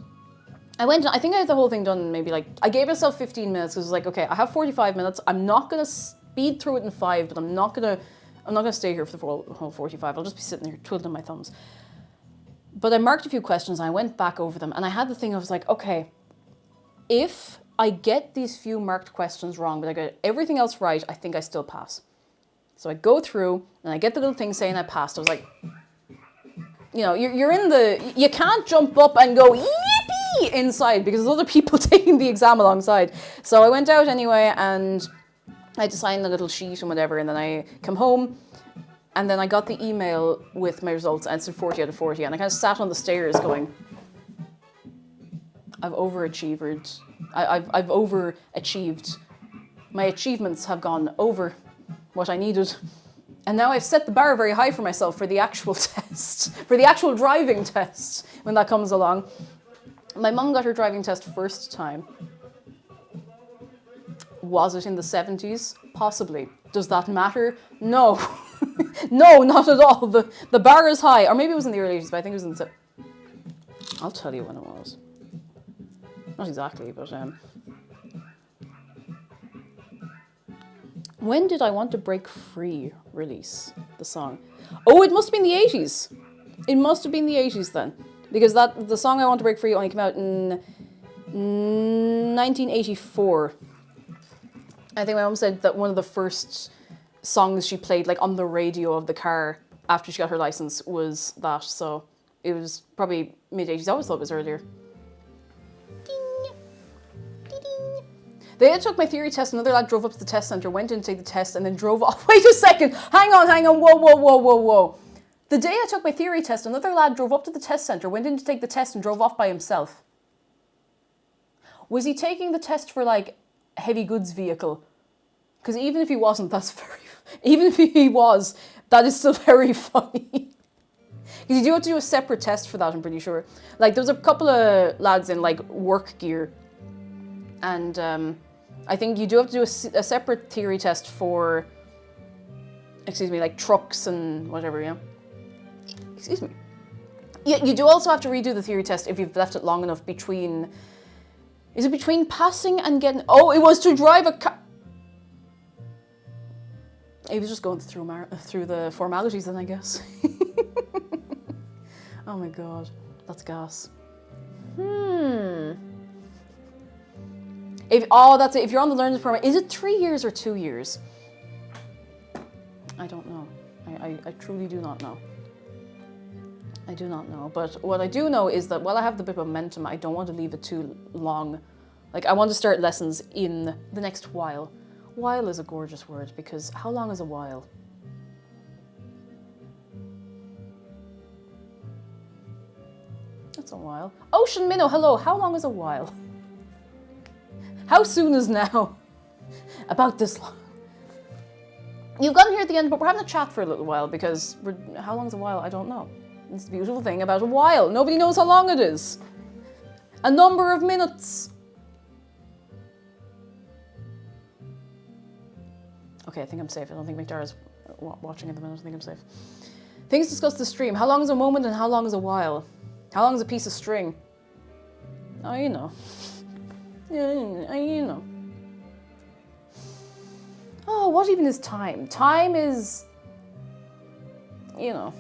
Speaker 1: I think I had the whole thing done maybe like, I gave myself 15 minutes because it was like, okay, I have 45 minutes. I'm not going to speed through it in 5, but I'm not going to stay here for the whole 45. I'll just be sitting there twiddling my thumbs. But I marked a few questions and I went back over them and I had the thing, I was like, okay, if I get these few marked questions wrong, but I get everything else right, I think I still pass. So I go through and I get the little thing saying I passed. I was like, you know, you can't jump up and go, yippee, inside because there's other people taking the exam alongside. So I went out anyway and I had to sign the little sheet and whatever, and then I come home, and then I got the email with my results, and it said 40 out of 40, and I kind of sat on the stairs going, I've overachieved. I've overachieved. My achievements have gone over what I needed, and now I've set the bar very high for myself for the actual test, for the actual driving test, when that comes along. My mum got her driving test first time. Was it in the 70s? Possibly. Does that matter? No. No, not at all. The bar is high. Or maybe it was in the early 80s, but I think it was in the... I'll tell you when it was. Not exactly, but... When did I Want to Break Free release the song? Oh, it must have been the 80s. It must have been the 80s then. Because the song I Want to Break Free only came out in 1984. I think my mum said that one of the first songs she played like on the radio of the car after she got her license was that. So it was probably mid-80s. I always thought it was earlier. Ding. Ding. They had took my theory test. Another lad drove up to the test centre, went in to take the test, and then drove off. Wait a second. Hang on. Whoa. The day I took my theory test, another lad drove up to the test centre, went in to take the test, and drove off by himself. Was he taking the test for like a heavy goods vehicle? Because even if he wasn't, even if he was, that is still very funny. Because you do have to do a separate test for that, I'm pretty sure. Like, there was a couple of lads in, like, work gear. And I think you do have to do a separate theory test for, like, trucks and whatever, yeah. Excuse me. Yeah, you do also have to redo the theory test if you've left it long enough between... Is it between passing and getting... Oh, it was to drive a car... He was just going through the formalities then, I guess. Oh my god, that's gas. That's it. If you're on the learner's permit, is it 3 years or 2 years? I don't know. I truly do not know. I do not know. But what I do know is that while I have the bit of momentum, I don't want to leave it too long. Like, I want to start lessons in the next while. While is a gorgeous word, because how long is a while? That's a while. Ocean Minnow, hello. How long is a while? How soon is now? About this long. You've gotten here at the end, but we're having a chat for a little while because how long is a while? I don't know. It's the beautiful thing about a while. Nobody knows how long it is. A number of minutes. Okay, I think I'm safe. I don't think McDara's watching at the minute. I think I'm safe. Things discussed the stream. How long is a moment and how long is a while? How long is a piece of string? Oh, you know. Yeah, you know. Oh, what even is time? Time is, you know.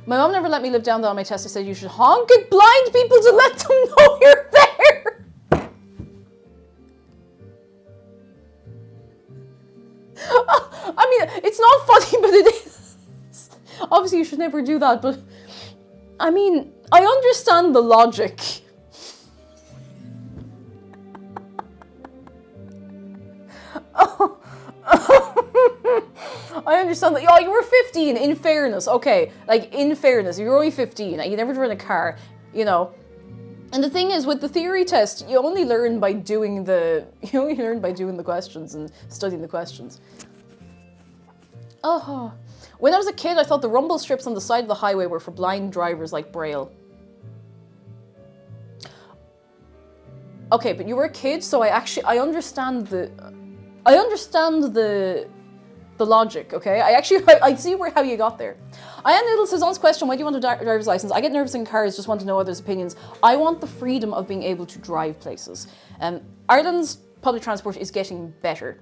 Speaker 1: My mom never let me live down though on my test. I said you should honk at blind people to let them know you're there. I mean, it's not funny, but it is. Obviously, you should never do that, but I mean, I understand the logic. I understand that. Oh, you were 15, in fairness. Okay, like, in fairness, you're only 15. You never driven a car, you know. And the thing is, with the theory test, you only learn by doing the questions and studying the questions. Oh. When I was a kid, I thought the rumble strips on the side of the highway were for blind drivers like Braille. Okay, but you were a kid, so I understand the logic, okay? I see how you got there. Ian Noodle says, on this question, why do you want a driver's license? I get nervous in cars, just want to know others' opinions. I want the freedom of being able to drive places. Ireland's public transport is getting better,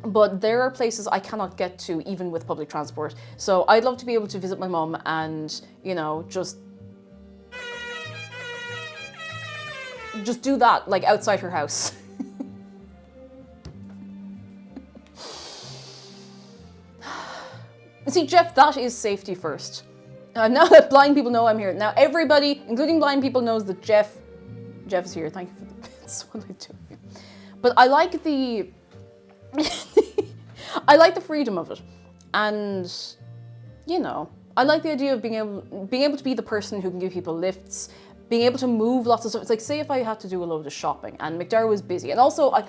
Speaker 1: but there are places I cannot get to even with public transport. So I'd love to be able to visit my mum and, you know, just do that, like, outside her house. See, Jeff, that is safety first. Now that blind people know I'm here. Now everybody, including blind people, knows that Jeff is here. Thank you for the bits. What am I doing? But I like the... I like the freedom of it. And, you know, I like the idea of being able to be the person who can give people lifts, being able to move lots of stuff. It's like, say if I had to do a load of shopping and McDara was busy. And also, do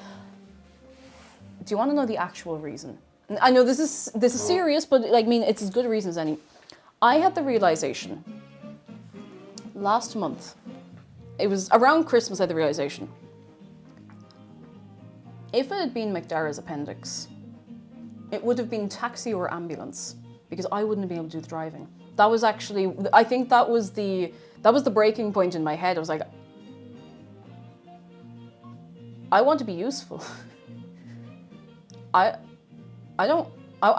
Speaker 1: you want to know the actual reason? I know this is serious, but like, I mean, it's as good a reason as any. I had the realization last month. It was around Christmas I had the realization. If it had been McDara's appendix, it would have been taxi or ambulance, because I wouldn't have been able to do the driving. That was actually, I think that was the breaking point in my head. I was like, I want to be useful. I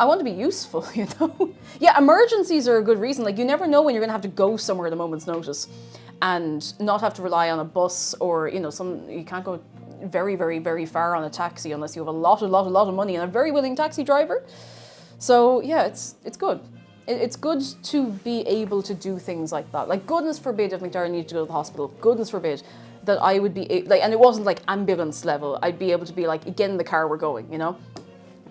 Speaker 1: want to be useful, you know? Yeah, emergencies are a good reason. Like, you never know when you're going to have to go somewhere at a moment's notice and not have to rely on a bus or, you know, you can't go very, very, very far on a taxi unless you have a lot of money and a very willing taxi driver. So, yeah, it's good. It's good to be able to do things like that. Like, goodness forbid if McDara needed to go to the hospital, goodness forbid that I would be, like, and it wasn't like ambulance level, I'd be able to be like, get in the car, we're going, you know?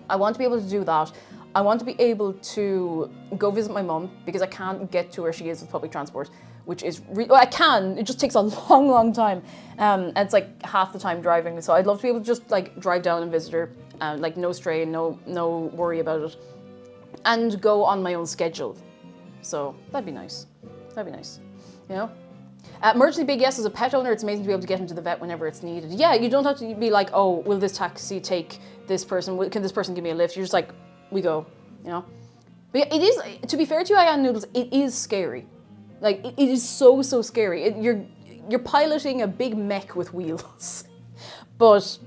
Speaker 1: I want to be able to do that. I want to be able to go visit my mum because I can't get to where she is with public transport, which is, I can, it just takes a long, long time. And it's like half the time driving. So I'd love to be able to just like drive down and visit her, like no strain, no worry about it, and go on my own schedule. So that'd be nice. That'd be nice, you know? Emergency big yes, as a pet owner, it's amazing to be able to get into the vet whenever it's needed. Yeah, you don't have to be like, oh, will this taxi take this person? Can this person give me a lift? You're just like, we go, you know? But yeah, it is, to be fair to you, Ian Noodles, it is scary. Like, it is so, so scary. You're piloting a big mech with wheels. But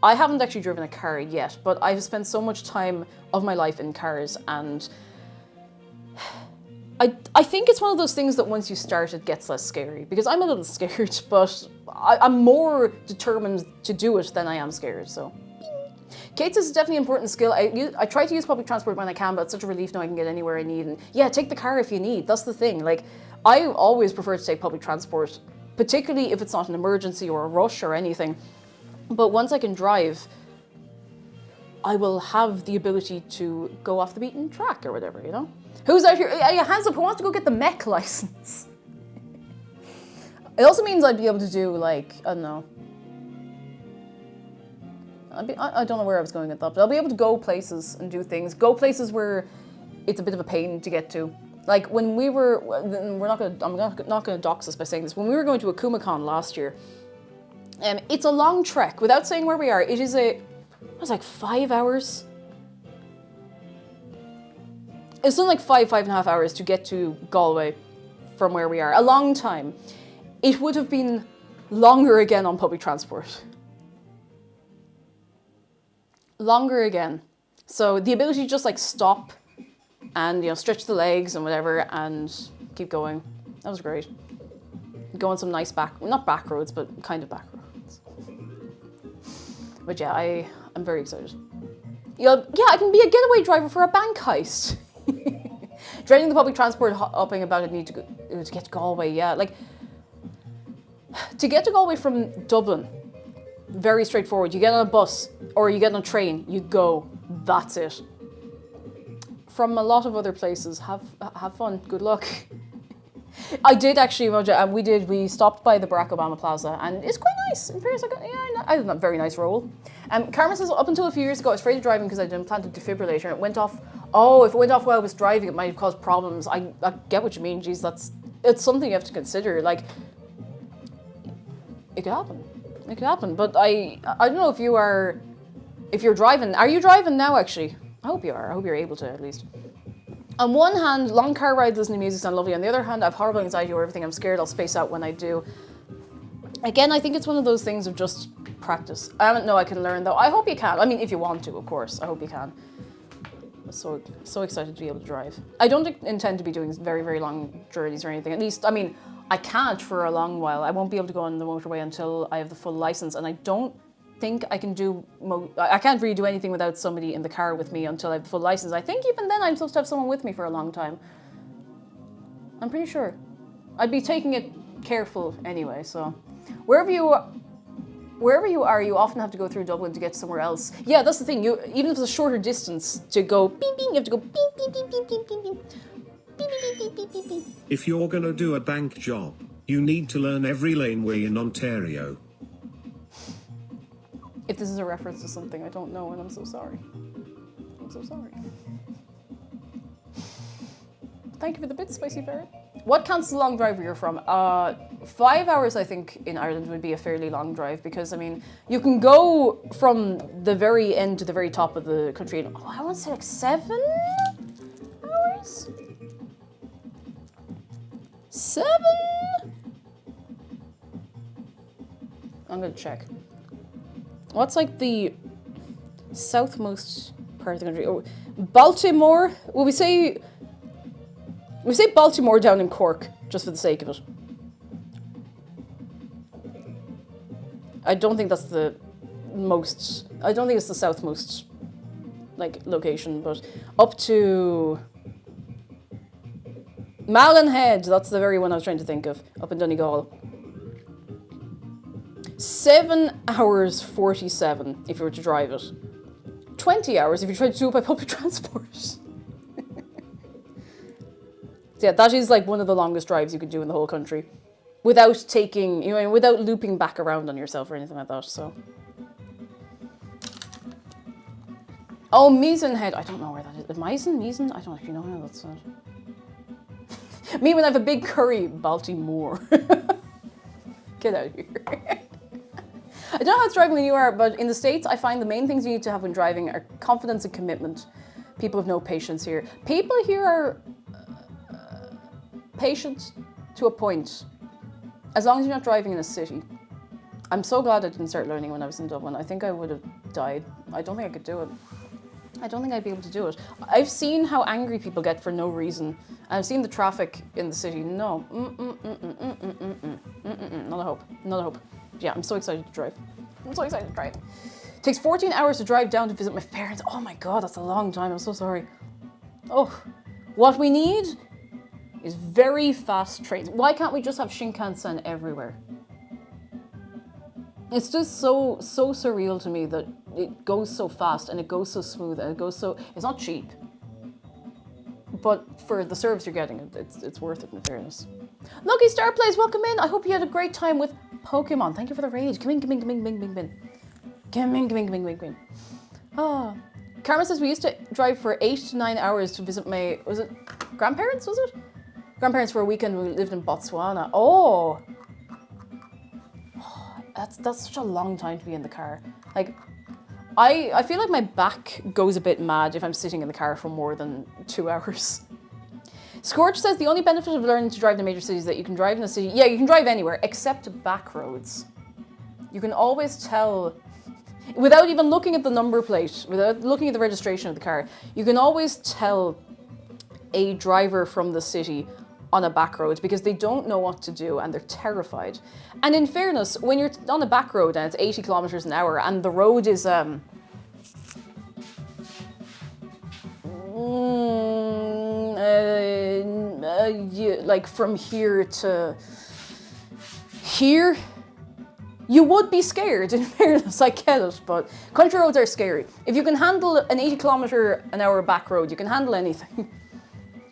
Speaker 1: I haven't actually driven a car yet, but I've spent so much time of my life in cars, and I think it's one of those things that once you start, it gets less scary. Because I'm a little scared, but I'm more determined to do it than I am scared, so. Kate says it's definitely an important skill. I try to use public transport when I can, but it's such a relief knowing I can get anywhere I need. And yeah, take the car if you need. That's the thing. Like, I always prefer to take public transport, particularly if it's not an emergency or a rush or anything. But once I can drive, I will have the ability to go off the beaten track or whatever, you know? Who's out here? Hands up, who wants to go get the mech license? It also means I'd be able to do, like, I don't know. I don't know where I was going with that, but I'll be able to go places and do things. Go places where it's a bit of a pain to get to. Like, when we were, I'm not gonna dox us by saying this. When we were going to Akumacon last year, it's a long trek. Without saying where we are, it was like 5 hours. It's something like 5.5 hours to get to Galway from where we are. A long time. It would have been longer again on public transport. Longer again. So the ability to just like stop and, you know, stretch the legs and whatever and keep going. That was great. Go on some nice not back roads, but kind of back roads. But yeah, I'm very excited. Yeah, I can be a getaway driver for a bank heist. Dreading the public transport hopping about it, need to get to Galway, yeah. Like, to get to Galway from Dublin, very straightforward. You get on a bus or you get on a train, you go, that's it. From a lot of other places, have fun, good luck. I did actually, we stopped by the Barack Obama Plaza and it's quite nice. In fairness, I had a very nice roll. Carmen says, up until a few years ago, I was afraid of driving because I had an implanted defibrillator and it went off. Oh, if it went off while I was driving, it might have caused problems. I get what you mean, geez, it's something you have to consider. Like, it could happen. It could happen, but I don't know if you're driving. Are you driving now, actually? I hope you are. I hope you're able to, at least. On one hand, long car rides listening to music sound lovely. On the other hand, I have horrible anxiety over everything. I'm scared I'll space out when I do. Again, I think it's one of those things of just practice. I don't know I can learn, though. I hope you can. I mean, if you want to, of course. I hope you can. I'm so excited to be able to drive. I don't intend to be doing very, very long journeys or anything. At least, I mean, I can't for a long while. I won't be able to go on the motorway until I have the full license, and I don't think I can I can't really do anything without somebody in the car with me until I have the full license. I think even then I'm supposed to have someone with me for a long time. I'm pretty sure. I'd be taking it careful anyway, so. Wherever you are, you often have to go through Dublin to get somewhere else. Yeah, that's the thing. Even if it's a shorter distance to go beep beep, you have to go beep beep beep beep beep beep beep.
Speaker 3: If you're gonna do a bank job, you need to learn every laneway in Ontario.
Speaker 1: If this is a reference to something I don't know, and I'm so sorry. I'm so sorry. Thank you for the bit, Spicy Ferret. What counts as a long drive where you're from? 5 hours, I think, in Ireland would be a fairly long drive because, I mean, you can go from the very end to the very top of the country in, I want to say like 7 hours? 7? I'm gonna check. What's like the southmost part of the country? Oh, Baltimore? Well, we say Baltimore down in Cork, just for the sake of it. I don't think that's the most, I don't think it's the southmost, like, location, but up to Malin-Head, that's the very one I was trying to think of, up in Donegal. 7 hours 47 if you were to drive it. 20 hours if you tried to do it by public transport. So yeah, that is like one of the longest drives you could do in the whole country. Without taking, you know, without looping back around on yourself or anything like that, so. Oh, Maisenhead, I don't know where that is. Meisen? I don't actually know how that's said. Me when I have a big curry, Baltimore. Get out of here. I don't know how it's driving when you are, but in the States, I find the main things you need to have when driving are confidence and commitment. People have no patience here. People here are patient to a point, as long as you're not driving in a city. I'm so glad I didn't start learning when I was in Dublin. I think I would have died. I don't think I could do it. I don't think I'd be able to do it. I've seen how angry people get for no reason. I've seen the traffic in the city. No. Not a hope. Not a hope. Yeah, I'm so excited to drive. I'm so excited to drive. It takes 14 hours to drive down to visit my parents. Oh my God, that's a long time. I'm so sorry. Oh, what we need is very fast trains. Why can't we just have Shinkansen everywhere? It's just so surreal to me that it goes so fast and it goes so smooth and it goes so, it's not cheap. But for the service you're getting, it's worth it in fairness. Lucky Star Plays, welcome in. I hope you had a great time with Pokemon. Thank you for the raid. Come in, come in, come in, come in, come in. Come in, come in, come in, come in. Ah. Karma says we used to drive for 8 to 9 hours to visit my, was it grandparents, was it? Grandparents for a weekend when we lived in Botswana. Oh. That's such a long time to be in the car. Like, I feel like my back goes a bit mad if I'm sitting in the car for more than 2 hours. Scorch says the only benefit of learning to drive in the major cities is that you can drive in a city. Yeah, you can drive anywhere except back roads. You can always tell. without even looking at the number plate, without looking at the registration of the car, you can always tell a driver from the city on a back road because they don't know what to do and they're terrified. And in fairness, when you're on a back road and it's 80 kilometers an hour and the road is like from here to here, you would be scared, in fairness, I get it, but country roads are scary. If you can handle an 80 kilometer an hour back road, you can handle anything.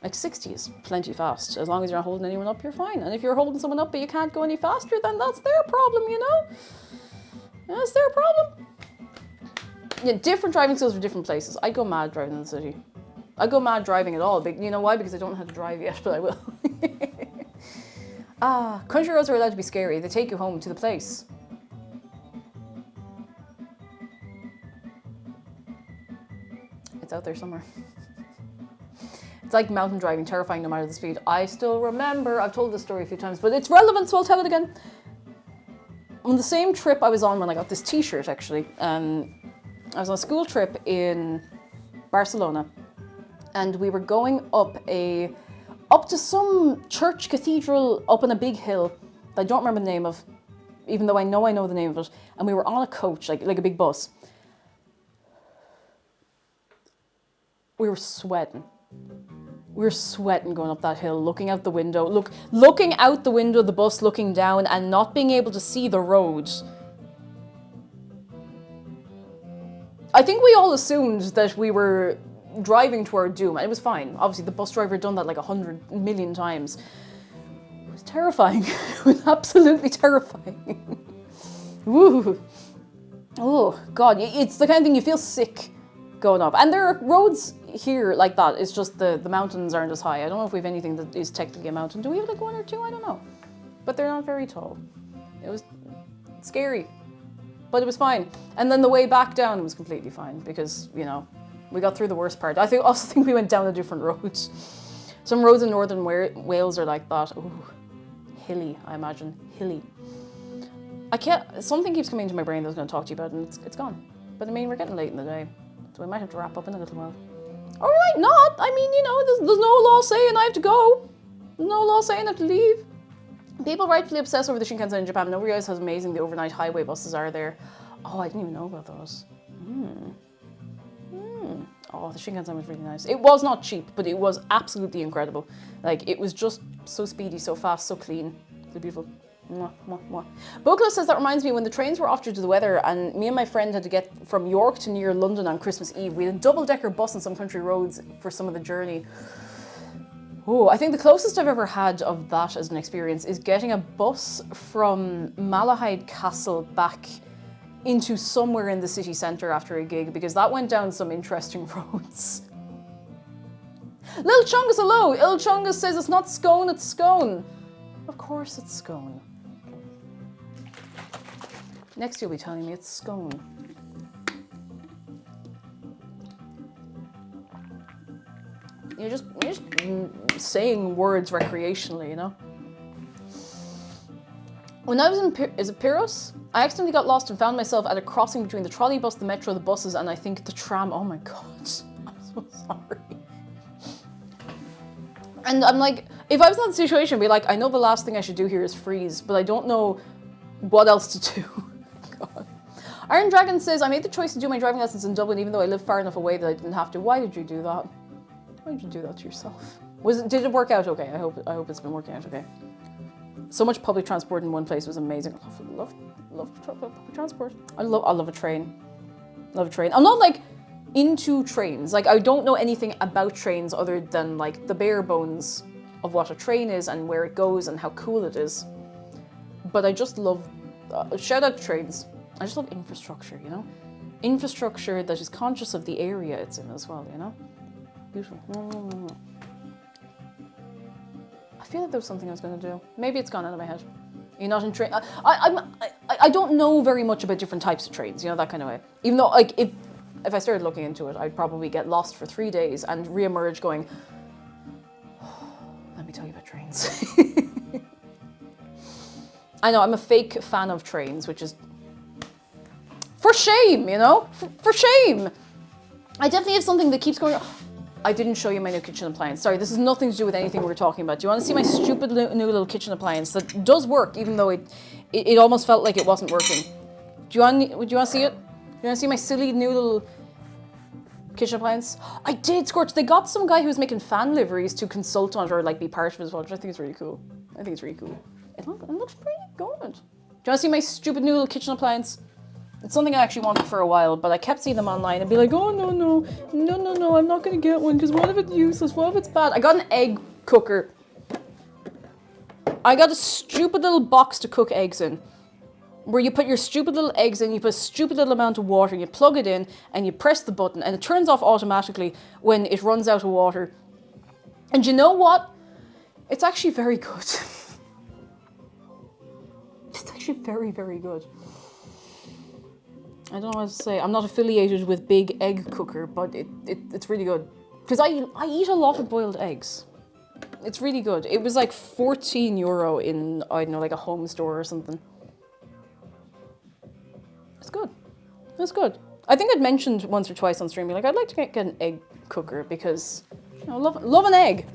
Speaker 1: Like 60 is plenty fast. As long as you're not holding anyone up, you're fine. And if you're holding someone up but you can't go any faster, then that's their problem, you know? That's their problem. Yeah, different driving skills for different places. I go mad driving in the city. I go mad driving at all. You know why? Because I don't know how to drive yet, but I will. Country roads are allowed to be scary. They take you home to the place. It's out there somewhere. It's like mountain driving, terrifying no matter the speed. I still remember, I've told this story a few times, but it's relevant, so I'll tell it again. On the same trip I was on when I got this t-shirt, actually, I was on a school trip in Barcelona, and we were going up to some church cathedral up on a big hill that I don't remember the name of, even though I know the name of it, and we were on a coach, like a big bus. We were sweating. We were sweating going up that hill, looking out the window, looking out the window of the bus, looking down and not being able to see the road. I think we all assumed that we were driving to our doom, and it was fine. Obviously, the bus driver had done that like 100 million times. It was terrifying. It was absolutely terrifying. Woo. Oh, God. It's the kind of thing you feel sick going up. And there are roads here like that. It's just the mountains aren't as high. I don't know if we have anything that is technically a mountain. Do we have like one or two? I don't know. But they're not very tall. It was scary, but it was fine. And then the way back down was completely fine because, you know, we got through the worst part. I also think we went down a different road. Some roads in northern Wales are like that. Ooh, hilly, I imagine. Hilly. Something keeps coming into my brain that I was going to talk to you about, and it's gone. But I mean, we're getting late in the day, so we might have to wrap up in a little while. Or we might not. I mean, you know, there's no law saying I have to go. There's no law saying I have to leave. People rightfully obsess over the Shinkansen in Japan. Nobody realizes how amazing the overnight highway buses are there. Oh, I didn't even know about those. Oh, the Shinkansen was really nice. It was not cheap, but it was absolutely incredible. Like, it was just so speedy, so fast, so clean. So beautiful. Mwah, mwah, mwah. Boklo says, that reminds me when the trains were off due to the weather and me and my friend had to get from York to near London on Christmas Eve. We had a double-decker bus on some country roads for some of the journey. Oh, I think the closest I've ever had of that as an experience is getting a bus from Malahide Castle back into somewhere in the city centre after a gig, because that went down some interesting roads. Lil Chungus, hello! Il Chungus says it's not scone, it's scone. Of course it's scone. Next you'll be telling me it's scone. You're just saying words recreationally, you know? When I was in Pyrrhus, I accidentally got lost and found myself at a crossing between the trolley bus, the metro, the buses, and I think the tram. Oh my God, I'm so sorry. And I'm like, if I was in that situation, I'd be like, I know the last thing I should do here is freeze, but I don't know what else to do. God. Iron Dragon says, I made the choice to do my driving lessons in Dublin even though I live far enough away that I didn't have to. Why did you do that? Why did you do that to yourself? Did it work out okay? I hope it's been working out okay. So much public transport in one place was amazing. I love public transport. I love a train. Love a train. I'm not like into trains. Like, I don't know anything about trains other than like the bare bones of what a train is and where it goes and how cool it is. But I just love, shout out to trains. I just love infrastructure, you know? Infrastructure that is conscious of the area it's in as well, you know? Beautiful. I feel like there was something I was going to do. Maybe it's gone out of my head. You're not in train. I don't know very much about different types of trains, you know, that kind of way. Even though, like, if I started looking into it, I'd probably get lost for 3 days and re-emerge going, oh, let me tell you about trains. I know, I'm a fake fan of trains, which is shame, you know? For shame. I definitely have something that keeps going. I didn't show you my new kitchen appliance. Sorry, this has nothing to do with anything we were talking about. Do you want to see my stupid new little kitchen appliance that does work, even though it almost felt like it wasn't working? Would you want to see it? Do you want to see my silly new little kitchen appliance? I did, Scorch. They got some guy who was making fan liveries to consult on it or like be part of it as well, which I think is really cool. I think it's really cool. It looks pretty good. Do you want to see my stupid new little kitchen appliance? It's something I actually wanted for a while, but I kept seeing them online and be like, oh, no, I'm not going to get one because what if it's useless? What if it's bad? I got an egg cooker. I got a stupid little box to cook eggs in, where you put your stupid little eggs in, you put a stupid little amount of water, and you plug it in, and you press the button, and it turns off automatically when it runs out of water. And you know what? It's actually very good. It's actually very, very good. I don't know what to say. I'm not affiliated with Big Egg Cooker, but it's really good. Because I eat a lot of boiled eggs. It's really good. It was like €14 in, I don't know, like a home store or something. It's good. It's good. I think I'd mentioned once or twice on stream, like, I'd like to get an egg cooker because, you know, love an egg.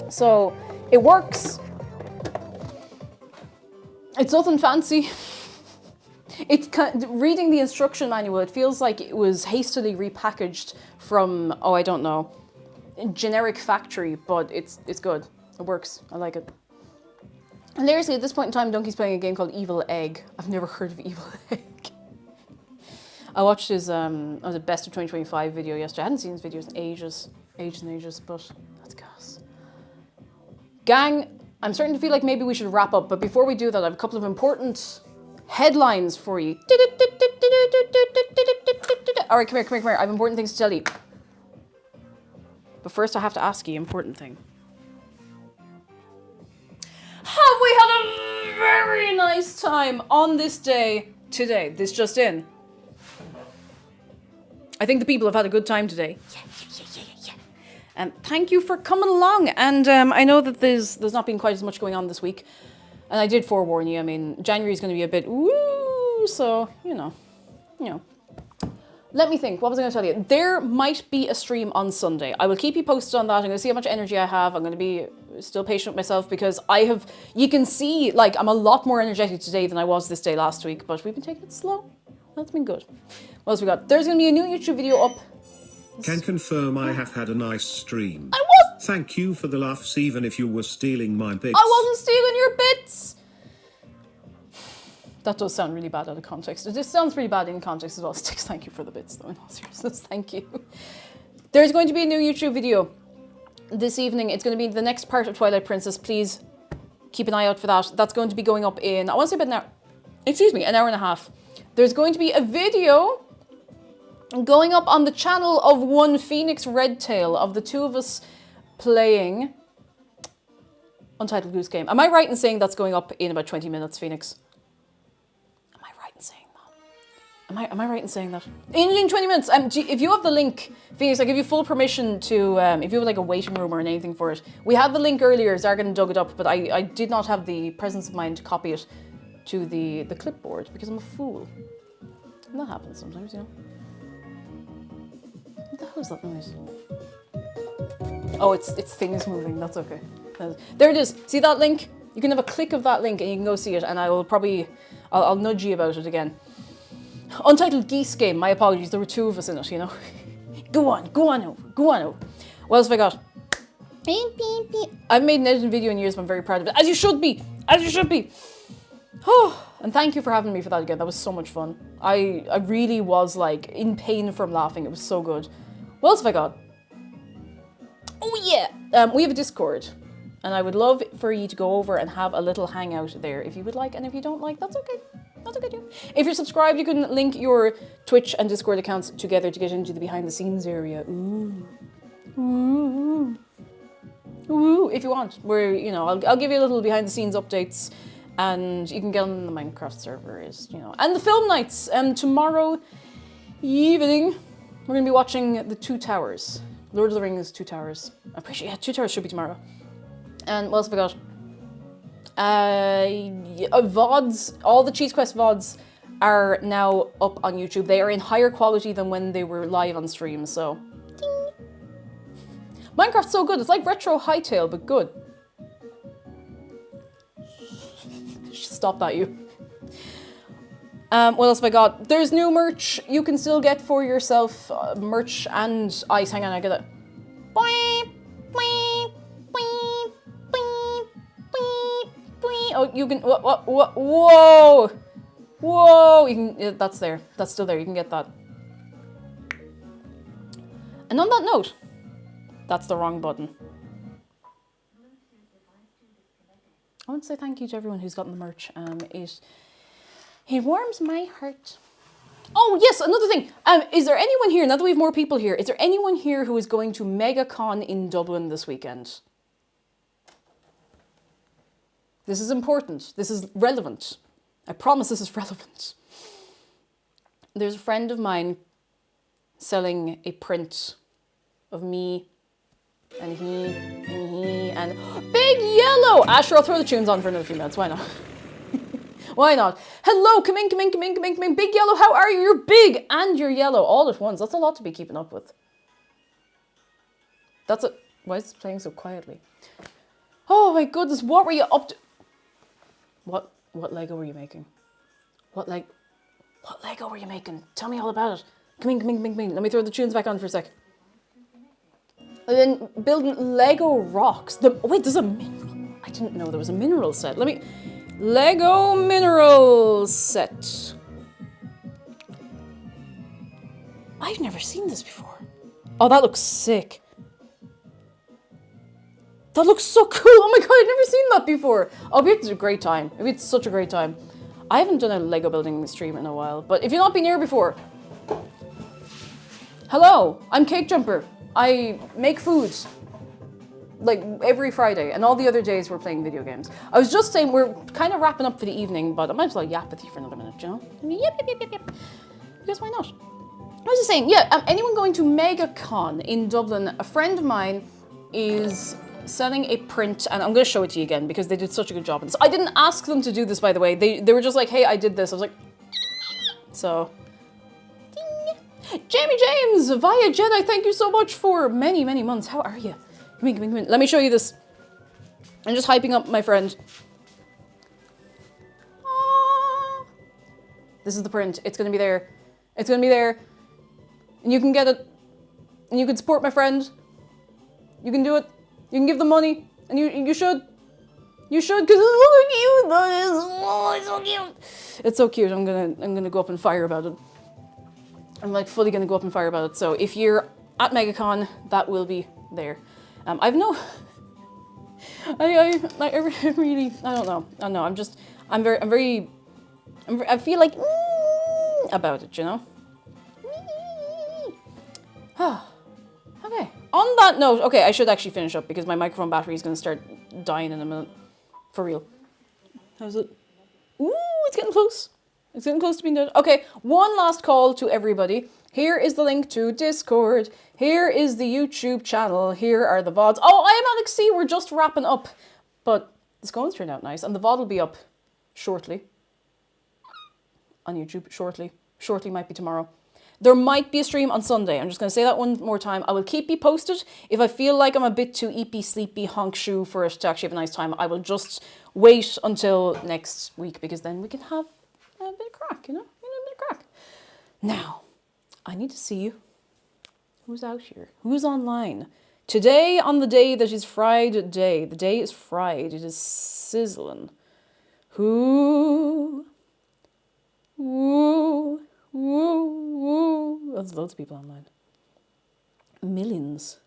Speaker 1: So, it works. It's nothing fancy. Reading the instruction manual, it feels like it was hastily repackaged from, oh, I don't know, a generic factory, but it's good. It works. I like it. Hilariously, at this point in time, Donkey's playing a game called Evil Egg. I've never heard of Evil Egg. I watched his the best of 2025 video yesterday. I hadn't seen his videos in ages, but that's gas. Gang, I'm starting to feel like maybe we should wrap up, but before we do that, I have a couple of important headlines for you. All right, come here. I have important things to tell you. But first I have to ask you an important thing. Have we had a very nice time on this day today? This just in. I think the people have had a good time today. Yeah. And thank you for coming along. And I know that there's not been quite as much going on this week. And I did forewarn you. I mean, January is going to be a bit woo, so, you know. Let me think. What was I going to tell you? There might be a stream on Sunday. I will keep you posted on that. I'm going to see how much energy I have. I'm going to be still patient with myself because you can see, like, I'm a lot more energetic today than I was this day last week, but we've been taking it slow. That's been good. What else we got? There's going to be a new YouTube video up.
Speaker 3: Can confirm I have had a nice stream.
Speaker 1: I was.
Speaker 3: Thank you for the laughs even if you were stealing my bits.
Speaker 1: I wasn't stealing your bits. That does sound really bad out of context. It just sounds pretty bad in context as well. Sticks, thank you for the bits though, in all seriousness, thank you. There's going to be a new YouTube video this evening. It's going to be the next part of Twilight Princess. Please keep an eye out for that. That's going to be going up in, I want to say about an hour and a half. There's going to be a video going up on the channel of one Phoenix Redtail, of the two of us playing Untitled Goose Game. Am I right in saying that's going up in about 20 minutes, Phoenix? Am I right in saying that? Am I right in saying that? In 20 minutes. If you have the link, Phoenix, I give you full permission to, if you have like a waiting room or anything for it. We had the link earlier, Zargan dug it up, but I did not have the presence of mind to copy it to the clipboard because I'm a fool. And that happens sometimes, you know. What the hell is that noise? Oh, it's things moving. That's okay. There it is. See that link? You can have a click of that link and you can go see it. And I will probably, I'll nudge you about it again. Untitled Geese Game. My apologies. There were two of us in it, you know. Go on over. What else have I got? I've made an editing video in years, but I'm very proud of it. As you should be. Oh, and thank you for having me for that again. That was so much fun. I really was like in pain from laughing. It was so good. What else have I got? Oh yeah, we have a Discord, and I would love for you to go over and have a little hangout there if you would like, and if you don't like, that's okay. That's okay too. If you're subscribed, you can link your Twitch and Discord accounts together to get into the behind the scenes area. Ooh, if you want. Where, you know, I'll give you a little behind the scenes updates. And you can get on the Minecraft servers, you know. And the film nights. Tomorrow evening, we're going to be watching The Two Towers. Lord of the Rings, Two Towers. I'm pretty sure, yeah, Two Towers should be tomorrow. And what else have I got? VODs, all the Cheese Quest VODs are now up on YouTube. They are in higher quality than when they were live on stream, so. Ding. Minecraft's so good. It's like retro Hightail, but good. Stop that, you. What else have I got? There's new merch you can still get for yourself. Merch and ice. Hang on, I get it. Oh, you can. Whoa! Whoa! You can. Yeah, that's there. That's still there. You can get that. And on that note, that's the wrong button. I want to say thank you to everyone who's gotten the merch. It warms my heart. Oh, yes, another thing. Is there anyone here, now that we have more people here, is there anyone here who is going to MegaCon in Dublin this weekend? This is important. This is relevant. I promise this is relevant. There's a friend of mine selling a print of me and he and Big Yellow! Sure, I'll throw the tunes on for another few minutes. Why not? Why not? Hello, come in. Big Yellow, how are you? You're big and you're yellow all at once. That's a lot to be keeping up with. Why is this playing so quietly? Oh my goodness, what were you up to? What Lego were you making? What Lego were you making? Tell me all about it. Come in. Let me throw the tunes back on for a sec. And then building Lego rocks. Wait, there's a mineral. I didn't know there was a mineral set. Lego mineral set. I've never seen this before. Oh, that looks sick. That looks so cool. Oh my god, I've never seen that before. Oh, it's a great time. It's such a great time. I haven't done a Lego building stream in a while, but if you've not been here before, hello, I'm Cake Jumper. I make food like every Friday, and all the other days we're playing video games. I was just saying we're kind of wrapping up for the evening, but I might as well yap with you for another minute, you know? Yep. Because why not? I was just saying, yeah, anyone going to MegaCon in Dublin, a friend of mine is selling a print, and I'm going to show it to you again because they did such a good job on this. I didn't ask them to do this, by the way. They were just like, hey, I did this. I was like, so... Jamie James via Jedi, thank you so much for many months. How are you? Come in. Let me show you this. I'm just hyping up my friend. Aww. This is the print. It's gonna be there. And you can get it. And you can support my friend. You can do it. You can give them money. And you should. You should, because it's so cute. It's so cute. I'm gonna go up and fire about it. I'm like fully gonna go up and fire about it. So if you're at MegaCon, that will be there. I don't know. I feel like about it, you know. Okay. On that note, okay, I should actually finish up because my microphone battery is gonna start dying in a minute, for real. How's it? Ooh, it's getting close. It's getting close to being done. Okay, one last call to everybody. Here is the link to Discord. Here is the YouTube channel. Here are the VODs. Oh, I am Alex C. We're just wrapping up. But the scones turned out nice. And the VOD will be up shortly. On YouTube, shortly. Shortly might be tomorrow. There might be a stream on Sunday. I'm just going to say that one more time. I will keep you posted. If I feel like I'm a bit too eepy, sleepy, honk shoe for it to actually have a nice time, I will just wait until next week. Because then we can have a bit of crack, you know? A bit of crack. Now, I need to see who's out here, who's online. Today, on the day that is fried day, the day is fried, it is sizzling. Who? Woo, woo, woo. There's loads of people online. Millions,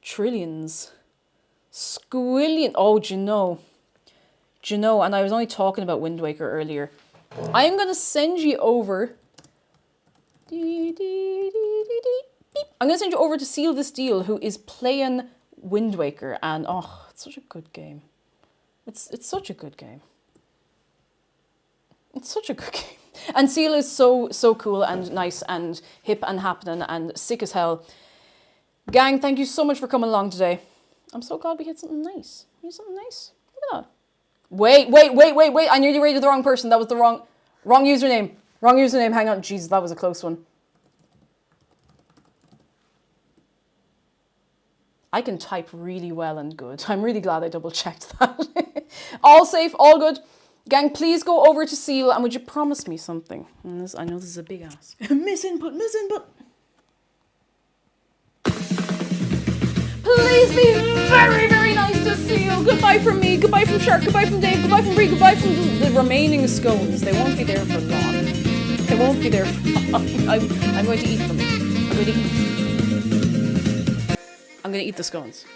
Speaker 1: trillions, squillion. Oh, do you know, and I was only talking about Wind Waker earlier. I am going to send you over. I'm going to send you over to Seal This Deal, who is playing Wind Waker, and oh, it's such a good game. It's such a good game. It's such a good game. And Seal is so cool and nice and hip and happening and sick as hell. Gang, thank you so much for coming along today. I'm so glad we hit something nice. We hit something nice. Look at that. Wait. I nearly rated the wrong person. That was the wrong username. Wrong username, hang on. Jesus, that was a close one. I can type really well and good. I'm really glad I double checked that. All safe, all good. Gang, please go over to Seal and would you promise me something? And this, I know this is a big ask. Miss input. Please be very, very nice to Seal. Goodbye from me, goodbye from Shark, goodbye from Dave, goodbye from Bree, goodbye from the remaining scones. They won't be there for long. They won't be there for long. I'm going to eat them. I'm going to eat the scones.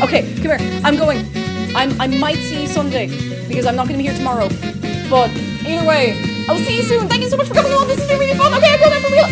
Speaker 1: Okay, come here. I'm going. I might see you Sunday because I'm not going to be here tomorrow. But either way, I will see you soon. Thank you so much for coming on. This has been really fun. Okay, I'm going out for real.